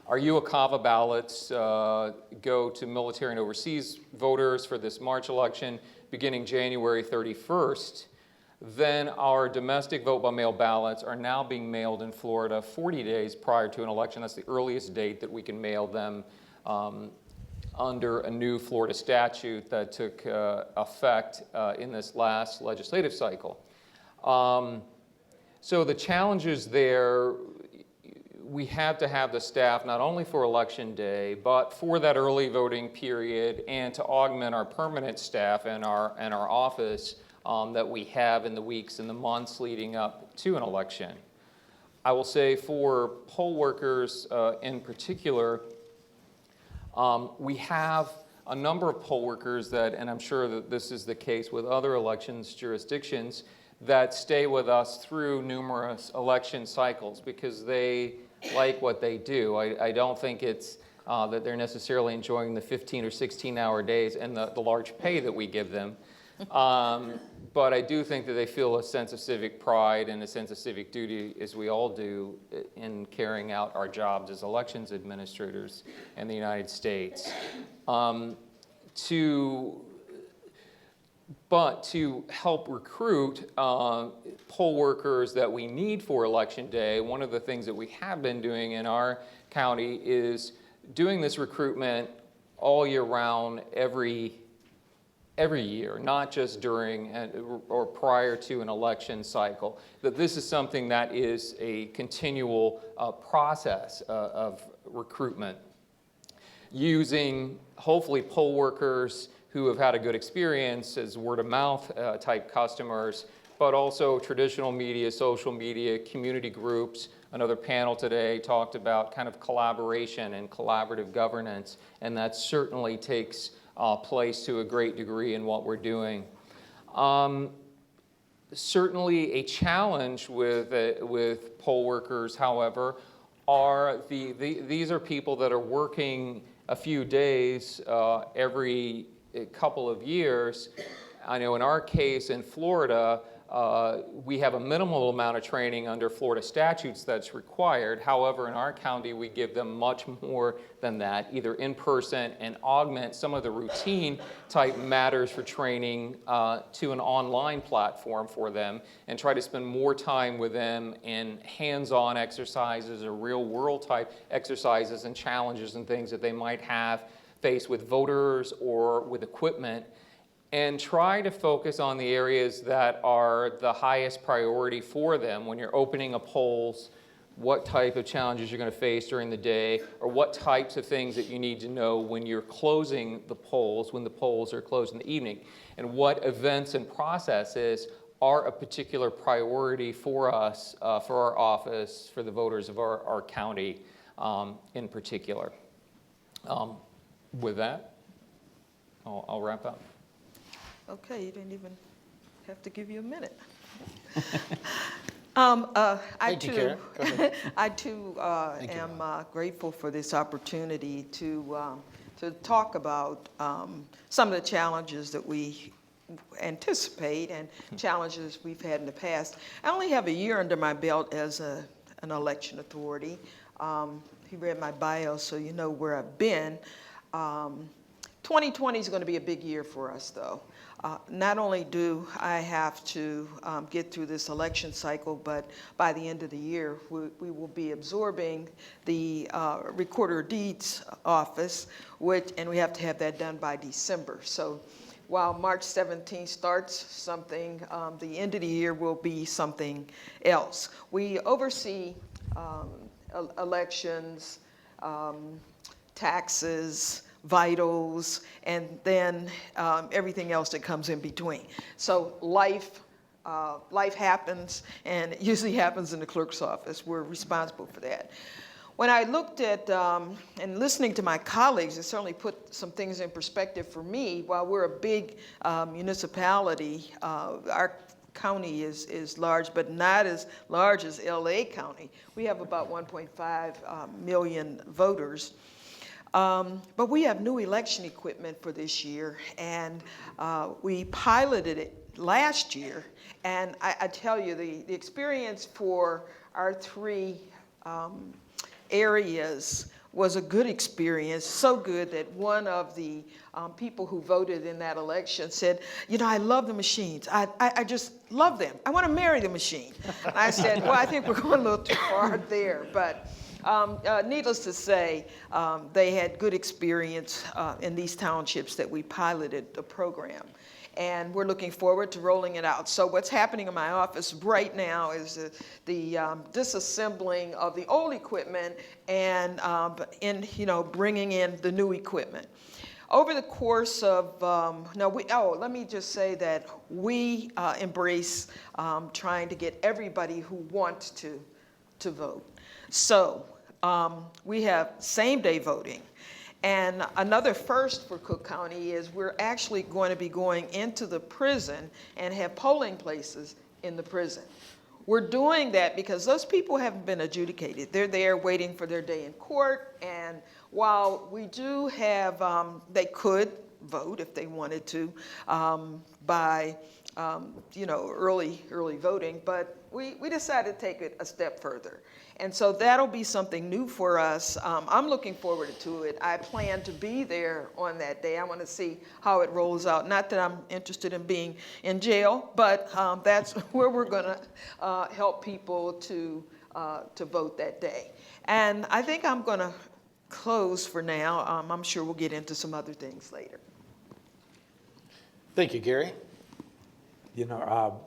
Our UOCAVA ballots go to military and overseas voters for this March election beginning January 31st. Then our domestic vote-by-mail ballots are now being mailed in Florida 40 days prior to an election. That's the earliest date that we can mail them under a new Florida statute that took effect in this last legislative cycle. So the challenges there, we have to have the staff not only for election day, but for that early voting period and to augment our permanent staff and our office that we have in the weeks and the months leading up to an election. I will say for poll workers in particular, we have a number of poll workers that, and I'm sure that this is the case with other elections jurisdictions, that stay with us through numerous election cycles because they like what they do. I don't think it's that they're necessarily enjoying the 15 or 16-hour days and the large pay that we give them. But I do think that they feel a sense of civic pride and a sense of civic duty, as we all do, in carrying out our jobs as elections administrators in the United States. But to help recruit poll workers that we need for Election Day, one of the things that we have been doing in our county is doing this recruitment all year round, every year, not just during or prior to an election cycle. That this is something that is a continual process of recruitment, using hopefully poll workers who have had a good experience as word-of-mouth type customers, but also traditional media, social media, community groups. Another panel today talked about kind of collaboration and collaborative governance, and that certainly takes place to a great degree in what we're doing. Certainly a challenge with poll workers, however, are these are people that are working a few days every couple of years. I know in our case in Florida, we have a minimal amount of training under Florida statutes that's required. However, in our county, we give them much more than that, either in person and augment some of the routine type matters for training to an online platform for them and try to spend more time with them in hands-on exercises or real world type exercises and challenges and things that they might have faced with voters or with equipment, and try to focus on the areas that are the highest priority for them when you're opening up polls, what type of challenges you're going to face during the day, or what types of things that you need to know when you're closing the polls, when the polls are closed in the evening, and what events and processes are a particular priority for us, for our office, for the voters of our county in particular. With that, I'll wrap up. Okay, you didn't even have to give you a minute. Thank you, Karen. Go ahead. I too am grateful for this opportunity to talk about some of the challenges that we anticipate and challenges we've had in the past. I only have a year under my belt as an election authority. You read my bio, so you know where I've been. 2020 is going to be a big year for us, though. Not only do I have to get through this election cycle, but by the end of the year, we will be absorbing the Recorder of Deeds office, and we have to have that done by December. So while March 17th starts something, the end of the year will be something else. We oversee elections, taxes, vitals, and then everything else that comes in between. So life happens, and it usually happens in the clerk's office. We're responsible for that. When I looked at and listening to my colleagues, it certainly put some things in perspective for me. While we're a big municipality, our county is large, but not as large as LA County. We have about 1.5 million voters. But we have new election equipment for this year, and we piloted it last year. And I tell you, the experience for our three areas was a good experience, so good that one of the people who voted in that election said, you know, I love the machines. I just love them. I want to marry the machine. And I said, well, I think we're going a little too far there. But needless to say, they had good experience in these townships that we piloted the program. And we're looking forward to rolling it out. So what's happening in my office right now is the disassembling of the old equipment and bringing in the new equipment. Over the course of, let me just say that we embrace trying to get everybody who wants to vote. So we have same-day voting. And another first for Cook County is we're actually going to be going into the prison and have polling places in the prison. We're doing that because those people haven't been adjudicated. They're there waiting for their day in court. And while we do have, they could vote if they wanted to by early voting, but we decided to take it a step further. And so that'll be something new for us. I'm looking forward to it. I plan to be there on that day. I want to see how it rolls out. Not that I'm interested in being in jail, but that's where we're going to help people to vote that day. And I think I'm going to close for now. I'm sure we'll get into some other things later. Thank you, Gary. You know,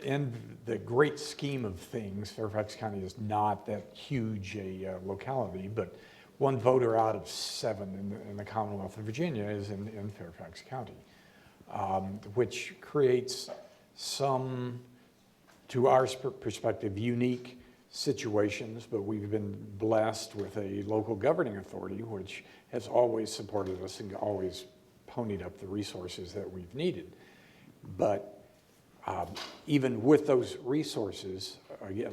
in the great scheme of things, Fairfax County is not that huge a locality, but one voter out of 7 in the Commonwealth of Virginia is in Fairfax County, which creates some, to our perspective, unique situations, but we've been blessed with a local governing authority which has always supported us and always ponied up the resources that we've needed. But even with those resources,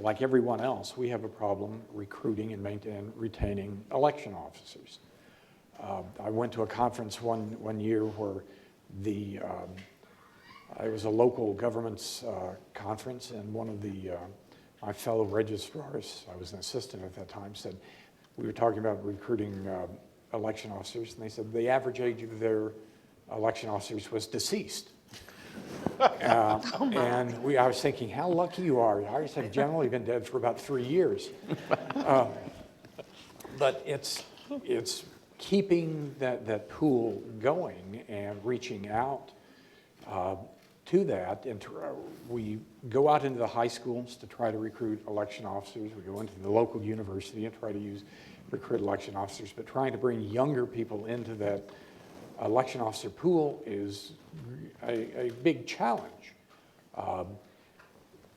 like everyone else, we have a problem recruiting and retaining election officers. I went to a conference one year where it was a local government's conference, and one of my fellow registrars, I was an assistant at that time, said, we were talking about recruiting election officers, and they said the average age of their election officers was deceased. And I was thinking, how lucky you are. Ours have generally been dead for about 3 years. But it's keeping that pool going and reaching out to that. And we go out into the high schools to try to recruit election officers. We go into the local university and try to recruit election officers. But trying to bring younger people into that election officer pool is a big challenge.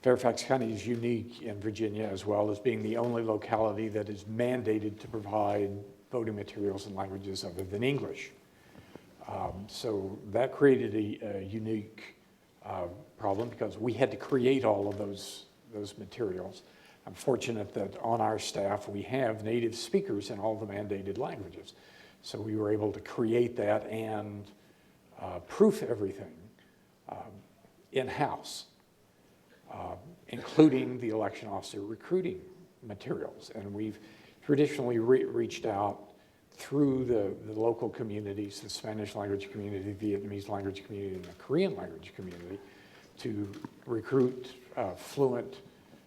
Fairfax County is unique in Virginia as well as being the only locality that is mandated to provide voting materials in languages other than English. So that created a unique problem because we had to create all of those materials. I'm fortunate that on our staff we have native speakers in all the mandated languages. So we were able to create that and proof everything in-house, including the election officer recruiting materials. And we've traditionally reached out through the local communities, the Spanish language community, the Vietnamese language community, and the Korean language community to recruit fluent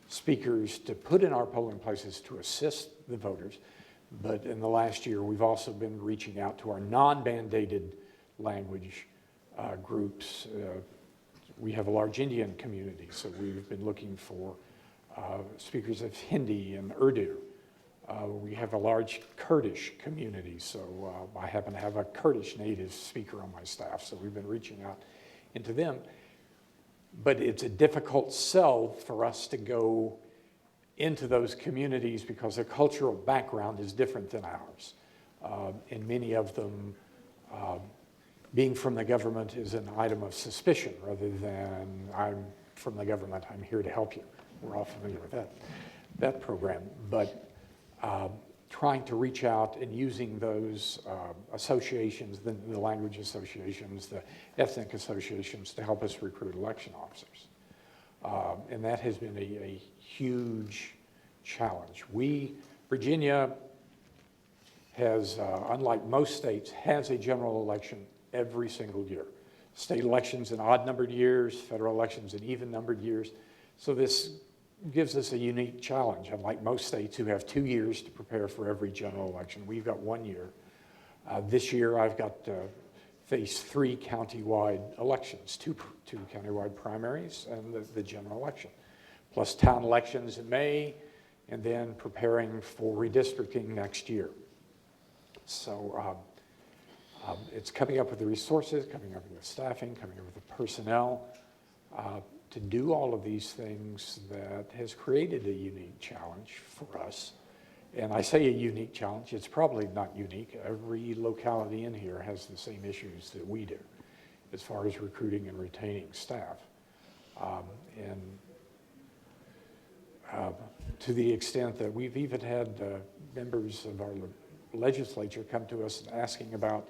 speakers to put in our polling places to assist the voters. But in the last year, we've also been reaching out to our non-mandated language groups. We have a large Indian community, so we've been looking for speakers of Hindi and Urdu. We have a large Kurdish community, so I happen to have a Kurdish native speaker on my staff, so we've been reaching out into them. But it's a difficult sell for us to go into those communities because their cultural background is different than ours. And many of them, being from the government is an item of suspicion rather than I'm from the government, I'm here to help you. We're all familiar with that program. But trying to reach out and using those associations, the language associations, the ethnic associations to help us recruit election officers. And that has been a huge challenge. Virginia has, unlike most states, has a general election every single year. State elections in odd-numbered years, federal elections in even-numbered years. So this gives us a unique challenge. Unlike most states who have 2 years to prepare for every general election, we've got 1 year. This year I've got face 3 countywide elections, two countywide primaries and the general election, plus town elections in May, and then preparing for redistricting next year. So it's coming up with the resources, coming up with the staffing, coming up with the personnel to do all of these things that has created a unique challenge for us. And I say a unique challenge, it's probably not unique. Every locality in here has the same issues that we do as far as recruiting and retaining staff. To the extent that we've even had members of our legislature come to us asking about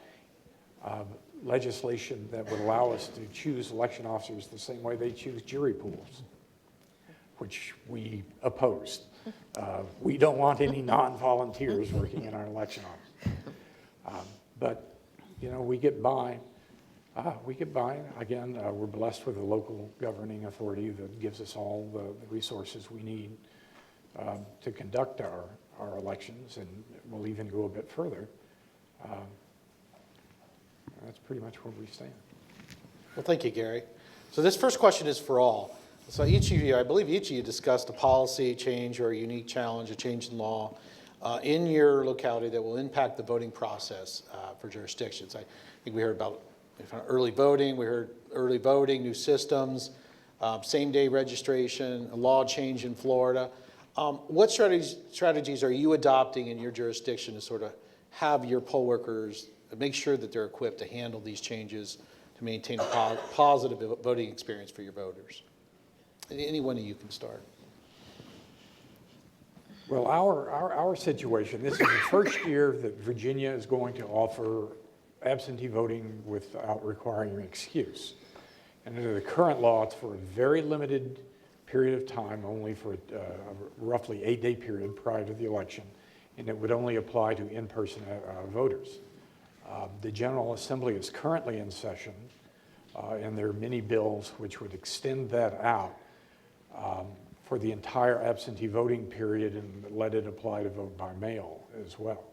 legislation that would allow us to choose election officers the same way they choose jury pools, which we opposed. We don't want any non-volunteers working in our election office. But, you know, we get by. Again, we're blessed with a local governing authority that gives us all the resources we need to conduct our elections, and we'll even go a bit further. That's pretty much where we stand. Well, thank you, Gary. So this first question is for all. So each of you, I believe each of you discussed a policy change or a unique challenge, a change in law in your locality that will impact the voting process for jurisdictions. I think we heard about early voting, we heard early voting, new systems, same-day registration, a law change in Florida. What strategies are you adopting in your jurisdiction to sort of have your poll workers make sure that they're equipped to handle these changes to maintain a positive voting experience for your voters? Any one of you can start. Well, our situation, this is the first year that Virginia is going to offer absentee voting without requiring an excuse. And under the current law, it's for a very limited period of time, only for a roughly 8-day period prior to the election, and it would only apply to in-person voters. The General Assembly is currently in session, and there are many bills which would extend that out for the entire absentee voting period and let it apply to vote by mail as well.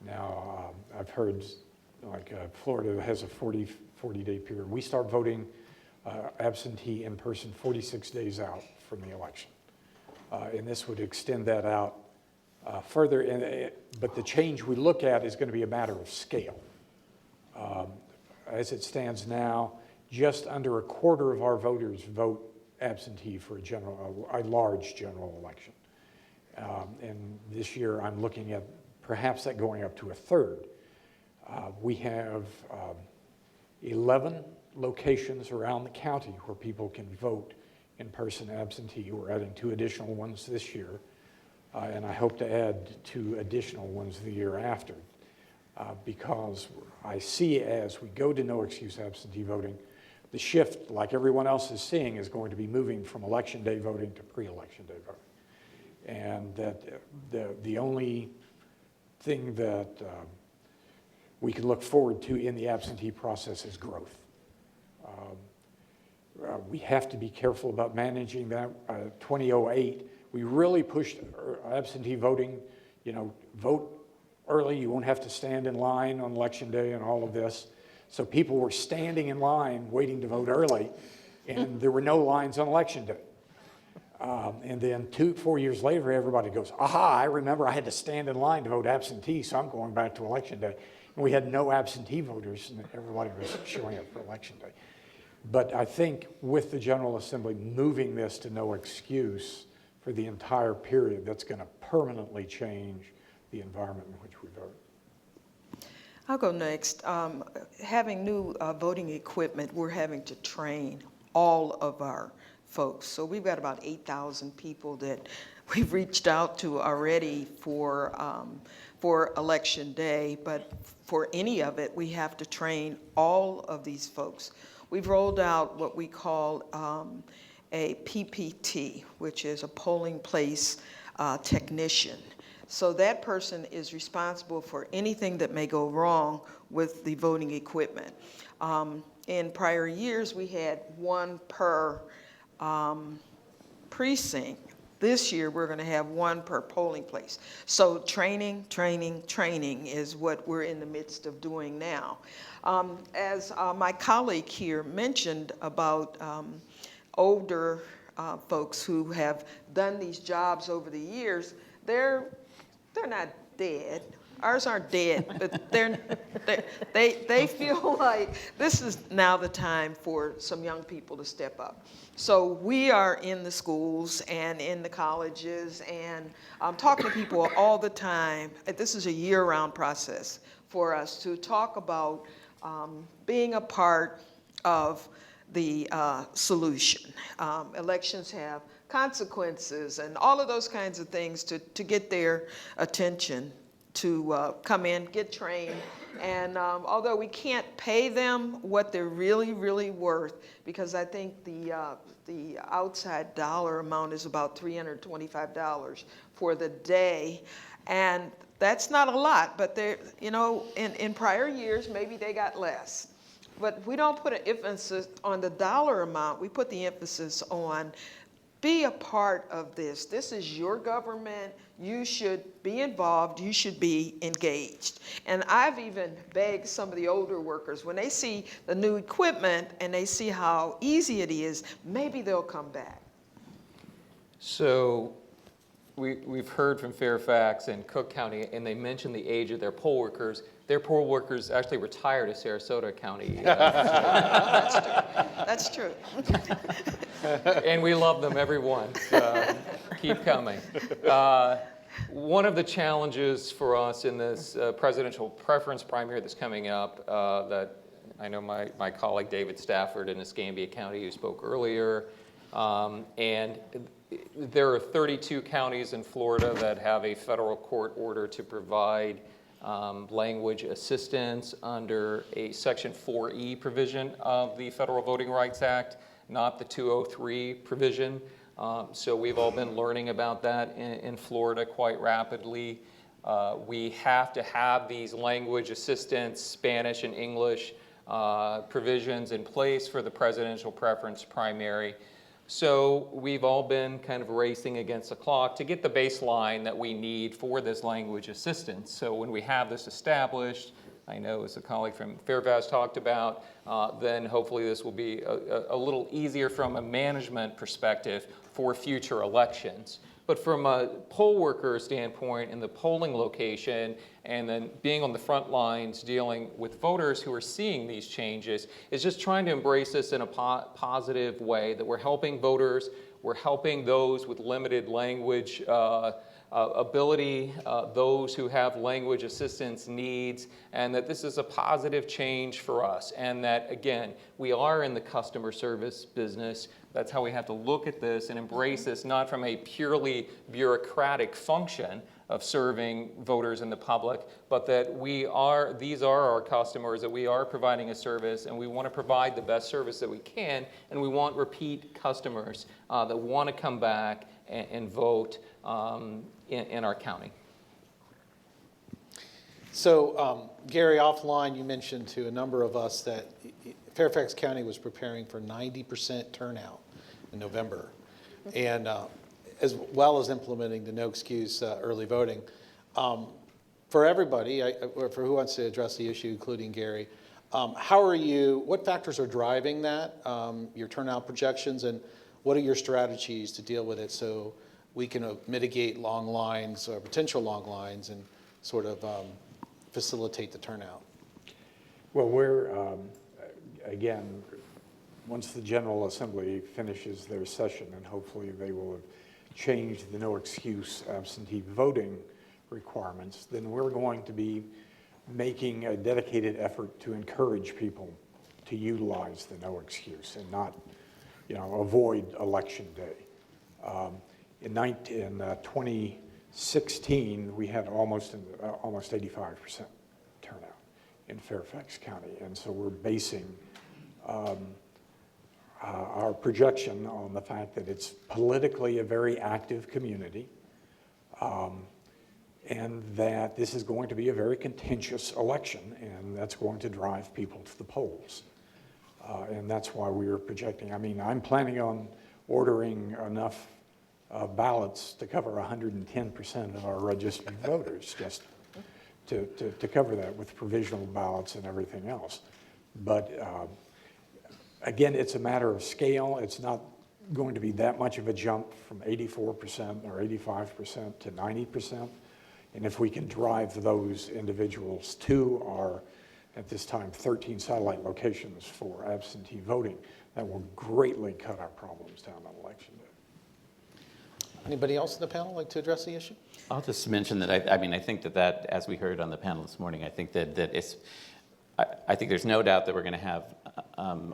Now, I've heard like Florida has a 40-day period. We start voting absentee in person 46 days out from the election. And this would extend that out further. But the change we look at is going to be a matter of scale. As it stands now, just under a quarter of our voters vote absentee for a large general election. And this year I'm looking at perhaps that going up to a third. We have 11 locations around the county where people can vote in person absentee. We're adding 2 additional ones this year, and I hope to add 2 additional ones the year after, because I see as we go to no excuse absentee voting, the shift, like everyone else is seeing, is going to be moving from election day voting to pre-election day voting. And that the only thing that we can look forward to in the absentee process is growth. We have to be careful about managing that. 2008, we really pushed absentee voting, vote early, you won't have to stand in line on election day and all of this. So people were standing in line waiting to vote early, and there were no lines on election day. And then 4 years later, everybody goes, aha, I remember I had to stand in line to vote absentee, so I'm going back to election day. And we had no absentee voters, and everybody was showing up for election day. But I think with the General Assembly moving this to no excuse for the entire period, that's going to permanently change the environment in which we vote. I'll go next. Having new voting equipment, we're having to train all of our folks. So we've got about 8,000 people that we've reached out to already for Election Day, but for any of it, we have to train all of these folks. We've rolled out what we call a PPT, which is a polling place technician. So that person is responsible for anything that may go wrong with the voting equipment. In prior years, we had 1 per precinct. This year, we're going to have 1 per polling place. So training is what we're in the midst of doing now. As my colleague here mentioned about older folks who have done these jobs over the years, they're not dead. Ours aren't dead, but they feel like this is now the time for some young people to step up. So we are in the schools and in the colleges and talking to people all the time. This is a year-round process for us to talk about being a part of the solution. Elections have consequences and all of those kinds of things to get their attention, to come in, get trained, and although we can't pay them what they're really, really worth, because I think the outside dollar amount is about $325 for the day, and that's not a lot, but they're, in prior years, maybe they got less. But we don't put an emphasis on the dollar amount, we put the emphasis on be a part of this. This is your government. You should be involved. You should be engaged. And I've even begged some of the older workers, when they see the new equipment and they see how easy it is, maybe they'll come back. So we've heard from Fairfax and Cook County, and they mentioned the age of their poll workers. Their poll workers actually retired to Sarasota County. That's true. And we love them, everyone. Keep coming. One of the challenges for us in this presidential preference primary that's coming up, that I know my colleague David Stafford in Escambia County, who spoke earlier, and there are 32 counties in Florida that have a federal court order to provide language assistance under a Section 4E provision of the Federal Voting Rights Act, not the 203 provision. So we've all been learning about that in Florida quite rapidly. We have to have these language assistance, Spanish and English provisions in place for the presidential preference primary. So we've all been kind of racing against the clock to get the baseline that we need for this language assistance. So when we have this established, I know as a colleague from Fairfax talked about, then hopefully this will be a little easier from a management perspective for future elections. But from a poll worker standpoint in the polling location and then being on the front lines dealing with voters who are seeing these changes is just trying to embrace this in a positive way, that we're helping voters, we're helping those with limited language ability, those who have language assistance needs, and that this is a positive change for us. And that, again, we are in the customer service business. That's how we have to look at this and embrace this, not from a purely bureaucratic function of serving voters and the public, but that these are our customers, that we are providing a service, and we want to provide the best service that we can, and we want repeat customers that want to come back and vote in our county. So, Gary, offline, you mentioned to a number of us that Fairfax County was preparing for 90% turnout in November, and as well as implementing the no excuse early voting. For everybody, or for who wants to address the issue, including Gary, what factors are driving that, your turnout projections, and what are your strategies to deal with it so we can mitigate long lines or potential long lines and sort of facilitate the turnout? Well, we're, again, once the General Assembly finishes their session, and hopefully they will have changed the no excuse absentee voting requirements, then we're going to be making a dedicated effort to encourage people to utilize the no excuse and not, avoid election day. In 2016, we had almost 85% turnout in Fairfax County, and so we're basing our projection on the fact that it's politically a very active community, and that this is going to be a very contentious election, and that's going to drive people to the polls. And that's why we are projecting. I mean, I'm planning on ordering enough ballots to cover 110% of our registered voters, just to cover that with provisional ballots and everything else. But again, it's a matter of scale. It's not going to be that much of a jump from 84% or 85% to 90%. And if we can drive those individuals to our, at this time, 13 satellite locations for absentee voting, that will greatly cut our problems down on election day. Anybody else in the panel like to address the issue? I'll just mention that I think that as we heard on the panel this morning, I think that it's, I think there's no doubt that we're going to have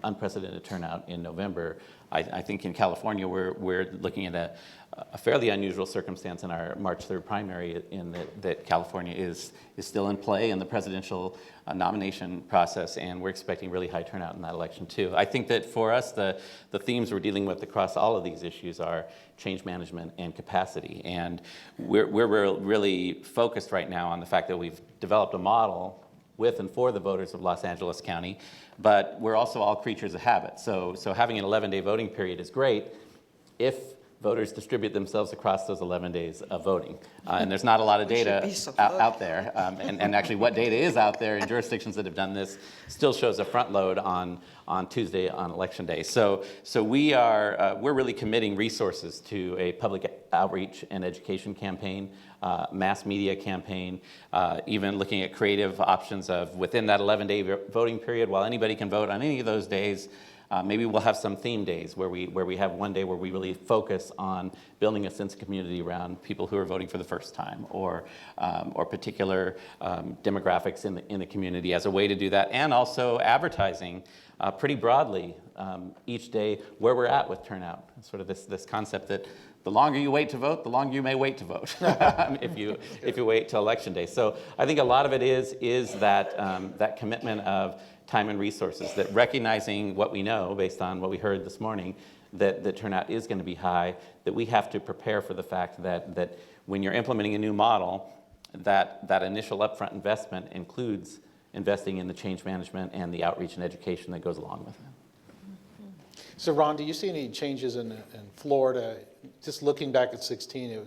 unprecedented turnout in November. I think in California we're looking at a fairly unusual circumstance in our March 3rd primary, in that California is still in play in the presidential nomination process, and we're expecting really high turnout in that election too. I think that for us, the themes we're dealing with across all of these issues are change management and capacity, and we're really focused right now on the fact that we've developed a model with and for the voters of Los Angeles County, but we're also all creatures of habit. So having an 11-day voting period is great if voters distribute themselves across those 11 days of voting. And there's not a lot of data out there. And actually what data is out there in jurisdictions that have done this still shows a front load on Tuesday on election day. So we're really committing resources to a public outreach and education campaign, mass media campaign, even looking at creative options of within that 11-day voting period, while anybody can vote on any of those days, maybe we'll have some theme days where we have one day where we really focus on building a sense of community around people who are voting for the first time, or particular demographics in the community as a way to do that, and also advertising pretty broadly each day where we're at with turnout. Sort of this concept that the longer you wait to vote, the longer you may wait to vote if you wait till election day. So I think a lot of it is that commitment of time and resources, that recognizing what we know based on what we heard this morning, that the turnout is going to be high, that we have to prepare for the fact that when you're implementing a new model, that initial upfront investment includes investing in the change management and the outreach and education that goes along with it. So Ron, do you see any changes in Florida? Just looking back at 16,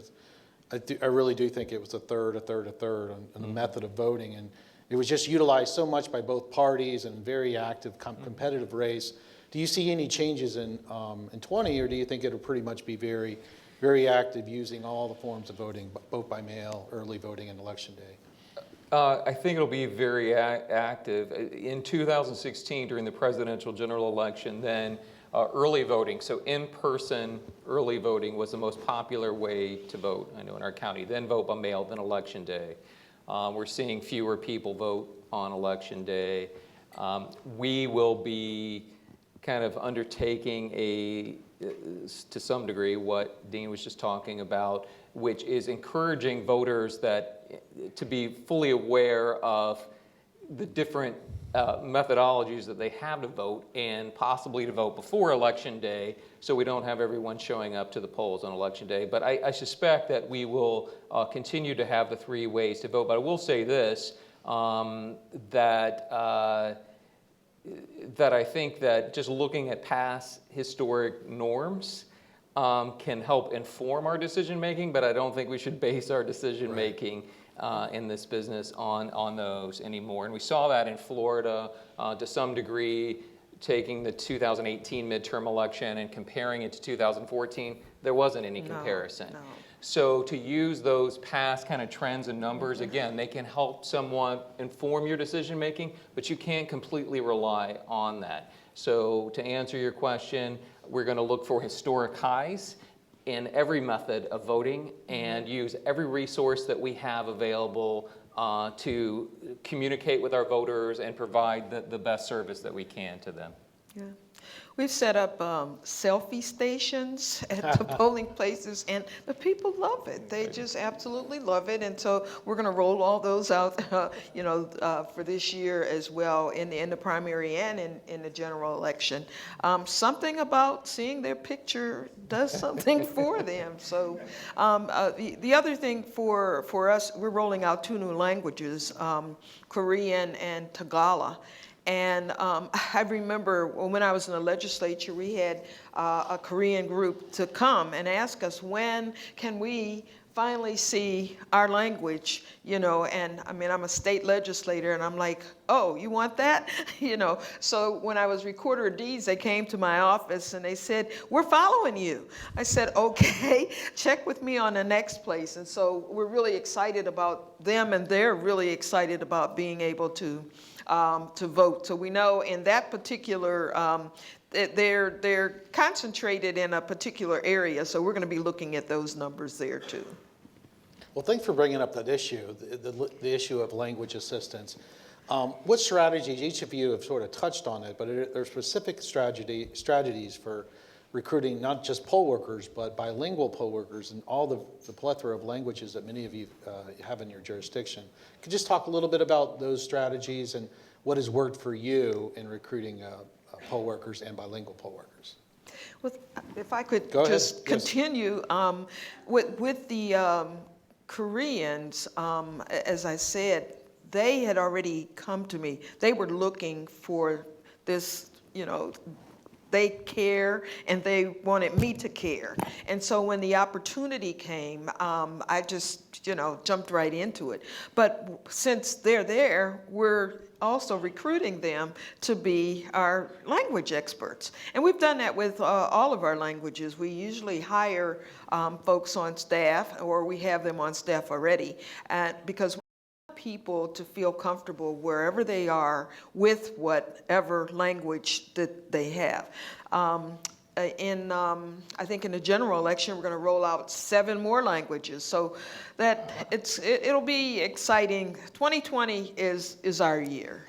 I really do think it was a third on the method of voting, and it was just utilized so much by both parties and very active competitive race. Do you see any changes in 20, or do you think it'll pretty much be very, very active using all the forms of voting, both by mail, early voting, and election day? I think it'll be very active. In 2016, during the presidential general election, then early voting. So in-person early voting was the most popular way to vote, I know, in our county. Then vote by mail, then Election Day. We're seeing fewer people vote on Election Day. We will be kind of undertaking to some degree, what Dean was just talking about, which is encouraging voters to be fully aware of the different methodologies that they have to vote, and possibly to vote before Election Day, so we don't have everyone showing up to the polls on Election Day. But I suspect that we will continue to have the 3 ways to vote. But I will say this, that I think that just looking at past historic norms can help inform our decision making, but I don't think we should base our decision making in this business on those anymore. And we saw that in Florida to some degree, taking the 2018 midterm election and comparing it to 2014, there wasn't any comparison. No. So to use those past kind of trends and numbers, again, they can help someone inform your decision making, but you can't completely rely on that. So to answer your question, we're going to look for historic highs in every method of voting and use every resource that we have available to communicate with our voters and provide the best service that we can to them. Yeah. We've set up selfie stations at the polling places, and the people love it. They just absolutely love it, and so we're going to roll all those out, for this year as well in the primary and in the general election. Something about seeing their picture does something for them. So the other thing for us, we're rolling out 2 new languages, Korean and Tagalog. And I remember when I was in the legislature, we had a Korean group to come and ask us, when can we finally see our language, and I mean, I'm a state legislator, and I'm like, oh, you want that? So when I was recorder of deeds, they came to my office and they said, we're following you. I said, okay, check with me on the next place. And so we're really excited about them, and they're really excited about being able to vote. So we know in that particular, they're concentrated in a particular area, so we're going to be looking at those numbers there too. Well, thanks for bringing up that issue, the issue of language assistance. What strategies, each of you have sort of touched on it, but there are specific strategies for recruiting not just poll workers, but bilingual poll workers in all the plethora of languages that many of you have in your jurisdiction. Could you just talk a little bit about those strategies and what has worked for you in recruiting poll workers and bilingual poll workers? Well, if I could just continue with the Koreans, as I said, they had already come to me. They were looking for this, they care and they wanted me to care. And so when the opportunity came, I just, jumped right into it. But since they're there, we're also recruiting them to be our language experts. And we've done that with all of our languages. We usually hire folks on staff, or we have them on staff already, because we want people to feel comfortable wherever they are with whatever language that they have. I think in the general election, we're going to roll out 7 more languages, so that it'll be exciting. 2020 is our year.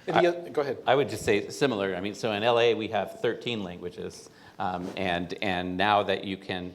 Go ahead. I would just say similar. I mean, so in LA we have 13 languages, and now that you can,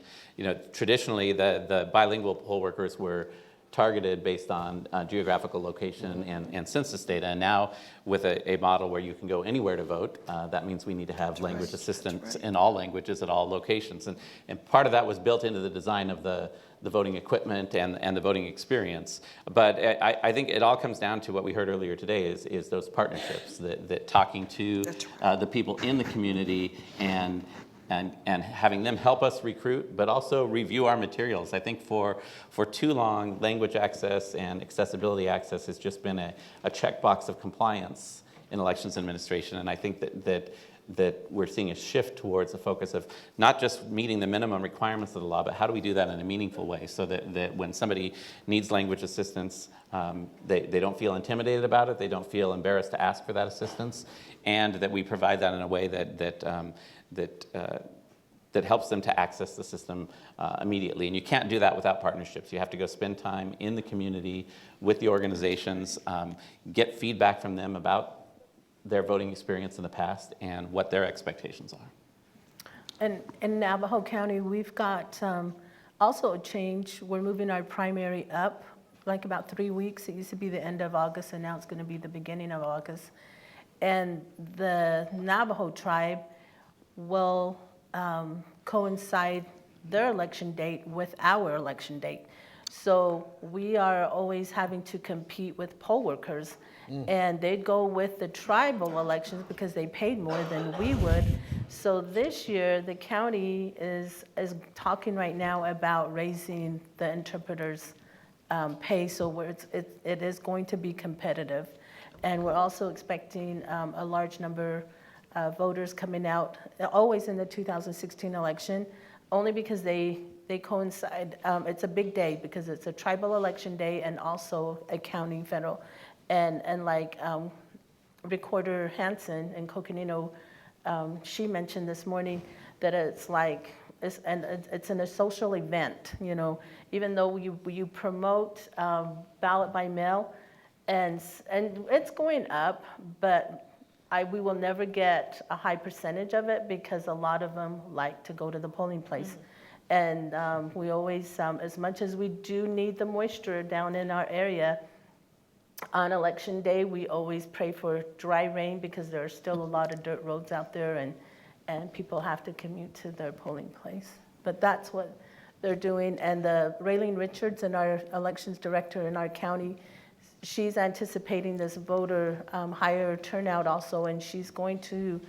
traditionally the bilingual poll workers were targeted based on geographical location and census data. And now with a model where you can go anywhere to vote, that means we need to have language assistance in all languages at all locations. And part of that was built into the design of the voting equipment and the voting experience. But I think it all comes down to what we heard earlier today is those partnerships, that talking to the people in the community and having them help us recruit, but also review our materials. I think for too long, language access and accessibility access has just been a checkbox of compliance in elections administration, and I think that that we're seeing a shift towards a focus of not just meeting the minimum requirements of the law, but how do we do that in a meaningful way so that when somebody needs language assistance, they don't feel intimidated about it, they don't feel embarrassed to ask for that assistance, and that we provide that in a way that helps them to access the system immediately. And you can't do that without partnerships. You have to go spend time in the community with the organizations, get feedback from them about their voting experience in the past and what their expectations are. And in Navajo County, we've got also a change. We're moving our primary up like about 3 weeks. It used to be the end of August, and now it's going to be the beginning of August. And the Navajo tribe will coincide their election date with our election date. So we are always having to compete with poll workers. And they'd go with the tribal elections because they paid more than we would. So this year, the county is talking right now about raising the interpreters' pay, so it is going to be competitive. And we're also expecting a large number of voters coming out, always in the 2016 election, only because they coincide. It's a big day because it's a tribal election day and also a county federal. And like Recorder Hansen in Coconino, she mentioned this morning that it's in a social event, you know, even though you promote ballot by mail, and it's going up, but we will never get a high percentage of it because a lot of them like to go to the polling place. And we always, as much as we do need the moisture down in our area, on election day, we always pray for dry rain because there are still a lot of dirt roads out there and people have to commute to their polling place. But that's what they're doing. And the Raylene Richards, and our elections director in our county, she's anticipating this voter higher turnout also, and she's going to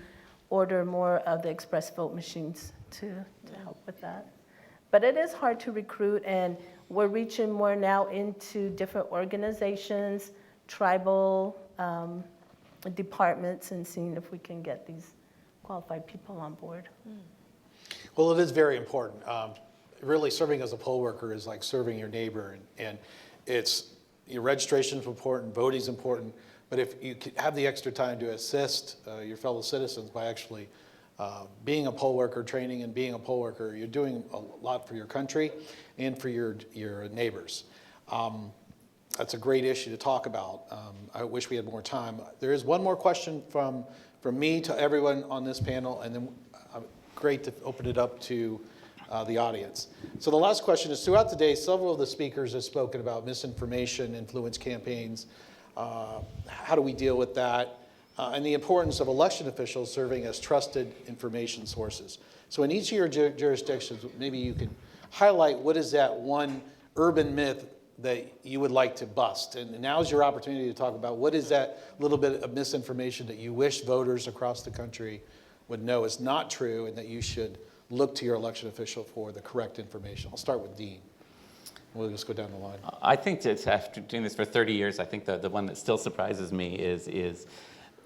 order more of the express vote machines to help with that. But it is hard to recruit, and we're reaching more now into different organizations, tribal departments, and seeing if we can get these qualified people on board. Well, it is very important. Really, serving as a poll worker is like serving your neighbor, and your registration is important, voting is important, but if you have the extra time to assist your fellow citizens by actually being a poll worker, training and being a poll worker, you're doing a lot for your country and for your neighbors. That's a great issue to talk about. I wish we had more time. There is one more question from me to everyone on this panel, and then great to open it up to the audience. So the last question is, throughout the day, several of the speakers have spoken about misinformation, influence campaigns. How do we deal with that? And the importance of election officials serving as trusted information sources. So in each of your jurisdictions, maybe you can highlight what is that one urban myth that you would like to bust. And now's your opportunity to talk about what is that little bit of misinformation that you wish voters across the country would know is not true and that you should look to your election official for the correct information. I'll start with Dean. We'll just go down the line. I think that after doing this for 30 years, I think the one that still surprises me is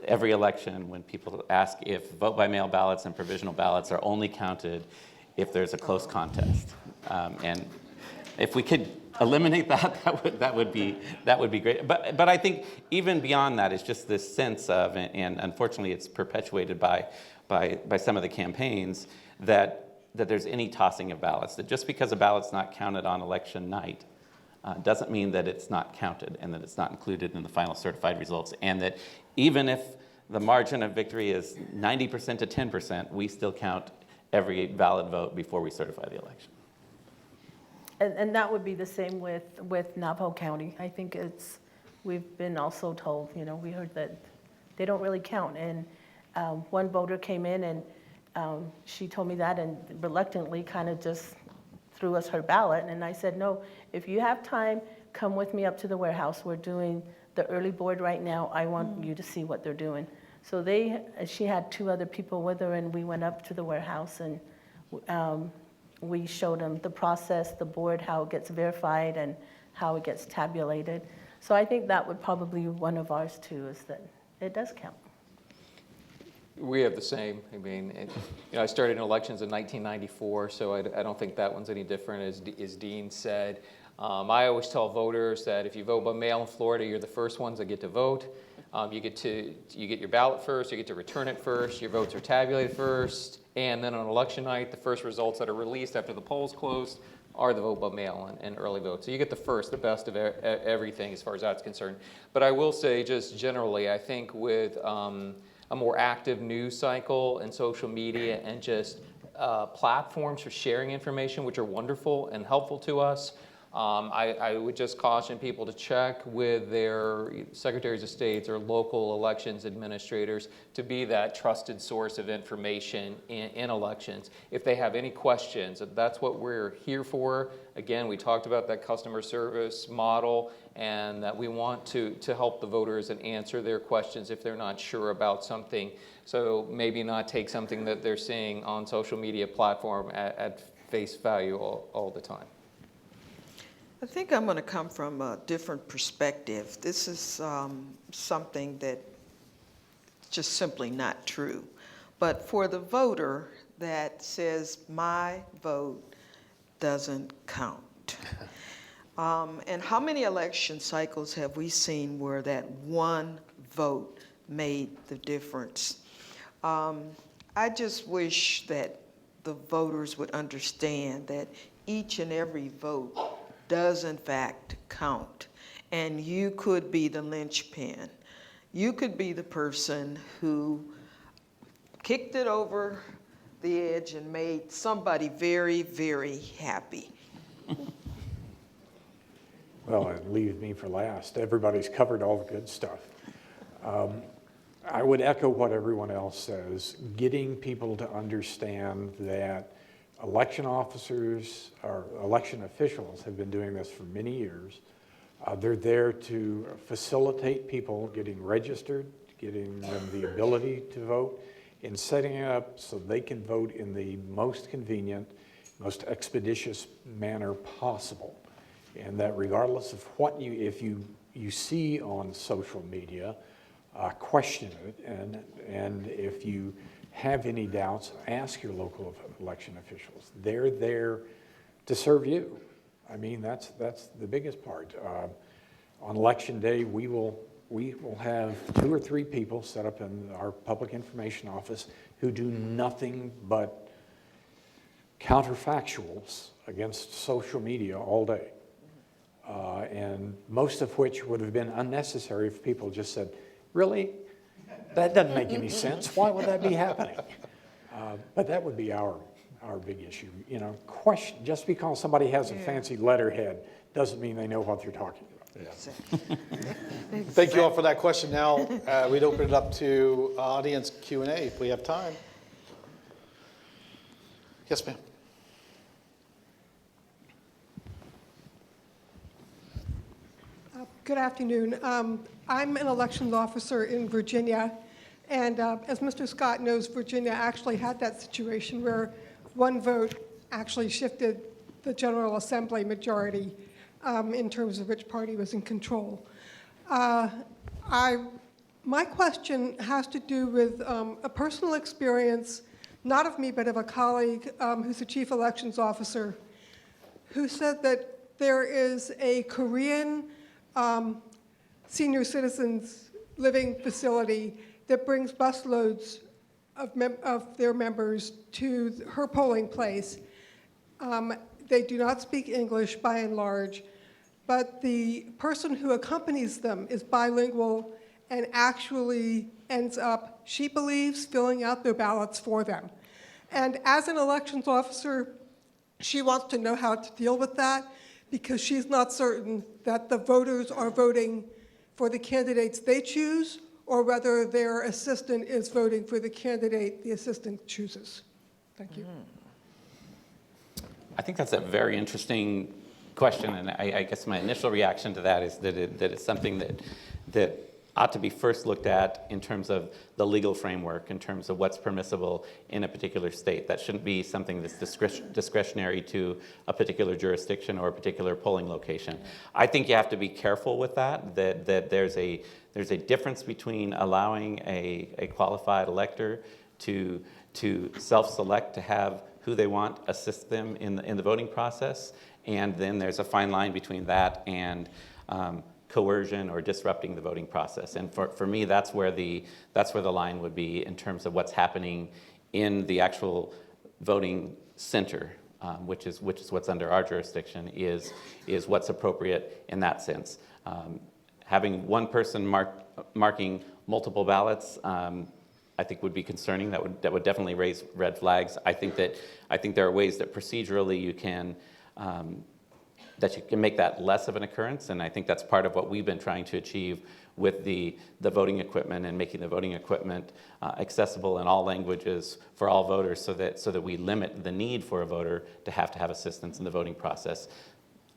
every election when people ask if vote-by-mail ballots and provisional ballots are only counted if there's a close contest. And if we could eliminate that would be great. But I think even beyond that is just this sense of, and unfortunately it's perpetuated by some of the campaigns, that there's any tossing of ballots. That just because a ballot's not counted on election night doesn't mean that it's not counted and that it's not included in the final certified results, and that even if the margin of victory is 90% to 10%, we still count every valid vote before we certify the election. And that would be the same with Navajo County. I think we've been also told, you know, we heard that they don't really count. And one voter came in and she told me that and reluctantly kind of just threw us her ballot. And I said, no, if you have time, come with me up to the warehouse. We're doing the early board right now. I want you to see what they're doing. So she had 2 other people with her, and we went up to the warehouse and we showed them the process, the board, how it gets verified and how it gets tabulated. So I think that would probably be one of ours too, is that it does count. We have the same. I mean, I started in elections in 1994, so I don't think that one's any different, as Dean said. I always tell voters that if you vote by mail in Florida, you're the first ones that get to vote. You get your ballot first, you get to return it first, your votes are tabulated first, and then on election night, the first results that are released after the polls closed are the vote by mail and early vote. So you get the best of everything as far as that's concerned. But I will say, just generally, I think with a more active news cycle and social media and just platforms for sharing information, which are wonderful and helpful to us, I would just caution people to check with their secretaries of states or local elections administrators to be that trusted source of information in elections. If they have any questions, that's what we're here for. Again, we talked about that customer service model and that we want to help the voters and answer their questions if they're not sure about something. So maybe not take something that they're seeing on social media platform at face value all the time. I think I'm going to come from a different perspective. This is something that's just simply not true. But for the voter that says, my vote doesn't count. And how many election cycles have we seen where that one vote made the difference? I just wish that the voters would understand that each and every vote does in fact count. And you could be the linchpin. You could be the person who kicked it over the edge and made somebody very, very happy. Well, it leaves me for last. Everybody's covered all the good stuff. I would echo what everyone else says. Getting people to understand that election officers or election officials have been doing this for many years. They're there to facilitate people getting registered, getting them the ability to vote, and setting it up so they can vote in the most convenient, most expeditious manner possible. And that regardless of what if you see on social media, question it, and if you have any doubts, ask your local election officials. They're there to serve you. I mean, that's the biggest part. On election day, we will have 2 or 3 people set up in our public information office who do nothing but counterfactuals against social media all day. And most of which would have been unnecessary if people just said, really? That doesn't make any sense. Why would that be happening? But that would be our big issue. You know, question, just because somebody has a fancy letterhead doesn't mean they know what you're talking about. Thank you all for that question. Now we'd open it up to audience Q&A if we have time. Yes, ma'am. Good afternoon. I'm an elections officer in Virginia, and as Mr. Scott knows, Virginia actually had that situation where one vote actually shifted the General Assembly majority in terms of which party was in control. My question has to do with a personal experience, not of me, but of a colleague who's the chief elections officer, who said that there is a Korean senior citizens living facility that brings busloads of their members to her polling place. They do not speak English by and large, but the person who accompanies them is bilingual and actually ends up, she believes, filling out their ballots for them. And as an elections officer, she wants to know how to deal with that, because she's not certain that the voters are voting for the candidates they choose or whether their assistant is voting for the candidate the assistant chooses. Thank you. I think that's a very interesting question, and I guess my initial reaction to that is that it's something that ought to be first looked at in terms of the legal framework, in terms of what's permissible in a particular state. That shouldn't be something that's discretionary to a particular jurisdiction or a particular polling location. I think you have to be careful with that there's a difference between allowing a qualified elector to self-select to have who they want assist them in the voting process, and then there's a fine line between that and coercion or disrupting the voting process. And for me, that's where the line would be in terms of what's happening in the actual voting center, which is what's under our jurisdiction, is what's appropriate in that sense. Having one person marking multiple ballots, I think would be concerning. That would definitely raise red flags. I think there are ways that procedurally you can make that less of an occurrence, and I think that's part of what we've been trying to achieve with the voting equipment and making the voting equipment accessible in all languages for all voters, so that we limit the need for a voter to have assistance in the voting process.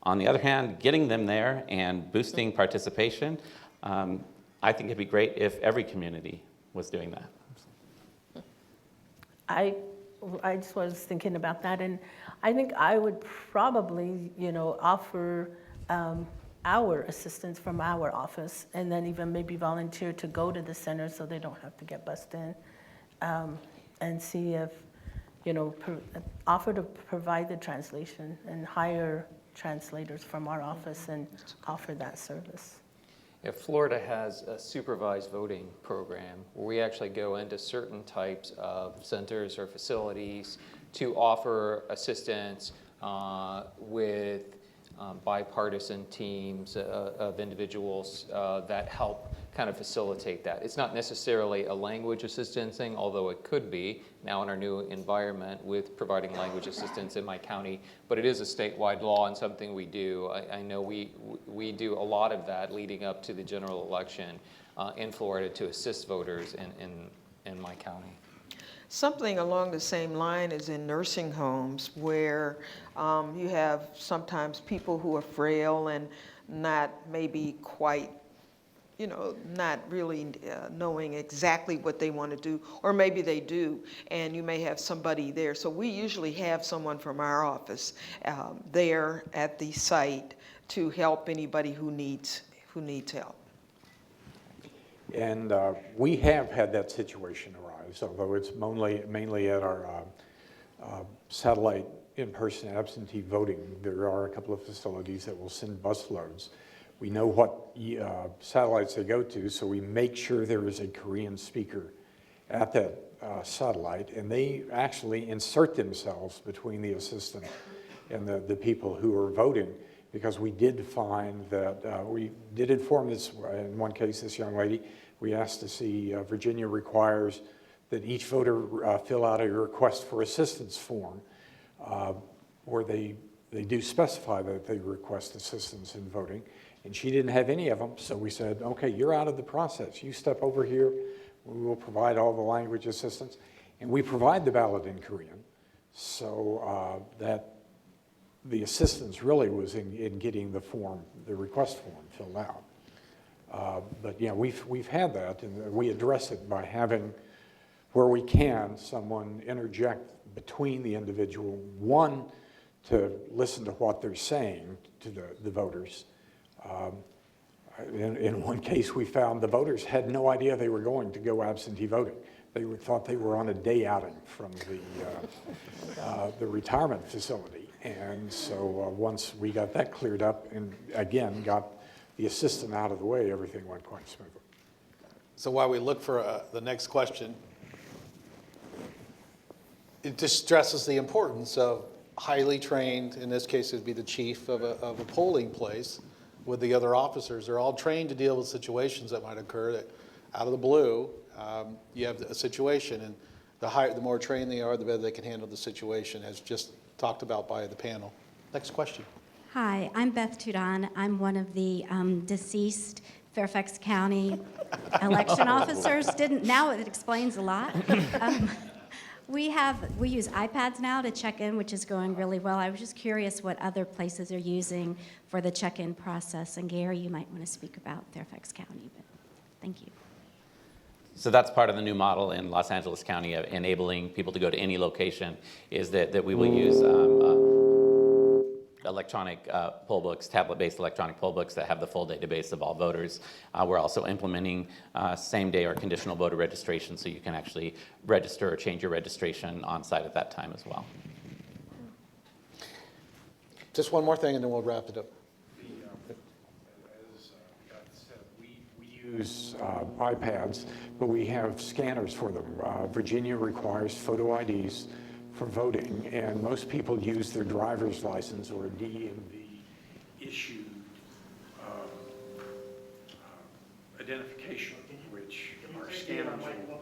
On the other hand, getting them there and boosting participation, I think it'd be great if every community was doing that. I just was thinking about that, and I think I would probably, offer our assistance from our office, and then even maybe volunteer to go to the center so they don't have to get bussed in, and see if, offer to provide the translation and hire translators from our office and offer that service. Yeah, Florida has a supervised voting program where we actually go into certain types of centers or facilities to offer assistance with bipartisan teams of individuals that help kind of facilitate that. It's not necessarily a language assistance thing, although it could be now in our new environment with providing language assistance in my county, but it is a statewide law and something we do. I know we do a lot of that leading up to the general election in Florida to assist voters in my county. Something along the same line is in nursing homes where you have sometimes people who are frail and not maybe quite, not really knowing exactly what they want to do, or maybe they do, and you may have somebody there. So we usually have someone from our office there at the site to help anybody who needs help. And we have had that situation arise, although it's mainly at our satellite in-person absentee voting. There are a couple of facilities that will send bus loads. We know what satellites they go to, so we make sure there is a Korean speaker at that satellite, and they actually insert themselves between the assistant and the people who are voting, because we did find that, we did inform this, in one case, this young lady, we asked to see, Virginia requires that each voter fill out a request for assistance form, where they do specify that they request assistance in voting, and she didn't have any of them, so we said, okay, you're out of the process. You step over here, we will provide all the language assistance, and we provide the ballot in Korean, so that the assistance really was in getting the form, the request form filled out. But yeah, we've had that, and we address it by having, where we can, someone interject between the individual, one, to listen to what they're saying to the voters. In one case, we found the voters had no idea they were going to go absentee voting. They thought they were on a day outing from the retirement facility. And so once we got that cleared up and, again, got the assistant out of the way, everything went quite smoothly. So while we look for the next question, it just stresses the importance of highly trained, in this case it'd be the chief of a polling place, with the other officers. They're all trained to deal with situations that might occur that out of the blue, you have a situation, and the more trained they are, the better they can handle the situation, as just talked about by the panel. Next question. Hi, I'm Beth Tudon. I'm one of the deceased Fairfax County election officers. Now it explains a lot. We use iPads now to check in, which is going really well. I was just curious what other places are using for the check-in process. And Gary, you might want to speak about Fairfax County. But Thank you. So that's part of the new model in Los Angeles County of enabling people to go to any location, is that we will use electronic poll books, tablet-based electronic poll books that have the full database of all voters. We're also implementing same-day or conditional voter registration, so you can actually register or change your registration on site at that time as well. Just one more thing, and then we'll wrap it up. As Beth said, we use iPads, but we have scanners for them. Virginia requires photo IDs for voting, and most people use their driver's license or a DMV-issued identification, which our scanners will...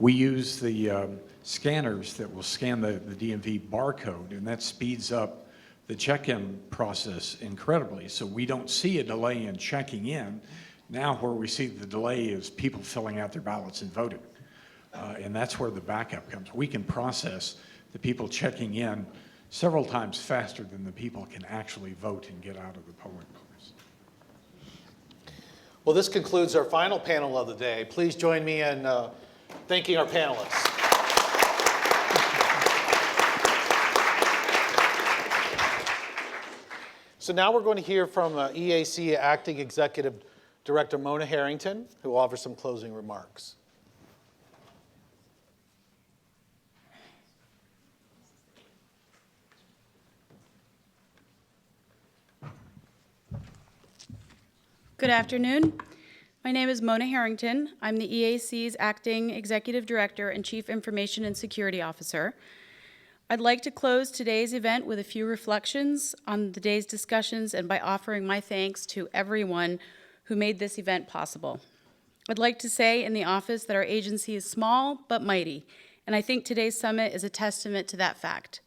We use the scanners that will scan the DMV barcode, and that speeds up the check-in process incredibly. So we don't see a delay in checking in. Now where we see the delay is people filling out their ballots and voting. And that's where the backup comes. We can process the people checking in several times faster than the people can actually vote and get out of the polling place. Well, this concludes our final panel of the day. Please join me in thanking our panelists. So now we're going to hear from EAC Acting Executive Director Mona Harrington, who will offer some closing remarks. Good afternoon. My name is Mona Harrington. I'm the EAC's Acting Executive Director and Chief Information and Security Officer. I'd like to close today's event with a few reflections on the day's discussions and by offering my thanks to everyone who made this event possible. I'd like to say in the office that our agency is small but mighty, and I think today's summit is a testament to that fact.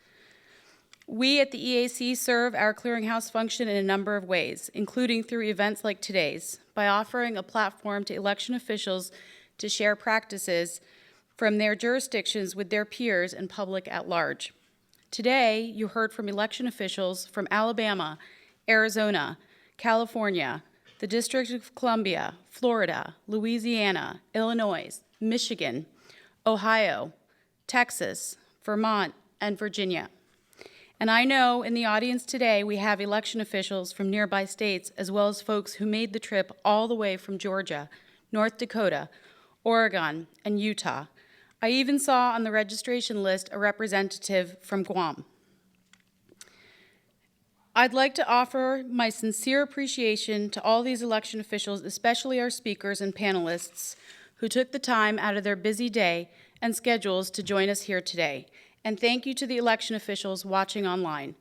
We at the EAC serve our clearinghouse function in a number of ways, including through events like today's, by offering a platform to election officials to share practices from their jurisdictions with their peers and public at large. Today, you heard from election officials from Alabama, Arizona, California, the District of Columbia, Florida, Louisiana, Illinois, Michigan, Ohio, Texas, Vermont, and Virginia. And I know in the audience today we have election officials from nearby states as well as folks who made the trip all the way from Georgia, North Dakota, Oregon, and Utah. I even saw on the registration list a representative from Guam. I'd like to offer my sincere appreciation to all these election officials, especially our speakers and panelists, who took the time out of their busy day and schedules to join us here today. And thank you to the election officials watching online.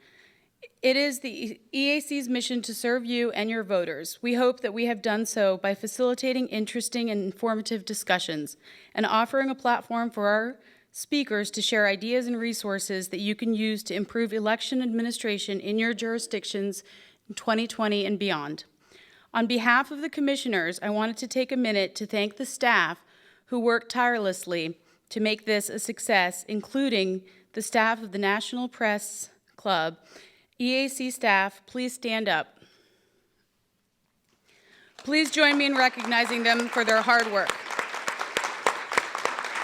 It is the EAC's mission to serve you and your voters. We hope that we have done so by facilitating interesting and informative discussions and offering a platform for our speakers to share ideas and resources that you can use to improve election administration in your jurisdictions in 2020 and beyond. On behalf of the commissioners, I wanted to take a minute to thank the staff who worked tirelessly to make this a success, including the staff of the National Press Club. EAC staff, please stand up. Please join me in recognizing them for their hard work.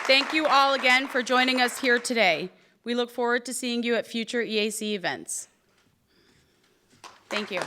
Thank you all again for joining us here today. We look forward to seeing you at future EAC events. Thank you.